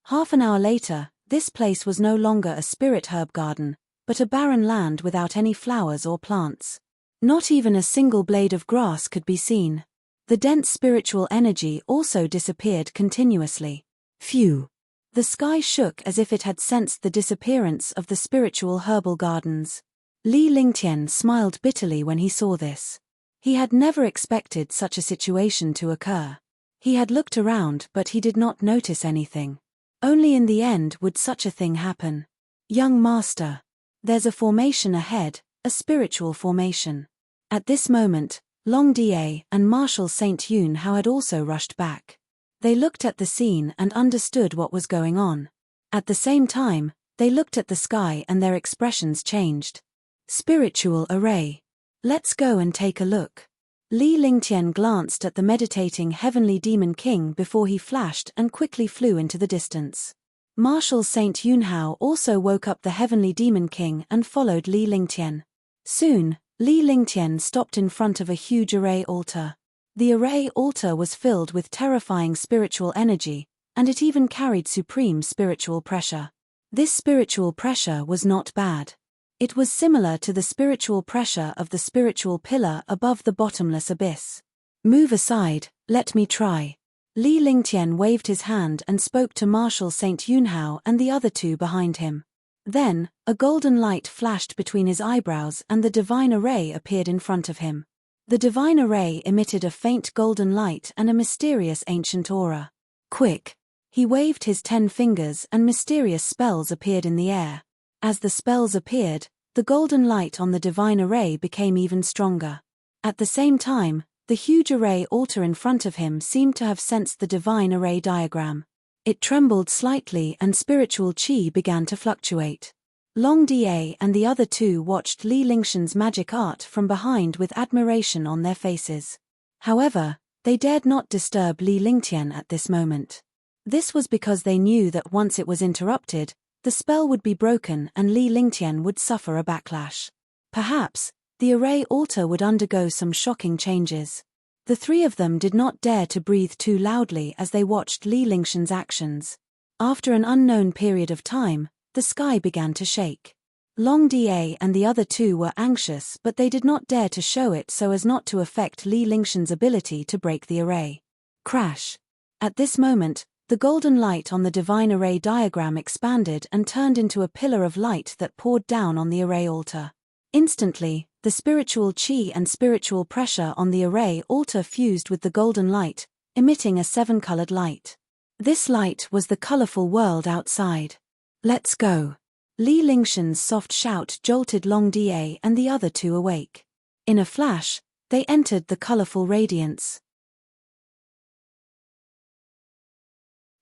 Half an hour later, this place was no longer a spirit herb garden, but a barren land without any flowers or plants. Not even a single blade of grass could be seen. The dense spiritual energy also disappeared continuously. Phew! The sky shook as if it had sensed the disappearance of the spiritual herbal gardens. Li Lingtian smiled bitterly when he saw this. He had never expected such a situation to occur. He had looked around but he did not notice anything. Only in the end would such a thing happen. Young master. There's a formation ahead, a spiritual formation. At this moment, Long Da and Marshal St. Yun Hao had also rushed back. They looked at the scene and understood what was going on. At the same time, they looked at the sky and their expressions changed. Spiritual array. Let's go and take a look. Li Lingtian glanced at the meditating heavenly demon king before he flashed and quickly flew into the distance. Marshal St. Yun Hao also woke up the heavenly demon king and followed Li Lingtian. Soon, Li Lingtian stopped in front of a huge array altar. The array altar was filled with terrifying spiritual energy, and it even carried supreme spiritual pressure. This spiritual pressure was not bad. It was similar to the spiritual pressure of the spiritual pillar above the bottomless abyss. Move aside, let me try. Li Lingtian waved his hand and spoke to Marshal St. Yun Hao and the other two behind him. Then, a golden light flashed between his eyebrows and the divine array appeared in front of him. The divine array emitted a faint golden light and a mysterious ancient aura. Quick! He waved his 10 fingers and mysterious spells appeared in the air. As the spells appeared, the golden light on the divine array became even stronger. At the same time, the huge array altar in front of him seemed to have sensed the divine array diagram. It trembled slightly and spiritual chi began to fluctuate. Long Da and the other two watched Li Lingtian's magic art from behind with admiration on their faces. However, they dared not disturb Li Lingtian at this moment. This was because they knew that once it was interrupted, the spell would be broken and Li Lingtian would suffer a backlash. Perhaps, the array altar would undergo some shocking changes. The three of them did not dare to breathe too loudly as they watched Li Lingtian's actions. After an unknown period of time, the sky began to shake. Long Da and the other two were anxious but they did not dare to show it so as not to affect Li Lingtian's ability to break the array. Crash! At this moment, the golden light on the divine array diagram expanded and turned into a pillar of light that poured down on the array altar. Instantly, the spiritual chi and spiritual pressure on the array altar fused with the golden light, emitting a 7-colored light. This light was the colorful world outside. Let's go! Li Lingtian's soft shout jolted Long Da and the other two awake. In a flash, they entered the colorful radiance.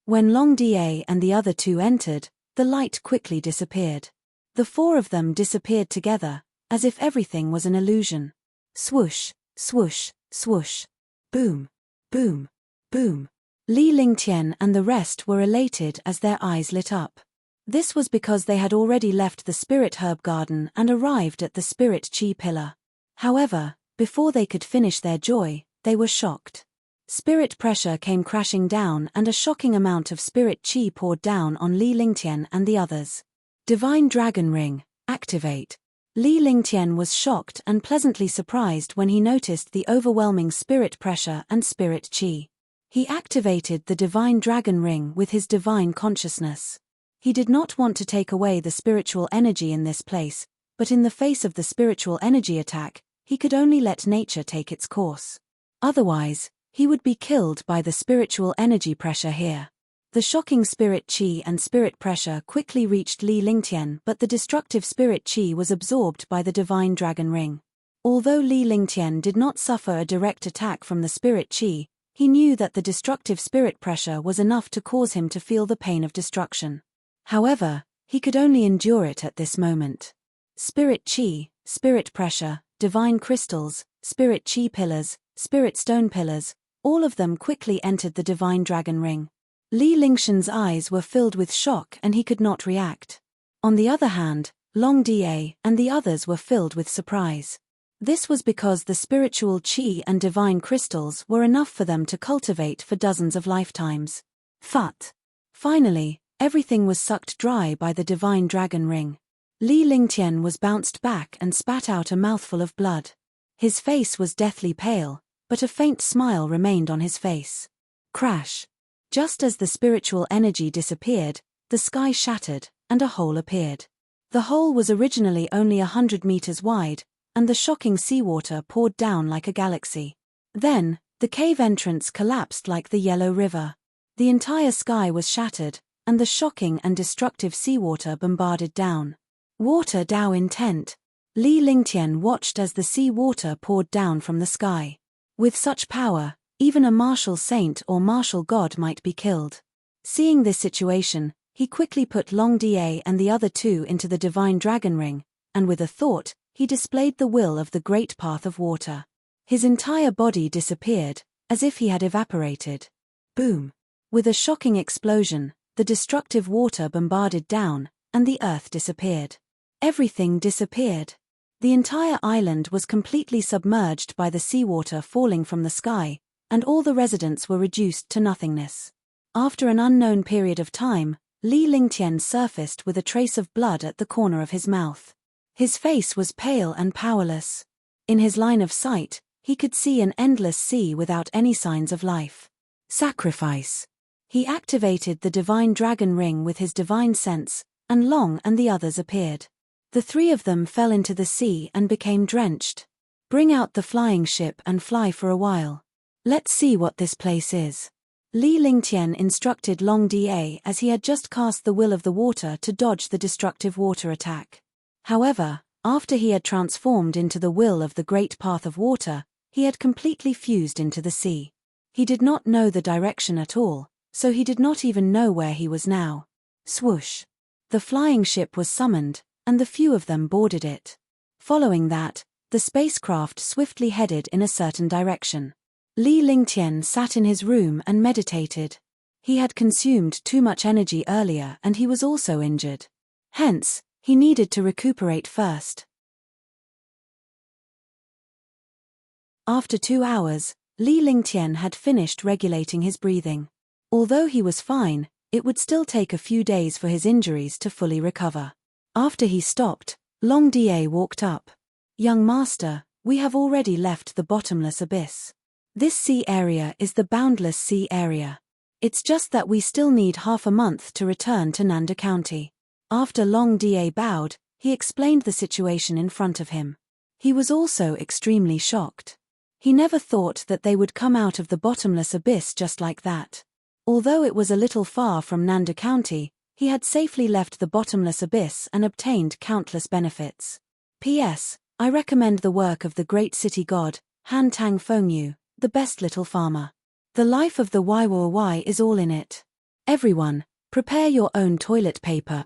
When Long Da and the other two entered, the light quickly disappeared. The four of them disappeared together, as if everything was an illusion. Swoosh, swoosh, swoosh. Boom, boom, boom. Li Lingtian and the rest were elated as their eyes lit up. This was because they had already left the spirit herb garden and arrived at the spirit chi pillar. However, before they could finish their joy, they were shocked. Spirit pressure came crashing down and a shocking amount of spirit chi poured down on Li Lingtian and the others. Divine Dragon Ring, activate. Li Lingtian was shocked and pleasantly surprised when he noticed the overwhelming spirit pressure and spirit chi. He activated the Divine Dragon Ring with his divine consciousness. He did not want to take away the spiritual energy in this place, but in the face of the spiritual energy attack, he could only let nature take its course. Otherwise, he would be killed by the spiritual energy pressure here. The shocking spirit chi and spirit pressure quickly reached Li Lingtian, but the destructive spirit chi was absorbed by the Divine Dragon Ring. Although Li Lingtian did not suffer a direct attack from the spirit chi, he knew that the destructive spirit pressure was enough to cause him to feel the pain of destruction. However, he could only endure it at this moment. Spirit chi, spirit pressure, divine crystals, spirit chi pillars, spirit stone pillars, all of them quickly entered the Divine Dragon Ring. Li Lingtian's eyes were filled with shock and he could not react. On the other hand, Long Da and the others were filled with surprise. This was because the spiritual chi and divine crystals were enough for them to cultivate for dozens of lifetimes. Phut! Finally, everything was sucked dry by the Divine Dragon Ring. Li Lingtian was bounced back and spat out a mouthful of blood. His face was deathly pale, but a faint smile remained on his face. Crash! Just as the spiritual energy disappeared, the sky shattered, and a hole appeared. The hole was originally only 100 meters wide, and the shocking seawater poured down like a galaxy. Then, the cave entrance collapsed like the Yellow River. The entire sky was shattered, and the shocking and destructive seawater bombarded down. Water Dao intent. Li Lingtian watched as the sea water poured down from the sky. With such power, even a martial saint or martial god might be killed. Seeing this situation, he quickly put Long Da and the other two into the divine dragon ring, and with a thought, he displayed the will of the great path of water. His entire body disappeared, as if he had evaporated. Boom! With a shocking explosion, the destructive water bombarded down, and the earth disappeared. Everything disappeared. The entire island was completely submerged by the seawater falling from the sky, and all the residents were reduced to nothingness. After an unknown period of time, Li Lingtian surfaced with a trace of blood at the corner of his mouth. His face was pale and powerless. In his line of sight, he could see an endless sea without any signs of life. Sacrifice. He activated the divine dragon ring with his divine sense, and Long and the others appeared. The three of them fell into the sea and became drenched. Bring out the flying ship and fly for a while. Let's see what this place is. Li Lingtian instructed Long Da as he had just cast the will of the water to dodge the destructive water attack. However, after he had transformed into the will of the great path of water, he had completely fused into the sea. He did not know the direction at all, so he did not even know where he was now. Swoosh! The flying ship was summoned, and the few of them boarded it. Following that, the spacecraft swiftly headed in a certain direction. Li Lingtian sat in his room and meditated. He had consumed too much energy earlier and he was also injured. Hence, he needed to recuperate first. After 2 hours, Li Lingtian had finished regulating his breathing. Although he was fine, it would still take a few days for his injuries to fully recover. After he stopped, Long Da walked up. Young master, we have already left the bottomless abyss. This sea area is the boundless sea area. It's just that we still need half a month to return to Nanda County. After Long Da bowed, he explained the situation in front of him. He was also extremely shocked. He never thought that they would come out of the bottomless abyss just like that. Although it was a little far from Nanda County, he had safely left the bottomless abyss and obtained countless benefits. P.S. I recommend the work of the great city god, Han Tang Fengyu, the best little farmer. The life of the Waiwai is all in it. Everyone, prepare your own toilet paper.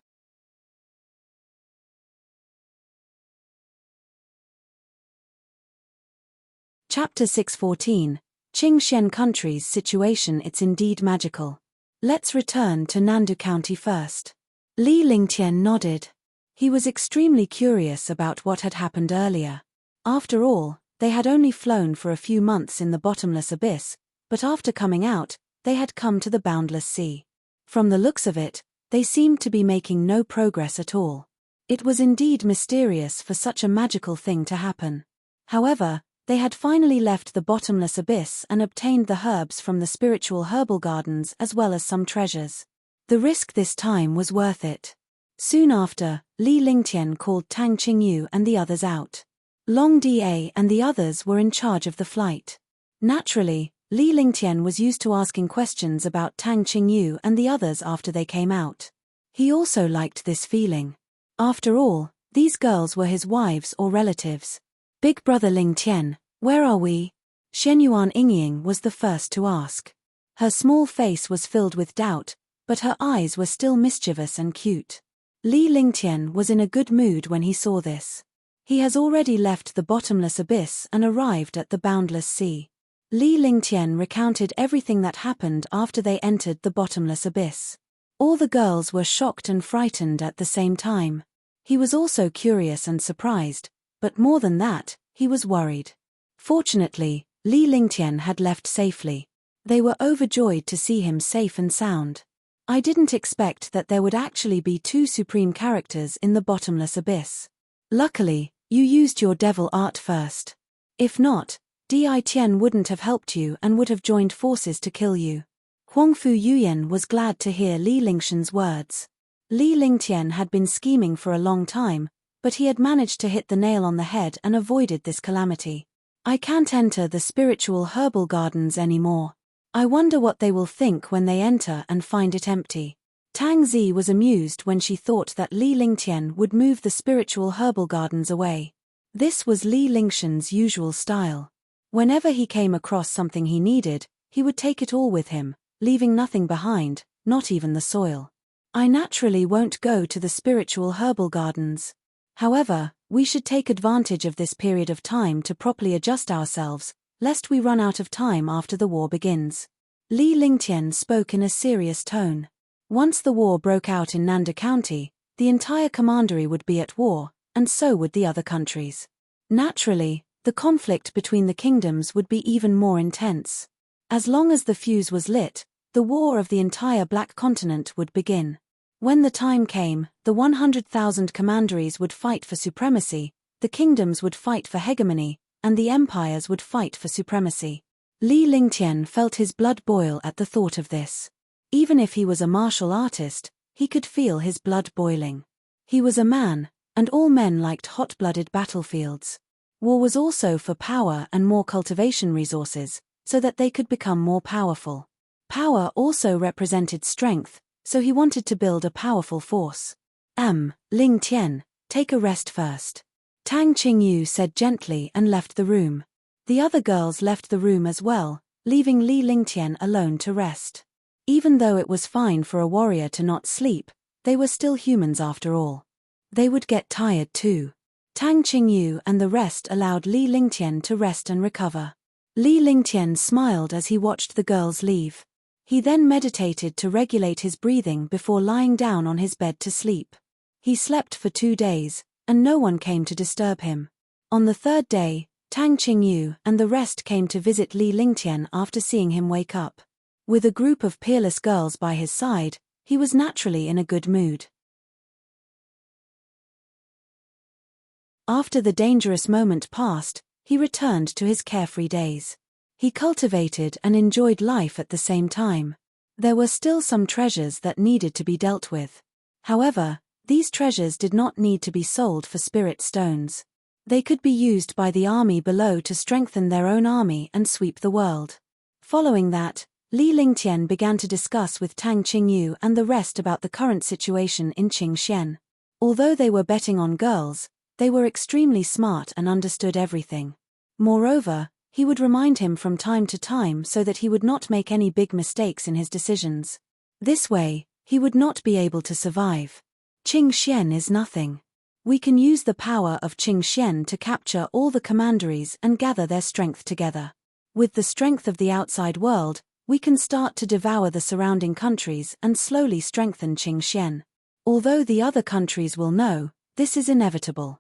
Chapter 614, Qingxian Country's situation. It's indeed magical. Let's return to Nandu County first. Li Lingtian nodded. He was extremely curious about what had happened earlier. After all, they had only flown for a few months in the bottomless abyss, but after coming out, they had come to the boundless sea. From the looks of it, they seemed to be making no progress at all. It was indeed mysterious for such a magical thing to happen. However, they had finally left the bottomless abyss and obtained the herbs from the spiritual herbal gardens as well as some treasures. The risk this time was worth it. Soon after, Li Lingtian called Tang Qingyu and the others out. Long Da and the others were in charge of the flight. Naturally, Li Lingtian was used to asking questions about Tang Qingyu and the others after they came out. He also liked this feeling. After all, these girls were his wives or relatives. Big brother Lingtian, where are we? Shenyuan Yingying was the first to ask. Her small face was filled with doubt, but her eyes were still mischievous and cute. Li Lingtian was in a good mood when he saw this. He has already left the bottomless abyss and arrived at the boundless sea. Li Lingtian recounted everything that happened after they entered the bottomless abyss. All the girls were shocked and frightened at the same time. He was also curious and surprised, but more than that, he was worried. Fortunately, Li Lingtian had left safely. They were overjoyed to see him safe and sound. I didn't expect that there would actually be 2 supreme characters in the bottomless abyss. Luckily, you used your devil art first. If not, Di Tian wouldn't have helped you and would have joined forces to kill you. Huangfu Yuyan was glad to hear Li Lingshan's words. Li Lingtian had been scheming for a long time, but he had managed to hit the nail on the head and avoided this calamity. I can't enter the spiritual herbal gardens anymore. I wonder what they will think when they enter and find it empty. Tang Zi was amused when she thought that Li Lingtian would move the spiritual herbal gardens away. This was Li Lingshan's usual style. Whenever he came across something he needed, he would take it all with him, leaving nothing behind, not even the soil. I naturally won't go to the spiritual herbal gardens. However, we should take advantage of this period of time to properly adjust ourselves, lest we run out of time after the war begins. Li Lingtian spoke in a serious tone. Once the war broke out in Nanda County, the entire commandery would be at war, and so would the other countries. Naturally, the conflict between the kingdoms would be even more intense. As long as the fuse was lit, the war of the entire Black Continent would begin. When the time came, the 100,000 commanderies would fight for supremacy, the kingdoms would fight for hegemony, and the empires would fight for supremacy. Li Lingtian felt his blood boil at the thought of this. Even if he was a martial artist, he could feel his blood boiling. He was a man, and all men liked hot-blooded battlefields. War was also for power and more cultivation resources, so that they could become more powerful. Power also represented strength, so he wanted to build a powerful force. Ling Tian, take a rest first. Tang Qingyu said gently and left the room. The other girls left the room as well, leaving Li Lingtian alone to rest. Even though it was fine for a warrior to not sleep, they were still humans after all. They would get tired too. Tang Qingyu and the rest allowed Li Lingtian to rest and recover. Li Lingtian smiled as he watched the girls leave. He then meditated to regulate his breathing before lying down on his bed to sleep. He slept for 2 days, and no one came to disturb him. On the 3rd day, Tang Qingyu and the rest came to visit Li Lingtian after seeing him wake up. With a group of peerless girls by his side, he was naturally in a good mood. After the dangerous moment passed, he returned to his carefree days. He cultivated and enjoyed life at the same time. There were still some treasures that needed to be dealt with. However, these treasures did not need to be sold for spirit stones. They could be used by the army below to strengthen their own army and sweep the world. Following that, Li Lingtian began to discuss with Tang Qingyu and the rest about the current situation in Qingxian. Although they were betting on girls, they were extremely smart and understood everything. Moreover, he would remind him from time to time so that he would not make any big mistakes in his decisions. This way, he would not be able to survive. Qingxian is nothing. We can use the power of Qingxian to capture all the commanderies and gather their strength together. With the strength of the outside world, we can start to devour the surrounding countries and slowly strengthen Qingxian. Although the other countries will know, this is inevitable.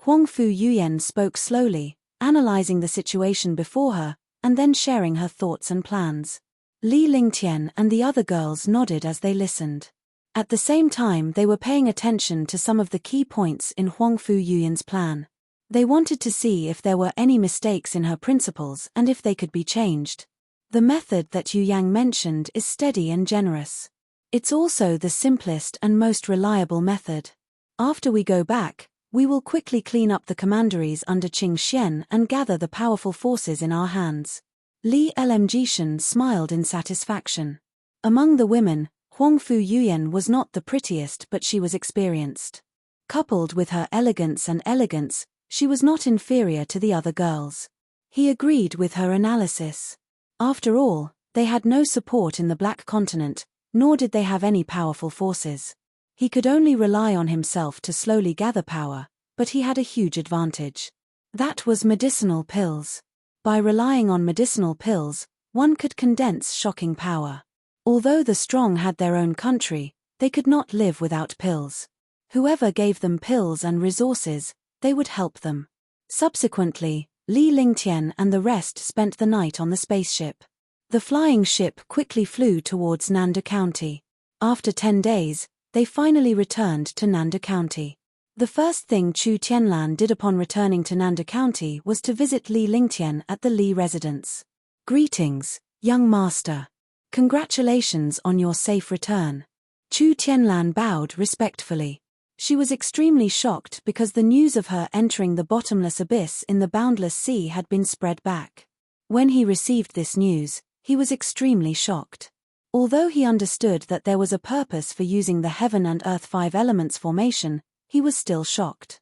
Huangfu Yuyan spoke slowly, analyzing the situation before her, and then sharing her thoughts and plans. Li Lingtian and the other girls nodded as they listened. At the same time they were paying attention to some of the key points in Huangfu Yuyan's plan. They wanted to see if there were any mistakes in her principles and if they could be changed. The method that Yu Yang mentioned is steady and generous. It's also the simplest and most reliable method. After we go back, we will quickly clean up the commanderies under Qingxian and gather the powerful forces in our hands. Li Lmjishan smiled in satisfaction. Among the women, Huangfu Yuyan was not the prettiest, but she was experienced. Coupled with her elegance, she was not inferior to the other girls. He agreed with her analysis. After all, they had no support in the Black Continent, nor did they have any powerful forces. He could only rely on himself to slowly gather power, but he had a huge advantage. That was medicinal pills. By relying on medicinal pills, one could condense shocking power. Although the strong had their own country, they could not live without pills. Whoever gave them pills and resources, they would help them. Subsequently, Li Lingtian and the rest spent the night on the spaceship. The flying ship quickly flew towards Nanda County. After 10 days, they finally returned to Nanda County. The first thing Chu Tianlan did upon returning to Nanda County was to visit Li Lingtian at the Li residence. "Greetings, young master. Congratulations on your safe return." Chu Tianlan bowed respectfully. She was extremely shocked because the news of her entering the bottomless abyss in the boundless sea had been spread back. When he received this news, he was extremely shocked. Although he understood that there was a purpose for using the heaven and earth 5 elements formation, he was still shocked.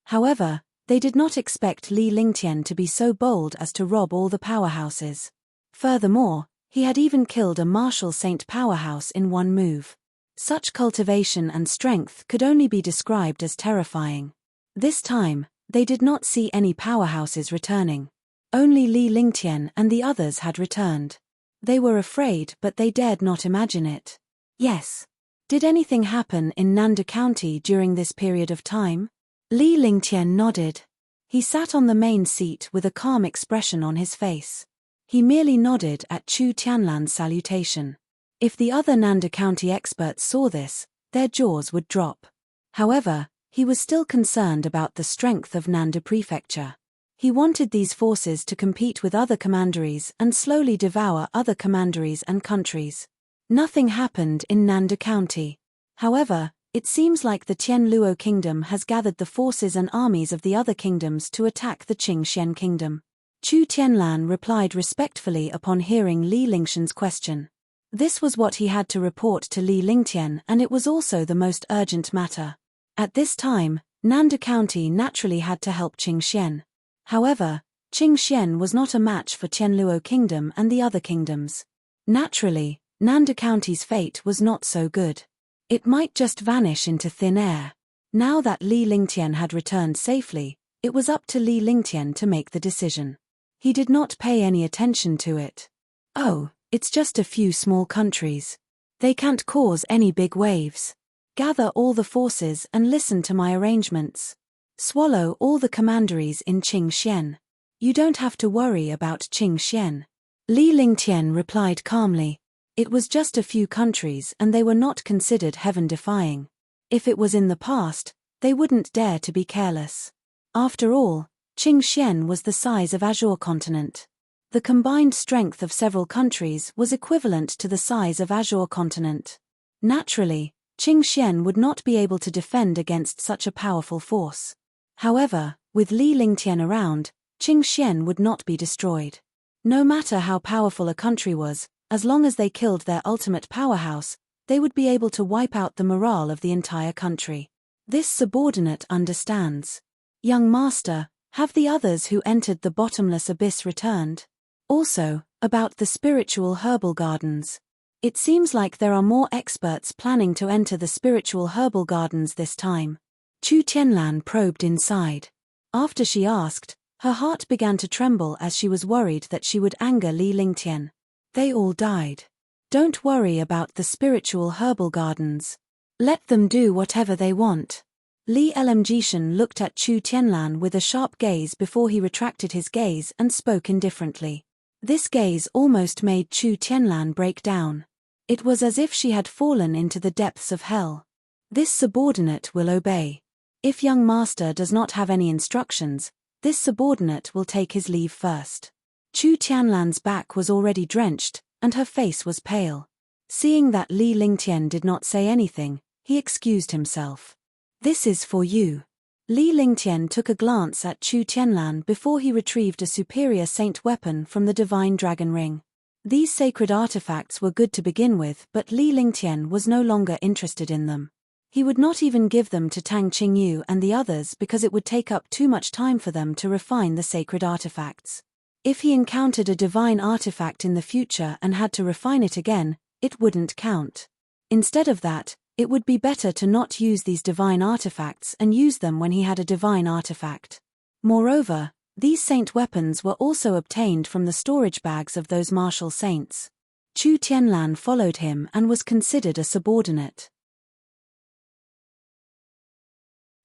However, they did not expect Li Lingtian to be so bold as to rob all the powerhouses. Furthermore, he had even killed a martial saint powerhouse in one move. Such cultivation and strength could only be described as terrifying. This time, they did not see any powerhouses returning. Only Li Lingtian and the others had returned. They were afraid, but they dared not imagine it. Yes. Did anything happen in Nanda County during this period of time? Li Lingtian nodded. He sat on the main seat with a calm expression on his face. He merely nodded at Chu Tianlan's salutation. If the other Nanda County experts saw this, their jaws would drop. However, he was still concerned about the strength of Nanda Prefecture. He wanted these forces to compete with other commanderies and slowly devour other commanderies and countries. Nothing happened in Nanda County. However, it seems like the Tianluo Kingdom has gathered the forces and armies of the other kingdoms to attack the Qingxian Kingdom. Chu Tianlan replied respectfully upon hearing Li Lingtian's question. This was what he had to report to Li Lingtian, and it was also the most urgent matter. At this time, Nanda County naturally had to help Qingxian. However, Qingxian was not a match for Tianluo Kingdom and the other kingdoms. Naturally, Nanda County's fate was not so good. It might just vanish into thin air. Now that Li Lingtian had returned safely, it was up to Li Lingtian to make the decision. He did not pay any attention to it. "Oh, it's just a few small countries. They can't cause any big waves. Gather all the forces and listen to my arrangements. Swallow all the commanderies in Qingxian. You don't have to worry about Qingxian." Li Lingtian replied calmly. It was just a few countries and they were not considered heaven-defying. If it was in the past, they wouldn't dare to be careless. After all, Qingxian was the size of Azure continent. The combined strength of several countries was equivalent to the size of Azure continent. Naturally, Qingxian would not be able to defend against such a powerful force. However, with Li Lingtian around, Qingxian would not be destroyed. No matter how powerful a country was, as long as they killed their ultimate powerhouse, they would be able to wipe out the morale of the entire country. This subordinate understands. "Young master, have the others who entered the bottomless abyss returned?" Also, about the spiritual herbal gardens. It seems like there are more experts planning to enter the spiritual herbal gardens this time. Chu Tianlan probed inside. After she asked, her heart began to tremble as she was worried that she would anger Li Lingtian. They all died. Don't worry about the spiritual herbal gardens. Let them do whatever they want. Li Lingtian looked at Chu Tianlan with a sharp gaze before he retracted his gaze and spoke indifferently. This gaze almost made Chu Tianlan break down. It was as if she had fallen into the depths of hell. This subordinate will obey. If young master does not have any instructions, this subordinate will take his leave first. Chu Tianlan's back was already drenched, and her face was pale. Seeing that Li Lingtian did not say anything, he excused himself. "This is for you." Li Lingtian took a glance at Chu Tianlan before he retrieved a superior saint weapon from the divine dragon ring. These sacred artifacts were good to begin with, but Li Lingtian was no longer interested in them. He would not even give them to Tang Qingyu and the others because it would take up too much time for them to refine the sacred artifacts. If he encountered a divine artifact in the future and had to refine it again, it wouldn't count. Instead of that, it would be better to not use these divine artifacts and use them when he had a divine artifact. Moreover, these saint weapons were also obtained from the storage bags of those martial saints. Chu Tianlan followed him and was considered a subordinate.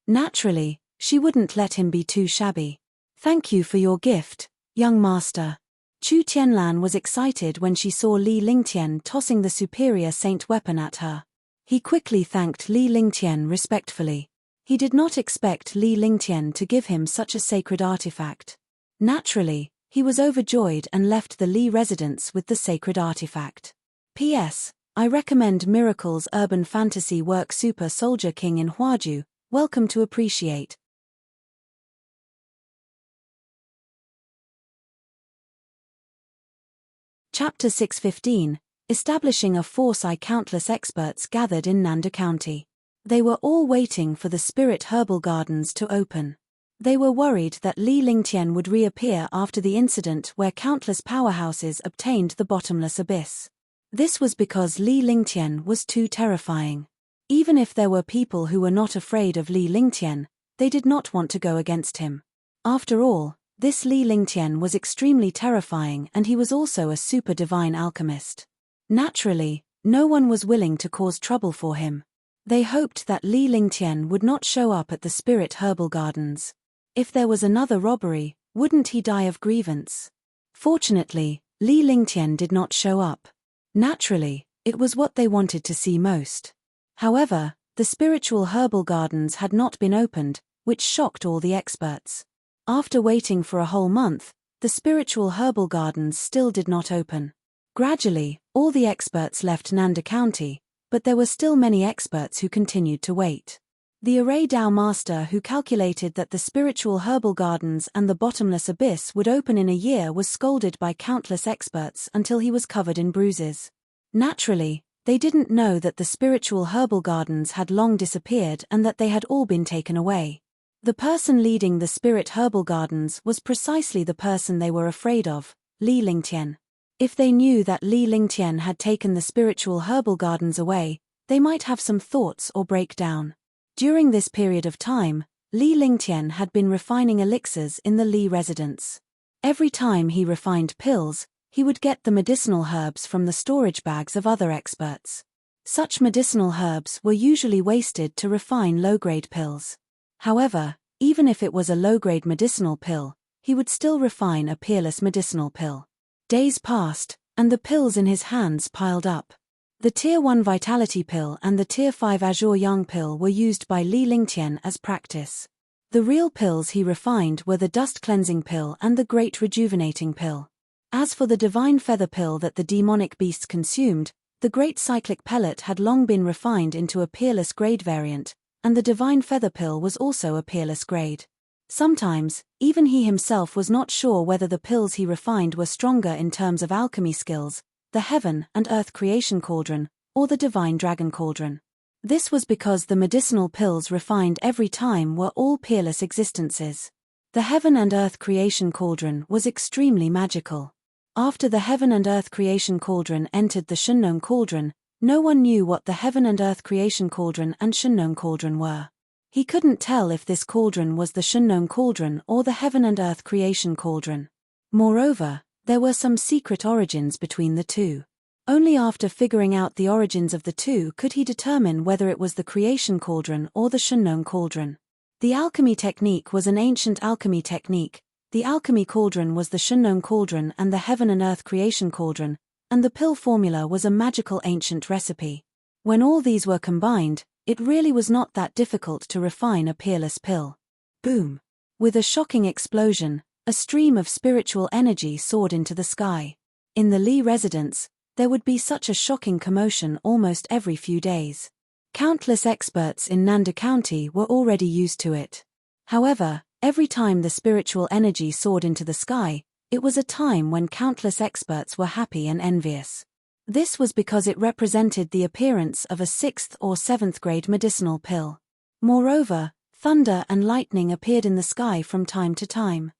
Naturally, she wouldn't let him be too shabby. "Thank you for your gift, young master." Chu Tianlan was excited when she saw Li Lingtian tossing the superior saint weapon at her. He quickly thanked Li Lingtian respectfully. He did not expect Li Lingtian to give him such a sacred artifact. Naturally, he was overjoyed and left the Li residence with the sacred artifact. P.S. I recommend Miracle's urban fantasy work Super Soldier King in Huaju. Welcome to appreciate. Chapter 615. Establishing a force. Countless experts gathered in Nanda County. They were all waiting for the Spirit Herbal Gardens to open. They were worried that Li Lingtian would reappear after the incident where countless powerhouses obtained the bottomless abyss. This was because Li Lingtian was too terrifying. Even if there were people who were not afraid of Li Lingtian, they did not want to go against him. After all, this Li Lingtian was extremely terrifying and he was also a super divine alchemist. Naturally, no one was willing to cause trouble for him. They hoped that Li Lingtian would not show up at the Spirit Herbal Gardens. If there was another robbery, wouldn't he die of grievance? Fortunately, Li Lingtian did not show up. Naturally, it was what they wanted to see most. However, the Spiritual Herbal Gardens had not been opened, which shocked all the experts. After waiting for a whole month, the Spiritual Herbal Gardens still did not open. Gradually, all the experts left Nanda County, but there were still many experts who continued to wait. The Array Dao Master who calculated that the Spiritual Herbal Gardens and the Bottomless Abyss would open in a year was scolded by countless experts until he was covered in bruises. Naturally, they didn't know that the Spiritual Herbal Gardens had long disappeared and that they had all been taken away. The person leading the Spirit Herbal Gardens was precisely the person they were afraid of, Li Lingtian. If they knew that Li Lingtian had taken the Spiritual Herbal Gardens away, they might have some thoughts or break down. During this period of time, Li Lingtian had been refining elixirs in the Li residence. Every time he refined pills, he would get the medicinal herbs from the storage bags of other experts. Such medicinal herbs were usually wasted to refine low-grade pills. However, even if it was a low-grade medicinal pill, he would still refine a peerless medicinal pill. Days passed, and the pills in his hands piled up. The Tier 1 Vitality Pill and the Tier 5 Azure Yang Pill were used by Li Lingtian as practice. The real pills he refined were the Dust Cleansing Pill and the Great Rejuvenating Pill. As for the Divine Feather Pill that the demonic beasts consumed, the Great Cyclic Pellet had long been refined into a peerless grade variant, and the Divine Feather Pill was also a peerless grade. Sometimes, even he himself was not sure whether the pills he refined were stronger in terms of alchemy skills, the Heaven and Earth Creation Cauldron, or the Divine Dragon Cauldron. This was because the medicinal pills refined every time were all peerless existences. The Heaven and Earth Creation Cauldron was extremely magical. After the Heaven and Earth Creation Cauldron entered the Shunnong Cauldron, no one knew what the Heaven and Earth Creation Cauldron and Shunnong Cauldron were. He couldn't tell if this cauldron was the Shunnong Cauldron or the Heaven and Earth Creation Cauldron. Moreover, there were some secret origins between the two. Only after figuring out the origins of the two could he determine whether it was the Creation Cauldron or the Shunnong Cauldron. The alchemy technique was an ancient alchemy technique, the alchemy cauldron was the Shunnong Cauldron and the Heaven and Earth Creation Cauldron, and the pill formula was a magical ancient recipe. When all these were combined, it really was not that difficult to refine a peerless pill. Boom! With a shocking explosion, a stream of spiritual energy soared into the sky. In the Li residence, there would be such a shocking commotion almost every few days. Countless experts in Nanda County were already used to it. However, every time the spiritual energy soared into the sky, it was a time when countless experts were happy and envious. This was because it represented the appearance of a 6th or 7th grade medicinal pill. Moreover, thunder and lightning appeared in the sky from time to time.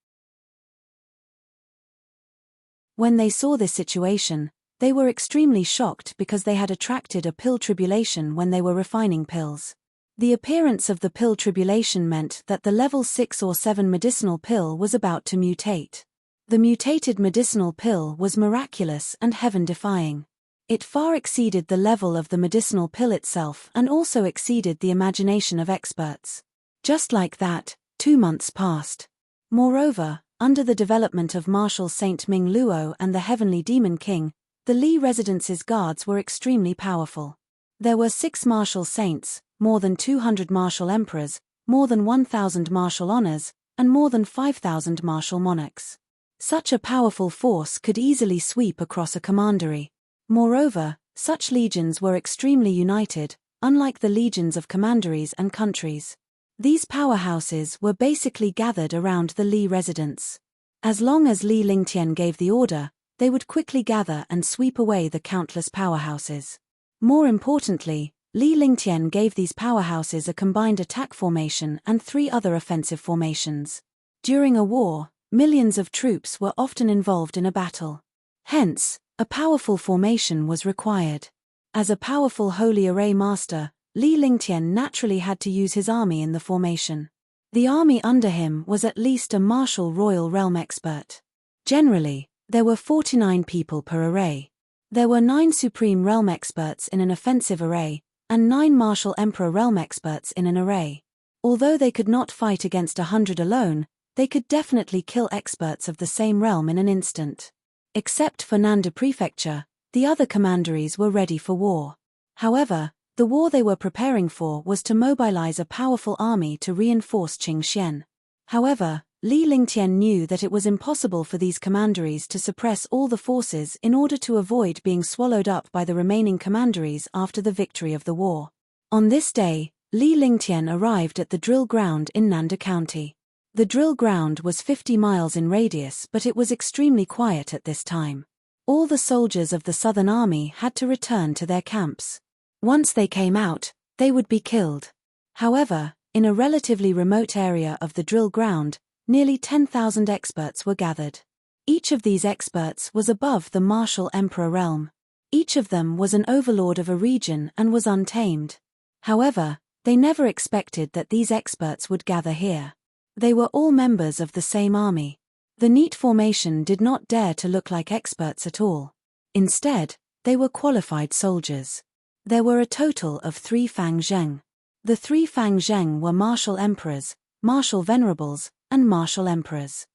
When they saw this situation, they were extremely shocked because they had attracted a pill tribulation when they were refining pills. The appearance of the pill tribulation meant that the level 6 or 7 medicinal pill was about to mutate. The mutated medicinal pill was miraculous and heaven-defying. It far exceeded the level of the medicinal pill itself and also exceeded the imagination of experts. Just like that, 2 months passed. Moreover, under the development of Marshal Saint Ming Luo and the Heavenly Demon King, the Li Residence's guards were extremely powerful. There were 6 martial saints, more than 200 martial emperors, more than 1,000 martial honors, and more than 5,000 martial monarchs. Such a powerful force could easily sweep across a commandery. Moreover, such legions were extremely united, unlike the legions of commanderies and countries. These powerhouses were basically gathered around the Li residence. As long as Li Lingtian gave the order, they would quickly gather and sweep away the countless powerhouses. More importantly, Li Lingtian gave these powerhouses a combined attack formation and 3 other offensive formations. During a war, millions of troops were often involved in a battle. Hence, a powerful formation was required. As a powerful holy array master, Li Lingtian naturally had to use his army in the formation. The army under him was at least a martial royal realm expert. Generally, there were 49 people per array. There were 9 supreme realm experts in an offensive array, and 9 martial emperor realm experts in an array. Although they could not fight against 100 alone, they could definitely kill experts of the same realm in an instant. Except for Nanda Prefecture, the other commanderies were ready for war. However, the war they were preparing for was to mobilize a powerful army to reinforce Qingxian. However, Li Lingtian knew that it was impossible for these commanderies to suppress all the forces in order to avoid being swallowed up by the remaining commanderies after the victory of the war. On this day, Li Lingtian arrived at the drill ground in Nanda County. The drill ground was 50 miles in radius, but it was extremely quiet at this time. All the soldiers of the Southern Army had to return to their camps. Once they came out, they would be killed. However, in a relatively remote area of the drill ground, nearly 10,000 experts were gathered. Each of these experts was above the martial emperor realm. Each of them was an overlord of a region and was untamed. However, they never expected that these experts would gather here. They were all members of the same army. The neat formation did not dare to look like experts at all. Instead, they were qualified soldiers. There were a total of 3 Fang Zheng. The 3 Fang Zheng were martial emperors, martial venerables, and martial emperors.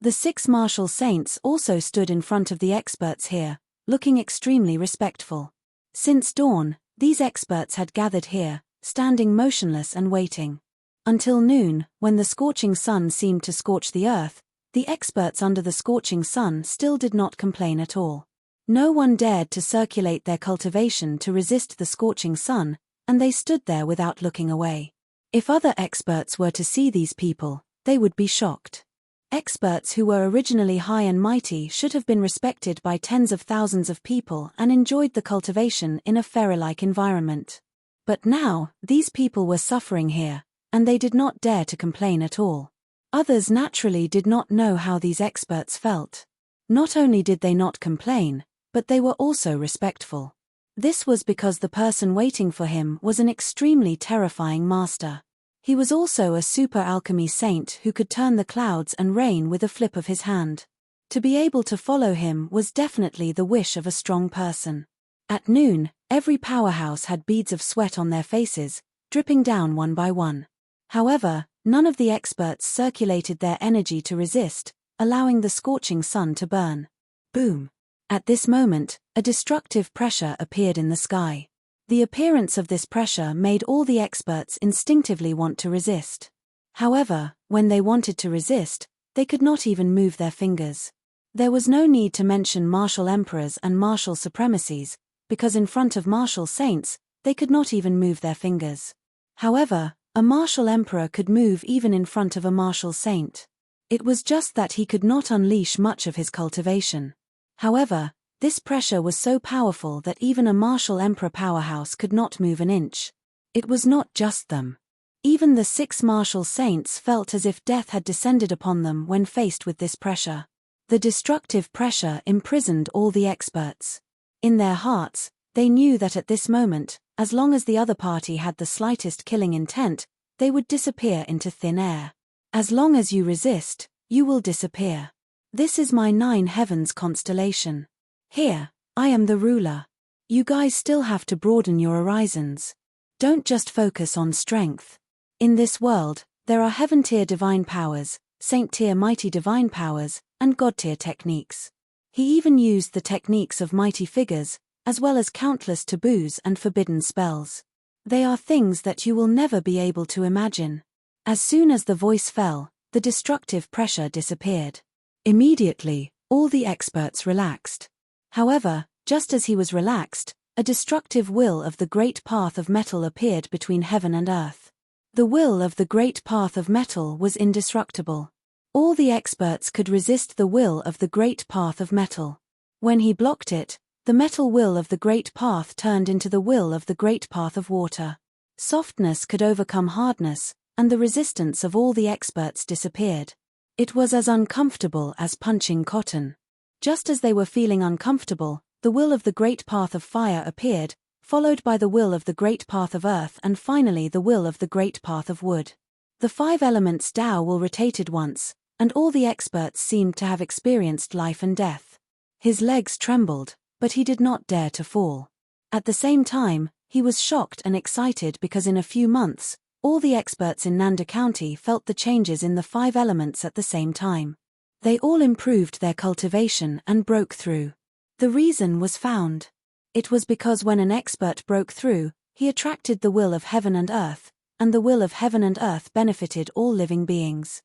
The 6 martial saints also stood in front of the experts here, looking extremely respectful. Since dawn, these experts had gathered here, standing motionless and waiting. Until noon, when the scorching sun seemed to scorch the earth, the experts under the scorching sun still did not complain at all. No one dared to circulate their cultivation to resist the scorching sun, and they stood there without looking away. If other experts were to see these people, they would be shocked. Experts who were originally high and mighty should have been respected by tens of thousands of people and enjoyed the cultivation in a fairy-like environment. But now, these people were suffering here, and they did not dare to complain at all. Others naturally did not know how these experts felt. Not only did they not complain, but they were also respectful. This was because the person waiting for him was an extremely terrifying master. He was also a super alchemy saint who could turn the clouds and rain with a flip of his hand. To be able to follow him was definitely the wish of a strong person. At noon, every powerhouse had beads of sweat on their faces, dripping down one by one. However, none of the experts circulated their energy to resist, allowing the scorching sun to burn. Boom! At this moment, a destructive pressure appeared in the sky. The appearance of this pressure made all the experts instinctively want to resist. However, when they wanted to resist, they could not even move their fingers. There was no need to mention martial emperors and martial supremacies, because in front of martial saints, they could not even move their fingers. However, a martial emperor could move even in front of a martial saint. It was just that he could not unleash much of his cultivation. However, this pressure was so powerful that even a martial emperor powerhouse could not move an inch. It was not just them. Even the 6 martial saints felt as if death had descended upon them when faced with this pressure. The destructive pressure imprisoned all the experts. In their hearts, they knew that at this moment, as long as the other party had the slightest killing intent, they would disappear into thin air. As long as you resist, you will disappear. This is my 9 heavens constellation. Here, I am the ruler. You guys still have to broaden your horizons. Don't just focus on strength. In this world, there are heaven-tier divine powers, saint-tier mighty divine powers, and god-tier techniques. He even used the techniques of mighty figures, as well as countless taboos and forbidden spells. They are things that you will never be able to imagine. As soon as the voice fell, the destructive pressure disappeared. Immediately, all the experts relaxed. However, just as he was relaxed, a destructive will of the great path of metal appeared between heaven and earth. The will of the great path of metal was indestructible. All the experts could resist the will of the great path of metal. When he blocked it, the metal will of the great path turned into the will of the great path of water. Softness could overcome hardness, and the resistance of all the experts disappeared. It was as uncomfortable as punching cotton. Just as they were feeling uncomfortable, the will of the great path of fire appeared, followed by the will of the great path of earth and finally the will of the great path of wood. The 5 elements Tao will rotated once, and all the experts seemed to have experienced life and death. His legs trembled, but he did not dare to fall. At the same time, he was shocked and excited because in a few months, all the experts in Nanda County felt the changes in the 5 elements at the same time. They all improved their cultivation and broke through. The reason was found. It was because when an expert broke through, he attracted the will of heaven and earth, and the will of heaven and earth benefited all living beings.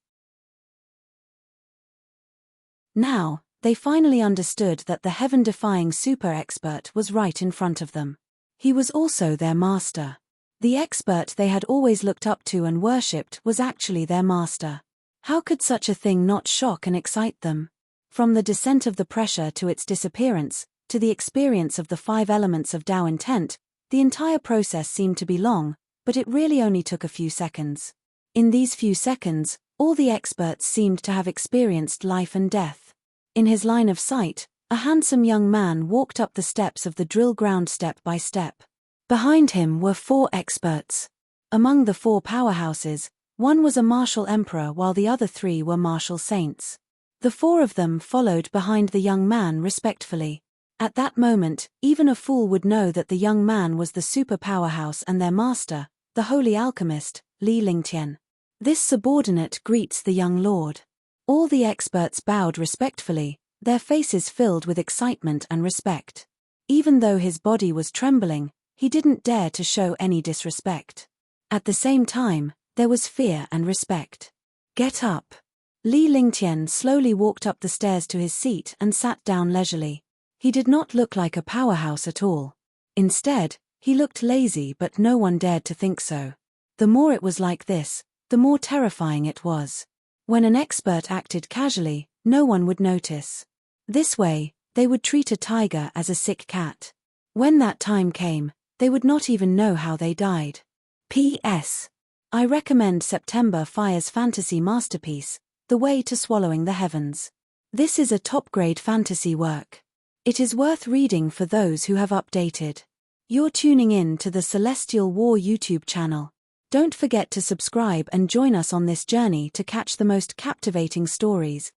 Now, they finally understood that the heaven-defying super-expert was right in front of them. He was also their master. The expert they had always looked up to and worshipped was actually their master. How could such a thing not shock and excite them? From the descent of the pressure to its disappearance, to the experience of the 5 elements of Tao intent, the entire process seemed to be long, but it really only took a few seconds. In these few seconds, all the experts seemed to have experienced life and death. In his line of sight, a handsome young man walked up the steps of the drill ground step by step. Behind him were 4 experts. Among the 4 powerhouses, one was a martial emperor while the other 3 were martial saints. The 4 of them followed behind the young man respectfully. At that moment, even a fool would know that the young man was the super powerhouse and their master, the holy alchemist, Li Lingtian. This subordinate greets the young lord. All the experts bowed respectfully, their faces filled with excitement and respect. Even though his body was trembling, he didn't dare to show any disrespect. At the same time, there was fear and respect. Get up. Li Lingtian slowly walked up the stairs to his seat and sat down leisurely. He did not look like a powerhouse at all. Instead, he looked lazy, but no one dared to think so. The more it was like this, the more terrifying it was. When an expert acted casually, no one would notice. This way, they would treat a tiger as a sick cat. When that time came, they would not even know how they died. P.S. I recommend September Fire's fantasy masterpiece, The Way to Swallowing the Heavens. This is a top-grade fantasy work. It is worth reading for those who have updated. You're tuning in to the Celestial War YouTube channel. Don't forget to subscribe and join us on this journey to catch the most captivating stories,